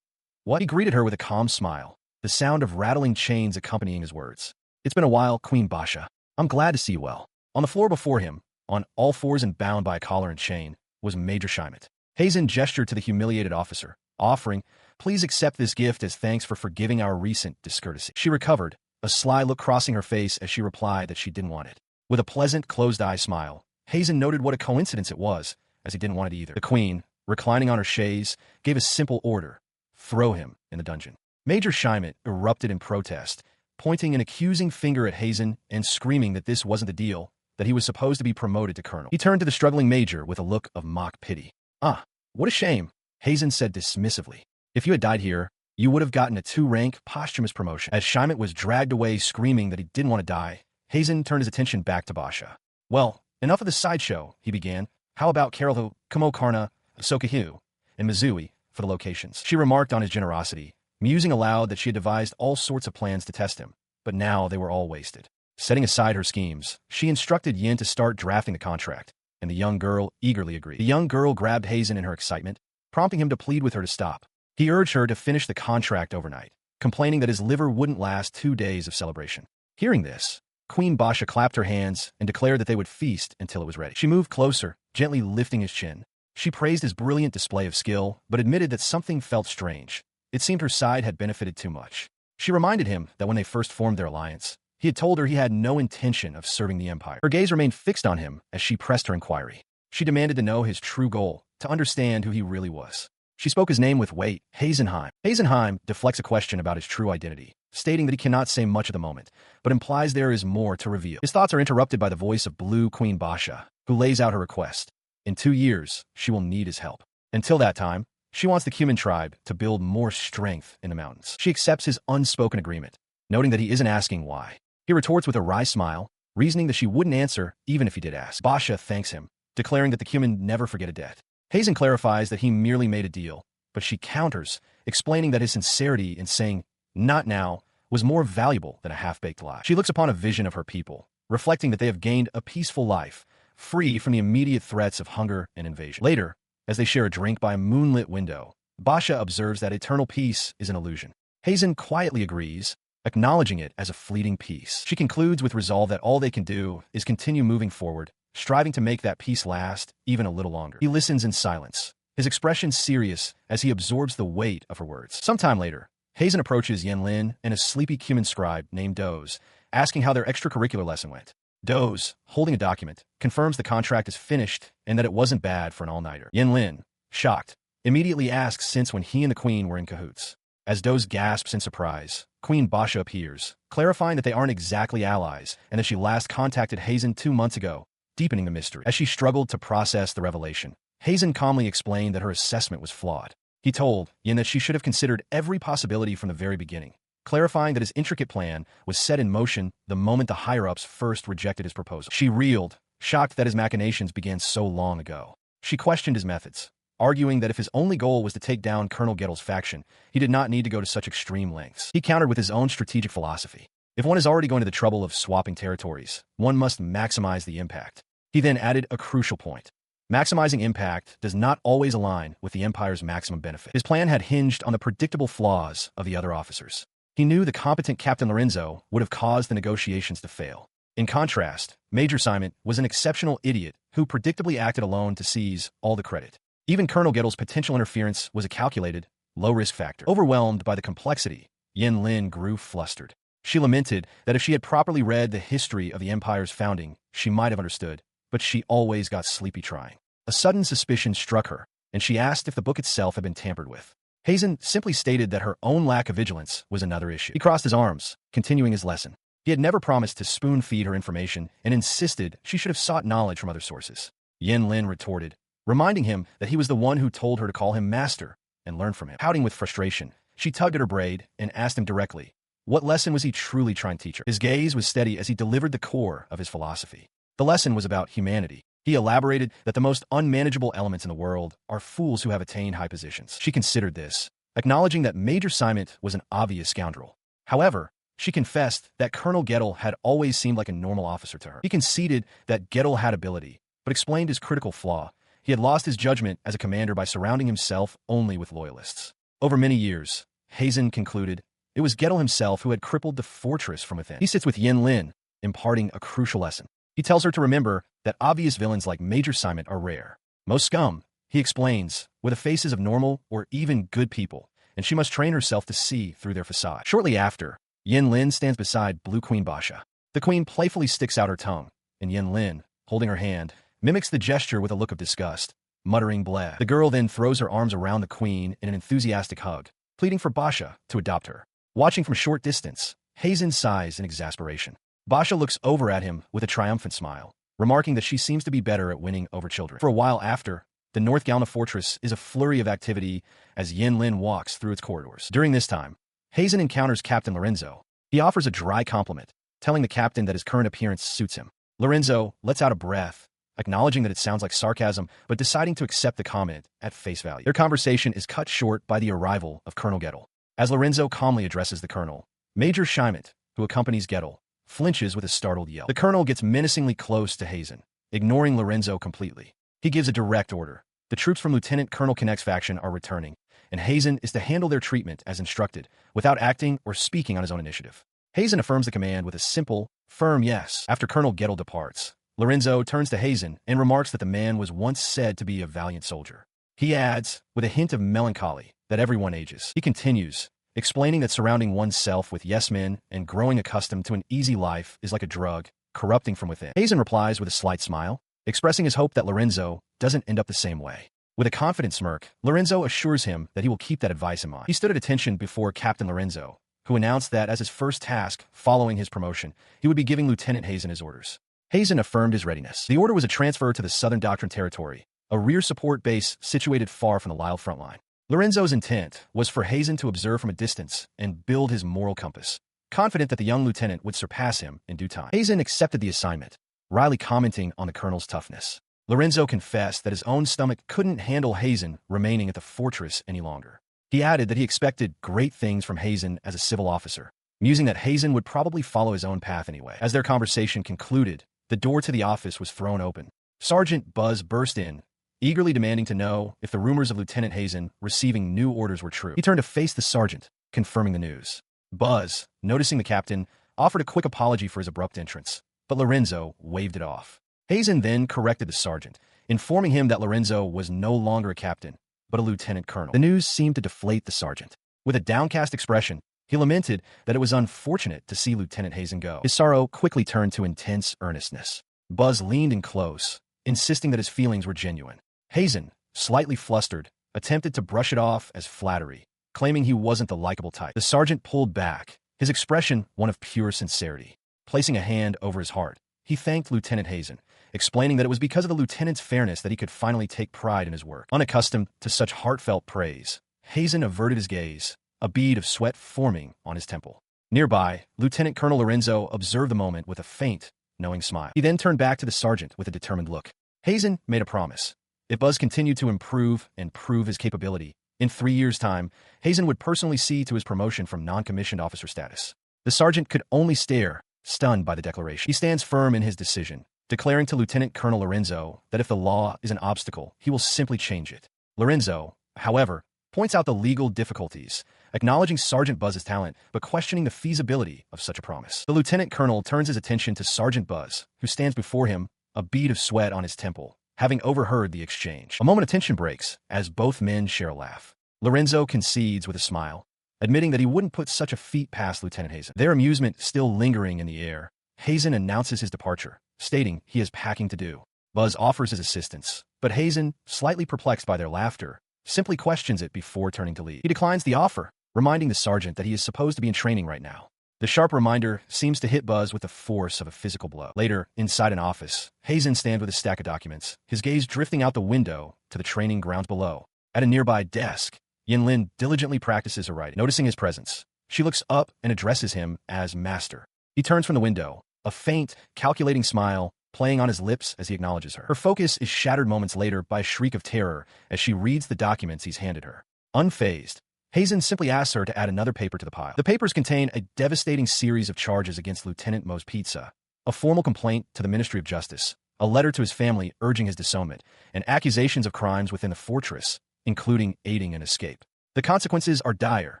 What? He greeted her with a calm smile, the sound of rattling chains accompanying his words. "It's been a while, Queen Basha. I'm glad to see you well." On the floor before him, on all fours and bound by a collar and chain, was Major Heimin. Heimin gestured to the humiliated officer, offering, "Please accept this gift as thanks for forgiving our recent discourtesy." She recovered, a sly look crossing her face as she replied that she didn't want it. With a pleasant, closed-eye smile, Heimin noted what a coincidence it was, as he didn't want it either. The queen, reclining on her chaise, gave a simple order: throw him in the dungeon. Major Heimin erupted in protest, pointing an accusing finger at Heimin and screaming that this wasn't the deal, that he was supposed to be promoted to colonel. He turned to the struggling major with a look of mock pity. "Ah, what a shame," Heimin said dismissively. "If you had died here, you would have gotten a 2-rank posthumous promotion." As Heimin was dragged away screaming that he didn't want to die, Heimin turned his attention back to Basha. "Well, enough of the sideshow," he began. "How about Karelho, Kumokarna, Sokahu, and Mizui for the locations?" She remarked on his generosity, musing aloud that she had devised all sorts of plans to test him, but now they were all wasted. Setting aside her schemes, she instructed Yen to start drafting the contract, and the young girl eagerly agreed. The young girl grabbed Heimin in her excitement, prompting him to plead with her to stop. He urged her to finish the contract overnight, complaining that his liver wouldn't last 2 days of celebration. Hearing this, Queen Basha clapped her hands and declared that they would feast until it was ready. She moved closer, gently lifting his chin. She praised his brilliant display of skill, but admitted that something felt strange. It seemed her side had benefited too much. She reminded him that when they first formed their alliance, he had told her he had no intention of serving the Empire. Her gaze remained fixed on him as she pressed her inquiry. She demanded to know his true goal, to understand who he really was. She spoke his name with weight, Heisenheim. Heisenheim deflects a question about his true identity, stating that he cannot say much at the moment, but implies there is more to reveal. His thoughts are interrupted by the voice of Blue Queen Basha, who lays out her request. In 2 years, she will need his help. Until that time, she wants the human tribe to build more strength in the mountains. She accepts his unspoken agreement, noting that he isn't asking why. He retorts with a wry smile, reasoning that she wouldn't answer even if he did ask. Basha thanks him, declaring that the human never forget a debt. Heizen clarifies that he merely made a deal, but she counters, explaining that his sincerity in saying, "not now," was more valuable than a half-baked lie. She looks upon a vision of her people, reflecting that they have gained a peaceful life, free from the immediate threats of hunger and invasion. Later, as they share a drink by a moonlit window, Basha observes that eternal peace is an illusion. Heizen quietly agrees, acknowledging it as a fleeting peace. She concludes with resolve that all they can do is continue moving forward, striving to make that peace last even a little longer. He listens in silence, his expression serious as he absorbs the weight of her words. Sometime later, Heizen approaches Yenlin and a sleepy Cuman scribe named Doze, asking how their extracurricular lesson went. Doze, holding a document, confirms the contract is finished and that it wasn't bad for an all-nighter. Yenlin, shocked, immediately asks since when he and the queen were in cahoots. As Doze gasps in surprise, Queen Basha appears, clarifying that they aren't exactly allies and that she last contacted Heizen 2 months ago, deepening the mystery. As she struggled to process the revelation, Heizen calmly explained that her assessment was flawed. He told Yin that she should have considered every possibility from the very beginning, clarifying that his intricate plan was set in motion the moment the higher-ups first rejected his proposal. She reeled, shocked that his machinations began so long ago. She questioned his methods, arguing that if his only goal was to take down Colonel Gettel's faction, he did not need to go to such extreme lengths. He countered with his own strategic philosophy. If one is already going to the trouble of swapping territories, one must maximize the impact. He then added a crucial point. Maximizing impact does not always align with the Empire's maximum benefit. His plan had hinged on the predictable flaws of the other officers. He knew the competent Captain Lorenzo would have caused the negotiations to fail. In contrast, Major Simon was an exceptional idiot who predictably acted alone to seize all the credit. Even Colonel Gettel's potential interference was a calculated, low-risk factor. Overwhelmed by the complexity, Yen Lin grew flustered. She lamented that if she had properly read the history of the Empire's founding, she might have understood, but she always got sleepy trying. A sudden suspicion struck her, and she asked if the book itself had been tampered with. Heizen simply stated that her own lack of vigilance was another issue. He crossed his arms, continuing his lesson. He had never promised to spoon-feed her information and insisted she should have sought knowledge from other sources. Yen Lin retorted, reminding him that he was the one who told her to call him master and learn from him. Pouting with frustration, she tugged at her braid and asked him directly, what lesson was he truly trying to teach her? His gaze was steady as he delivered the core of his philosophy. The lesson was about humanity. He elaborated that the most unmanageable elements in the world are fools who have attained high positions. She considered this, acknowledging that Major Simon was an obvious scoundrel. However, she confessed that Colonel Gettel had always seemed like a normal officer to her. He conceded that Gettel had ability, but explained his critical flaw. He had lost his judgment as a commander by surrounding himself only with loyalists. Over many years, Heizen concluded, it was Gettel himself who had crippled the fortress from within. He sits with Yen Lin, imparting a crucial lesson. He tells her to remember that obvious villains like Major Simon are rare. Most scum, he explains, were the faces of normal or even good people, and she must train herself to see through their facade. Shortly after, Yen Lin stands beside Blue Queen Basha. The queen playfully sticks out her tongue, and Yen Lin, holding her hand, mimics the gesture with a look of disgust, muttering bleh. The girl then throws her arms around the queen in an enthusiastic hug, pleading for Basha to adopt her. Watching from a short distance, Heizen sighs in exasperation. Basha looks over at him with a triumphant smile, remarking that she seems to be better at winning over children. For a while after, the North Galna Fortress is a flurry of activity as Yen Lin walks through its corridors. During this time, Heizen encounters Captain Lorenzo. He offers a dry compliment, telling the captain that his current appearance suits him. Lorenzo lets out a breath, acknowledging that it sounds like sarcasm, but deciding to accept the comment at face value. Their conversation is cut short by the arrival of Colonel Gettel. As Lorenzo calmly addresses the colonel, Major Scheimet, who accompanies Gettel, flinches with a startled yell. The colonel gets menacingly close to Heizen, ignoring Lorenzo completely. He gives a direct order. The troops from Lieutenant Colonel Kinect's faction are returning, and Heizen is to handle their treatment as instructed, without acting or speaking on his own initiative. Heizen affirms the command with a simple, Firm yes. After Colonel Gettle departs, Lorenzo turns to Heimin and remarks that the man was once said to be a valiant soldier. He adds, with a hint of melancholy, that everyone ages. He continues, explaining that surrounding oneself with yes-men and growing accustomed to an easy life is like a drug, corrupting from within. Heimin replies with a slight smile, expressing his hope that Lorenzo doesn't end up the same way. With a confident smirk, Lorenzo assures him that he will keep that advice in mind. He stood at attention before Captain Lorenzo, who announced that as his first task following his promotion, he would be giving Lieutenant Heimin his orders. Heimin affirmed his readiness. The order was a transfer to the Southern Doctrine Territory, a rear support base situated far from the Lyle front line. Lorenzo's intent was for Heimin to observe from a distance and build his moral compass, confident that the young lieutenant would surpass him in due time. Heimin accepted the assignment, wryly commenting on the colonel's toughness. Lorenzo confessed that his own stomach couldn't handle Heimin remaining at the fortress any longer. He added that he expected great things from Heimin as a civil officer, musing that Heimin would probably follow his own path anyway. As their conversation concluded, the door to the office was thrown open. Sergeant Buzz burst in, eagerly demanding to know if the rumors of Lieutenant Heimin receiving new orders were true. He turned to face the sergeant, confirming the news. Buzz, noticing the captain, offered a quick apology for his abrupt entrance, but Lorenzo waved it off. Heimin then corrected the sergeant, informing him that Lorenzo was no longer a captain, but a lieutenant colonel. The news seemed to deflate the sergeant. With a downcast expression, he lamented that it was unfortunate to see Lieutenant Heimin go. His sorrow quickly turned to intense earnestness. Buzz leaned in close, insisting that his feelings were genuine. Heimin, slightly flustered, attempted to brush it off as flattery, claiming he wasn't the likable type. The sergeant pulled back, his expression one of pure sincerity. Placing a hand over his heart, he thanked Lieutenant Heimin, explaining that it was because of the lieutenant's fairness that he could finally take pride in his work. Unaccustomed to such heartfelt praise, Heimin averted his gaze, a bead of sweat forming on his temple. Nearby, Lieutenant Colonel Lorenzo observed the moment with a faint, knowing smile. He then turned back to the sergeant with a determined look. Heimin made a promise. If Buzz continued to improve and prove his capability, in 3 years' time, Heimin would personally see to his promotion from non-commissioned officer status. The sergeant could only stare, stunned by the declaration. He stands firm in his decision, declaring to Lieutenant Colonel Lorenzo that if the law is an obstacle, he will simply change it. Lorenzo, however, points out the legal difficulties, acknowledging Sergeant Buzz's talent, but questioning the feasibility of such a promise. The lieutenant colonel turns his attention to Sergeant Buzz, who stands before him, a bead of sweat on his temple, having overheard the exchange. A moment of tension breaks, as both men share a laugh. Lorenzo concedes with a smile, admitting that he wouldn't put such a feat past Lieutenant Heimin. Their amusement still lingering in the air, Heimin announces his departure, stating he is packing to do. Buzz offers his assistance, but Heimin, slightly perplexed by their laughter, simply questions it before turning to leave. He declines the offer, reminding the sergeant that he is supposed to be in training right now. The sharp reminder seems to hit Buzz with the force of a physical blow. Later, inside an office, Heimin stands with a stack of documents, his gaze drifting out the window to the training grounds below. At a nearby desk, Yin-Lin diligently practices her writing. Noticing his presence, she looks up and addresses him as Master. He turns from the window, a faint, calculating smile playing on his lips as he acknowledges her. Her focus is shattered moments later by a shriek of terror as she reads the documents he's handed her. Unfazed, Heimin simply asks her to add another paper to the pile. The papers contain a devastating series of charges against Lieutenant Mo's Pizza, a formal complaint to the Ministry of Justice, a letter to his family urging his disownment, and accusations of crimes within the fortress, including aiding an escape. The consequences are dire,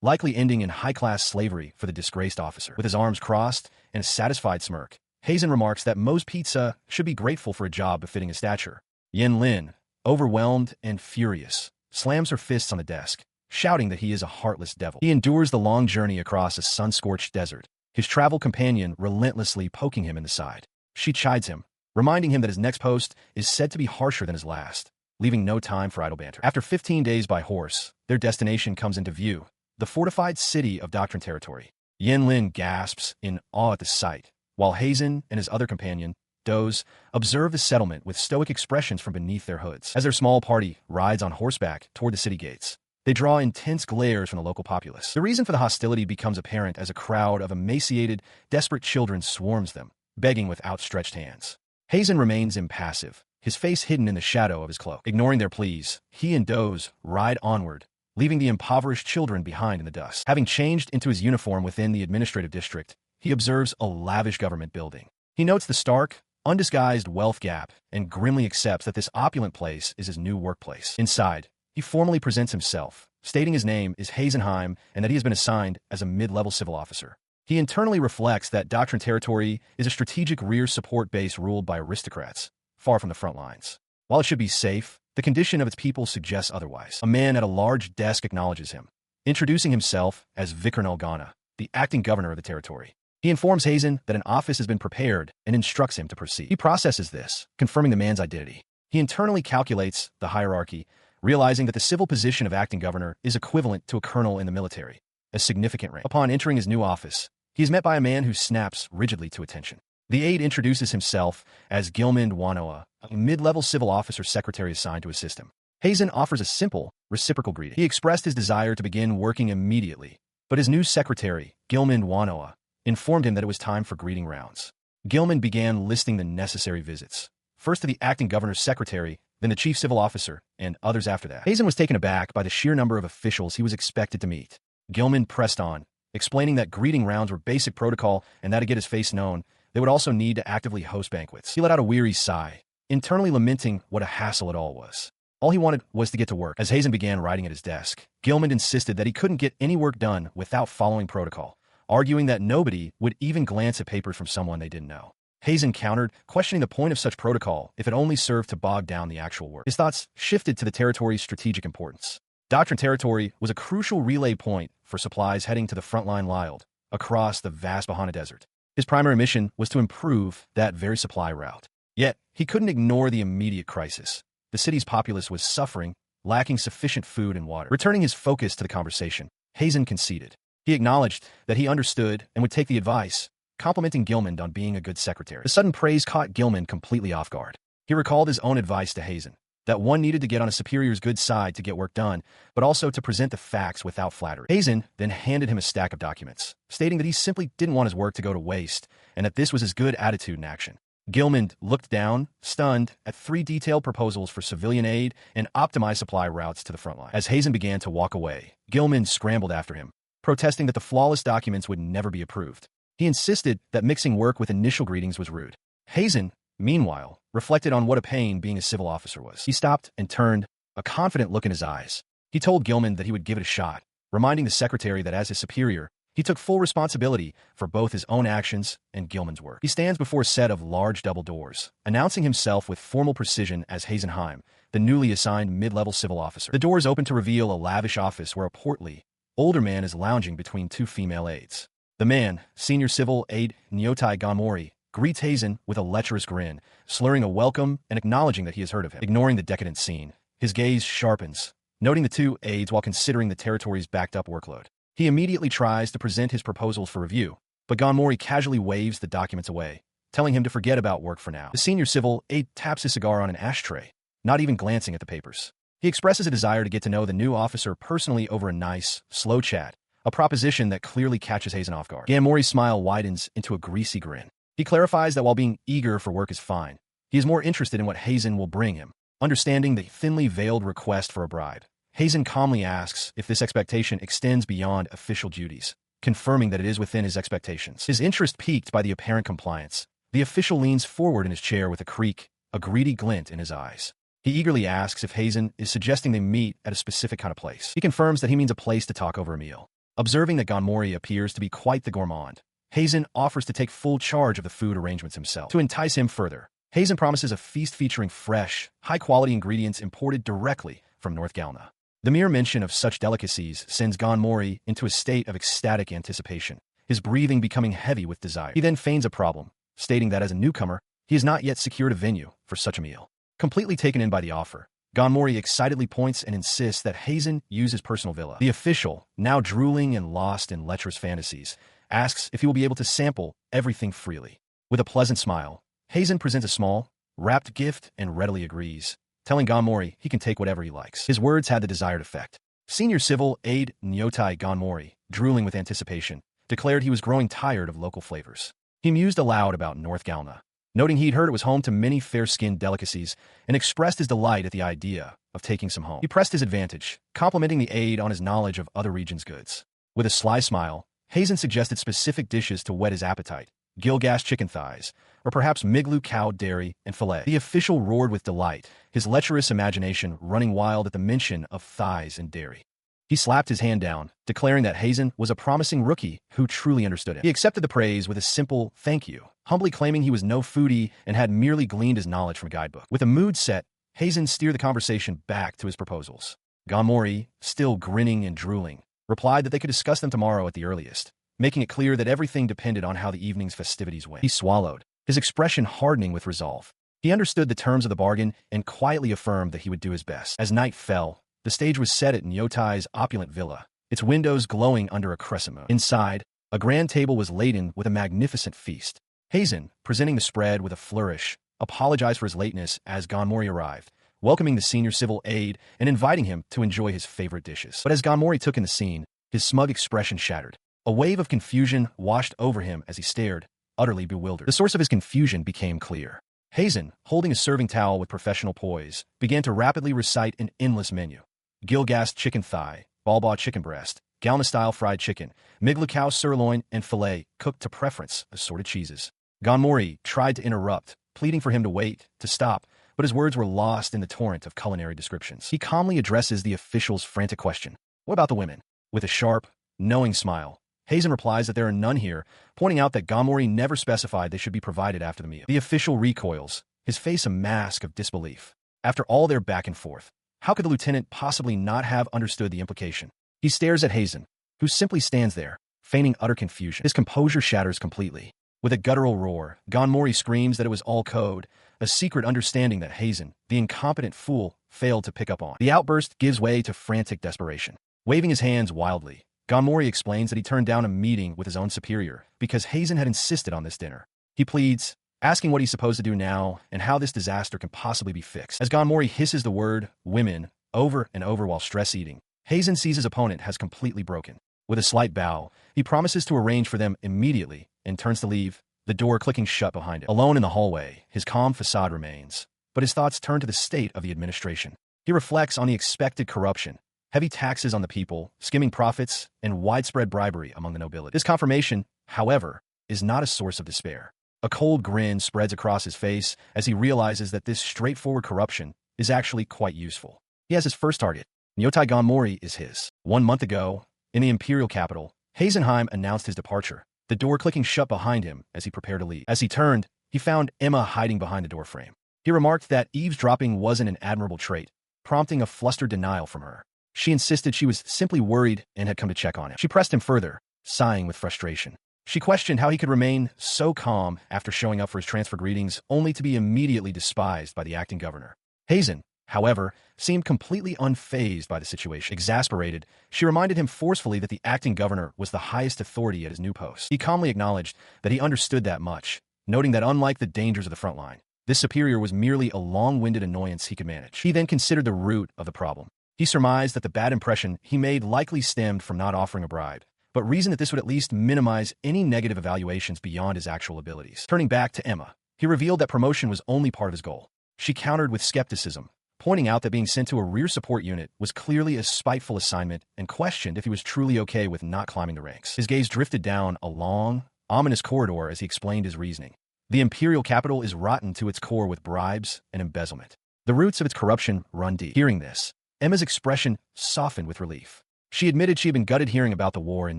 likely ending in high-class slavery for the disgraced officer. With his arms crossed and a satisfied smirk, Heimin remarks that Mo's Pizza should be grateful for a job befitting his stature. Yin-Lin, overwhelmed and furious, slams her fists on the desk, shouting that he is a heartless devil. He endures the long journey across a sun-scorched desert, his travel companion relentlessly poking him in the side. She chides him, reminding him that his next post is said to be harsher than his last, leaving no time for idle banter. After 15 days by horse, their destination comes into view, the fortified city of Doctrine Territory. Yin-Lin gasps in awe at the sight, while Heimin and his other companion, Doze, observe the settlement with stoic expressions from beneath their hoods. As their small party rides on horseback toward the city gates, they draw intense glares from the local populace. The reason for the hostility becomes apparent as a crowd of emaciated, desperate children swarms them, begging with outstretched hands. Heimin remains impassive, his face hidden in the shadow of his cloak. Ignoring their pleas, he and Doze ride onward, leaving the impoverished children behind in the dust. Having changed into his uniform within the administrative district, he observes a lavish government building. He notes the stark, undisguised wealth gap and grimly accepts that this opulent place is his new workplace. Inside, he formally presents himself, stating his name is Heimin and that he has been assigned as a mid-level civil officer. He internally reflects that Doctrine Territory is a strategic rear support base ruled by aristocrats, far from the front lines. While it should be safe, the condition of its people suggests otherwise. A man at a large desk acknowledges him, introducing himself as Vikarnal Ghana, the acting governor of the territory. He informs Heimin that an office has been prepared and instructs him to proceed. He processes this, confirming the man's identity. He internally calculates the hierarchy, realizing that the civil position of acting governor is equivalent to a colonel in the military, a significant rank. Upon entering his new office, he is met by a man who snaps rigidly to attention. The aide introduces himself as Gilman Wanoa, a mid-level civil officer secretary assigned to assist him. Heimin offers a simple, reciprocal greeting. He expressed his desire to begin working immediately, but his new secretary, Gilman Wanoa, informed him that it was time for greeting rounds. Gilman began listing the necessary visits, first to the acting governor's secretary, then the chief civil officer, and others after that. Heimin was taken aback by the sheer number of officials he was expected to meet. Gilman pressed on, explaining that greeting rounds were basic protocol and that to get his face known, they would also need to actively host banquets. He let out a weary sigh, internally lamenting what a hassle it all was. All he wanted was to get to work. As Heimin began writing at his desk, Gilman insisted that he couldn't get any work done without following protocol, arguing that nobody would even glance at papers from someone they didn't know. Heimin countered, questioning the point of such protocol if it only served to bog down the actual work. His thoughts shifted to the territory's strategic importance. Doctrine Territory was a crucial relay point for supplies heading to the frontline Lyld, across the vast Bahana Desert. His primary mission was to improve that very supply route. Yet, he couldn't ignore the immediate crisis. The city's populace was suffering, lacking sufficient food and water. Returning his focus to the conversation, Heimin conceded. He acknowledged that he understood and would take the advice, complimenting Gilman on being a good secretary. The sudden praise caught Gilman completely off guard. He recalled his own advice to Heimin, that one needed to get on a superior's good side to get work done, but also to present the facts without flattery. Heimin then handed him a stack of documents, stating that he simply didn't want his work to go to waste, and that this was his good attitude in action. Gilman looked down, stunned, at 3 detailed proposals for civilian aid and optimized supply routes to the front line. As Heimin began to walk away, Gilman scrambled after him, protesting that the flawless documents would never be approved. He insisted that mixing work with initial greetings was rude. Heimin, meanwhile, reflected on what a pain being a civil officer was. He stopped and turned, a confident look in his eyes. He told Gilman that he would give it a shot, reminding the secretary that as his superior, he took full responsibility for both his own actions and Gilman's work. He stands before a set of large double doors, announcing himself with formal precision as Heimin, the newly assigned mid-level civil officer. The doors open to reveal a lavish office where a portly, older man is lounging between 2 female aides. The man, senior civil aide Nyotai Ganmori, greets Heimin with a lecherous grin, slurring a welcome and acknowledging that he has heard of him. Ignoring the decadent scene, his gaze sharpens, noting the 2 aides while considering the territory's backed-up workload. He immediately tries to present his proposals for review, but Ganmori casually waves the documents away, telling him to forget about work for now. The senior civil aide taps his cigar on an ashtray, not even glancing at the papers. He expresses a desire to get to know the new officer personally over a nice, slow chat, a proposition that clearly catches Heimin off guard. Ganmori's smile widens into a greasy grin. He clarifies that while being eager for work is fine, he is more interested in what Heimin will bring him. Understanding the thinly veiled request for a bribe, Heimin calmly asks if this expectation extends beyond official duties, confirming that it is within his expectations. His interest piqued by the apparent compliance, the official leans forward in his chair with a creak, a greedy glint in his eyes. He eagerly asks if Heimin is suggesting they meet at a specific kind of place. He confirms that he means a place to talk over a meal. Observing that Ganmori appears to be quite the gourmand, Heimin offers to take full charge of the food arrangements himself. To entice him further, Heimin promises a feast featuring fresh, high-quality ingredients imported directly from North Galna. The mere mention of such delicacies sends Ganmori into a state of ecstatic anticipation, his breathing becoming heavy with desire. He then feigns a problem, stating that as a newcomer, he has not yet secured a venue for such a meal. Completely taken in by the offer, Ganmori excitedly points and insists that Heimin use his personal villa. The official, now drooling and lost in lecherous fantasies, asks if he will be able to sample everything freely. With a pleasant smile, Heimin presents a small, wrapped gift and readily agrees, telling Ganmori he can take whatever he likes. His words had the desired effect. Senior civil aide Nyotai Ganmori, drooling with anticipation, declared he was growing tired of local flavors. He mused aloud about North Galna, noting he'd heard it was home to many fair-skinned delicacies, and expressed his delight at the idea of taking some home. He pressed his advantage, complimenting the aide on his knowledge of other regions' goods. With a sly smile, Heimin suggested specific dishes to whet his appetite, Gilgash chicken thighs, or perhaps Miglu cow dairy and fillet. The official roared with delight, his lecherous imagination running wild at the mention of thighs and dairy. He slapped his hand down, declaring that Heimin was a promising rookie who truly understood him. He accepted the praise with a simple thank you, humbly claiming he was no foodie and had merely gleaned his knowledge from a guidebook. With a mood set, Heimin steered the conversation back to his proposals. Ganmori, still grinning and drooling, replied that they could discuss them tomorrow at the earliest, making it clear that everything depended on how the evening's festivities went. He swallowed, his expression hardening with resolve. He understood the terms of the bargain and quietly affirmed that he would do his best. As night fell, the stage was set at Nyotai's opulent villa, its windows glowing under a crescent moon. Inside, a grand table was laden with a magnificent feast. Heimin, presenting the spread with a flourish, apologized for his lateness as Ganmori arrived, welcoming the senior civil aide and inviting him to enjoy his favorite dishes. But as Ganmori took in the scene, his smug expression shattered. A wave of confusion washed over him as he stared, utterly bewildered. The source of his confusion became clear. Heimin, holding a serving towel with professional poise, began to rapidly recite an endless menu. Gilgast chicken thigh, balbaw chicken breast, Galna-style fried chicken, Migla cow sirloin, and filet, cooked to preference, assorted cheeses. Ganmori tried to interrupt, pleading for him to wait, to stop, but his words were lost in the torrent of culinary descriptions. He calmly addresses the official's frantic question. What about the women? With a sharp, knowing smile, Heimin replies that there are none here, pointing out that Ganmori never specified they should be provided after the meal. The official recoils, his face a mask of disbelief. After all their back and forth, how could the lieutenant possibly not have understood the implication? He stares at Heimin, who simply stands there, feigning utter confusion. His composure shatters completely. With a guttural roar, Ganmori screams that it was all code, a secret understanding that Heimin, the incompetent fool, failed to pick up on. The outburst gives way to frantic desperation. Waving his hands wildly, Ganmori explains that he turned down a meeting with his own superior because Heimin had insisted on this dinner. He pleads, asking what he's supposed to do now and how this disaster can possibly be fixed. As Ganmori hisses the word women over and over while stress eating, Heimin sees his opponent has completely broken. With a slight bow, he promises to arrange for them immediately and turns to leave, the door clicking shut behind him. Alone in the hallway, his calm facade remains, but his thoughts turn to the state of the administration. He reflects on the expected corruption, heavy taxes on the people, skimming profits, and widespread bribery among the nobility. This confirmation, however, is not a source of despair. A cold grin spreads across his face as he realizes that this straightforward corruption is actually quite useful. He has his first target. Nyotai Ganmori is his. 1 month ago, in the imperial capital, Heimin announced his departure, the door clicking shut behind him as he prepared to leave. As he turned, he found Emma hiding behind the doorframe. He remarked that eavesdropping wasn't an admirable trait, prompting a flustered denial from her. She insisted she was simply worried and had come to check on him. She pressed him further, sighing with frustration. She questioned how he could remain so calm after showing up for his transfer greetings only to be immediately despised by the acting governor. Heimin, however, seemed completely unfazed by the situation. Exasperated, she reminded him forcefully that the acting governor was the highest authority at his new post. He calmly acknowledged that he understood that much, noting that unlike the dangers of the front line, this superior was merely a long-winded annoyance he could manage. He then considered the root of the problem. He surmised that the bad impression he made likely stemmed from not offering a bribe, but reasoned that this would at least minimize any negative evaluations beyond his actual abilities. Turning back to Emma, he revealed that promotion was only part of his goal. She countered with skepticism, pointing out that being sent to a rear support unit was clearly a spiteful assignment and questioned if he was truly okay with not climbing the ranks. His gaze drifted down a long, ominous corridor as he explained his reasoning. The imperial capital is rotten to its core with bribes and embezzlement. The roots of its corruption run deep. Hearing this, Emma's expression softened with relief. She admitted she had been gutted hearing about the war in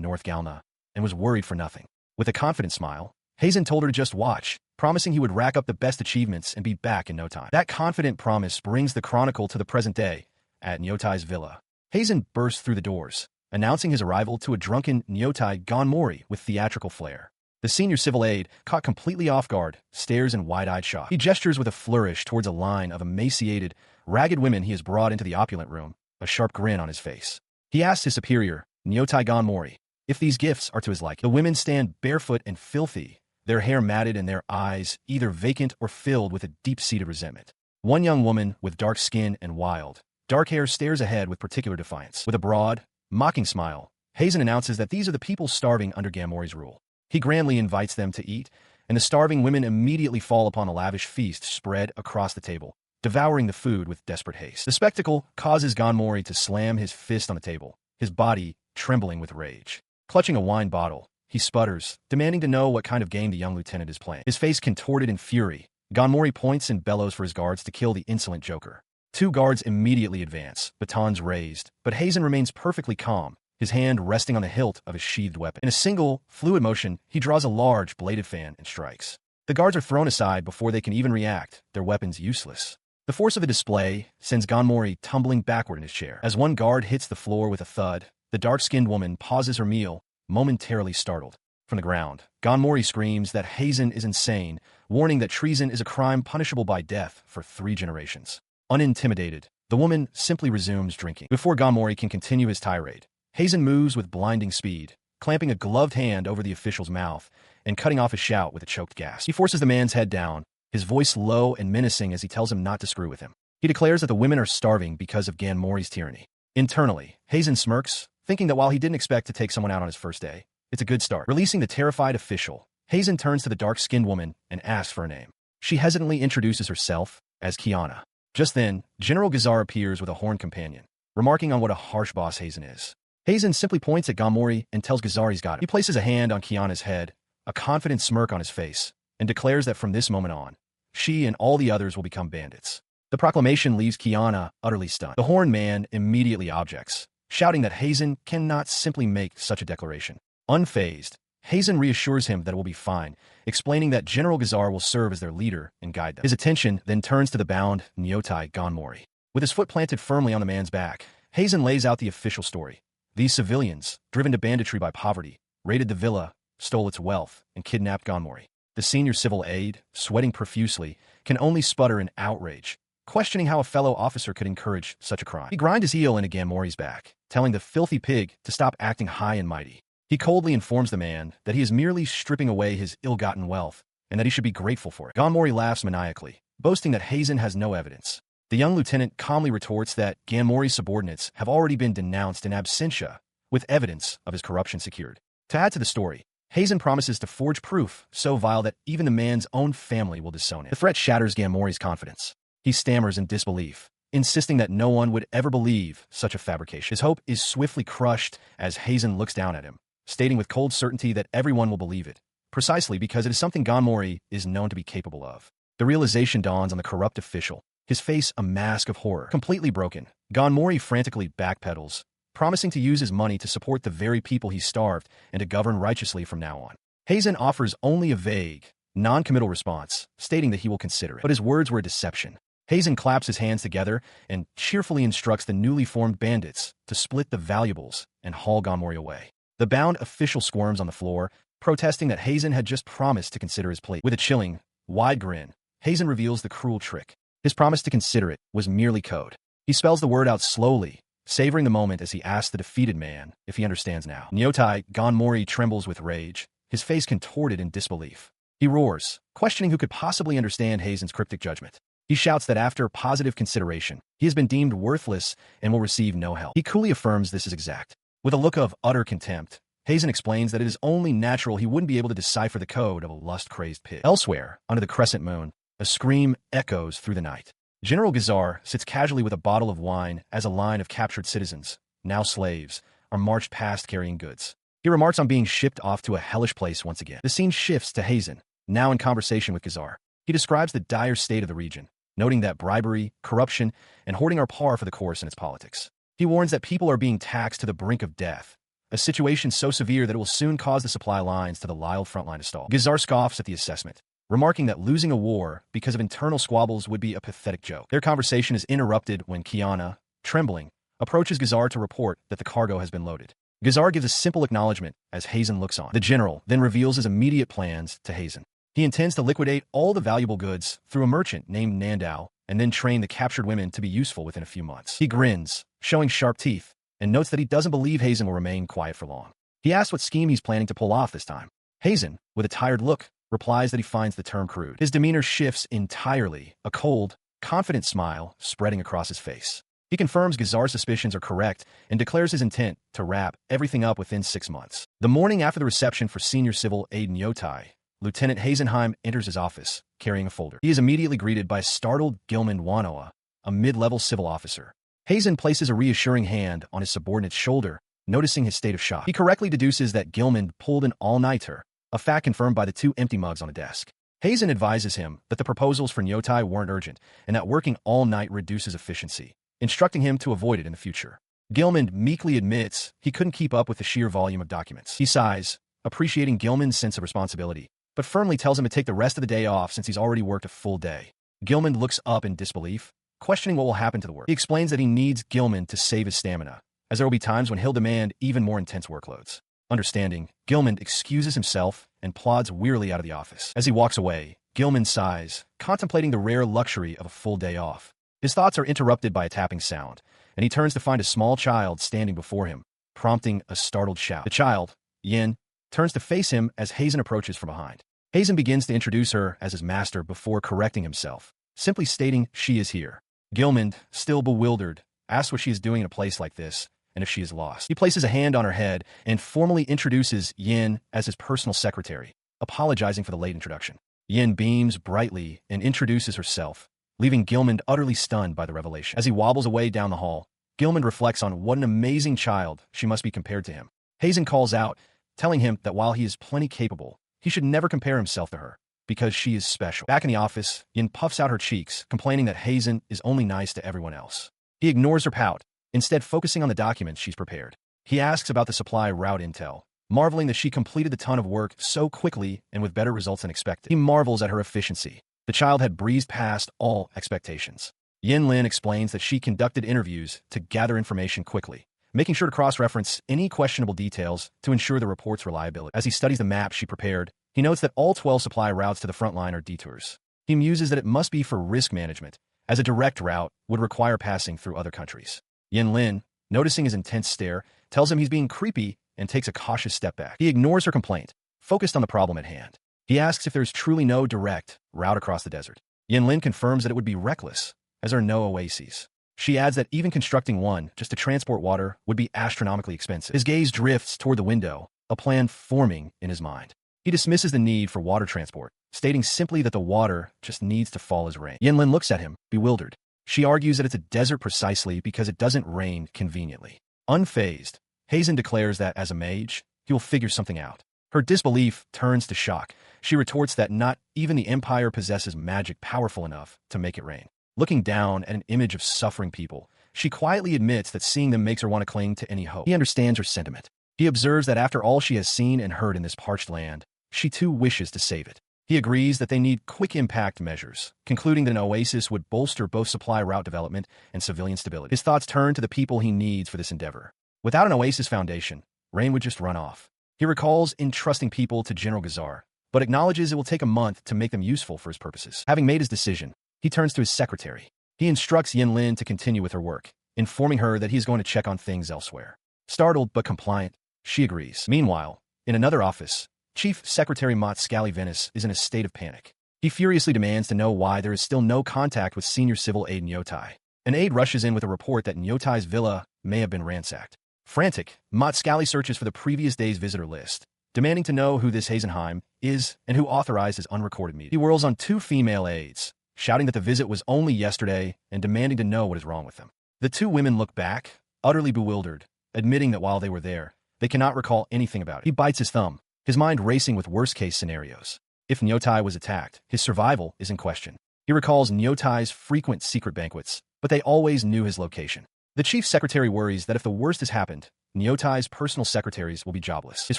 North Galna and was worried for nothing. With a confident smile, Heimin told her to just watch, promising he would rack up the best achievements and be back in no time. That confident promise brings the chronicle to the present day at Nyotai's villa. Heimin burst through the doors, announcing his arrival to a drunken Nyotai Ganmori with theatrical flair. The senior civil aide, caught completely off guard, stares in wide-eyed shock. He gestures with a flourish towards a line of emaciated, ragged women he has brought into the opulent room, a sharp grin on his face. He asks his superior, Nyotai Ganmori, if these gifts are to his liking. The women stand barefoot and filthy, their hair matted and their eyes either vacant or filled with a deep-seated resentment. One young woman with dark skin and wild, dark hair stares ahead with particular defiance. With a broad, mocking smile, Heimin announces that these are the people starving under Ganmori's rule. He grandly invites them to eat, and the starving women immediately fall upon a lavish feast spread across the table, devouring the food with desperate haste. The spectacle causes Ganmori to slam his fist on the table, his body trembling with rage. Clutching a wine bottle, he sputters, demanding to know what kind of game the young lieutenant is playing. His face contorted in fury, Ganmori points and bellows for his guards to kill the insolent joker. Two guards immediately advance, batons raised, but Heimin remains perfectly calm, his hand resting on the hilt of his sheathed weapon. In a single, fluid motion, he draws a large bladed fan and strikes. The guards are thrown aside before they can even react, their weapons useless. The force of the display sends Ganmori tumbling backward in his chair. As one guard hits the floor with a thud, the dark-skinned woman pauses her meal, momentarily startled. From the ground, Ganmori screams that Heimin is insane, warning that treason is a crime punishable by death for 3 generations. Unintimidated, the woman simply resumes drinking. Before Ganmori can continue his tirade, Heimin moves with blinding speed, clamping a gloved hand over the official's mouth and cutting off his shout with a choked gasp. He forces the man's head down, his voice low and menacing as he tells him not to screw with him. He declares that the women are starving because of Ganmori's tyranny. Internally, Heimin smirks, thinking that while he didn't expect to take someone out on his first day, it's a good start. Releasing the terrified official, Heimin turns to the dark-skinned woman and asks for a name. She hesitantly introduces herself as Kiana. Just then, General Gazar appears with a horned companion, remarking on what a harsh boss Heimin is. Heimin simply points at Ganmori and tells Gazar he's got him. He places a hand on Kiana's head, a confident smirk on his face, and declares that from this moment on, she and all the others will become bandits. The proclamation leaves Kiana utterly stunned. The horned man immediately objects, shouting that Heimin cannot simply make such a declaration. Unfazed, Heimin reassures him that it will be fine, explaining that General Gazar will serve as their leader and guide them. His attention then turns to the bound Nyotai Ganmori. With his foot planted firmly on the man's back, Heimin lays out the official story. These civilians, driven to banditry by poverty, raided the villa, stole its wealth, and kidnapped Ganmori. The senior civil aide, sweating profusely, can only sputter in outrage, questioning how a fellow officer could encourage such a crime. He grinds his heel into Ganmori's back, telling the filthy pig to stop acting high and mighty. He coldly informs the man that he is merely stripping away his ill-gotten wealth and that he should be grateful for it. Ganmori laughs maniacally, boasting that Heimin has no evidence. The young lieutenant calmly retorts that Ganmori's subordinates have already been denounced in absentia, with evidence of his corruption secured. To add to the story, Heimin promises to forge proof so vile that even the man's own family will disown him. The threat shatters Ganmori's confidence. He stammers in disbelief, insisting that no one would ever believe such a fabrication. His hope is swiftly crushed as Heimin looks down at him, stating with cold certainty that everyone will believe it, precisely because it is something Ganmori is known to be capable of. The realization dawns on the corrupt official, his face a mask of horror. Completely broken, Ganmori frantically backpedals, promising to use his money to support the very people he starved and to govern righteously from now on. Heimin offers only a vague, non-committal response, stating that he will consider it. But his words were a deception. Heimin claps his hands together and cheerfully instructs the newly formed bandits to split the valuables and haul Ganmori away. The bound official squirms on the floor, protesting that Heimin had just promised to consider his plea. With a chilling, wide grin, Heimin reveals the cruel trick. His promise to consider it was merely code. He spells the word out slowly, savoring the moment as he asks the defeated man if he understands now. Nyotai Ganmori trembles with rage, his face contorted in disbelief. He roars, questioning who could possibly understand Heimin's cryptic judgment. He shouts that after positive consideration, he has been deemed worthless and will receive no help. He coolly affirms this is exact. With a look of utter contempt, Heimin explains that it is only natural he wouldn't be able to decipher the code of a lust-crazed pig. Elsewhere, under the crescent moon, a scream echoes through the night. General Gazar sits casually with a bottle of wine as a line of captured citizens, now slaves, are marched past carrying goods. He remarks on being shipped off to a hellish place once again. The scene shifts to Heimin, now in conversation with Gazar. He describes the dire state of the region, noting that bribery, corruption, and hoarding are par for the course in its politics. He warns that people are being taxed to the brink of death, a situation so severe that it will soon cause the supply lines to the Lyle front line to stall. Gazar scoffs at the assessment, remarking that losing a war because of internal squabbles would be a pathetic joke. Their conversation is interrupted when Kiana, trembling, approaches Gazar to report that the cargo has been loaded. Gazar gives a simple acknowledgement as Heimin looks on. The general then reveals his immediate plans to Heimin. He intends to liquidate all the valuable goods through a merchant named Nandao and then train the captured women to be useful within a few months. He grins, showing sharp teeth, and notes that he doesn't believe Heimin will remain quiet for long. He asks what scheme he's planning to pull off this time. Heimin, with a tired look, replies that he finds the term crude. His demeanor shifts entirely, a cold, confident smile spreading across his face. He confirms Gazar's suspicions are correct and declares his intent to wrap everything up within 6 months. The morning after the reception for senior civil aide Nyotai, Lieutenant Heimin enters his office, carrying a folder. He is immediately greeted by startled Gilman Wanoa, a mid-level civil officer. Heimin places a reassuring hand on his subordinate's shoulder, noticing his state of shock. He correctly deduces that Gilman pulled an all-nighter, a fact confirmed by the 2 empty mugs on the desk. Heimin advises him that the proposals for Nyotai weren't urgent and that working all night reduces efficiency, instructing him to avoid it in the future. Gilman meekly admits he couldn't keep up with the sheer volume of documents. He sighs, appreciating Gilman's sense of responsibility, but firmly tells him to take the rest of the day off since he's already worked a full day. Gilman looks up in disbelief, questioning what will happen to the work. He explains that he needs Gilman to save his stamina, as there will be times when he'll demand even more intense workloads. Understanding, Gilman excuses himself and plods wearily out of the office. As he walks away, Gilman sighs, contemplating the rare luxury of a full day off. His thoughts are interrupted by a tapping sound, and he turns to find a small child standing before him, prompting a startled shout. The child, Yin, turns to face him as Heimin approaches from behind. Heimin begins to introduce her as his master before correcting himself, simply stating she is here. Gilman, still bewildered, asks what she is doing in a place like this, and if she is lost. He places a hand on her head and formally introduces Yin as his personal secretary, apologizing for the late introduction. Yin beams brightly and introduces herself, leaving Gilman utterly stunned by the revelation. As he wobbles away down the hall, Gilman reflects on what an amazing child she must be compared to him. Heimin calls out, telling him that while he is plenty capable, he should never compare himself to her, because she is special. Back in the office, Yin puffs out her cheeks, complaining that Heimin is only nice to everyone else. He ignores her pout, instead focusing on the documents she's prepared. He asks about the supply route intel, marveling that she completed the ton of work so quickly and with better results than expected. He marvels at her efficiency. The child had breezed past all expectations. Yin Lin explains that she conducted interviews to gather information quickly, making sure to cross-reference any questionable details to ensure the report's reliability. As he studies the map she prepared, he notes that all 12 supply routes to the front line are detours. He muses that it must be for risk management, as a direct route would require passing through other countries. Yin Lin, noticing his intense stare, tells him he's being creepy and takes a cautious step back. He ignores her complaint, focused on the problem at hand. He asks if there's truly no direct route across the desert. Yin Lin confirms that it would be reckless, as there are no oases. She adds that even constructing one just to transport water would be astronomically expensive. His gaze drifts toward the window, a plan forming in his mind. He dismisses the need for water transport, stating simply that the water just needs to fall as rain. Yin Lin looks at him, bewildered. She argues that it's a desert precisely because it doesn't rain conveniently. Unfazed, Heimin declares that as a mage, he will figure something out. Her disbelief turns to shock. She retorts that not even the Empire possesses magic powerful enough to make it rain. Looking down at an image of suffering people, she quietly admits that seeing them makes her want to cling to any hope. He understands her sentiment. He observes that after all she has seen and heard in this parched land, she too wishes to save it. He agrees that they need quick impact measures, concluding that an oasis would bolster both supply route development and civilian stability. His thoughts turn to the people he needs for this endeavor. Without an oasis foundation, rain would just run off. He recalls entrusting people to General Gazar, but acknowledges it will take a month to make them useful for his purposes. Having made his decision, he turns to his secretary. He instructs Yin Lin to continue with her work, informing her that he is going to check on things elsewhere. Startled but compliant, she agrees. Meanwhile, in another office, Chief Secretary Scally Venice is in a state of panic. He furiously demands to know why there is still no contact with senior civil aide Nyotai. An aide rushes in with a report that Nyotai's villa may have been ransacked. Frantic, Scally searches for the previous day's visitor list, demanding to know who this Heisenheim is and who authorized his unrecorded meeting. He whirls on two female aides, shouting that the visit was only yesterday and demanding to know what is wrong with them. The two women look back, utterly bewildered, admitting that while they were there, they cannot recall anything about it. He bites his thumb, his mind racing with worst-case scenarios. If Nyotai was attacked, his survival is in question. He recalls Nyotai's frequent secret banquets, but they always knew his location. The chief secretary worries that if the worst has happened, Nyotai's personal secretaries will be jobless. His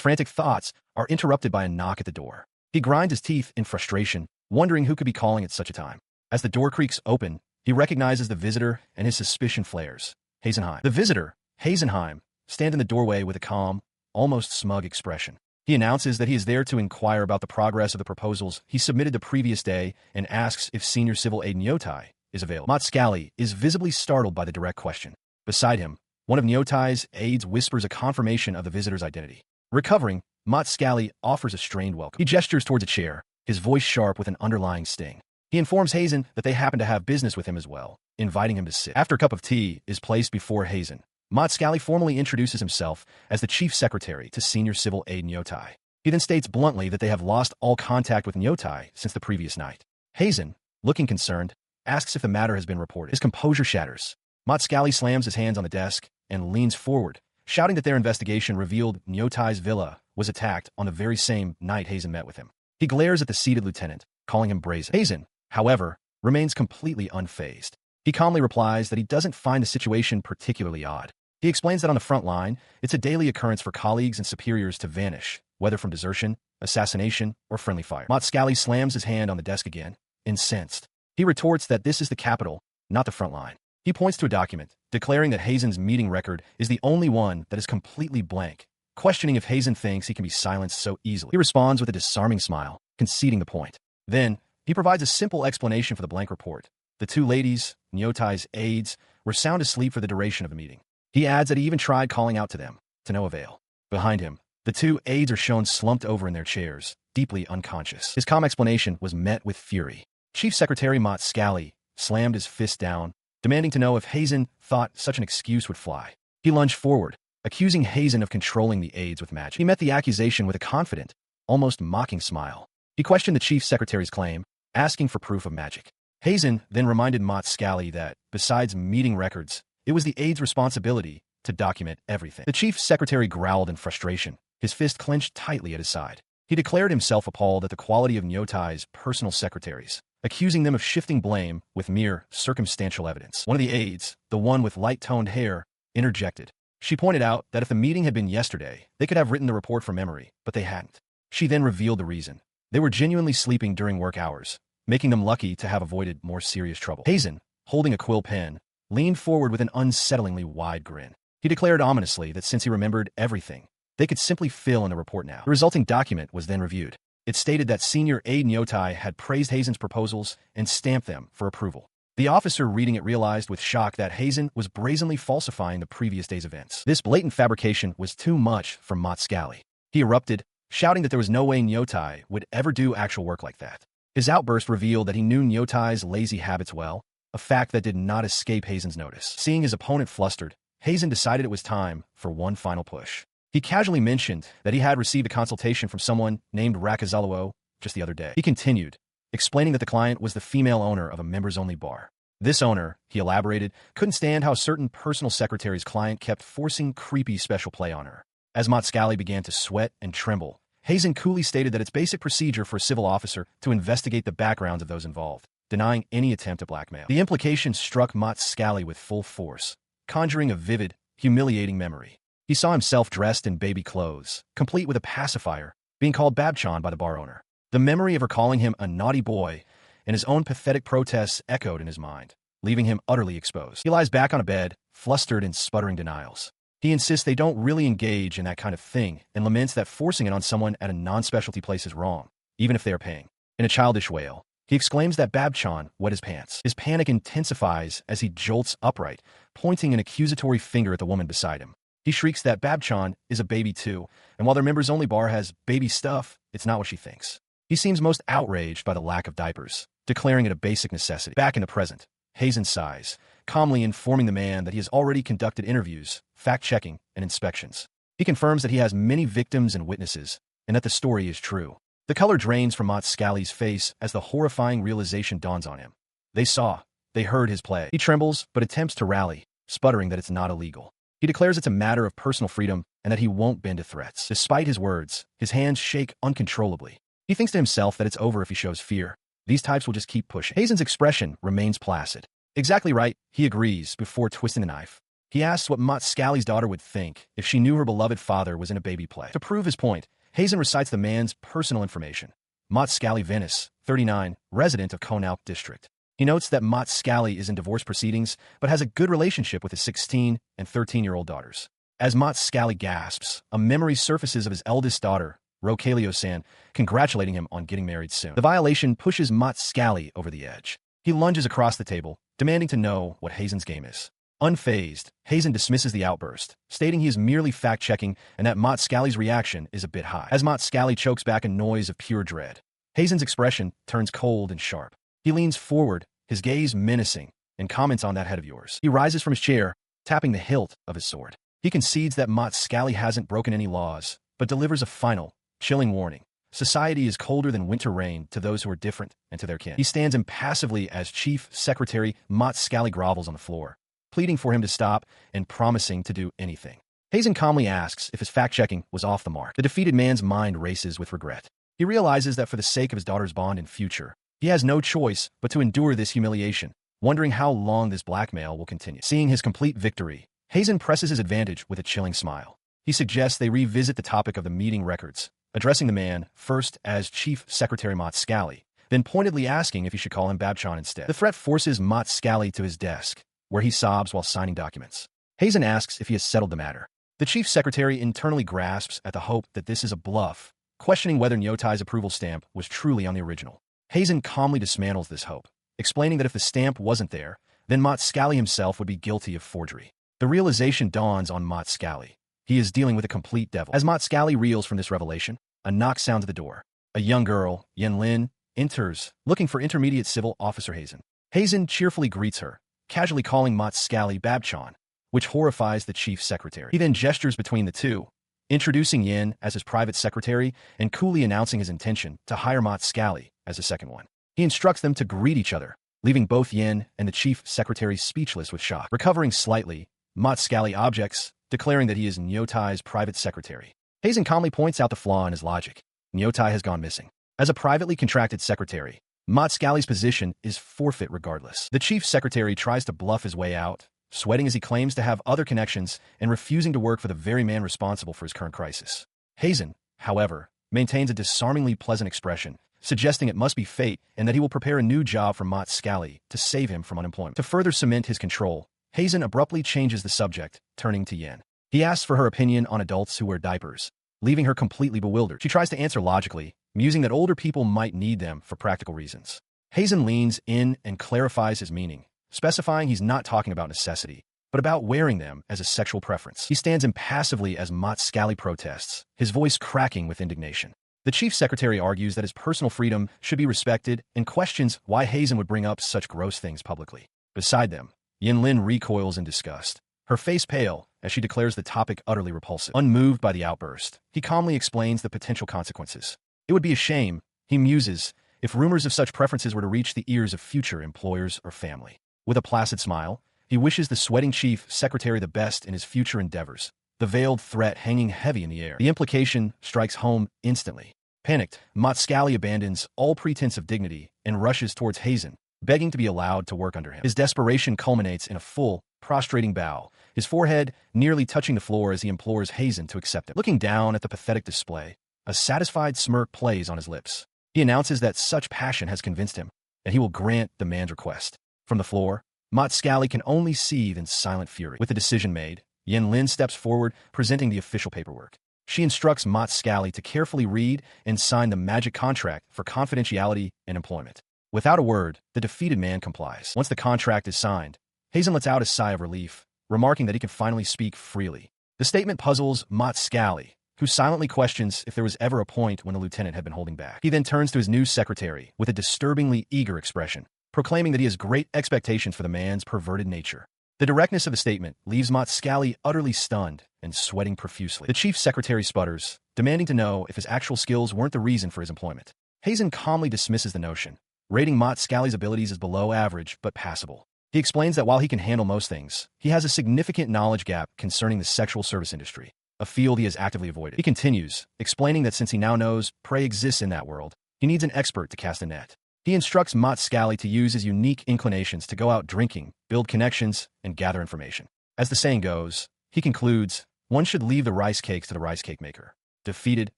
frantic thoughts are interrupted by a knock at the door. He grinds his teeth in frustration, wondering who could be calling at such a time. As the door creaks open, he recognizes the visitor and his suspicion flares. Heisenheim. The visitor, Heisenheim, stands in the doorway with a calm, almost smug expression. He announces that he is there to inquire about the progress of the proposals he submitted the previous day and asks if senior civil aide Nyotai is available. Scally is visibly startled by the direct question. Beside him, one of Nyotai's aides whispers a confirmation of the visitor's identity. Recovering, Scally offers a strained welcome. He gestures towards a chair, his voice sharp with an underlying sting. He informs Heimin that they happen to have business with him as well, inviting him to sit. After a cup of tea is placed before Heimin, Scally formally introduces himself as the chief secretary to senior civil aide Nyotai. He then states bluntly that they have lost all contact with Nyotai since the previous night. Heimin, looking concerned, asks if the matter has been reported. His composure shatters. Scally slams his hands on the desk and leans forward, shouting that their investigation revealed Nyotai's villa was attacked on the very same night Heimin met with him. He glares at the seated lieutenant, calling him brazen. Heimin, however, remains completely unfazed. He calmly replies that he doesn't find the situation particularly odd. He explains that on the front line, it's a daily occurrence for colleagues and superiors to vanish, whether from desertion, assassination, or friendly fire. Matscali slams his hand on the desk again, incensed. He retorts that this is the capital, not the front line. He points to a document, declaring that Heimin's meeting record is the only one that is completely blank, questioning if Heimin thinks he can be silenced so easily. He responds with a disarming smile, conceding the point. Then, he provides a simple explanation for the blank report. The two ladies, Nyotai's aides, were sound asleep for the duration of the meeting. He adds that he even tried calling out to them, to no avail. Behind him, the two aides are shown slumped over in their chairs, deeply unconscious. His calm explanation was met with fury. Chief Secretary Matscali slammed his fist down, demanding to know if Heimin thought such an excuse would fly. He lunged forward, accusing Heimin of controlling the aides with magic. He met the accusation with a confident, almost mocking smile. He questioned the chief secretary's claim, asking for proof of magic. Heimin then reminded Matscali that, besides meeting records, it was the aides' responsibility to document everything. The chief secretary growled in frustration, his fist clenched tightly at his side. He declared himself appalled at the quality of Nyotai's personal secretaries, accusing them of shifting blame with mere circumstantial evidence. One of the aides, the one with light-toned hair, interjected. She pointed out that if the meeting had been yesterday, they could have written the report from memory, but they hadn't. She then revealed the reason. They were genuinely sleeping during work hours, making them lucky to have avoided more serious trouble. Heimin, holding a quill pen, leaned forward with an unsettlingly wide grin. He declared ominously that since he remembered everything, they could simply fill in the report now. The resulting document was then reviewed. It stated that senior aide Nyotai had praised Heimin's proposals and stamped them for approval. The officer reading it realized with shock that Heimin was brazenly falsifying the previous day's events. This blatant fabrication was too much for Matscali. He erupted, shouting that there was no way Nyotai would ever do actual work like that. His outburst revealed that he knew Nyotai's lazy habits well, a fact that did not escape Heimin's notice. Seeing his opponent flustered, Heimin decided it was time for one final push. He casually mentioned that he had received a consultation from someone named Rakazaluo just the other day. He continued, explaining that the client was the female owner of a members-only bar. This owner, he elaborated, couldn't stand how a certain personal secretary's client kept forcing creepy special play on her. As Matscali began to sweat and tremble, Heimin coolly stated that it's basic procedure for a civil officer to investigate the backgrounds of those involved, denying any attempt at blackmail. The implication struck Matscali with full force, conjuring a vivid, humiliating memory. He saw himself dressed in baby clothes, complete with a pacifier, being called Babchan by the bar owner. The memory of her calling him a naughty boy and his own pathetic protests echoed in his mind, leaving him utterly exposed. He lies back on a bed, flustered and sputtering denials. He insists they don't really engage in that kind of thing and laments that forcing it on someone at a non-specialty place is wrong, even if they are paying. In a childish wail, he exclaims that Babchan wet his pants. His panic intensifies as he jolts upright, pointing an accusatory finger at the woman beside him. He shrieks that Babchan is a baby too, and while their members-only bar has baby stuff, it's not what she thinks. He seems most outraged by the lack of diapers, declaring it a basic necessity. Back in the present, Heimin sighs, calmly informing the man that he has already conducted interviews, fact-checking, and inspections. He confirms that he has many victims and witnesses, and that the story is true. The color drains from Matscali's face as the horrifying realization dawns on him. They saw, they heard his play. He trembles, but attempts to rally, sputtering that it's not illegal. He declares it's a matter of personal freedom and that he won't bend to threats. Despite his words, his hands shake uncontrollably. He thinks to himself that it's over if he shows fear. These types will just keep pushing. Heimin's expression remains placid. Exactly right, he agrees, before twisting the knife. He asks what Matscali's daughter would think if she knew her beloved father was in a baby play. To prove his point, Heimin recites the man's personal information. Matscali Venice, 39, resident of Konauk district. He notes that Matscali is in divorce proceedings, but has a good relationship with his 16 and 13-year-old daughters. As Matscali gasps, a memory surfaces of his eldest daughter, Rokelio-san, congratulating him on getting married soon. The violation pushes Matscali over the edge. He lunges across the table, demanding to know what Heimin's game is. Unfazed, Heimin dismisses the outburst, stating he is merely fact-checking and that Matscali's reaction is a bit high. As Matscali chokes back a noise of pure dread, Heimin's expression turns cold and sharp. He leans forward, his gaze menacing, and comments on that head of yours. He rises from his chair, tapping the hilt of his sword. He concedes that Matscali hasn't broken any laws, but delivers a final, chilling warning. Society is colder than winter rain to those who are different and to their kin. He stands impassively as Chief Secretary Matscali grovels on the floor, pleading for him to stop and promising to do anything. Heimin calmly asks if his fact-checking was off the mark. The defeated man's mind races with regret. He realizes that for the sake of his daughter's bond and future, he has no choice but to endure this humiliation, wondering how long this blackmail will continue. Seeing his complete victory, Heimin presses his advantage with a chilling smile. He suggests they revisit the topic of the meeting records, addressing the man first as Chief Secretary Matscally, then pointedly asking if he should call him Babchan instead. The threat forces Matscally to his desk, where he sobs while signing documents. Heimin asks if he has settled the matter. The chief secretary internally grasps at the hope that this is a bluff, questioning whether Nyotai's approval stamp was truly on the original. Heimin calmly dismantles this hope, explaining that if the stamp wasn't there, then Matscally himself would be guilty of forgery. The realization dawns on Matscally. He is dealing with a complete devil. As Matscally reels from this revelation, a knock sounds at the door. A young girl, Yenlin, enters, looking for intermediate civil officer Heimin. Heimin cheerfully greets her, casually calling Matscally Babchan, which horrifies the chief secretary. He then gestures between the two, introducing Yin as his private secretary and coolly announcing his intention to hire Matscally as a second one. He instructs them to greet each other, leaving both Yin and the chief secretary speechless with shock. Recovering slightly, Matscally objects, declaring that he is Nyotai's private secretary. Heimin calmly points out the flaw in his logic. Nyotai has gone missing. As a privately contracted secretary, Matscally's position is forfeit regardless. The chief secretary tries to bluff his way out, sweating as he claims to have other connections and refusing to work for the very man responsible for his current crisis. Heimin, however, maintains a disarmingly pleasant expression, suggesting it must be fate and that he will prepare a new job for Matscally to save him from unemployment. To further cement his control, Heimin abruptly changes the subject, turning to Yen. He asks for her opinion on adults who wear diapers, leaving her completely bewildered. She tries to answer logically, musing that older people might need them for practical reasons. Heimin leans in and clarifies his meaning, specifying he's not talking about necessity, but about wearing them as a sexual preference. He stands impassively as Matscally protests, his voice cracking with indignation. The chief secretary argues that his personal freedom should be respected and questions why Heimin would bring up such gross things publicly. Beside them, Yenlin recoils in disgust, her face pale as she declares the topic utterly repulsive. Unmoved by the outburst, he calmly explains the potential consequences. It would be a shame, he muses, if rumors of such preferences were to reach the ears of future employers or family. With a placid smile, he wishes the sweating chief secretary the best in his future endeavors, the veiled threat hanging heavy in the air. The implication strikes home instantly. Panicked, Matscally abandons all pretense of dignity and rushes towards Heimin, begging to be allowed to work under him. His desperation culminates in a full, prostrating bow, his forehead nearly touching the floor as he implores Heimin to accept him. Looking down at the pathetic display, a satisfied smirk plays on his lips. He announces that such passion has convinced him, and he will grant the man's request. From the floor, Matscally can only seethe in silent fury. With the decision made, Yenlin steps forward, presenting the official paperwork. She instructs Matscally to carefully read and sign the magic contract for confidentiality and employment. Without a word, the defeated man complies. Once the contract is signed, Heimin lets out a sigh of relief, remarking that he can finally speak freely. The statement puzzles Matscally, who silently questions if there was ever a point when the lieutenant had been holding back. He then turns to his new secretary with a disturbingly eager expression, proclaiming that he has great expectations for the man's perverted nature. The directness of the statement leaves Matscally utterly stunned and sweating profusely. The chief secretary sputters, demanding to know if his actual skills weren't the reason for his employment. Heimin calmly dismisses the notion, rating Matscally's abilities as below average but passable. He explains that while he can handle most things, he has a significant knowledge gap concerning the sexual service industry, a field he has actively avoided. He continues, explaining that since he now knows prey exists in that world, he needs an expert to cast a net. He instructs Matscally to use his unique inclinations to go out drinking, build connections, and gather information. As the saying goes, he concludes, one should leave the rice cakes to the rice cake maker. Defeated,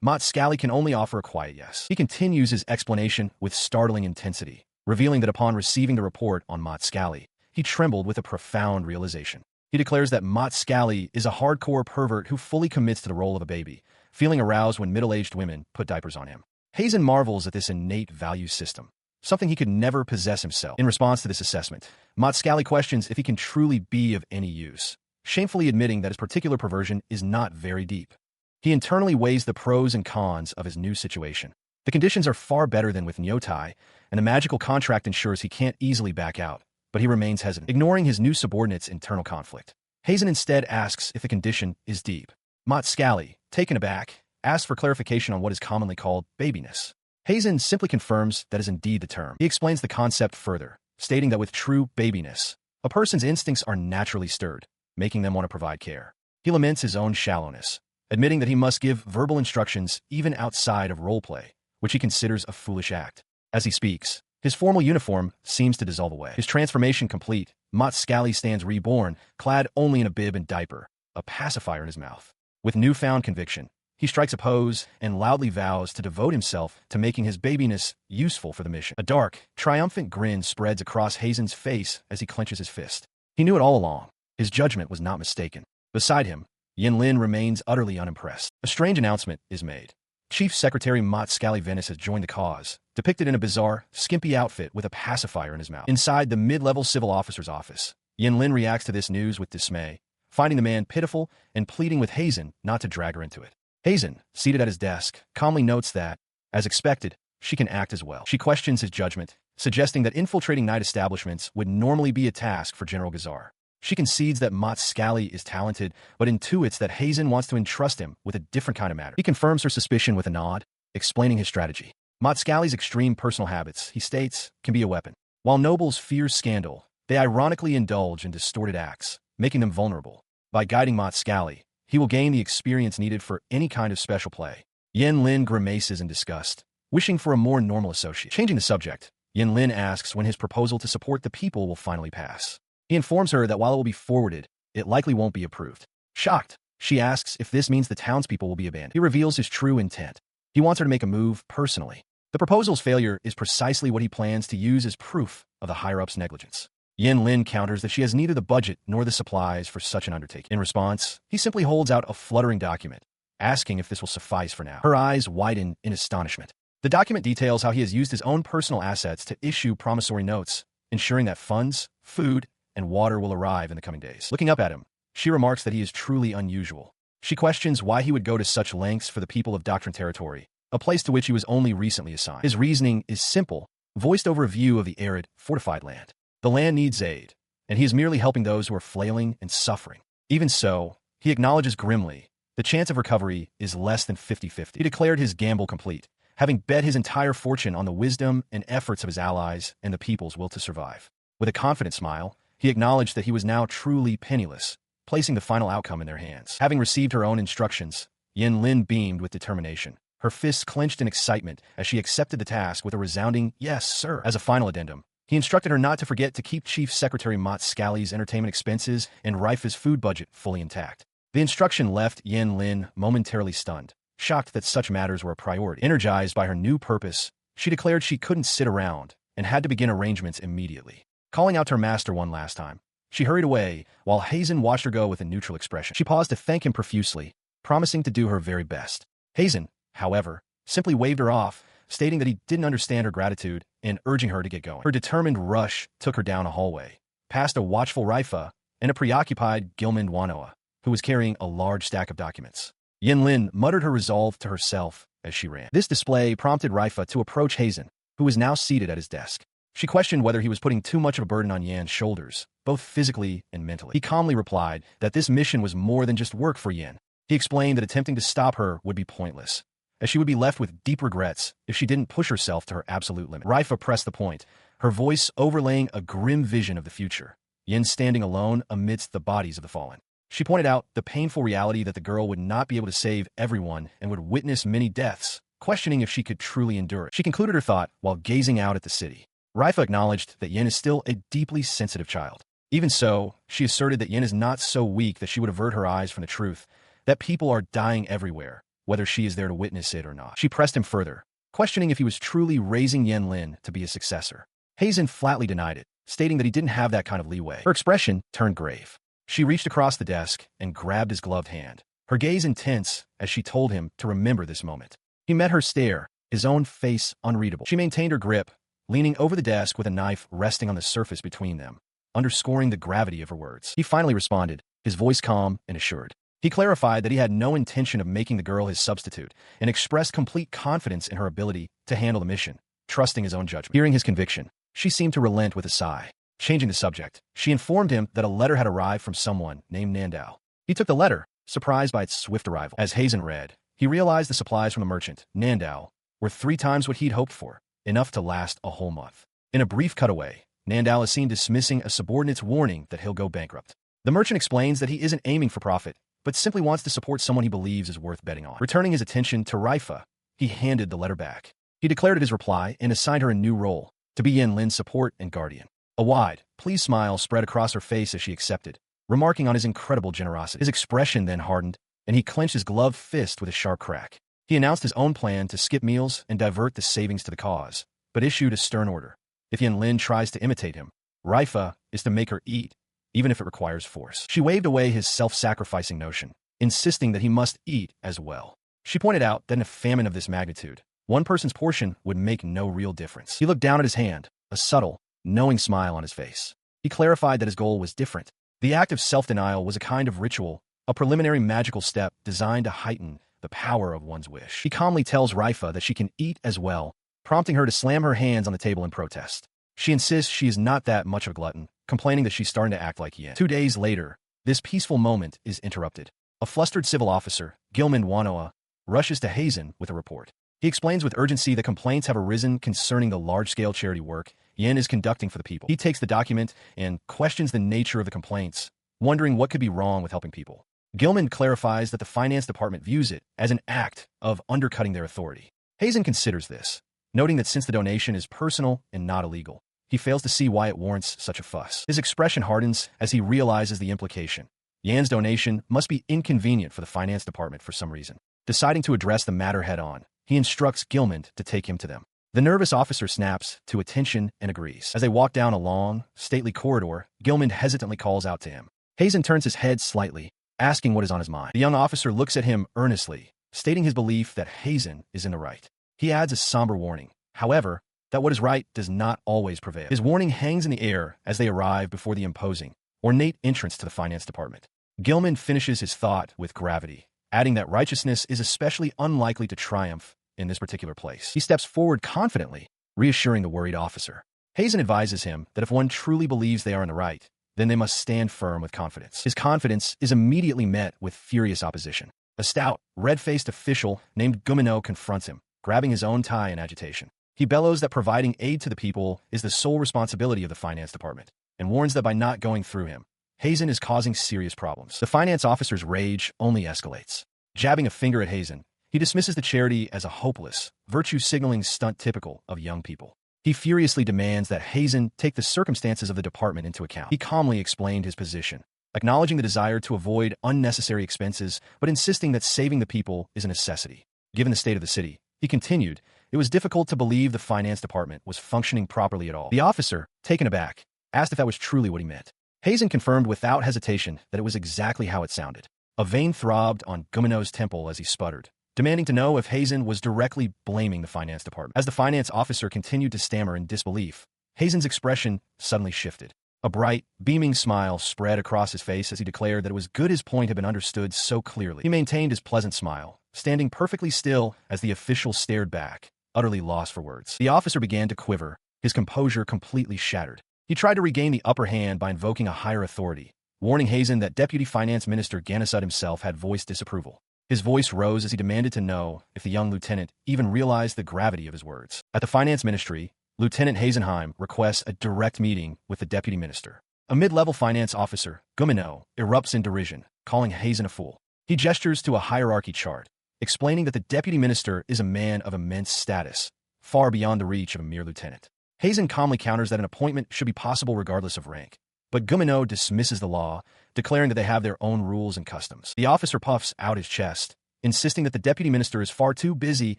Matscally can only offer a quiet yes. He continues his explanation with startling intensity, revealing that upon receiving the report on Matscally, he trembled with a profound realization. He declares that Matscally is a hardcore pervert who fully commits to the role of a baby, feeling aroused when middle-aged women put diapers on him. Heimin marvels at this innate value system, something he could never possess himself. In response to this assessment, Matscally questions if he can truly be of any use, shamefully admitting that his particular perversion is not very deep. He internally weighs the pros and cons of his new situation. The conditions are far better than with Nyotai, and the magical contract ensures he can't easily back out, but he remains hesitant, ignoring his new subordinate's internal conflict. Heimin instead asks if the condition is deep. Matscally, taken aback, asks for clarification on what is commonly called babiness. Heimin simply confirms that is indeed the term. He explains the concept further, stating that with true babiness, a person's instincts are naturally stirred, making them want to provide care. He laments his own shallowness, admitting that he must give verbal instructions even outside of roleplay, which he considers a foolish act. As he speaks, his formal uniform seems to dissolve away. His transformation complete, Scally stands reborn, clad only in a bib and diaper, a pacifier in his mouth. With newfound conviction, he strikes a pose and loudly vows to devote himself to making his babiness useful for the mission. A dark, triumphant grin spreads across Heisen's face as he clenches his fist. He knew it all along. His judgment was not mistaken. Beside him, Lin remains utterly unimpressed. A strange announcement is made. Chief Secretary Scally Venice has joined the cause, depicted in a bizarre, skimpy outfit with a pacifier in his mouth. Inside the mid-level civil officer's office, Lin reacts to this news with dismay, finding the man pitiful and pleading with Heisen not to drag her into it. Heisen, seated at his desk, calmly notes that, as expected, she can act as well. She questions his judgment, suggesting that infiltrating night establishments would normally be a task for General Gazar. She concedes that Scally is talented, but intuits that Heisen wants to entrust him with a different kind of matter. He confirms her suspicion with a nod, explaining his strategy. Scally's extreme personal habits, he states, can be a weapon. While nobles fear scandal, they ironically indulge in distorted acts, making them vulnerable. By guiding Scally, he will gain the experience needed for any kind of special play. Lin grimaces in disgust, wishing for a more normal associate. Changing the subject, Lin asks when his proposal to support the people will finally pass. He informs her that while it will be forwarded, it likely won't be approved. Shocked, she asks if this means the townspeople will be abandoned. He reveals his true intent. He wants her to make a move personally. The proposal's failure is precisely what he plans to use as proof of the higher-ups' negligence. Lin counters that she has neither the budget nor the supplies for such an undertaking. In response, he simply holds out a fluttering document, asking if this will suffice for now. Her eyes widen in astonishment. The document details how he has used his own personal assets to issue promissory notes, ensuring that funds, food, and water will arrive in the coming days. Looking up at him, she remarks that he is truly unusual. She questions why he would go to such lengths for the people of Doctrine Territory, a place to which he was only recently assigned. His reasoning is simple, voiced over a view of the arid, fortified land. The land needs aid, and he is merely helping those who are flailing and suffering. Even so, he acknowledges grimly, the chance of recovery is less than 50-50. He declared his gamble complete, having bet his entire fortune on the wisdom and efforts of his allies and the people's will to survive. With a confident smile, he acknowledged that he was now truly penniless, placing the final outcome in their hands. Having received her own instructions, Lin beamed with determination, her fists clenched in excitement as she accepted the task with a resounding, "Yes, sir." As a final addendum, he instructed her not to forget to keep Chief Secretary Scally's entertainment expenses and Rifa's food budget fully intact. The instruction left Lin momentarily stunned, shocked that such matters were a priority. Energized by her new purpose, she declared she couldn't sit around and had to begin arrangements immediately. Calling out to her master one last time, she hurried away while Heisen watched her go with a neutral expression. She paused to thank him profusely, promising to do her very best. Heisen, however, simply waved her off, stating that he didn't understand her gratitude and urging her to get going. Her determined rush took her down a hallway, past a watchful Rifa and a preoccupied Gilman Wanoa, who was carrying a large stack of documents. Lin muttered her resolve to herself as she ran. This display prompted Rifa to approach Heisen, who was now seated at his desk. She questioned whether he was putting too much of a burden on Yan's shoulders, both physically and mentally. He calmly replied that this mission was more than just work for Yan. He explained that attempting to stop her would be pointless, as she would be left with deep regrets if she didn't push herself to her absolute limit. Rifa pressed the point, her voice overlaying a grim vision of the future, Yan standing alone amidst the bodies of the fallen. She pointed out the painful reality that the girl would not be able to save everyone and would witness many deaths, questioning if she could truly endure it. She concluded her thought while gazing out at the city. Rifa acknowledged that Yen is still a deeply sensitive child. Even so, she asserted that Yen is not so weak that she would avert her eyes from the truth, that people are dying everywhere, whether she is there to witness it or not. She pressed him further, questioning if he was truly raising Lin to be a successor. Heisen flatly denied it, stating that he didn't have that kind of leeway. Her expression turned grave. She reached across the desk and grabbed his gloved hand, her gaze intense as she told him to remember this moment. He met her stare, his own face unreadable. She maintained her grip, leaning over the desk with a knife resting on the surface between them, underscoring the gravity of her words. He finally responded, his voice calm and assured. He clarified that he had no intention of making the girl his substitute and expressed complete confidence in her ability to handle the mission, trusting his own judgment. Hearing his conviction, she seemed to relent with a sigh. Changing the subject, she informed him that a letter had arrived from someone named Nandao. He took the letter, surprised by its swift arrival. As Heisen read, he realized the supplies from the merchant, Nandao, were 3 times what he'd hoped for, enough to last a whole month. In a brief cutaway, Nandao is seen dismissing a subordinate's warning that he'll go bankrupt. The merchant explains that he isn't aiming for profit, but simply wants to support someone he believes is worth betting on. Returning his attention to Rifa, he handed the letter back. He declared his reply and assigned her a new role, to be Yen Lin's support and guardian. A wide, pleased smile spread across her face as she accepted, remarking on his incredible generosity. His expression then hardened, and he clenched his gloved fist with a sharp crack. He announced his own plan to skip meals and divert the savings to the cause, but issued a stern order. If Yen Lin tries to imitate him, Raifa is to make her eat, even if it requires force. She waved away his self-sacrificing notion, insisting that he must eat as well. She pointed out that in a famine of this magnitude, one person's portion would make no real difference. He looked down at his hand, a subtle, knowing smile on his face. He clarified that his goal was different. The act of self-denial was a kind of ritual, a preliminary magical step designed to heighten the power of one's wish. He calmly tells Raifa that she can eat as well, prompting her to slam her hands on the table in protest. She insists she is not that much of a glutton, complaining that she's starting to act like Yen. 2 days later, this peaceful moment is interrupted. A flustered civil officer, Gilman Wanoa, rushes to Heimin with a report. He explains with urgency that complaints have arisen concerning the large-scale charity work Yen is conducting for the people. He takes the document and questions the nature of the complaints, wondering what could be wrong with helping people. Gilman clarifies that the finance department views it as an act of undercutting their authority. Heimin considers this, noting that since the donation is personal and not illegal, he fails to see why it warrants such a fuss. His expression hardens as he realizes the implication. Yan's donation must be inconvenient for the finance department for some reason. Deciding to address the matter head-on, he instructs Gilman to take him to them. The nervous officer snaps to attention and agrees. As they walk down a long, stately corridor, Gilman hesitantly calls out to him. Heimin turns his head slightly, asking what is on his mind. The young officer looks at him earnestly, stating his belief that Heimin is in the right. He adds a somber warning, however, that what is right does not always prevail. His warning hangs in the air as they arrive before the imposing, ornate entrance to the finance department. Gilman finishes his thought with gravity, adding that righteousness is especially unlikely to triumph in this particular place. He steps forward confidently, reassuring the worried officer. Heimin advises him that if one truly believes they are in the right, then they must stand firm with confidence. His confidence is immediately met with furious opposition. A stout, red-faced official named Munou confronts him, grabbing his own tie in agitation. He bellows that providing aid to the people is the sole responsibility of the finance department, and warns that by not going through him, Heimin is causing serious problems. The finance officer's rage only escalates. Jabbing a finger at Heimin, he dismisses the charity as a hopeless, virtue-signaling stunt typical of young people. He furiously demands that Heimin take the circumstances of the department into account. He calmly explained his position, acknowledging the desire to avoid unnecessary expenses, but insisting that saving the people is a necessity. Given the state of the city, he continued, it was difficult to believe the finance department was functioning properly at all. The officer, taken aback, asked if that was truly what he meant. Heimin confirmed without hesitation that it was exactly how it sounded. A vein throbbed on Guminou's temple as he sputtered, demanding to know if Heimin was directly blaming the finance department. As the finance officer continued to stammer in disbelief, Heimin's expression suddenly shifted. A bright, beaming smile spread across his face as he declared that it was good his point had been understood so clearly. He maintained his pleasant smile, standing perfectly still as the official stared back, utterly lost for words. The officer began to quiver, his composure completely shattered. He tried to regain the upper hand by invoking a higher authority, warning Heimin that Deputy Finance Minister Ganasud himself had voiced disapproval. His voice rose as he demanded to know if the young lieutenant even realized the gravity of his words. At the Finance Ministry, Lieutenant Heisenheim requests a direct meeting with the Deputy Minister. A mid-level finance officer, Munou, erupts in derision, calling Heimin a fool. He gestures to a hierarchy chart, explaining that the Deputy Minister is a man of immense status, far beyond the reach of a mere lieutenant. Heimin calmly counters that an appointment should be possible regardless of rank, but Munou dismisses the law, declaring that they have their own rules and customs. The officer puffs out his chest, insisting that the Deputy Minister is far too busy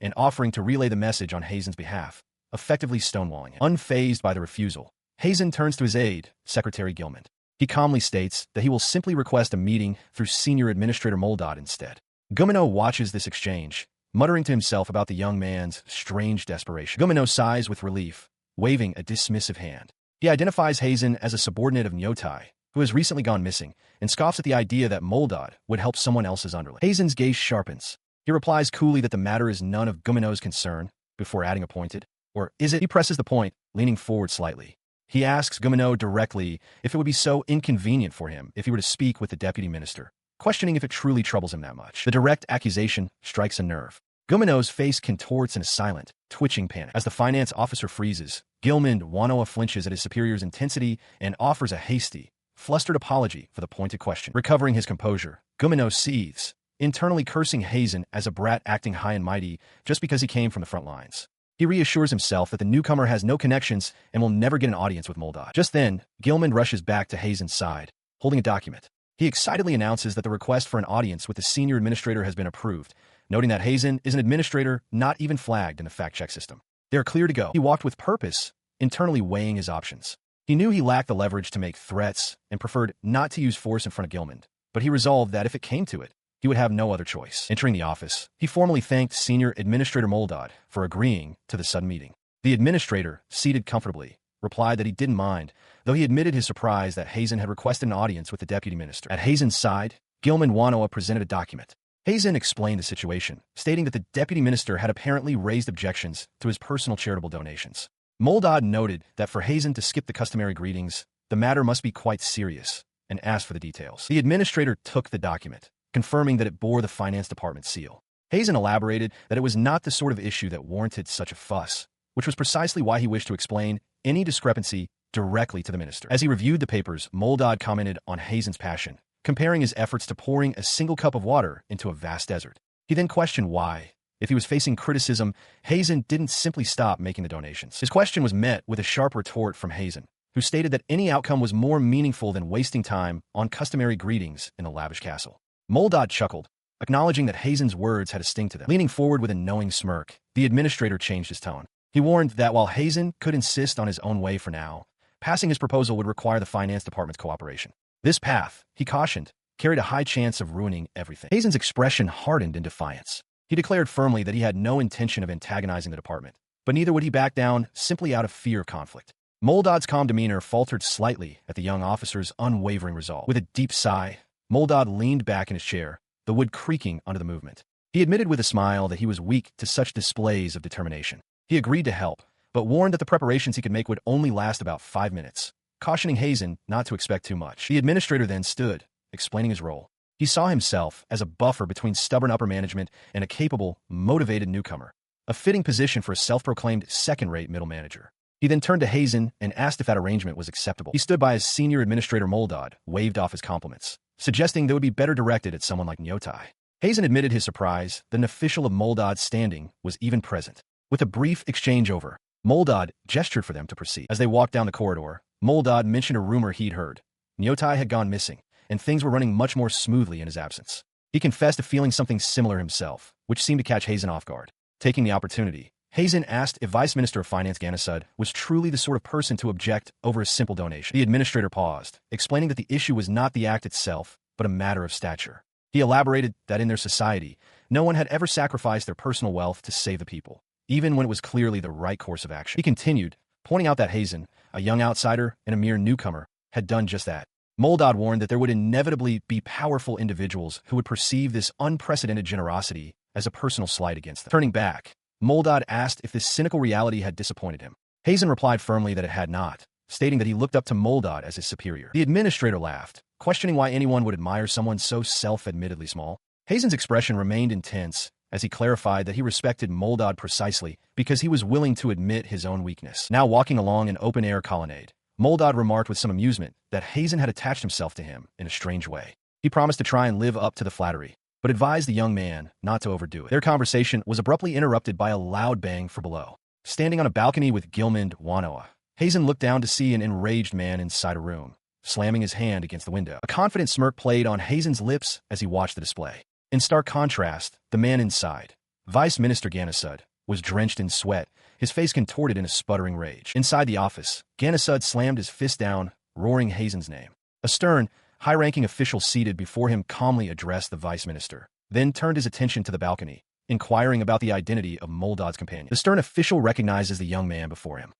and offering to relay the message on Heimin's behalf, effectively stonewalling him. Unfazed by the refusal, Heimin turns to his aide, Secretary Gilman. He calmly states that he will simply request a meeting through Senior Administrator Moldot instead. Munou watches this exchange, muttering to himself about the young man's strange desperation. Munou sighs with relief, waving a dismissive hand. He identifies Heimin as a subordinate of Nyotai, who has recently gone missing, and scoffs at the idea that Moldot would help someone else's underling. Heimin's gaze sharpens. He replies coolly that the matter is none of Guminou's concern, before adding appointed. Or is it? He presses the point, leaning forward slightly. He asks Munou directly if it would be so inconvenient for him if he were to speak with the Deputy Minister, questioning if it truly troubles him that much. The direct accusation strikes a nerve. Guminou's face contorts in a silent, twitching panic. As the finance officer freezes, Gilman Wanoa flinches at his superior's intensity and offers a hasty, flustered apology for the pointed question. Recovering his composure, Guminou seethes, internally cursing Heimin as a brat acting high and mighty just because he came from the front lines. He reassures himself that the newcomer has no connections and will never get an audience with Moldad. Just then, Gilman rushes back to Heisen's side, holding a document. He excitedly announces that the request for an audience with the senior administrator has been approved, noting that Heisen is an administrator not even flagged in the fact-check system. They are clear to go. He walked with purpose, internally weighing his options. He knew he lacked the leverage to make threats and preferred not to use force in front of Gilman, but he resolved that if it came to it, he would have no other choice. Entering the office, he formally thanked Senior Administrator Moldad for agreeing to the sudden meeting. The administrator, seated comfortably, replied that he didn't mind, though he admitted his surprise that Heisen had requested an audience with the deputy minister. At Heisen's side, Gilman Wanoa presented a document. Heisen explained the situation, stating that the deputy minister had apparently raised objections to his personal charitable donations. Moldad noted that for Heisen to skip the customary greetings, the matter must be quite serious, and asked for the details. The administrator took the document, confirming that it bore the finance department seal. Heisen elaborated that it was not the sort of issue that warranted such a fuss, which was precisely why he wished to explain any discrepancy directly to the minister. As he reviewed the papers, Moldad commented on Heisen's passion, comparing his efforts to pouring a single cup of water into a vast desert. He then questioned why, if he was facing criticism, Heisen didn't simply stop making the donations. His question was met with a sharp retort from Heisen, who stated that any outcome was more meaningful than wasting time on customary greetings in a lavish castle. Moldad chuckled, acknowledging that Heisen's words had a sting to them. Leaning forward with a knowing smirk, the administrator changed his tone. He warned that while Heisen could insist on his own way for now, passing his proposal would require the finance department's cooperation. This path, he cautioned, carried a high chance of ruining everything. Heisen's expression hardened in defiance. He declared firmly that he had no intention of antagonizing the department, but neither would he back down simply out of fear of conflict. Moldad's calm demeanor faltered slightly at the young officer's unwavering resolve. With a deep sigh, Moldad leaned back in his chair, the wood creaking under the movement. He admitted with a smile that he was weak to such displays of determination. He agreed to help, but warned that the preparations he could make would only last about 5 minutes, cautioning Heisen not to expect too much. The administrator then stood, explaining his role. He saw himself as a buffer between stubborn upper management and a capable, motivated newcomer, a fitting position for a self-proclaimed second-rate middle manager. He then turned to Heisen and asked if that arrangement was acceptable. He stood by his senior administrator Moldad, waved off his compliments, suggesting they would be better directed at someone like Nyotai. Heisen admitted his surprise that an official of Moldad's standing was even present. With a brief exchange over, Moldad gestured for them to proceed. As they walked down the corridor, Moldad mentioned a rumor he'd heard. Nyotai had gone missing, and things were running much more smoothly in his absence. He confessed to feeling something similar himself, which seemed to catch Heisen off guard. Taking the opportunity, Heisen asked if Vice Minister of Finance Ganasud was truly the sort of person to object over a simple donation. The administrator paused, explaining that the issue was not the act itself, but a matter of stature. He elaborated that in their society, no one had ever sacrificed their personal wealth to save the people, even when it was clearly the right course of action. He continued, pointing out that Heisen, a young outsider and a mere newcomer, had done just that. Moldad warned that there would inevitably be powerful individuals who would perceive this unprecedented generosity as a personal slight against them. Turning back, Moldad asked if this cynical reality had disappointed him. Heisen replied firmly that it had not, stating that he looked up to Moldad as his superior. The administrator laughed, questioning why anyone would admire someone so self-admittedly small. Heisen's expression remained intense as he clarified that he respected Moldad precisely because he was willing to admit his own weakness. Now walking along an open-air colonnade, Moldad remarked with some amusement that Heisen had attached himself to him in a strange way. He promised to try and live up to the flattery, but advised the young man not to overdo it. Their conversation was abruptly interrupted by a loud bang from below. Standing on a balcony with Gilman Wanoa, Heisen looked down to see an enraged man inside a room, slamming his hand against the window. A confident smirk played on Heisen's lips as he watched the display. In stark contrast, the man inside, Vice Minister Ganasud, was drenched in sweat, his face contorted in a sputtering rage. Inside the office, Ganasud slammed his fist down, roaring Heisen's name. A stern, high-ranking official seated before him calmly addressed the vice minister, then turned his attention to the balcony, inquiring about the identity of Moldad's companion. The stern official recognizes the young man before him.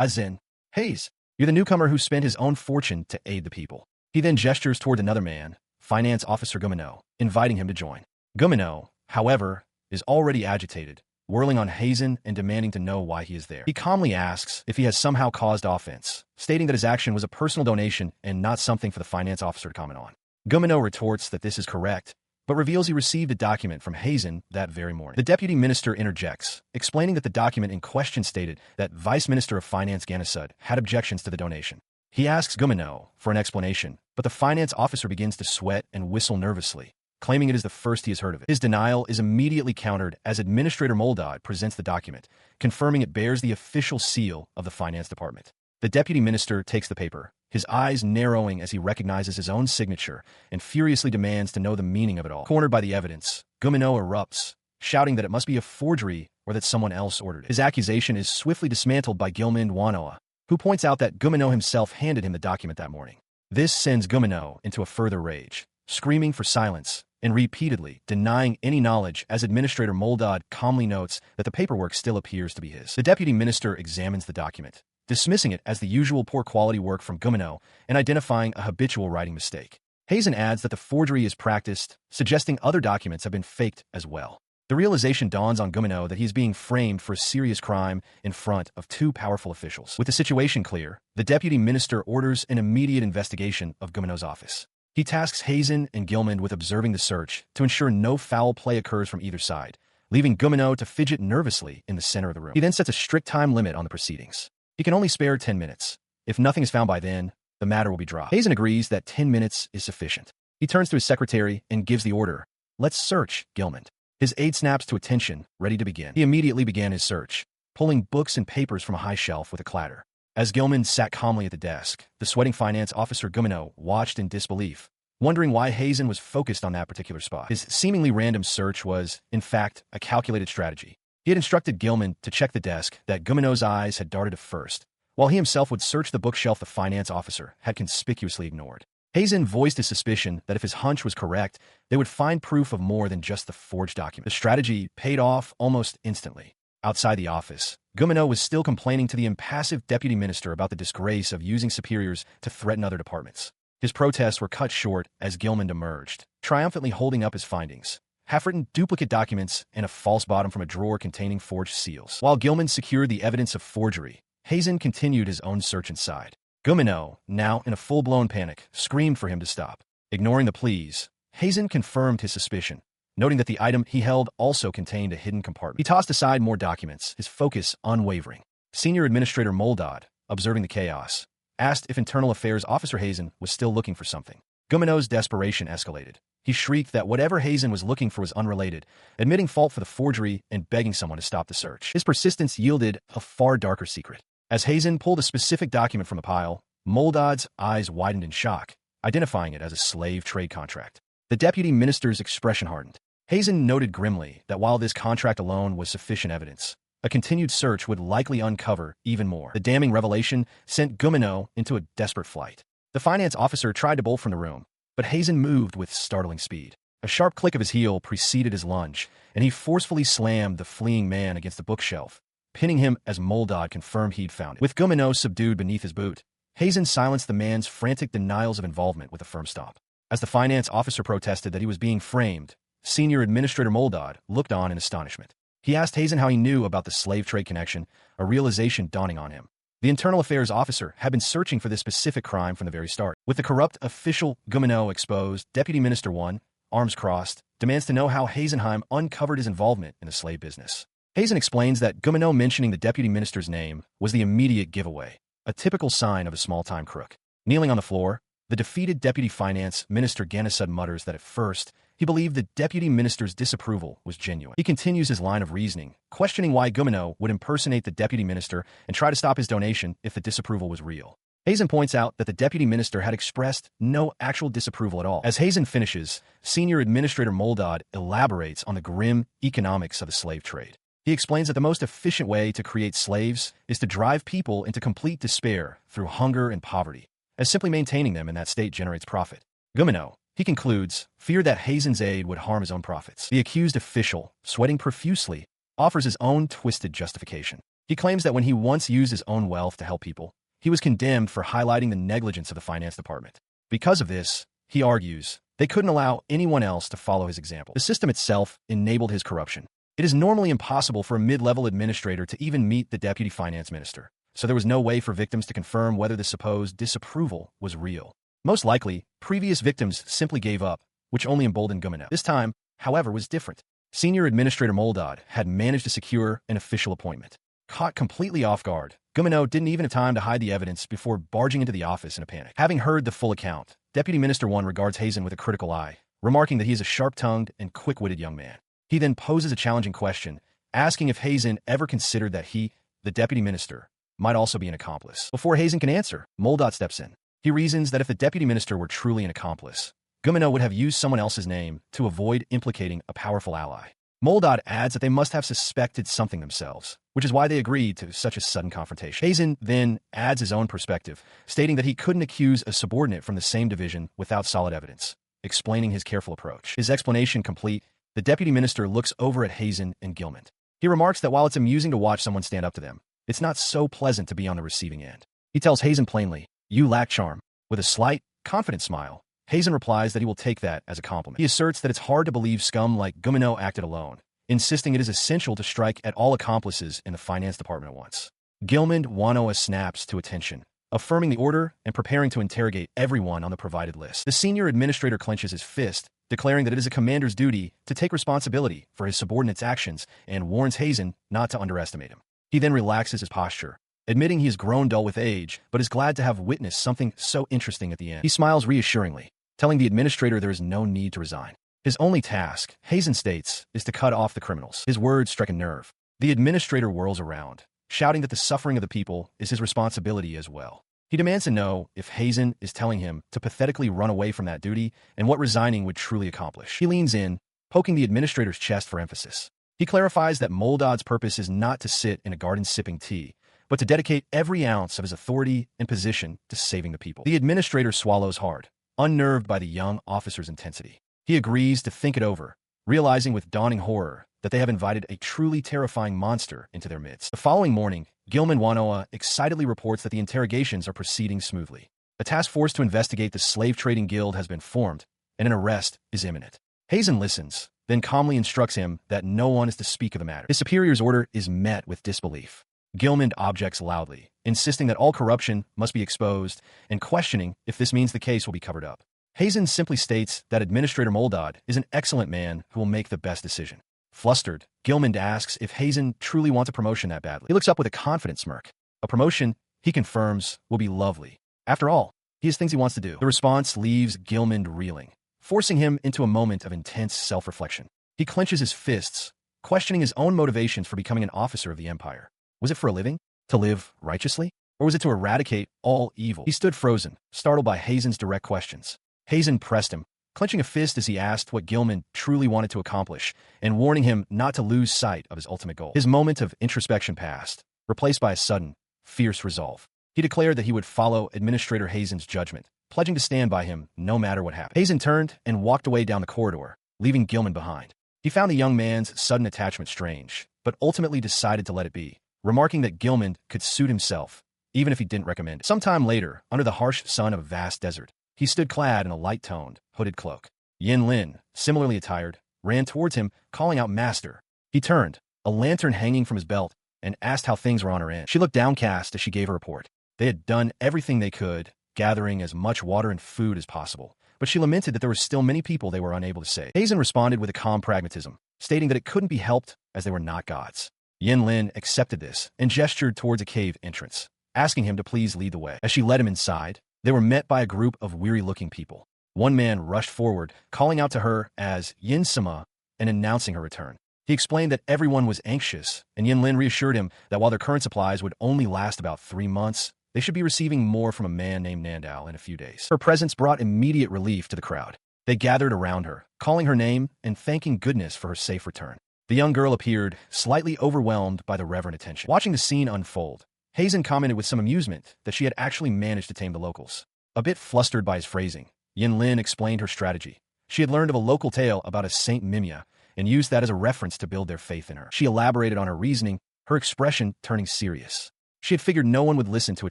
Azin, Hayes, you're the newcomer who spent his own fortune to aid the people. He then gestures toward another man, Finance Officer Munou, inviting him to join. Munou, however, is already agitated, whirling on Heisen and demanding to know why he is there. He calmly asks if he has somehow caused offense, stating that his action was a personal donation and not something for the finance officer to comment on. Munou retorts that this is correct, but reveals he received a document from Heisen that very morning. The deputy minister interjects, explaining that the document in question stated that Vice Minister of Finance Ganasud had objections to the donation. He asks Munou for an explanation, but the finance officer begins to sweat and whistle nervously, claiming it is the first he has heard of it. His denial is immediately countered as Administrator Moldod presents the document, confirming it bears the official seal of the finance department. The deputy minister takes the paper, his eyes narrowing as he recognizes his own signature and furiously demands to know the meaning of it all. Cornered by the evidence, Munou erupts, shouting that it must be a forgery or that someone else ordered it. His accusation is swiftly dismantled by Gilman Wanoa, who points out that Munou himself handed him the document that morning. This sends Munou into a further rage, screaming for silence and repeatedly denying any knowledge as Administrator Moldod calmly notes that the paperwork still appears to be his. The deputy minister examines the document, dismissing it as the usual poor quality work from Munou and identifying a habitual writing mistake. Heimin adds that the forgery is practiced, suggesting other documents have been faked as well. The realization dawns on Munou that he is being framed for a serious crime in front of two powerful officials. With the situation clear, the deputy minister orders an immediate investigation of Guminou's office. He tasks Heimin and Gilman with observing the search to ensure no foul play occurs from either side, leaving Munou to fidget nervously in the center of the room. He then sets a strict time limit on the proceedings. He can only spare 10 minutes. If nothing is found by then, the matter will be dropped. Heimin agrees that 10 minutes is sufficient. He turns to his secretary and gives the order, "Let's search, Gilman." His aide snaps to attention, ready to begin. He immediately began his search, pulling books and papers from a high shelf with a clatter. As Gilman sat calmly at the desk, the sweating finance officer Munou watched in disbelief, wondering why Heimin was focused on that particular spot. His seemingly random search was, in fact, a calculated strategy. He had instructed Gilman to check the desk that Guminou's eyes had darted to first, while he himself would search the bookshelf the finance officer had conspicuously ignored. Heimin voiced his suspicion that if his hunch was correct, they would find proof of more than just the forged document. The strategy paid off almost instantly. Outside the office, Munou was still complaining to the impassive deputy minister about the disgrace of using superiors to threaten other departments. His protests were cut short as Gilman emerged, triumphantly holding up his findings: half-written duplicate documents and a false bottom from a drawer containing forged seals. While Gilman secured the evidence of forgery, Heimin continued his own search inside. Munou, now in a full-blown panic, screamed for him to stop. Ignoring the pleas, Heimin confirmed his suspicion, noting that the item he held also contained a hidden compartment. He tossed aside more documents, his focus unwavering. Senior Administrator Moldod, observing the chaos, asked if Internal Affairs Officer Heimin was still looking for something. Guminou's desperation escalated. He shrieked that whatever Heimin was looking for was unrelated, admitting fault for the forgery and begging someone to stop the search. His persistence yielded a far darker secret. As Heimin pulled a specific document from the pile, Moldod's eyes widened in shock, identifying it as a slave trade contract. The deputy minister's expression hardened. Heimin noted grimly that while this contract alone was sufficient evidence, a continued search would likely uncover even more. The damning revelation sent Munou into a desperate flight. The finance officer tried to bolt from the room, but Heimin moved with startling speed. A sharp click of his heel preceded his lunge, and he forcefully slammed the fleeing man against the bookshelf, pinning him as Moldod confirmed he'd found it. With Munou subdued beneath his boot, Heimin silenced the man's frantic denials of involvement with a firm stomp. As the finance officer protested that he was being framed, Senior Administrator Moldod looked on in astonishment. He asked Heimin how he knew about the slave trade connection, a realization dawning on him. The Internal Affairs Officer had been searching for this specific crime from the very start. With the corrupt official Munou exposed, Deputy Minister 1, arms crossed, demands to know how Heimin uncovered his involvement in the slave business. Heimin explains that Munou mentioning the deputy minister's name was the immediate giveaway, a typical sign of a small-time crook. Kneeling on the floor, the defeated deputy finance minister Ganasud mutters that at first, he believed the deputy minister's disapproval was genuine. He continues his line of reasoning, questioning why Munou would impersonate the deputy minister and try to stop his donation if the disapproval was real. Heimin points out that the deputy minister had expressed no actual disapproval at all. As Heimin finishes, Senior Administrator Moldod elaborates on the grim economics of the slave trade. He explains that the most efficient way to create slaves is to drive people into complete despair through hunger and poverty, as simply maintaining them in that state generates profit. Munou, he concludes, feared that Heimin's aid would harm his own profits. The accused official, sweating profusely, offers his own twisted justification. He claims that when he once used his own wealth to help people, he was condemned for highlighting the negligence of the finance department. Because of this, he argues, they couldn't allow anyone else to follow his example. The system itself enabled his corruption. It is normally impossible for a mid-level administrator to even meet the deputy finance minister, so there was no way for victims to confirm whether the supposed disapproval was real. Most likely, previous victims simply gave up, which only emboldened Munou. This time, however, was different. Senior Administrator Moldod had managed to secure an official appointment. Caught completely off guard, Munou didn't even have time to hide the evidence before barging into the office in a panic. Having heard the full account, Deputy Minister 1 regards Heimin with a critical eye, remarking that he is a sharp-tongued and quick-witted young man. He then poses a challenging question, asking if Heimin ever considered that he, the deputy minister, might also be an accomplice. Before Heimin can answer, Moldot steps in. He reasons that if the deputy minister were truly an accomplice, Munou would have used someone else's name to avoid implicating a powerful ally. Moldot adds that they must have suspected something themselves, which is why they agreed to such a sudden confrontation. Heimin then adds his own perspective, stating that he couldn't accuse a subordinate from the same division without solid evidence, explaining his careful approach. His explanation complete, the deputy minister looks over at Heimin and Gilman. He remarks that while it's amusing to watch someone stand up to them, it's not so pleasant to be on the receiving end. He tells Heimin plainly, "You lack charm." With a slight, confident smile, Heimin replies that he will take that as a compliment. He asserts that it's hard to believe scum like Munou acted alone, insisting it is essential to strike at all accomplices in the finance department at once. Gilman Wanoa snaps to attention, affirming the order and preparing to interrogate everyone on the provided list. The senior administrator clenches his fist, declaring that it is a commander's duty to take responsibility for his subordinates' actions and warns Heimin not to underestimate him. He then relaxes his posture, admitting he has grown dull with age, but is glad to have witnessed something so interesting at the end. He smiles reassuringly, telling the administrator there is no need to resign. His only task, Heimin states, is to cut off the criminals. His words strike a nerve. The administrator whirls around, shouting that the suffering of the people is his responsibility as well. He demands to know if Heimin is telling him to pathetically run away from that duty and what resigning would truly accomplish. He leans in, poking the administrator's chest for emphasis. He clarifies that Moldot's purpose is not to sit in a garden sipping tea, but to dedicate every ounce of his authority and position to saving the people. The administrator swallows hard, unnerved by the young officer's intensity. He agrees to think it over, realizing with dawning horror that they have invited a truly terrifying monster into their midst. The following morning, Gilman Wanoa excitedly reports that the interrogations are proceeding smoothly. A task force to investigate the slave trading guild has been formed, and an arrest is imminent. Heimin listens, then calmly instructs him that no one is to speak of the matter. His superior's order is met with disbelief. Gilman objects loudly, insisting that all corruption must be exposed and questioning if this means the case will be covered up. Heimin simply states that Administrator Moldot is an excellent man who will make the best decision. Flustered, Gilman asks if Heimin truly wants a promotion that badly. He looks up with a confident smirk. A promotion, he confirms, will be lovely. After all, he has things he wants to do. The response leaves Gilman reeling, forcing him into a moment of intense self-reflection. He clenches his fists, questioning his own motivations for becoming an officer of the Empire. Was it for a living? To live righteously? Or was it to eradicate all evil? He stood frozen, startled by Heimin's direct questions. Heimin pressed him, clenching a fist as he asked what Gilman truly wanted to accomplish, and warning him not to lose sight of his ultimate goal. His moment of introspection passed, replaced by a sudden, fierce resolve. He declared that he would follow Administrator Heimin's judgment, pledging to stand by him no matter what happened. Heimin turned and walked away down the corridor, leaving Gilman behind. He found the young man's sudden attachment strange, but ultimately decided to let it be, remarking that Gilman could suit himself, even if he didn't recommend it. Sometime later, under the harsh sun of a vast desert, he stood clad in a light-toned, hooded cloak. Yin Lin, similarly attired, ran towards him, calling out "Master." He turned, a lantern hanging from his belt, and asked how things were on her end. She looked downcast as she gave a report. They had done everything they could, gathering as much water and food as possible, but she lamented that there were still many people they were unable to save. Heimin responded with a calm pragmatism, stating that it couldn't be helped as they were not gods. Yin Lin accepted this and gestured towards a cave entrance, asking him to please lead the way. As she led him inside, they were met by a group of weary-looking people. One man rushed forward, calling out to her as Yin-sama and announcing her return. He explained that everyone was anxious, and Yin Lin reassured him that while their current supplies would only last about 3 months, they should be receiving more from a man named Nandao in a few days. Her presence brought immediate relief to the crowd. They gathered around her, calling her name and thanking goodness for her safe return. The young girl appeared, slightly overwhelmed by the reverent attention. Watching the scene unfold, Heimin commented with some amusement that she had actually managed to tame the locals. A bit flustered by his phrasing, Yin Lin explained her strategy. She had learned of a local tale about a Saint Mimia and used that as a reference to build their faith in her. She elaborated on her reasoning, her expression turning serious. She had figured no one would listen to a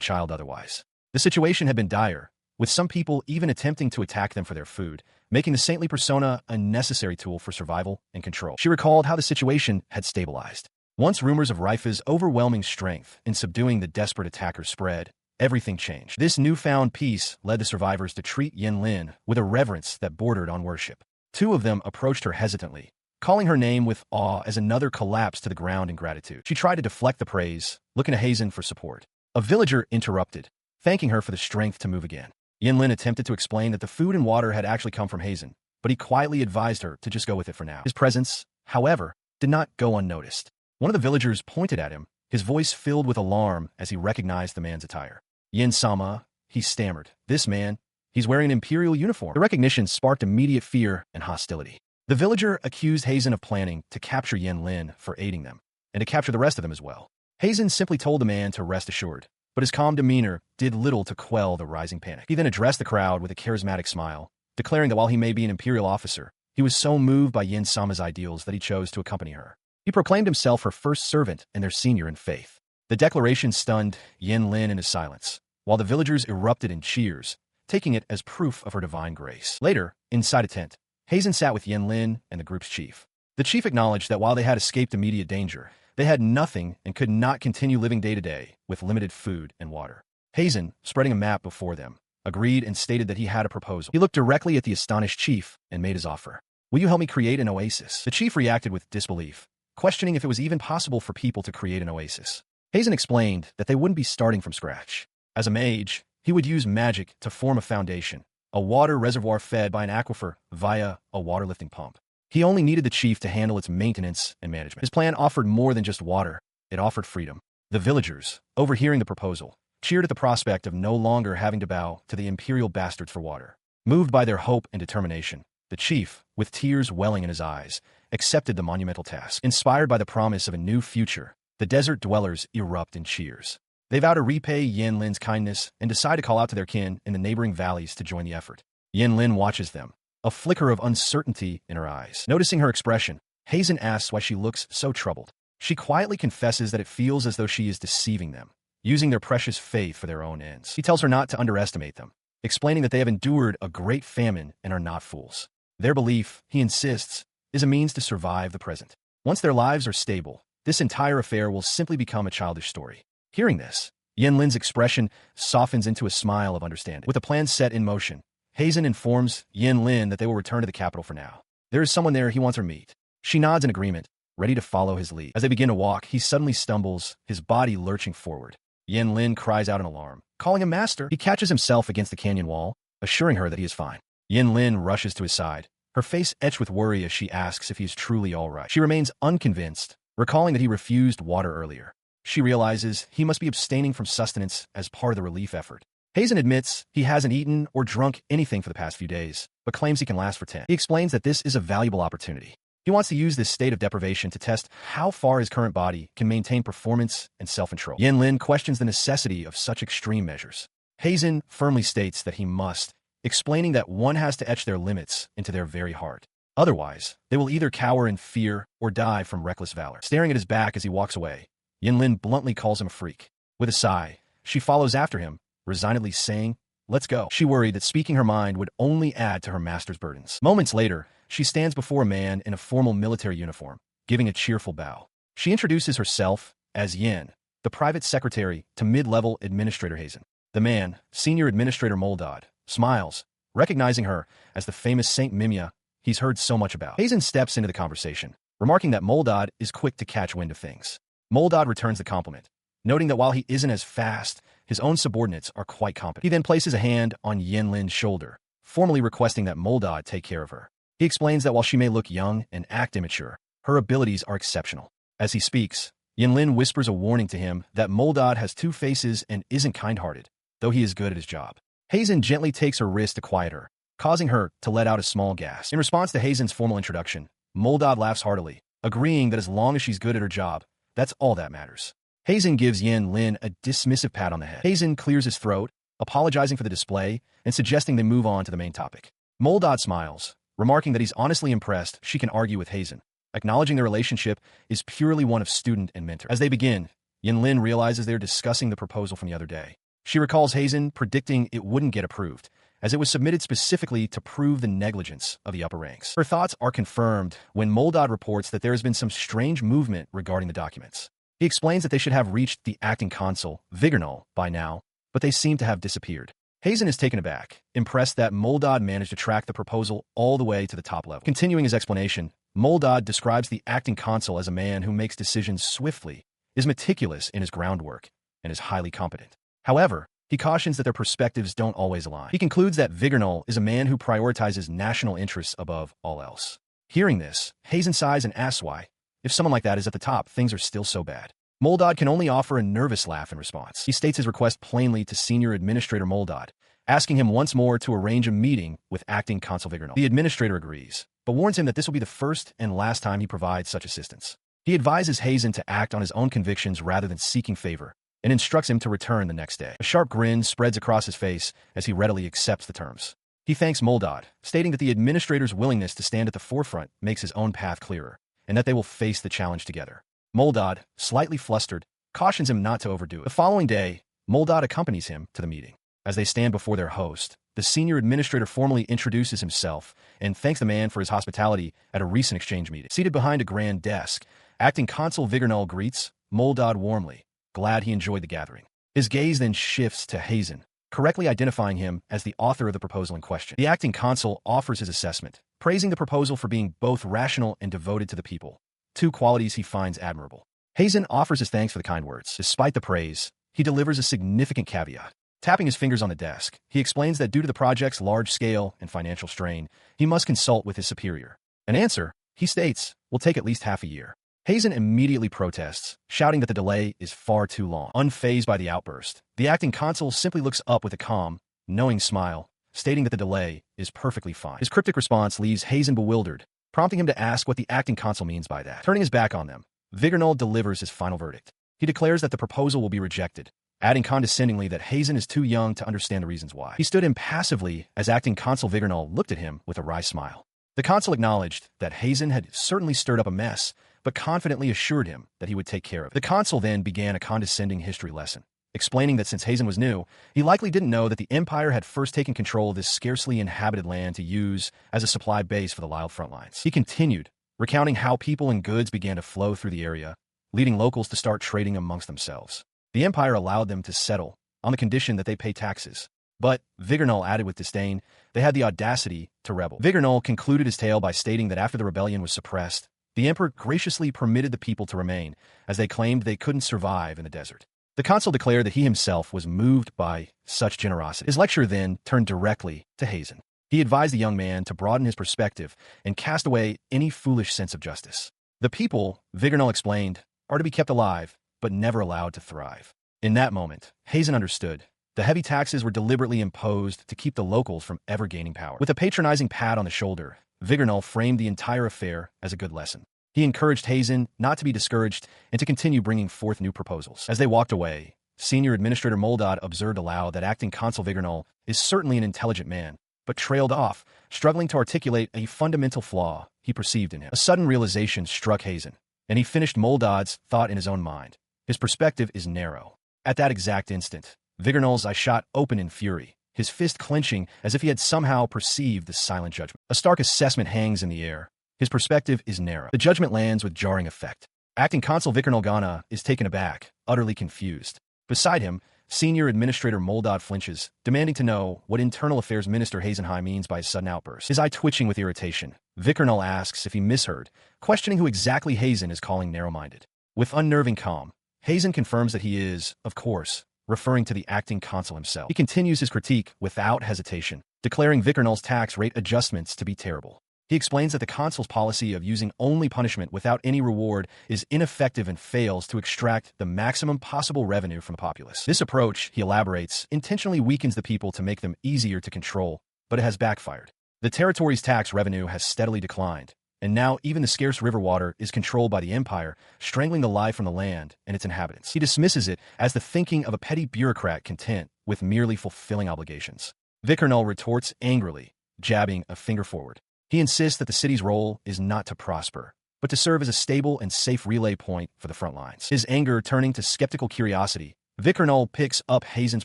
child otherwise. The situation had been dire, with some people even attempting to attack them for their food, making the saintly persona a necessary tool for survival and control. She recalled how the situation had stabilized. Once rumors of Raifu's overwhelming strength in subduing the desperate attackers spread, everything changed. This newfound peace led the survivors to treat Yin Lin with a reverence that bordered on worship. 2 of them approached her hesitantly, calling her name with awe as another collapsed to the ground in gratitude. She tried to deflect the praise, looking to Heimin for support. A villager interrupted, thanking her for the strength to move again. Yin Lin attempted to explain that the food and water had actually come from Heimin, but he quietly advised her to just go with it for now. His presence, however, did not go unnoticed. One of the villagers pointed at him, his voice filled with alarm as he recognized the man's attire. "Yin-sama," he stammered. "This man, he's wearing an imperial uniform." The recognition sparked immediate fear and hostility. The villager accused Heimin of planning to capture Yen-Lin for aiding them, and to capture the rest of them as well. Heimin simply told the man to rest assured, but his calm demeanor did little to quell the rising panic. He then addressed the crowd with a charismatic smile, declaring that while he may be an imperial officer, he was so moved by Yin-sama's ideals that he chose to accompany her. He proclaimed himself her first servant and their senior in faith. The declaration stunned Yen-Lin into silence, while the villagers erupted in cheers, taking it as proof of her divine grace. Later, inside a tent, Heimin sat with Yen-Lin and the group's chief. The chief acknowledged that while they had escaped immediate danger, they had nothing and could not continue living day to day with limited food and water. Heimin, spreading a map before them, agreed and stated that he had a proposal. He looked directly at the astonished chief and made his offer. "Will you help me create an oasis?" The chief reacted with disbelief, questioning if it was even possible for people to create an oasis. Heimin explained that they wouldn't be starting from scratch. As a mage, he would use magic to form a foundation, a water reservoir fed by an aquifer via a water-lifting pump. He only needed the chief to handle its maintenance and management. His plan offered more than just water, it offered freedom. The villagers, overhearing the proposal, cheered at the prospect of no longer having to bow to the imperial bastards for water. Moved by their hope and determination, the chief, with tears welling in his eyes, accepted the monumental task. Inspired by the promise of a new future, the desert dwellers erupt in cheers. They vow to repay Yen-Lin's kindness and decide to call out to their kin in the neighboring valleys to join the effort. Yen-Lin watches them, a flicker of uncertainty in her eyes. Noticing her expression, Heimin asks why she looks so troubled. She quietly confesses that it feels as though she is deceiving them, using their precious faith for their own ends. He tells her not to underestimate them, explaining that they have endured a great famine and are not fools. Their belief, he insists, is a means to survive the present. Once their lives are stable, this entire affair will simply become a childish story. Hearing this, Yen-Lin's expression softens into a smile of understanding. With the plan set in motion, Heimin informs Yen-Lin that they will return to the capital for now. There is someone there he wants her to meet. She nods in agreement, ready to follow his lead. As they begin to walk, he suddenly stumbles, his body lurching forward. Yen-Lin cries out in alarm, calling him master. He catches himself against the canyon wall, assuring her that he is fine. Yen-Lin rushes to his side, her face etched with worry as she asks if he is truly all right. She remains unconvinced, recalling that he refused water earlier. She realizes he must be abstaining from sustenance as part of the relief effort. Heimin admits he hasn't eaten or drunk anything for the past few days, but claims he can last for 10. He explains that this is a valuable opportunity. He wants to use this state of deprivation to test how far his current body can maintain performance and self-control. Yen-Lin questions the necessity of such extreme measures. Heimin firmly states that he must, explaining that one has to etch their limits into their very heart. Otherwise, they will either cower in fear or die from reckless valor. Staring at his back as he walks away, Yen-Lin bluntly calls him a freak. With a sigh, she follows after him, resignedly saying, "Let's go." She worried that speaking her mind would only add to her master's burdens. Moments later, she stands before a man in a formal military uniform, giving a cheerful bow. She introduces herself as Yen, the private secretary to mid-level administrator Heimin. The man, senior administrator Moldad, smiles, recognizing her as the famous Saint Mimia he's heard so much about. Heimin steps into the conversation, remarking that Moldad is quick to catch wind of things. Moldad returns the compliment, noting that while he isn't as fast, his own subordinates are quite competent. He then places a hand on Yen-Lin's shoulder, formally requesting that Moldad take care of her. He explains that while she may look young and act immature, her abilities are exceptional. As he speaks, Yen-Lin whispers a warning to him that Moldad has two faces and isn't kind-hearted, though he is good at his job. Heimin gently takes her wrist to quiet her, causing her to let out a small gasp. In response to Heimin's formal introduction, Moldad laughs heartily, agreeing that as long as she's good at her job, that's all that matters. Heimin gives Yen-Lin a dismissive pat on the head. Heimin clears his throat, apologizing for the display and suggesting they move on to the main topic. Moldad smiles, remarking that he's honestly impressed she can argue with Heimin, acknowledging their relationship is purely one of student and mentor. As they begin, Yen-Lin realizes they're discussing the proposal from the other day. She recalls Heimin predicting it wouldn't get approved, as it was submitted specifically to prove the negligence of the upper ranks. Her thoughts are confirmed when Moldad reports that there has been some strange movement regarding the documents. He explains that they should have reached the acting consul, Vigernal, by now, but they seem to have disappeared. Heimin is taken aback, impressed that Moldad managed to track the proposal all the way to the top level. Continuing his explanation, Moldad describes the acting consul as a man who makes decisions swiftly, is meticulous in his groundwork, and is highly competent. However, He cautions that their perspectives don't always align. He concludes that Vigernal is a man who prioritizes national interests above all else. Hearing this, Heimin sighs and asks why, if someone like that is at the top, things are still so bad. Moldod can only offer a nervous laugh in response. He states his request plainly to Senior Administrator Moldod, asking him once more to arrange a meeting with Acting Consul Vigernal. The administrator agrees, but warns him that this will be the first and last time he provides such assistance. He advises Heimin to act on his own convictions rather than seeking favor, and instructs him to return the next day. A sharp grin spreads across his face as he readily accepts the terms. He thanks Moldod, stating that the administrator's willingness to stand at the forefront makes his own path clearer, and that they will face the challenge together. Moldod, slightly flustered, cautions him not to overdo it. The following day, Moldod accompanies him to the meeting. As they stand before their host, the senior administrator formally introduces himself and thanks the man for his hospitality at a recent exchange meeting. Seated behind a grand desk, Acting Consul Vigernal greets Moldod warmly, glad he enjoyed the gathering. His gaze then shifts to Heimin, correctly identifying him as the author of the proposal in question. The acting consul offers his assessment, praising the proposal for being both rational and devoted to the people, two qualities he finds admirable. Heimin offers his thanks for the kind words. Despite the praise, he delivers a significant caveat. Tapping his fingers on the desk, he explains that due to the project's large scale and financial strain, he must consult with his superior. An answer, he states, will take at least half a year. Heimin immediately protests, shouting that the delay is far too long. Unfazed by the outburst, the acting consul simply looks up with a calm, knowing smile, stating that the delay is perfectly fine. His cryptic response leaves Heimin bewildered, prompting him to ask what the acting consul means by that. Turning his back on them, Vigernal delivers his final verdict. He declares that the proposal will be rejected, adding condescendingly that Heimin is too young to understand the reasons why. He stood impassively as acting consul Vigernal looked at him with a wry smile. The consul acknowledged that Heimin had certainly stirred up a mess, but confidently assured him that he would take care of it. The consul then began a condescending history lesson, explaining that since Heimin was new, he likely didn't know that the Empire had first taken control of this scarcely inhabited land to use as a supply base for the Lyle front lines. He continued, recounting how people and goods began to flow through the area, leading locals to start trading amongst themselves. The Empire allowed them to settle, on the condition that they pay taxes. But, Vigernal added with disdain, they had the audacity to rebel. Vigernal concluded his tale by stating that after the rebellion was suppressed, the Emperor graciously permitted the people to remain, as they claimed they couldn't survive in the desert. The consul declared that he himself was moved by such generosity. His lecture then turned directly to Heimin. He advised the young man to broaden his perspective and cast away any foolish sense of justice. The people, Vigernal explained, are to be kept alive, but never allowed to thrive. In that moment, Heimin understood. The heavy taxes were deliberately imposed to keep the locals from ever gaining power. With a patronizing pat on the shoulder, Vigernal framed the entire affair as a good lesson. He encouraged Heimin not to be discouraged and to continue bringing forth new proposals. As they walked away, Senior Administrator Moldod observed aloud that acting consul Vigernal is certainly an intelligent man, but trailed off, struggling to articulate a fundamental flaw he perceived in him. A sudden realization struck Heimin, and he finished Moldod's thought in his own mind. His perspective is narrow. At that exact instant, Vigernal's eye shot open in fury, his fist clenching as if he had somehow perceived the silent judgment. A stark assessment hangs in the air. His perspective is narrow. The judgment lands with jarring effect. Acting Consul Vigernal Ghana is taken aback, utterly confused. Beside him, Senior Administrator Moldod flinches, demanding to know what Internal Affairs Minister Heimin means by his sudden outburst. His eye twitching with irritation, Vigernal asks if he misheard, questioning who exactly Heimin is calling narrow-minded. With unnerving calm, Heimin confirms that he is, of course, referring to the acting consul himself. He continues his critique without hesitation, declaring Vigernal's tax rate adjustments to be terrible. He explains that the consul's policy of using only punishment without any reward is ineffective and fails to extract the maximum possible revenue from the populace. This approach, he elaborates, intentionally weakens the people to make them easier to control, but it has backfired. The territory's tax revenue has steadily declined, and now even the scarce river water is controlled by the Empire, strangling the life from the land and its inhabitants. He dismisses it as the thinking of a petty bureaucrat content with merely fulfilling obligations. Vigernal retorts angrily, jabbing a finger forward. He insists that the city's role is not to prosper, but to serve as a stable and safe relay point for the front lines. His anger turning to skeptical curiosity, Vigernal picks up Heimin's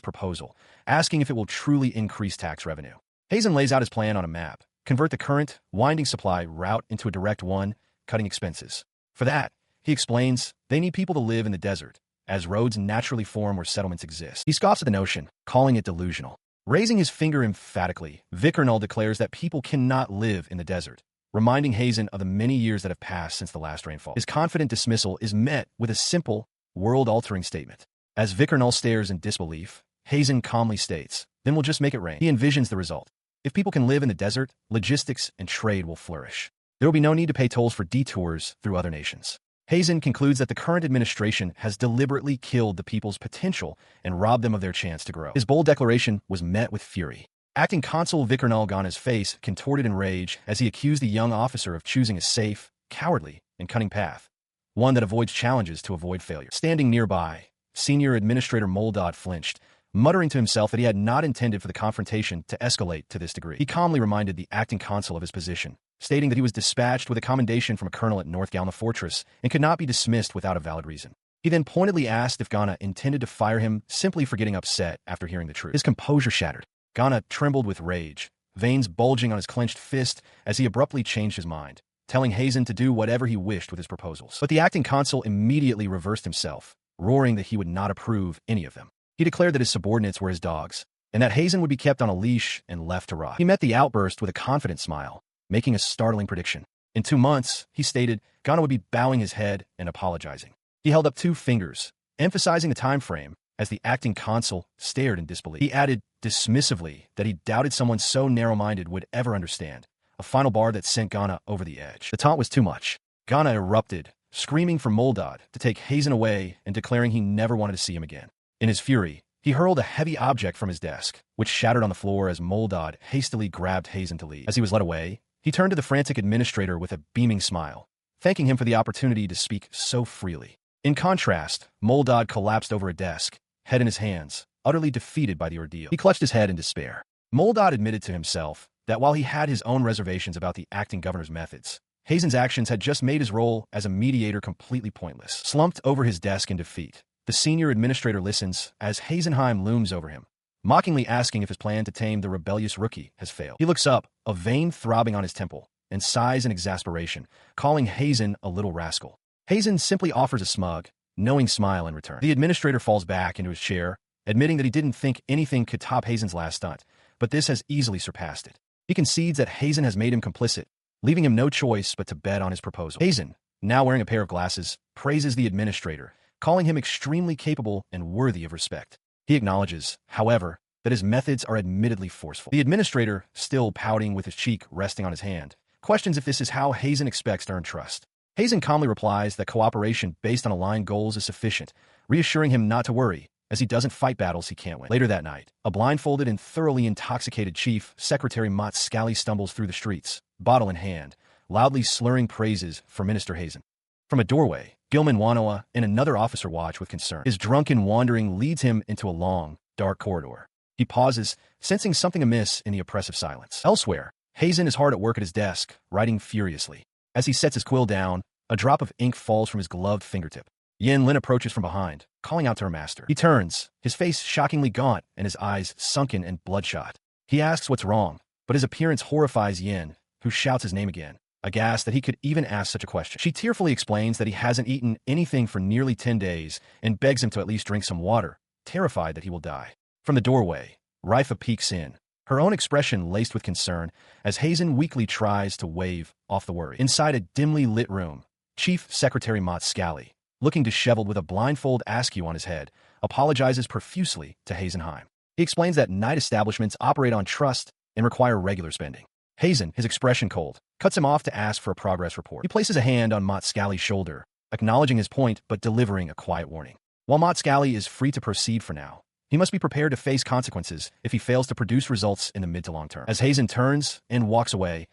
proposal, asking if it will truly increase tax revenue. Heimin lays out his plan on a map, convert the current, winding supply route into a direct one, cutting expenses. For that, he explains, they need people to live in the desert, as roads naturally form where settlements exist. He scoffs at the notion, calling it delusional. Raising his finger emphatically, Vigernal declares that people cannot live in the desert, reminding Heimin of the many years that have passed since the last rainfall. His confident dismissal is met with a simple, world-altering statement. As Vigernal stares in disbelief, Heimin calmly states, then we'll just make it rain. He envisions the result. If people can live in the desert, logistics and trade will flourish. There will be no need to pay tolls for detours through other nations. Heimin concludes that the current administration has deliberately killed the people's potential and robbed them of their chance to grow. His bold declaration was met with fury. Acting Consul Vikarnal Gana's face contorted in rage as he accused the young officer of choosing a safe, cowardly, and cunning path, one that avoids challenges to avoid failure. Standing nearby, Senior Administrator Moldod flinched, muttering to himself that he had not intended for the confrontation to escalate to this degree. He calmly reminded the acting consul of his position, stating that he was dispatched with a commendation from a colonel at North Galna Fortress and could not be dismissed without a valid reason. He then pointedly asked if Gana intended to fire him simply for getting upset after hearing the truth. His composure shattered. Gana trembled with rage, veins bulging on his clenched fist as he abruptly changed his mind, telling Heimin to do whatever he wished with his proposals. But the acting consul immediately reversed himself, roaring that he would not approve any of them. He declared that his subordinates were his dogs, and that Heimin would be kept on a leash and left to rot. He met the outburst with a confident smile, making a startling prediction. In 2 months, he stated, Gana would be bowing his head and apologizing. He held up 2 fingers, emphasizing the time frame, as the acting consul stared in disbelief. He added dismissively that he doubted someone so narrow-minded would ever understand, a final bar that sent Gana over the edge. The taunt was too much. Gana erupted, screaming for Moldod to take Heimin away and declaring he never wanted to see him again. In his fury, he hurled a heavy object from his desk, which shattered on the floor as Moldod hastily grabbed Heimin to leave. As he was led away, he turned to the frantic administrator with a beaming smile, thanking him for the opportunity to speak so freely. In contrast, Moldod collapsed over a desk, head in his hands, utterly defeated by the ordeal. He clutched his head in despair. Moldod admitted to himself that while he had his own reservations about the acting governor's methods, Heimin's actions had just made his role as a mediator completely pointless. Slumped over his desk in defeat, the senior administrator listens as Heimin looms over him, mockingly asking if his plan to tame the rebellious rookie has failed. He looks up, a vein throbbing on his temple, and sighs in exasperation, calling Heimin a little rascal. Heimin simply offers a smug, knowing smile in return. The administrator falls back into his chair, admitting that he didn't think anything could top Heimin's last stunt, but this has easily surpassed it. He concedes that Heimin has made him complicit, leaving him no choice but to bet on his proposal. Heimin, now wearing a pair of glasses, praises the administrator, calling him extremely capable and worthy of respect. He acknowledges, however, that his methods are admittedly forceful. The administrator, still pouting with his cheek resting on his hand, questions if this is how Heimin expects to earn trust. Heimin calmly replies that cooperation based on aligned goals is sufficient, reassuring him not to worry, as he doesn't fight battles he can't win. Later that night, a blindfolded and thoroughly intoxicated Chief Secretary Scally stumbles through the streets, bottle in hand, loudly slurring praises for Minister Heimin. From a doorway, Gilman Wanoa and another officer watch with concern. His drunken wandering leads him into a long, dark corridor. He pauses, sensing something amiss in the oppressive silence. Elsewhere, Heimin is hard at work at his desk, writing furiously. As he sets his quill down, a drop of ink falls from his gloved fingertip. Lin approaches from behind, calling out to her master. He turns, his face shockingly gaunt and his eyes sunken and bloodshot. He asks what's wrong, but his appearance horrifies Yin, who shouts his name again, aghast that he could even ask such a question. She tearfully explains that he hasn't eaten anything for nearly 10 days and begs him to at least drink some water, terrified that he will die. From the doorway, Rifa peeks in, her own expression laced with concern as Heimin weakly tries to wave off the worry. Inside a dimly lit room, Chief Secretary Scally, looking disheveled with a blindfold askew on his head, apologizes profusely to Heimin. He explains that night establishments operate on trust and require regular spending. Heimin, his expression cold, cuts him off to ask for a progress report. He places a hand on Scally's shoulder, acknowledging his point but delivering a quiet warning. While Scally is free to proceed for now, he must be prepared to face consequences if he fails to produce results in the mid to long term. As Heimin turns and walks away,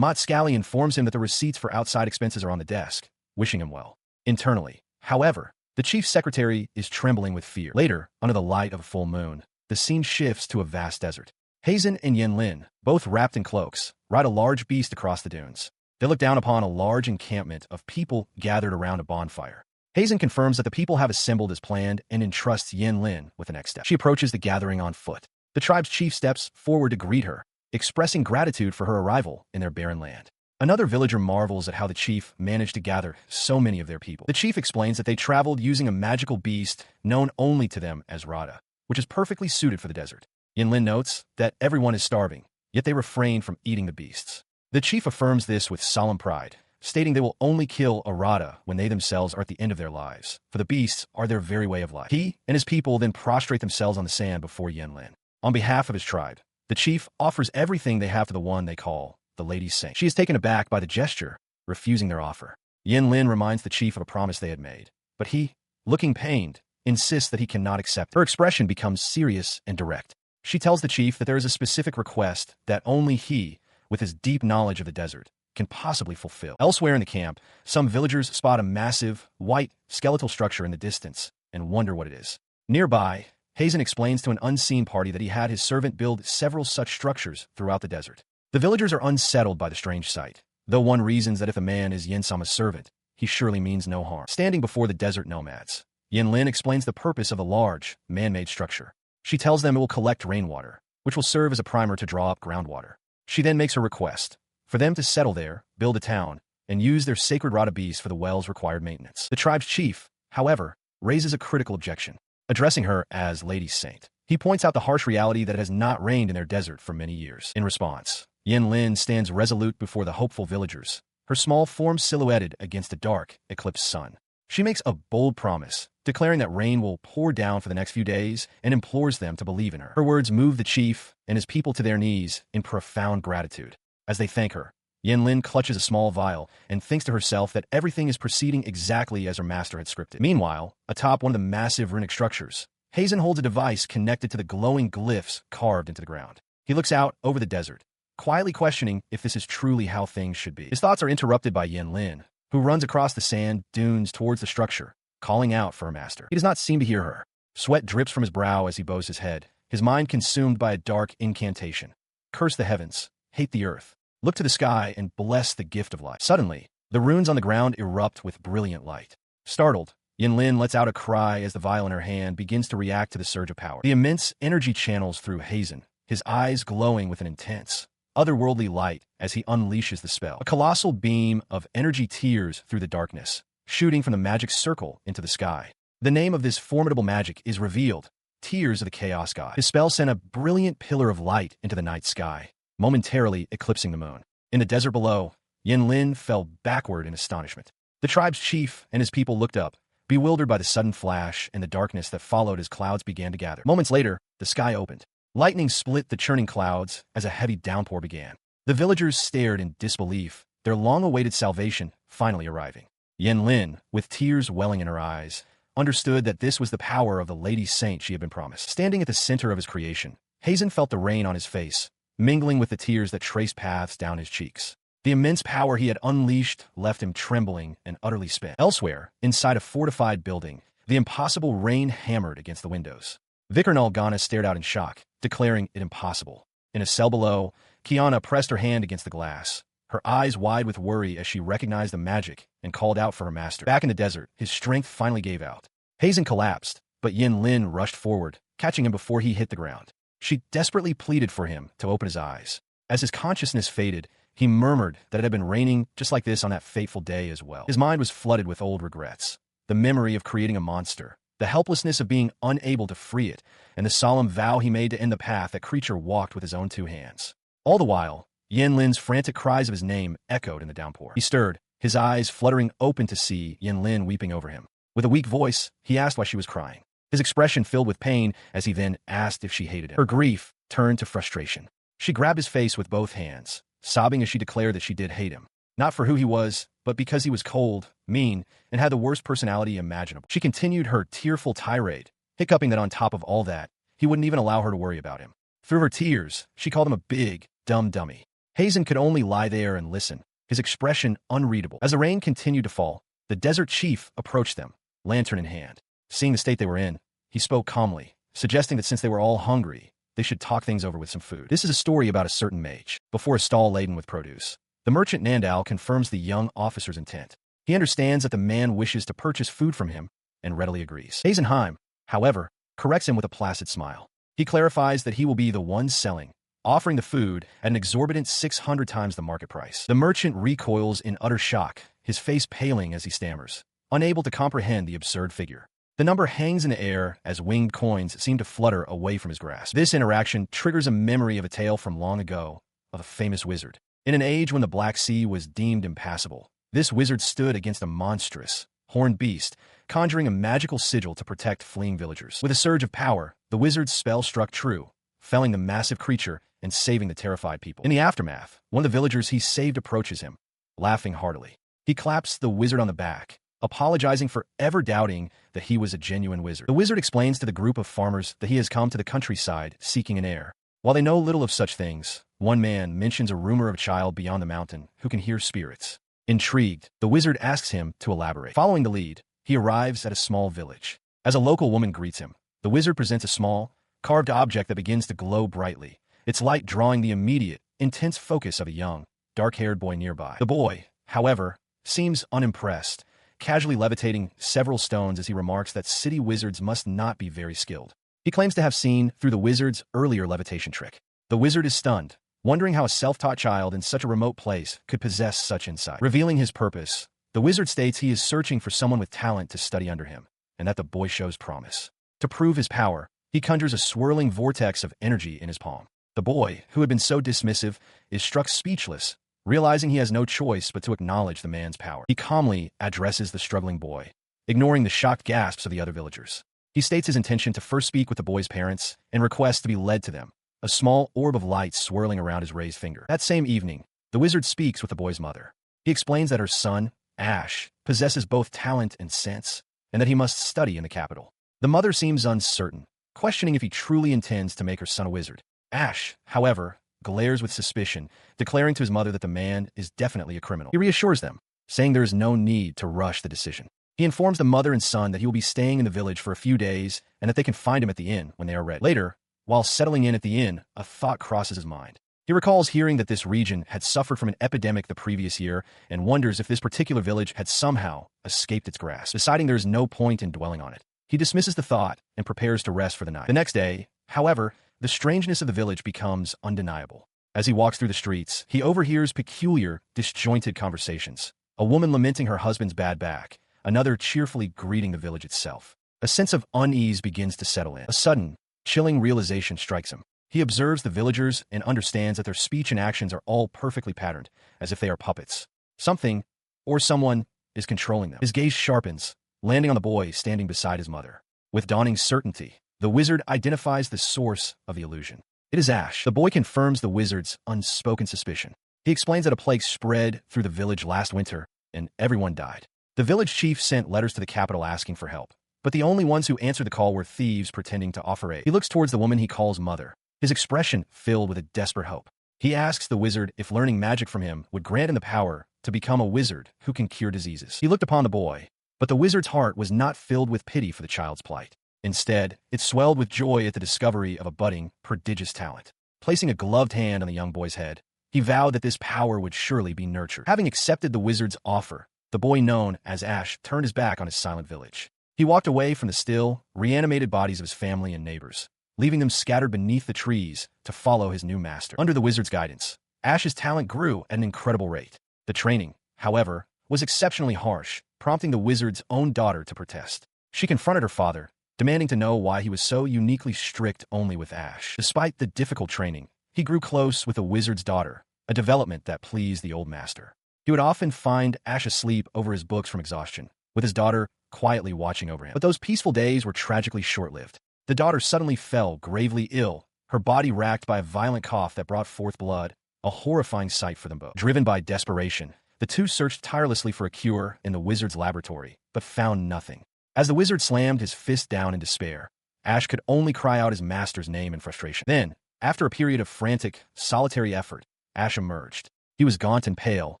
Scally informs him that the receipts for outside expenses are on the desk, wishing him well. Internally, however, the chief secretary is trembling with fear. Later, under the light of a full moon, the scene shifts to a vast desert. Heimin and Lin, both wrapped in cloaks, ride a large beast across the dunes. They look down upon a large encampment of people gathered around a bonfire. Heimin confirms that the people have assembled as planned and entrusts Lin with the next step. She approaches the gathering on foot. The tribe's chief steps forward to greet her, expressing gratitude for her arrival in their barren land. Another villager marvels at how the chief managed to gather so many of their people. The chief explains that they traveled using a magical beast known only to them as Rada, which is perfectly suited for the desert. Lin notes that everyone is starving, yet they refrain from eating the beasts. The chief affirms this with solemn pride, stating they will only kill Arata when they themselves are at the end of their lives, for the beasts are their very way of life. He and his people then prostrate themselves on the sand before Yanlin. On behalf of his tribe, the chief offers everything they have to the one they call the Lady Saint. She is taken aback by the gesture, refusing their offer. Yanlin reminds the chief of a promise they had made, but he, looking pained, insists that he cannot accept it. Her expression becomes serious and direct. She tells the chief that there is a specific request that only he, with his deep knowledge of the desert, can possibly fulfill. Elsewhere in the camp, some villagers spot a massive, white, skeletal structure in the distance and wonder what it is. Nearby, Heimin explains to an unseen party that he had his servant build several such structures throughout the desert. The villagers are unsettled by the strange sight, though one reasons that if a man is Yin-sama's servant, he surely means no harm. Standing before the desert nomads, Yanlin explains the purpose of the large, man-made structure. She tells them it will collect rainwater, which will serve as a primer to draw up groundwater. She then makes her request for them to settle there, build a town, and use their sacred rata beasts for the well's required maintenance. The tribe's chief, however, raises a critical objection, addressing her as Lady Saint. He points out the harsh reality that it has not rained in their desert for many years. In response, Yanlin stands resolute before the hopeful villagers, her small form silhouetted against the dark, eclipsed sun. She makes a bold promise, declaring that rain will pour down for the next few days and implores them to believe in her. Her words move the chief and his people to their knees in profound gratitude. As they thank her, Yanlin clutches a small vial and thinks to herself that everything is proceeding exactly as her master had scripted. Meanwhile, atop one of the massive runic structures, Heimin holds a device connected to the glowing glyphs carved into the ground. He looks out over the desert, quietly questioning if this is truly how things should be. His thoughts are interrupted by Yanlin, who runs across the sand dunes towards the structure, calling out for her master. He does not seem to hear her. Sweat drips from his brow as he bows his head, his mind consumed by a dark incantation. Curse the heavens, hate the earth, look to the sky, and bless the gift of life. Suddenly, the runes on the ground erupt with brilliant light. Startled, Yanlin lets out a cry as the vial in her hand begins to react to the surge of power. The immense energy channels through Heimin, his eyes glowing with an intense, otherworldly light as he unleashes the spell. A colossal beam of energy tears through the darkness, shooting from the magic circle into the sky. The name of this formidable magic is revealed, Tears of the Chaos God. His spell sent a brilliant pillar of light into the night sky, momentarily eclipsing the moon. In the desert below, Yanlin fell backward in astonishment. The tribe's chief and his people looked up, bewildered by the sudden flash and the darkness that followed as clouds began to gather. Moments later, the sky opened. Lightning split the churning clouds as a heavy downpour began. The villagers stared in disbelief, their long-awaited salvation finally arriving. Yanlin, with tears welling in her eyes, understood that this was the power of the Lady Saint she had been promised. Standing at the center of his creation, Heimin felt the rain on his face, mingling with the tears that traced paths down his cheeks. The immense power he had unleashed left him trembling and utterly spent. Elsewhere, inside a fortified building, the impossible rain hammered against the windows. Vikarnal Ghana stared out in shock, declaring it impossible. In a cell below, Kiana pressed her hand against the glass, her eyes wide with worry as she recognized the magic and called out for her master. Back in the desert, his strength finally gave out. Heimin collapsed, but Yanlin rushed forward, catching him before he hit the ground. She desperately pleaded for him to open his eyes. As his consciousness faded, he murmured that it had been raining just like this on that fateful day as well. His mind was flooded with old regrets, the memory of creating a monster, the helplessness of being unable to free it, and the solemn vow he made to end the path that creature walked with his own 2 hands. All the while, Yanlin's frantic cries of his name echoed in the downpour. He stirred, his eyes fluttering open to see Yanlin weeping over him. With a weak voice, he asked why she was crying. His expression filled with pain as he then asked if she hated him. Her grief turned to frustration. She grabbed his face with both hands, sobbing as she declared that she did hate him. Not for who he was, but because he was cold, mean, and had the worst personality imaginable. She continued her tearful tirade, hiccuping that on top of all that, he wouldn't even allow her to worry about him. Through her tears, she called him a big, dumb dummy. Heimin could only lie there and listen, his expression unreadable. As the rain continued to fall, the desert chief approached them, lantern in hand. Seeing the state they were in, he spoke calmly, suggesting that since they were all hungry, they should talk things over with some food. This is a story about a certain mage, before a stall laden with produce. The merchant Nandal confirms the young officer's intent. He understands that the man wishes to purchase food from him, and readily agrees. Heimin, however, corrects him with a placid smile. He clarifies that he will be the one selling, offering the food at an exorbitant 600 times the market price. The merchant recoils in utter shock, his face paling as he stammers, unable to comprehend the absurd figure. The number hangs in the air as winged coins seem to flutter away from his grasp. This interaction triggers a memory of a tale from long ago, of a famous wizard. In an age when the Black Sea was deemed impassable, This wizard stood against a monstrous, horned beast, conjuring a magical sigil to protect fleeing villagers. With a surge of power, the wizard's spell struck true, felling the massive creature and saving the terrified people. In the aftermath, one of the villagers he saved approaches him, laughing heartily. He claps the wizard on the back, apologizing for ever doubting that he was a genuine wizard. The wizard explains to the group of farmers that he has come to the countryside seeking an heir. While they know little of such things, one man mentions a rumor of a child beyond the mountain who can hear spirits. Intrigued, the wizard asks him to elaborate. Following the lead, he arrives at a small village. As a local woman greets him, the wizard presents a small, carved object that begins to glow brightly, its light drawing the immediate, intense focus of a young, dark-haired boy nearby. The boy, however, seems unimpressed, casually levitating several stones as he remarks that city wizards must not be very skilled. He claims to have seen through the wizard's earlier levitation trick. The wizard is stunned, wondering how a self-taught child in such a remote place could possess such insight. Revealing his purpose, the wizard states he is searching for someone with talent to study under him, and that the boy shows promise. To prove his power, he conjures a swirling vortex of energy in his palm. The boy, who had been so dismissive, is struck speechless, realizing he has no choice but to acknowledge the man's power. He calmly addresses the struggling boy, ignoring the shocked gasps of the other villagers. He states his intention to first speak with the boy's parents and requests to be led to them, a small orb of light swirling around his raised finger. That same evening, the wizard speaks with the boy's mother. He explains that her son, Ash, possesses both talent and sense, and that he must study in the capital. The mother seems uncertain, questioning if he truly intends to make her son a wizard. Ash, however, glares with suspicion, declaring to his mother that the man is definitely a criminal. He reassures them, saying there is no need to rush the decision. He informs the mother and son that he will be staying in the village for a few days and that they can find him at the inn when they are ready. Later, while settling in at the inn, a thought crosses his mind. He recalls hearing that this region had suffered from an epidemic the previous year and wonders if this particular village had somehow escaped its grasp. Deciding there is no point in dwelling on it, he dismisses the thought and prepares to rest for the night. The next day, however, the strangeness of the village becomes undeniable. As he walks through the streets, he overhears peculiar, disjointed conversations. A woman lamenting her husband's bad back, another cheerfully greeting the village itself. A sense of unease begins to settle in. A sudden, chilling realization strikes him. He observes the villagers and understands that their speech and actions are all perfectly patterned, as if they are puppets. Something, or someone, is controlling them. His gaze sharpens, landing on the boy standing beside his mother. With dawning certainty, the wizard identifies the source of the illusion. It is Ash. The boy confirms the wizard's unspoken suspicion. He explains that a plague spread through the village last winter, and everyone died. The village chief sent letters to the capital asking for help, but the only ones who answered the call were thieves pretending to offer aid. He looks towards the woman he calls mother, his expression filled with a desperate hope. He asks the wizard if learning magic from him would grant him the power to become a wizard who can cure diseases. He looked upon the boy, but the wizard's heart was not filled with pity for the child's plight. Instead, it swelled with joy at the discovery of a budding, prodigious talent. Placing a gloved hand on the young boy's head, he vowed that this power would surely be nurtured. Having accepted the wizard's offer, the boy known as Ash turned his back on his silent village. He walked away from the still, reanimated bodies of his family and neighbors, leaving them scattered beneath the trees to follow his new master. Under the wizard's guidance, Ash's talent grew at an incredible rate. The training, however, was exceptionally harsh, prompting the wizard's own daughter to protest. She confronted her father, demanding to know why he was so uniquely strict only with Ash. Despite the difficult training, he grew close with the wizard's daughter, a development that pleased the old master. He would often find Ash asleep over his books from exhaustion, with his daughter quietly watching over him. But those peaceful days were tragically short-lived. The daughter suddenly fell gravely ill, her body racked by a violent cough that brought forth blood, a horrifying sight for them both. Driven by desperation, the two searched tirelessly for a cure in the wizard's laboratory, but found nothing. As the wizard slammed his fist down in despair, Ash could only cry out his master's name in frustration. Then, after a period of frantic, solitary effort, Ash emerged. He was gaunt and pale,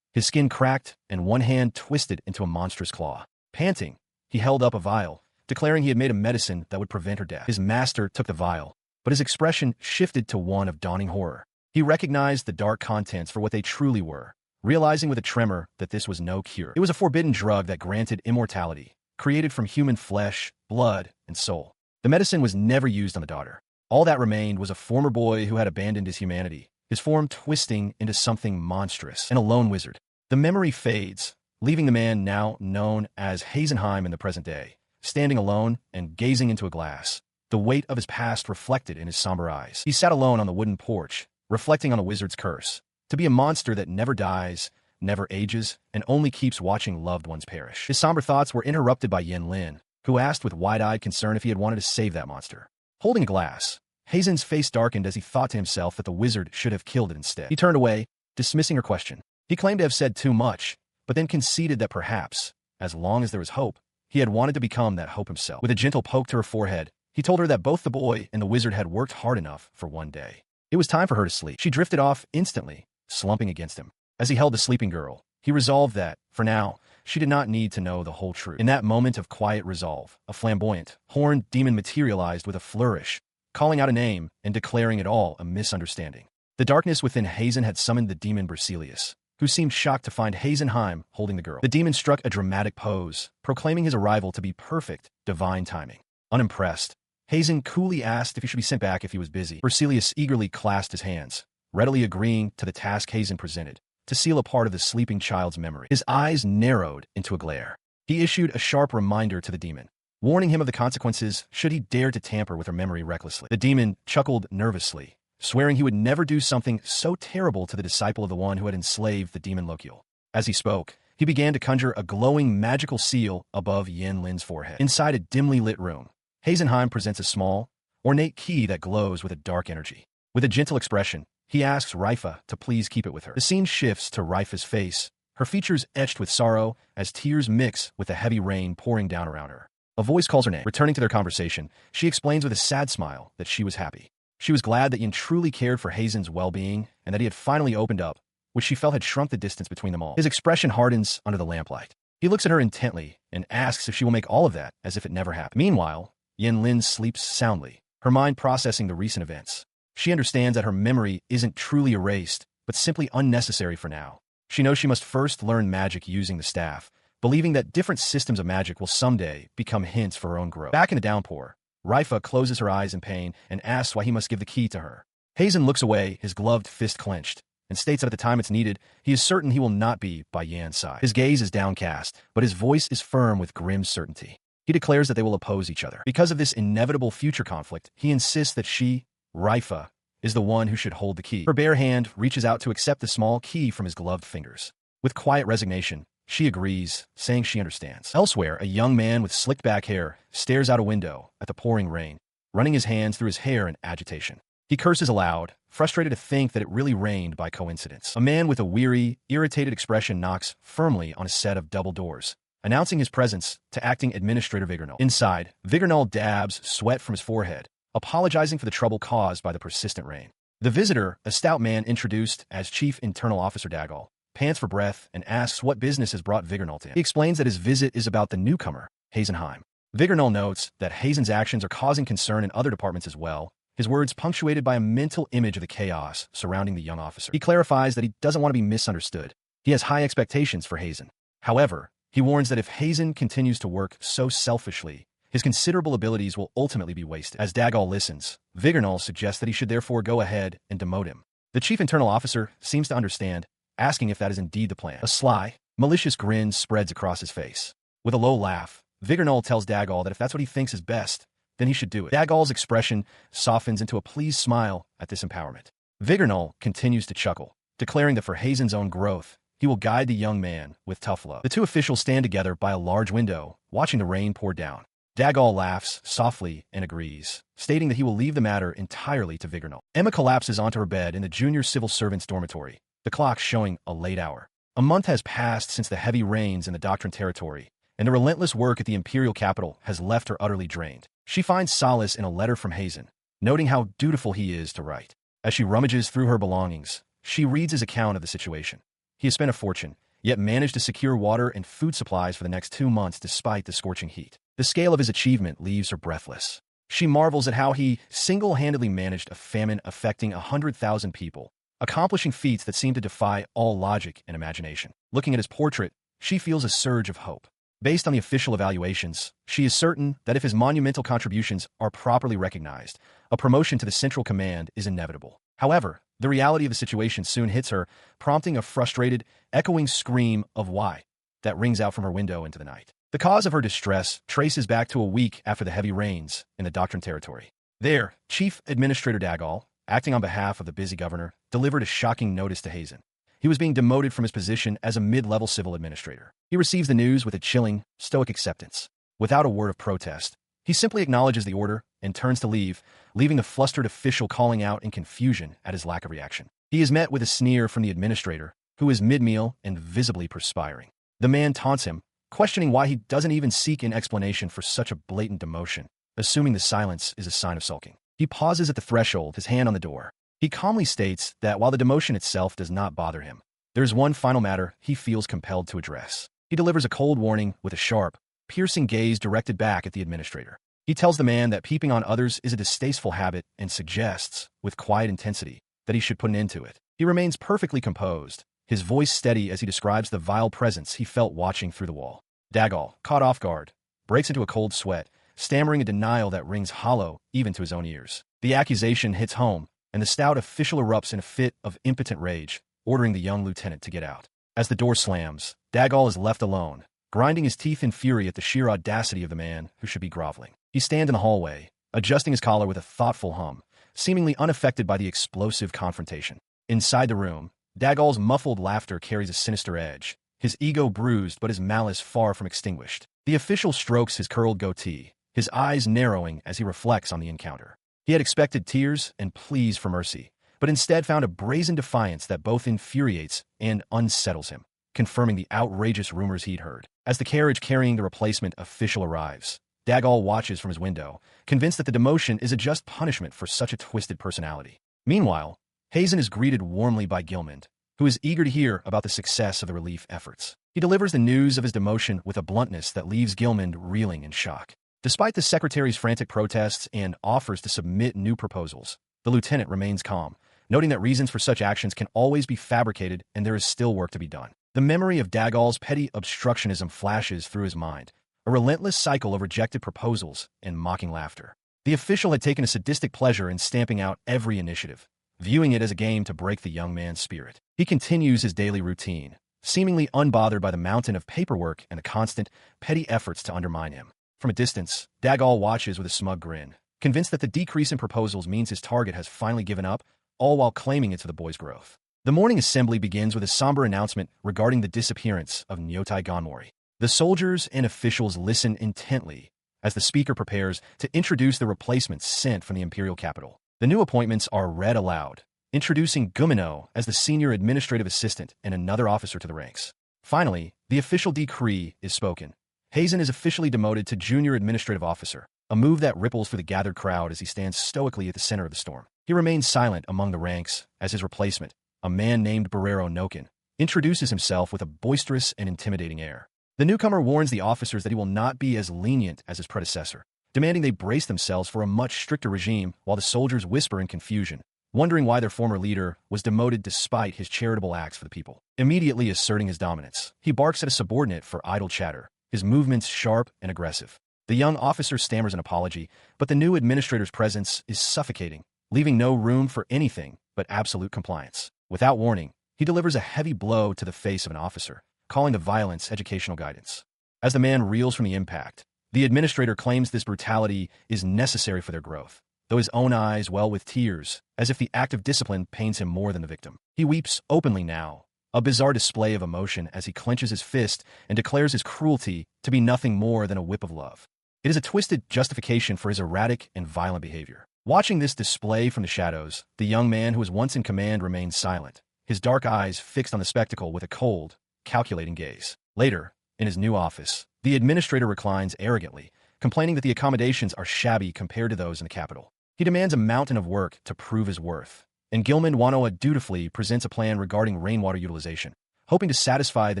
his skin cracked, and one hand twisted into a monstrous claw. Panting, he held up a vial, declaring he had made a medicine that would prevent her death. His master took the vial, but his expression shifted to one of dawning horror. He recognized the dark contents for what they truly were, realizing with a tremor that this was no cure. It was a forbidden drug that granted immortality, created from human flesh, blood, and soul. The medicine was never used on the daughter. All that remained was a former boy who had abandoned his humanity, his form twisting into something monstrous, and a lone wizard. The memory fades, leaving the man now known as Heimin in the present day, standing alone and gazing into a glass, the weight of his past reflected in his somber eyes. He sat alone on the wooden porch, reflecting on a wizard's curse, to be a monster that never dies, never ages and only keeps watching loved ones perish. His somber thoughts were interrupted by Yen Lin, who asked with wide-eyed concern if he had wanted to save that monster. Holding a glass, Heisen's face darkened as he thought to himself that the wizard should have killed it instead. He turned away, dismissing her question. He claimed to have said too much, but then conceded that perhaps, as long as there was hope, he had wanted to become that hope himself. With a gentle poke to her forehead, he told her that both the boy and the wizard had worked hard enough for one day. It was time for her to sleep. She drifted off instantly, slumping against him. As he held the sleeping girl, he resolved that, for now, she did not need to know the whole truth. In that moment of quiet resolve, a flamboyant, horned demon materialized with a flourish, calling out a name and declaring it all a misunderstanding. The darkness within Heizen had summoned the demon Berzelius, who seemed shocked to find Heisenheim holding the girl. The demon struck a dramatic pose, proclaiming his arrival to be perfect, divine timing. Unimpressed, Heizen coolly asked if he should be sent back if he was busy. Berzelius eagerly clasped his hands, readily agreeing to the task Heizen presented, to seal a part of the sleeping child's memory. His eyes narrowed into a glare. He issued a sharp reminder to the demon, warning him of the consequences should he dare to tamper with her memory recklessly. The demon chuckled nervously, swearing he would never do something so terrible to the disciple of the one who had enslaved the demon Lokiel. As he spoke, he began to conjure a glowing magical seal above Yen Lin's forehead. Inside a dimly lit room, Heisenheim presents a small, ornate key that glows with a dark energy. With a gentle expression, he asks Rifa to please keep it with her. The scene shifts to Rifa's face, her features etched with sorrow as tears mix with the heavy rain pouring down around her. A voice calls her name. Returning to their conversation, she explains with a sad smile that she was happy. She was glad that Yen truly cared for Heisen's well-being and that he had finally opened up, which she felt had shrunk the distance between them all. His expression hardens under the lamplight. He looks at her intently and asks if she will make all of that as if it never happened. Meanwhile, Yen Lin sleeps soundly, her mind processing the recent events. She understands that her memory isn't truly erased, but simply unnecessary for now. She knows she must first learn magic using the staff, believing that different systems of magic will someday become hints for her own growth. Back in the downpour, Rifa closes her eyes in pain and asks why he must give the key to her. Heizen looks away, his gloved fist clenched, and states that at the time it's needed, he is certain he will not be by Yan's side. His gaze is downcast, but his voice is firm with grim certainty. He declares that they will oppose each other. Because of this inevitable future conflict, he insists that she, Rifa, is the one who should hold the key. Her bare hand reaches out to accept the small key from his gloved fingers. With quiet resignation, she agrees, saying she understands. Elsewhere, a young man with slicked back hair stares out a window at the pouring rain, running his hands through his hair in agitation. He curses aloud, frustrated to think that it really rained by coincidence. A man with a weary, irritated expression knocks firmly on a set of double doors, announcing his presence to acting administrator Vigernal. Inside, Vigernal dabs sweat from his forehead, apologizing for the trouble caused by the persistent rain. The visitor, a stout man introduced as Chief Internal Officer Dagal, pants for breath and asks what business has brought Vigernal to him. He explains that his visit is about the newcomer, Heisenheim. Vigernal notes that Heisen's actions are causing concern in other departments as well, his words punctuated by a mental image of the chaos surrounding the young officer. He clarifies that he doesn't want to be misunderstood. He has high expectations for Heisen. However, he warns that if Heisen continues to work so selfishly, his considerable abilities will ultimately be wasted. As Dagal listens, Vigernal suggests that he should therefore go ahead and demote him. The chief internal officer seems to understand, asking if that is indeed the plan. A sly, malicious grin spreads across his face. With a low laugh, Vigernal tells Dagal that if that's what he thinks is best, then he should do it. Dagal's expression softens into a pleased smile at this empowerment. Vigernal continues to chuckle, declaring that for Heisen's own growth, he will guide the young man with tough love. The two officials stand together by a large window, watching the rain pour down. Dagal laughs softly and agrees, stating that he will leave the matter entirely to Vigernal. Emma collapses onto her bed in the junior civil servants' dormitory, the clock showing a late hour. A month has passed since the heavy rains in the Doctrine territory, and the relentless work at the imperial capital has left her utterly drained. She finds solace in a letter from Heisen, noting how dutiful he is to write. As she rummages through her belongings, she reads his account of the situation. He has spent a fortune, yet managed to secure water and food supplies for the next 2 months despite the scorching heat. The scale of his achievement leaves her breathless. She marvels at how he single-handedly managed a famine affecting 100,000 people, accomplishing feats that seem to defy all logic and imagination. Looking at his portrait, she feels a surge of hope. Based on the official evaluations, she is certain that if his monumental contributions are properly recognized, a promotion to the Central Command is inevitable. However, the reality of the situation soon hits her, prompting a frustrated, echoing scream of why that rings out from her window into the night. The cause of her distress traces back to a week after the heavy rains in the Doctrine territory. There, Chief Administrator Dagal, acting on behalf of the busy governor, delivered a shocking notice to Heisen. He was being demoted from his position as a mid-level civil administrator. He receives the news with a chilling, stoic acceptance. Without a word of protest, he simply acknowledges the order and turns to leave, leaving the flustered official calling out in confusion at his lack of reaction. He is met with a sneer from the administrator, who is mid-meal and visibly perspiring. The man taunts him, questioning why he doesn't even seek an explanation for such a blatant demotion, assuming the silence is a sign of sulking. He pauses at the threshold, his hand on the door. He calmly states that while the demotion itself does not bother him, there is one final matter he feels compelled to address. He delivers a cold warning with a sharp, piercing gaze directed back at the administrator. He tells the man that peeping on others is a distasteful habit and suggests, with quiet intensity, that he should put an end to it. He remains perfectly composed, his voice steady as he describes the vile presence he felt watching through the wall. Dagal, caught off guard, breaks into a cold sweat, stammering a denial that rings hollow even to his own ears. The accusation hits home, and the stout official erupts in a fit of impotent rage, ordering the young lieutenant to get out. As the door slams, Dagal is left alone, grinding his teeth in fury at the sheer audacity of the man who should be groveling. He stands in the hallway, adjusting his collar with a thoughtful hum, seemingly unaffected by the explosive confrontation. Inside the room, Dagal's muffled laughter carries a sinister edge, his ego bruised but his malice far from extinguished. The official strokes his curled goatee, his eyes narrowing as he reflects on the encounter. He had expected tears and pleas for mercy, but instead found a brazen defiance that both infuriates and unsettles him, confirming the outrageous rumors he'd heard. As the carriage carrying the replacement official arrives, Dagal watches from his window, convinced that the demotion is a just punishment for such a twisted personality. Meanwhile, Heimin is greeted warmly by Gilman, who is eager to hear about the success of the relief efforts. He delivers the news of his demotion with a bluntness that leaves Gilman reeling in shock. Despite the secretary's frantic protests and offers to submit new proposals, the lieutenant remains calm, noting that reasons for such actions can always be fabricated and there is still work to be done. The memory of Dagal's petty obstructionism flashes through his mind, a relentless cycle of rejected proposals and mocking laughter. The official had taken a sadistic pleasure in stamping out every initiative, viewing it as a game to break the young man's spirit. He continues his daily routine, seemingly unbothered by the mountain of paperwork and the constant, petty efforts to undermine him. From a distance, Dagal watches with a smug grin, convinced that the decrease in proposals means his target has finally given up, all while claiming it's for the boy's growth. The morning assembly begins with a somber announcement regarding the disappearance of Nyotai Gonmori. The soldiers and officials listen intently as the speaker prepares to introduce the replacements sent from the imperial capital. The new appointments are read aloud, introducing Munou as the senior administrative assistant and another officer to the ranks. Finally, the official decree is spoken. Heimin is officially demoted to junior administrative officer, a move that ripples through the gathered crowd as he stands stoically at the center of the storm. He remains silent among the ranks as his replacement, a man named Barrero Noken, introduces himself with a boisterous and intimidating air. The newcomer warns the officers that he will not be as lenient as his predecessor, demanding they brace themselves for a much stricter regime while the soldiers whisper in confusion, wondering why their former leader was demoted despite his charitable acts for the people. Immediately asserting his dominance, he barks at a subordinate for idle chatter, his movements sharp and aggressive. The young officer stammers an apology, but the new administrator's presence is suffocating, leaving no room for anything but absolute compliance. Without warning, he delivers a heavy blow to the face of an officer, calling the violence educational guidance. As the man reels from the impact, the administrator claims this brutality is necessary for their growth, though his own eyes well with tears, as if the act of discipline pains him more than the victim. He weeps openly now, a bizarre display of emotion as he clenches his fist and declares his cruelty to be nothing more than a whip of love. It is a twisted justification for his erratic and violent behavior. Watching this display from the shadows, the young man who was once in command remains silent, his dark eyes fixed on the spectacle with a cold, calculating gaze. Later, in his new office, the administrator reclines arrogantly, complaining that the accommodations are shabby compared to those in the capital. He demands a mountain of work to prove his worth, and Gilman Wanoa dutifully presents a plan regarding rainwater utilization, hoping to satisfy the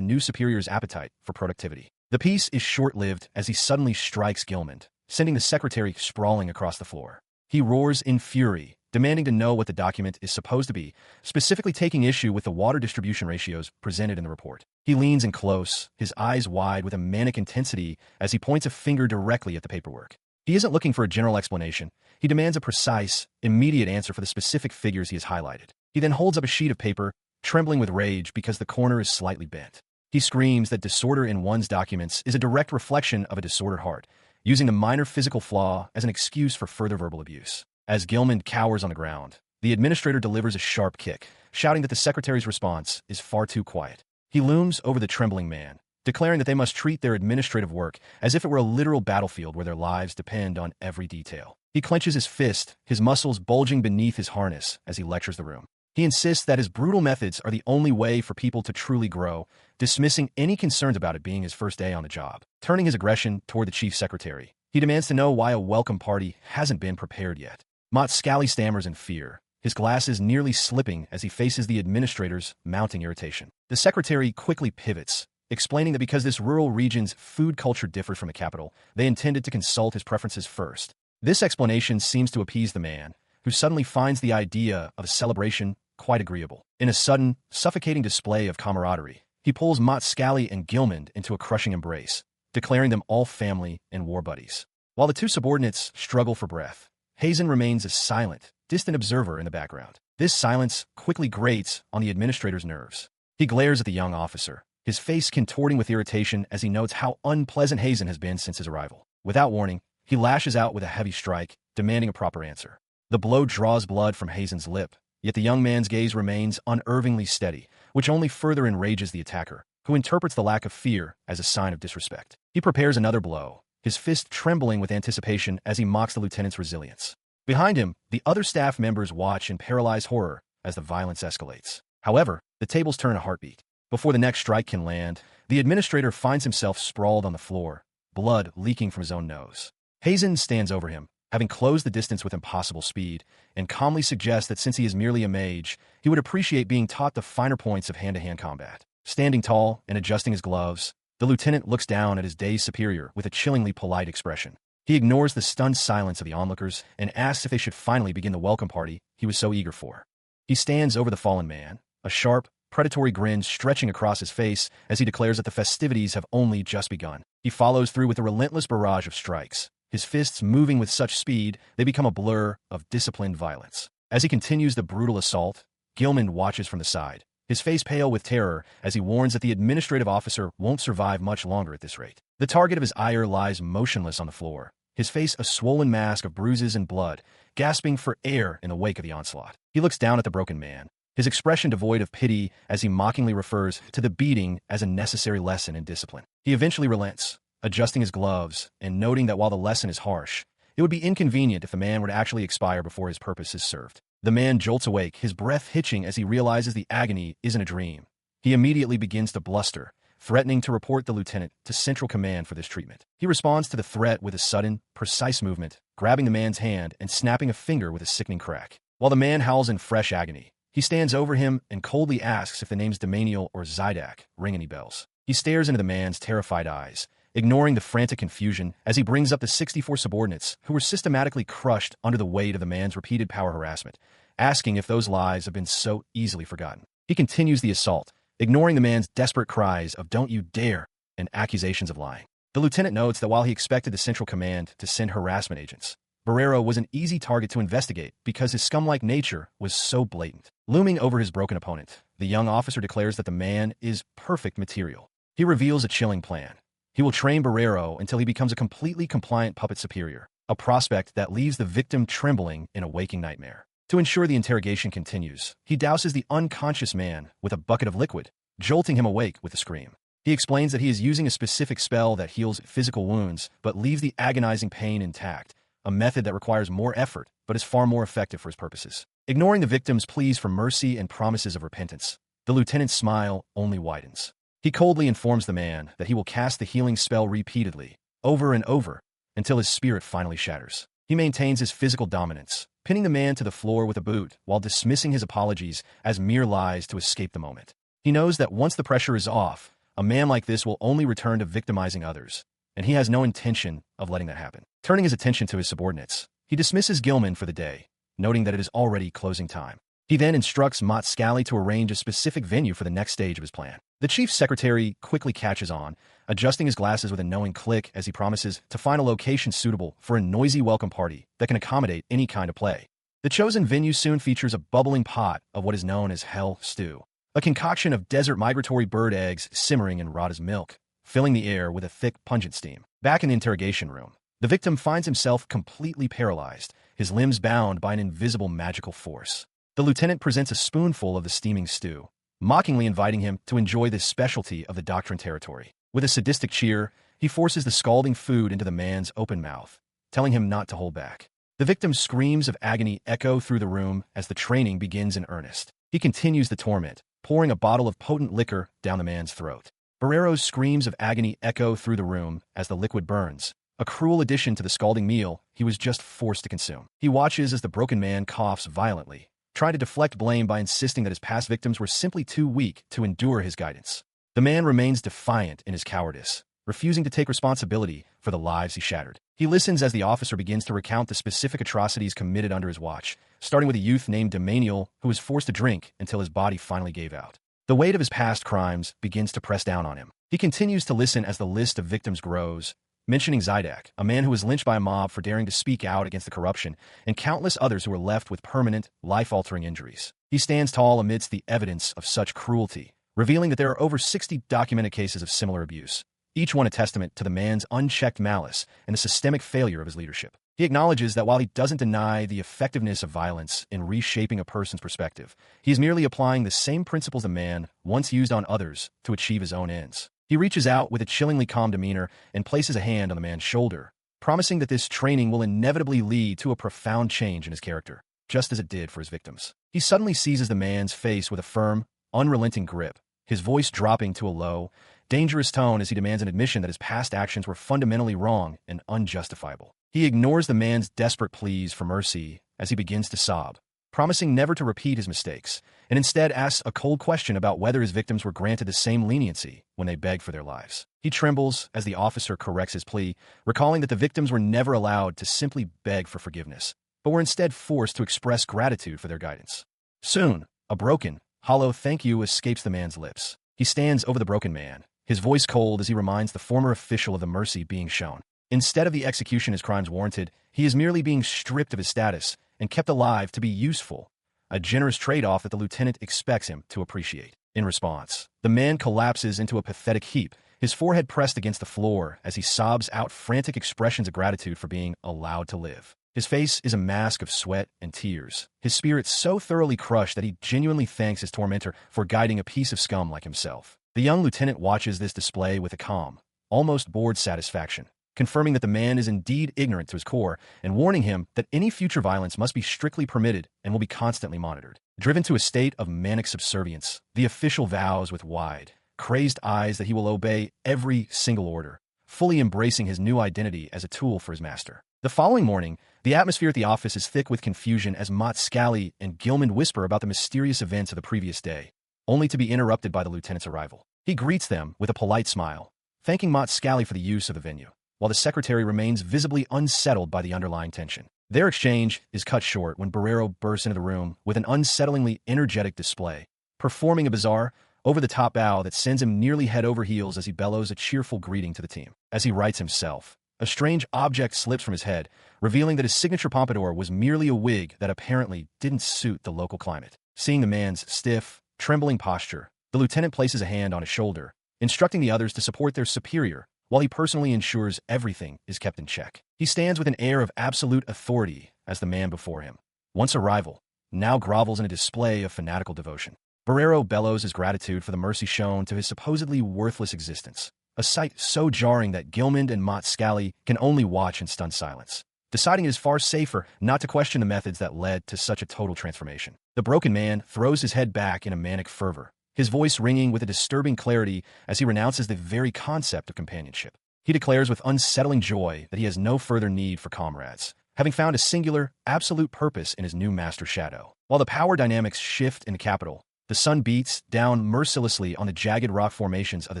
new superior's appetite for productivity. The piece is short-lived as he suddenly strikes Gilman, sending the secretary sprawling across the floor. He roars in fury, demanding to know what the document is supposed to be, specifically taking issue with the water distribution ratios presented in the report. He leans in close, his eyes wide with a manic intensity as he points a finger directly at the paperwork. He isn't looking for a general explanation. He demands a precise, immediate answer for the specific figures he has highlighted. He then holds up a sheet of paper, trembling with rage because the corner is slightly bent. He screams that disorder in one's documents is a direct reflection of a disordered heart, using the minor physical flaw as an excuse for further verbal abuse. As Gilman cowers on the ground, the administrator delivers a sharp kick, shouting that the secretary's response is far too quiet. He looms over the trembling man, declaring that they must treat their administrative work as if it were a literal battlefield where their lives depend on every detail. He clenches his fist, his muscles bulging beneath his harness as he lectures the room. He insists that his brutal methods are the only way for people to truly grow, dismissing any concerns about it being his first day on the job. Turning his aggression toward the chief secretary, he demands to know why a welcome party hasn't been prepared yet. Scally stammers in fear, his glasses nearly slipping as he faces the administrator's mounting irritation. The secretary quickly pivots, explaining that because this rural region's food culture differs from the capital, they intended to consult his preferences first. This explanation seems to appease the man, who suddenly finds the idea of a celebration quite agreeable. In a sudden, suffocating display of camaraderie, he pulls Scally and Gilman into a crushing embrace, declaring them all family and war buddies. While the two subordinates struggle for breath, Heimin remains a silent, distant observer in the background. This silence quickly grates on the administrator's nerves. He glares at the young officer, his face contorting with irritation as he notes how unpleasant Heimin has been since his arrival. Without warning, he lashes out with a heavy strike, demanding a proper answer. The blow draws blood from Heimin's lip, yet the young man's gaze remains unervingly steady, which only further enrages the attacker, who interprets the lack of fear as a sign of disrespect. He prepares another blow, his fist trembling with anticipation as he mocks the lieutenant's resilience. Behind him, the other staff members watch in paralyzed horror as the violence escalates. However, the tables turn a heartbeat. Before the next strike can land, the administrator finds himself sprawled on the floor, blood leaking from his own nose. Heimin stands over him, having closed the distance with impossible speed, and calmly suggests that since he is merely a mage, he would appreciate being taught the finer points of hand-to-hand combat. Standing tall and adjusting his gloves, the lieutenant looks down at his dazed superior with a chillingly polite expression. He ignores the stunned silence of the onlookers and asks if they should finally begin the welcome party he was so eager for. He stands over the fallen man, a sharp, predatory grin stretching across his face as he declares that the festivities have only just begun. He follows through with a relentless barrage of strikes, his fists moving with such speed they become a blur of disciplined violence. As he continues the brutal assault, Gilman watches from the side, his face pale with terror as he warns that the administrative officer won't survive much longer at this rate. The target of his ire lies motionless on the floor, his face a swollen mask of bruises and blood, gasping for air in the wake of the onslaught. He looks down at the broken man, his expression devoid of pity as he mockingly refers to the beating as a necessary lesson in discipline. He eventually relents, adjusting his gloves and noting that while the lesson is harsh, it would be inconvenient if the man were to actually expire before his purpose is served. The man jolts awake, his breath hitching as he realizes the agony isn't a dream. He immediately begins to bluster, threatening to report the lieutenant to Central Command for this treatment. He responds to the threat with a sudden, precise movement, grabbing the man's hand and snapping a finger with a sickening crack. While the man howls in fresh agony, he stands over him and coldly asks if the names Demaniel or Zydak ring any bells. He stares into the man's terrified eyes, ignoring the frantic confusion as he brings up the 64 subordinates who were systematically crushed under the weight of the man's repeated power harassment, asking if those lives have been so easily forgotten. He continues the assault, ignoring the man's desperate cries of "Don't you dare!" and accusations of lying. The lieutenant notes that while he expected the Central Command to send harassment agents, Barrero was an easy target to investigate because his scum-like nature was so blatant. Looming over his broken opponent, the young officer declares that the man is perfect material. He reveals a chilling plan. He will train Barrero until he becomes a completely compliant puppet superior, a prospect that leaves the victim trembling in a waking nightmare. To ensure the interrogation continues, he douses the unconscious man with a bucket of liquid, jolting him awake with a scream. He explains that he is using a specific spell that heals physical wounds but leaves the agonizing pain intact, a method that requires more effort but is far more effective for his purposes. Ignoring the victim's pleas for mercy and promises of repentance, the lieutenant's smile only widens. He coldly informs the man that he will cast the healing spell repeatedly, over and over, until his spirit finally shatters. He maintains his physical dominance, pinning the man to the floor with a boot while dismissing his apologies as mere lies to escape the moment. He knows that once the pressure is off, a man like this will only return to victimizing others, and he has no intention of letting that happen. Turning his attention to his subordinates, he dismisses Gilman for the day, noting that it is already closing time. He then instructs Scally to arrange a specific venue for the next stage of his plan. The chief secretary quickly catches on, adjusting his glasses with a knowing click as he promises to find a location suitable for a noisy welcome party that can accommodate any kind of play. The chosen venue soon features a bubbling pot of what is known as hell stew, a concoction of desert migratory bird eggs simmering in Rada's milk, filling the air with a thick, pungent steam. Back in the interrogation room, the victim finds himself completely paralyzed, his limbs bound by an invisible magical force. The lieutenant presents a spoonful of the steaming stew, mockingly inviting him to enjoy this specialty of the doctrine territory. With a sadistic cheer, he forces the scalding food into the man's open mouth, telling him not to hold back. The victim's screams of agony echo through the room as the training begins in earnest. He continues the torment, pouring a bottle of potent liquor down the man's throat. Barero's screams of agony echo through the room as the liquid burns, a cruel addition to the scalding meal he was just forced to consume. He watches as the broken man coughs violently, trying to deflect blame by insisting that his past victims were simply too weak to endure his guidance. The man remains defiant in his cowardice, refusing to take responsibility for the lives he shattered. He listens as the officer begins to recount the specific atrocities committed under his watch, starting with a youth named Demaniel who was forced to drink until his body finally gave out. The weight of his past crimes begins to press down on him. He continues to listen as the list of victims grows, mentioning Zydak, a man who was lynched by a mob for daring to speak out against the corruption, and countless others who were left with permanent, life-altering injuries. He stands tall amidst the evidence of such cruelty, revealing that there are over 60 documented cases of similar abuse, each one a testament to the man's unchecked malice and the systemic failure of his leadership. He acknowledges that while he doesn't deny the effectiveness of violence in reshaping a person's perspective, he is merely applying the same principles the man once used on others to achieve his own ends. He reaches out with a chillingly calm demeanor and places a hand on the man's shoulder, promising that this training will inevitably lead to a profound change in his character, just as it did for his victims. He suddenly seizes the man's face with a firm, unrelenting grip, his voice dropping to a low, dangerous tone as he demands an admission that his past actions were fundamentally wrong and unjustifiable. He ignores the man's desperate pleas for mercy as he begins to sob, promising never to repeat his mistakes, and instead asks a cold question about whether his victims were granted the same leniency when they begged for their lives. He trembles as the officer corrects his plea, recalling that the victims were never allowed to simply beg for forgiveness, but were instead forced to express gratitude for their guidance. Soon, a broken, hollow thank you escapes the man's lips. He stands over the broken man, his voice cold as he reminds the former official of the mercy being shown. Instead of the execution his crimes warranted, he is merely being stripped of his status and kept alive to be useful, a generous trade-off that the lieutenant expects him to appreciate. In response, the man collapses into a pathetic heap, his forehead pressed against the floor as he sobs out frantic expressions of gratitude for being allowed to live. His face is a mask of sweat and tears, his spirit so thoroughly crushed that he genuinely thanks his tormentor for guiding a piece of scum like himself. The young lieutenant watches this display with a calm, almost bored satisfaction, confirming that the man is indeed ignorant to his core and warning him that any future violence must be strictly permitted and will be constantly monitored. Driven to a state of manic subservience, the official vows with wide, crazed eyes that he will obey every single order, fully embracing his new identity as a tool for his master. The following morning, the atmosphere at the office is thick with confusion as Mott Scally and Gilman whisper about the mysterious events of the previous day, only to be interrupted by the lieutenant's arrival. He greets them with a polite smile, thanking Mott Scally for the use of the venue, while the secretary remains visibly unsettled by the underlying tension. Their exchange is cut short when Barrero bursts into the room with an unsettlingly energetic display, performing a bizarre, over-the-top bow that sends him nearly head over heels as he bellows a cheerful greeting to the team. As he writes himself, a strange object slips from his head, revealing that his signature pompadour was merely a wig that apparently didn't suit the local climate. Seeing the man's stiff, trembling posture, the lieutenant places a hand on his shoulder, instructing the others to support their superior, while he personally ensures everything is kept in check. He stands with an air of absolute authority as the man before him, once a rival, now grovels in a display of fanatical devotion. Barrero bellows his gratitude for the mercy shown to his supposedly worthless existence, a sight so jarring that Gilman and Mott Scally can only watch in stunned silence, deciding it is far safer not to question the methods that led to such a total transformation. The broken man throws his head back in a manic fervor, his voice ringing with a disturbing clarity as he renounces the very concept of companionship. He declares with unsettling joy that he has no further need for comrades, having found a singular, absolute purpose in his new master shadow. While the power dynamics shift in the capital, the sun beats down mercilessly on the jagged rock formations of the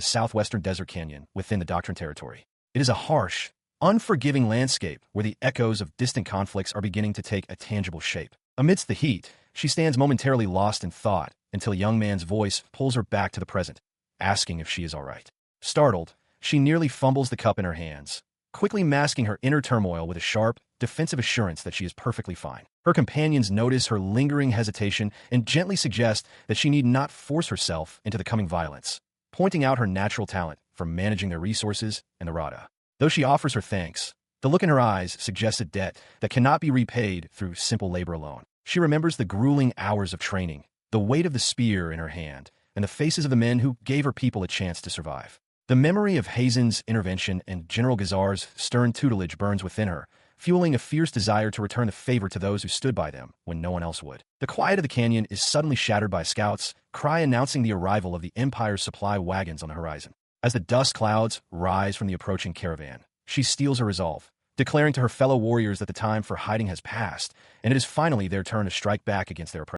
southwestern desert canyon within the Doctrine territory. It is a harsh, unforgiving landscape where the echoes of distant conflicts are beginning to take a tangible shape. Amidst the heat, she stands momentarily lost in thought until a young man's voice pulls her back to the present, asking if she is all right. Startled, she nearly fumbles the cup in her hands, quickly masking her inner turmoil with a sharp, defensive assurance that she is perfectly fine. Her companions notice her lingering hesitation and gently suggest that she need not force herself into the coming violence, pointing out her natural talent for managing their resources and the Rada. Though she offers her thanks, the look in her eyes suggests a debt that cannot be repaid through simple labor alone. She remembers the grueling hours of training, the weight of the spear in her hand, and the faces of the men who gave her people a chance to survive. The memory of Heisen's intervention and General Gazar's stern tutelage burns within her, fueling a fierce desire to return the favor to those who stood by them when no one else would. The quiet of the canyon is suddenly shattered by a scout's cry announcing the arrival of the Empire's supply wagons on the horizon. As the dust clouds rise from the approaching caravan, she steels her resolve, declaring to her fellow warriors that the time for hiding has passed, and it is finally their turn to strike back against their oppressors.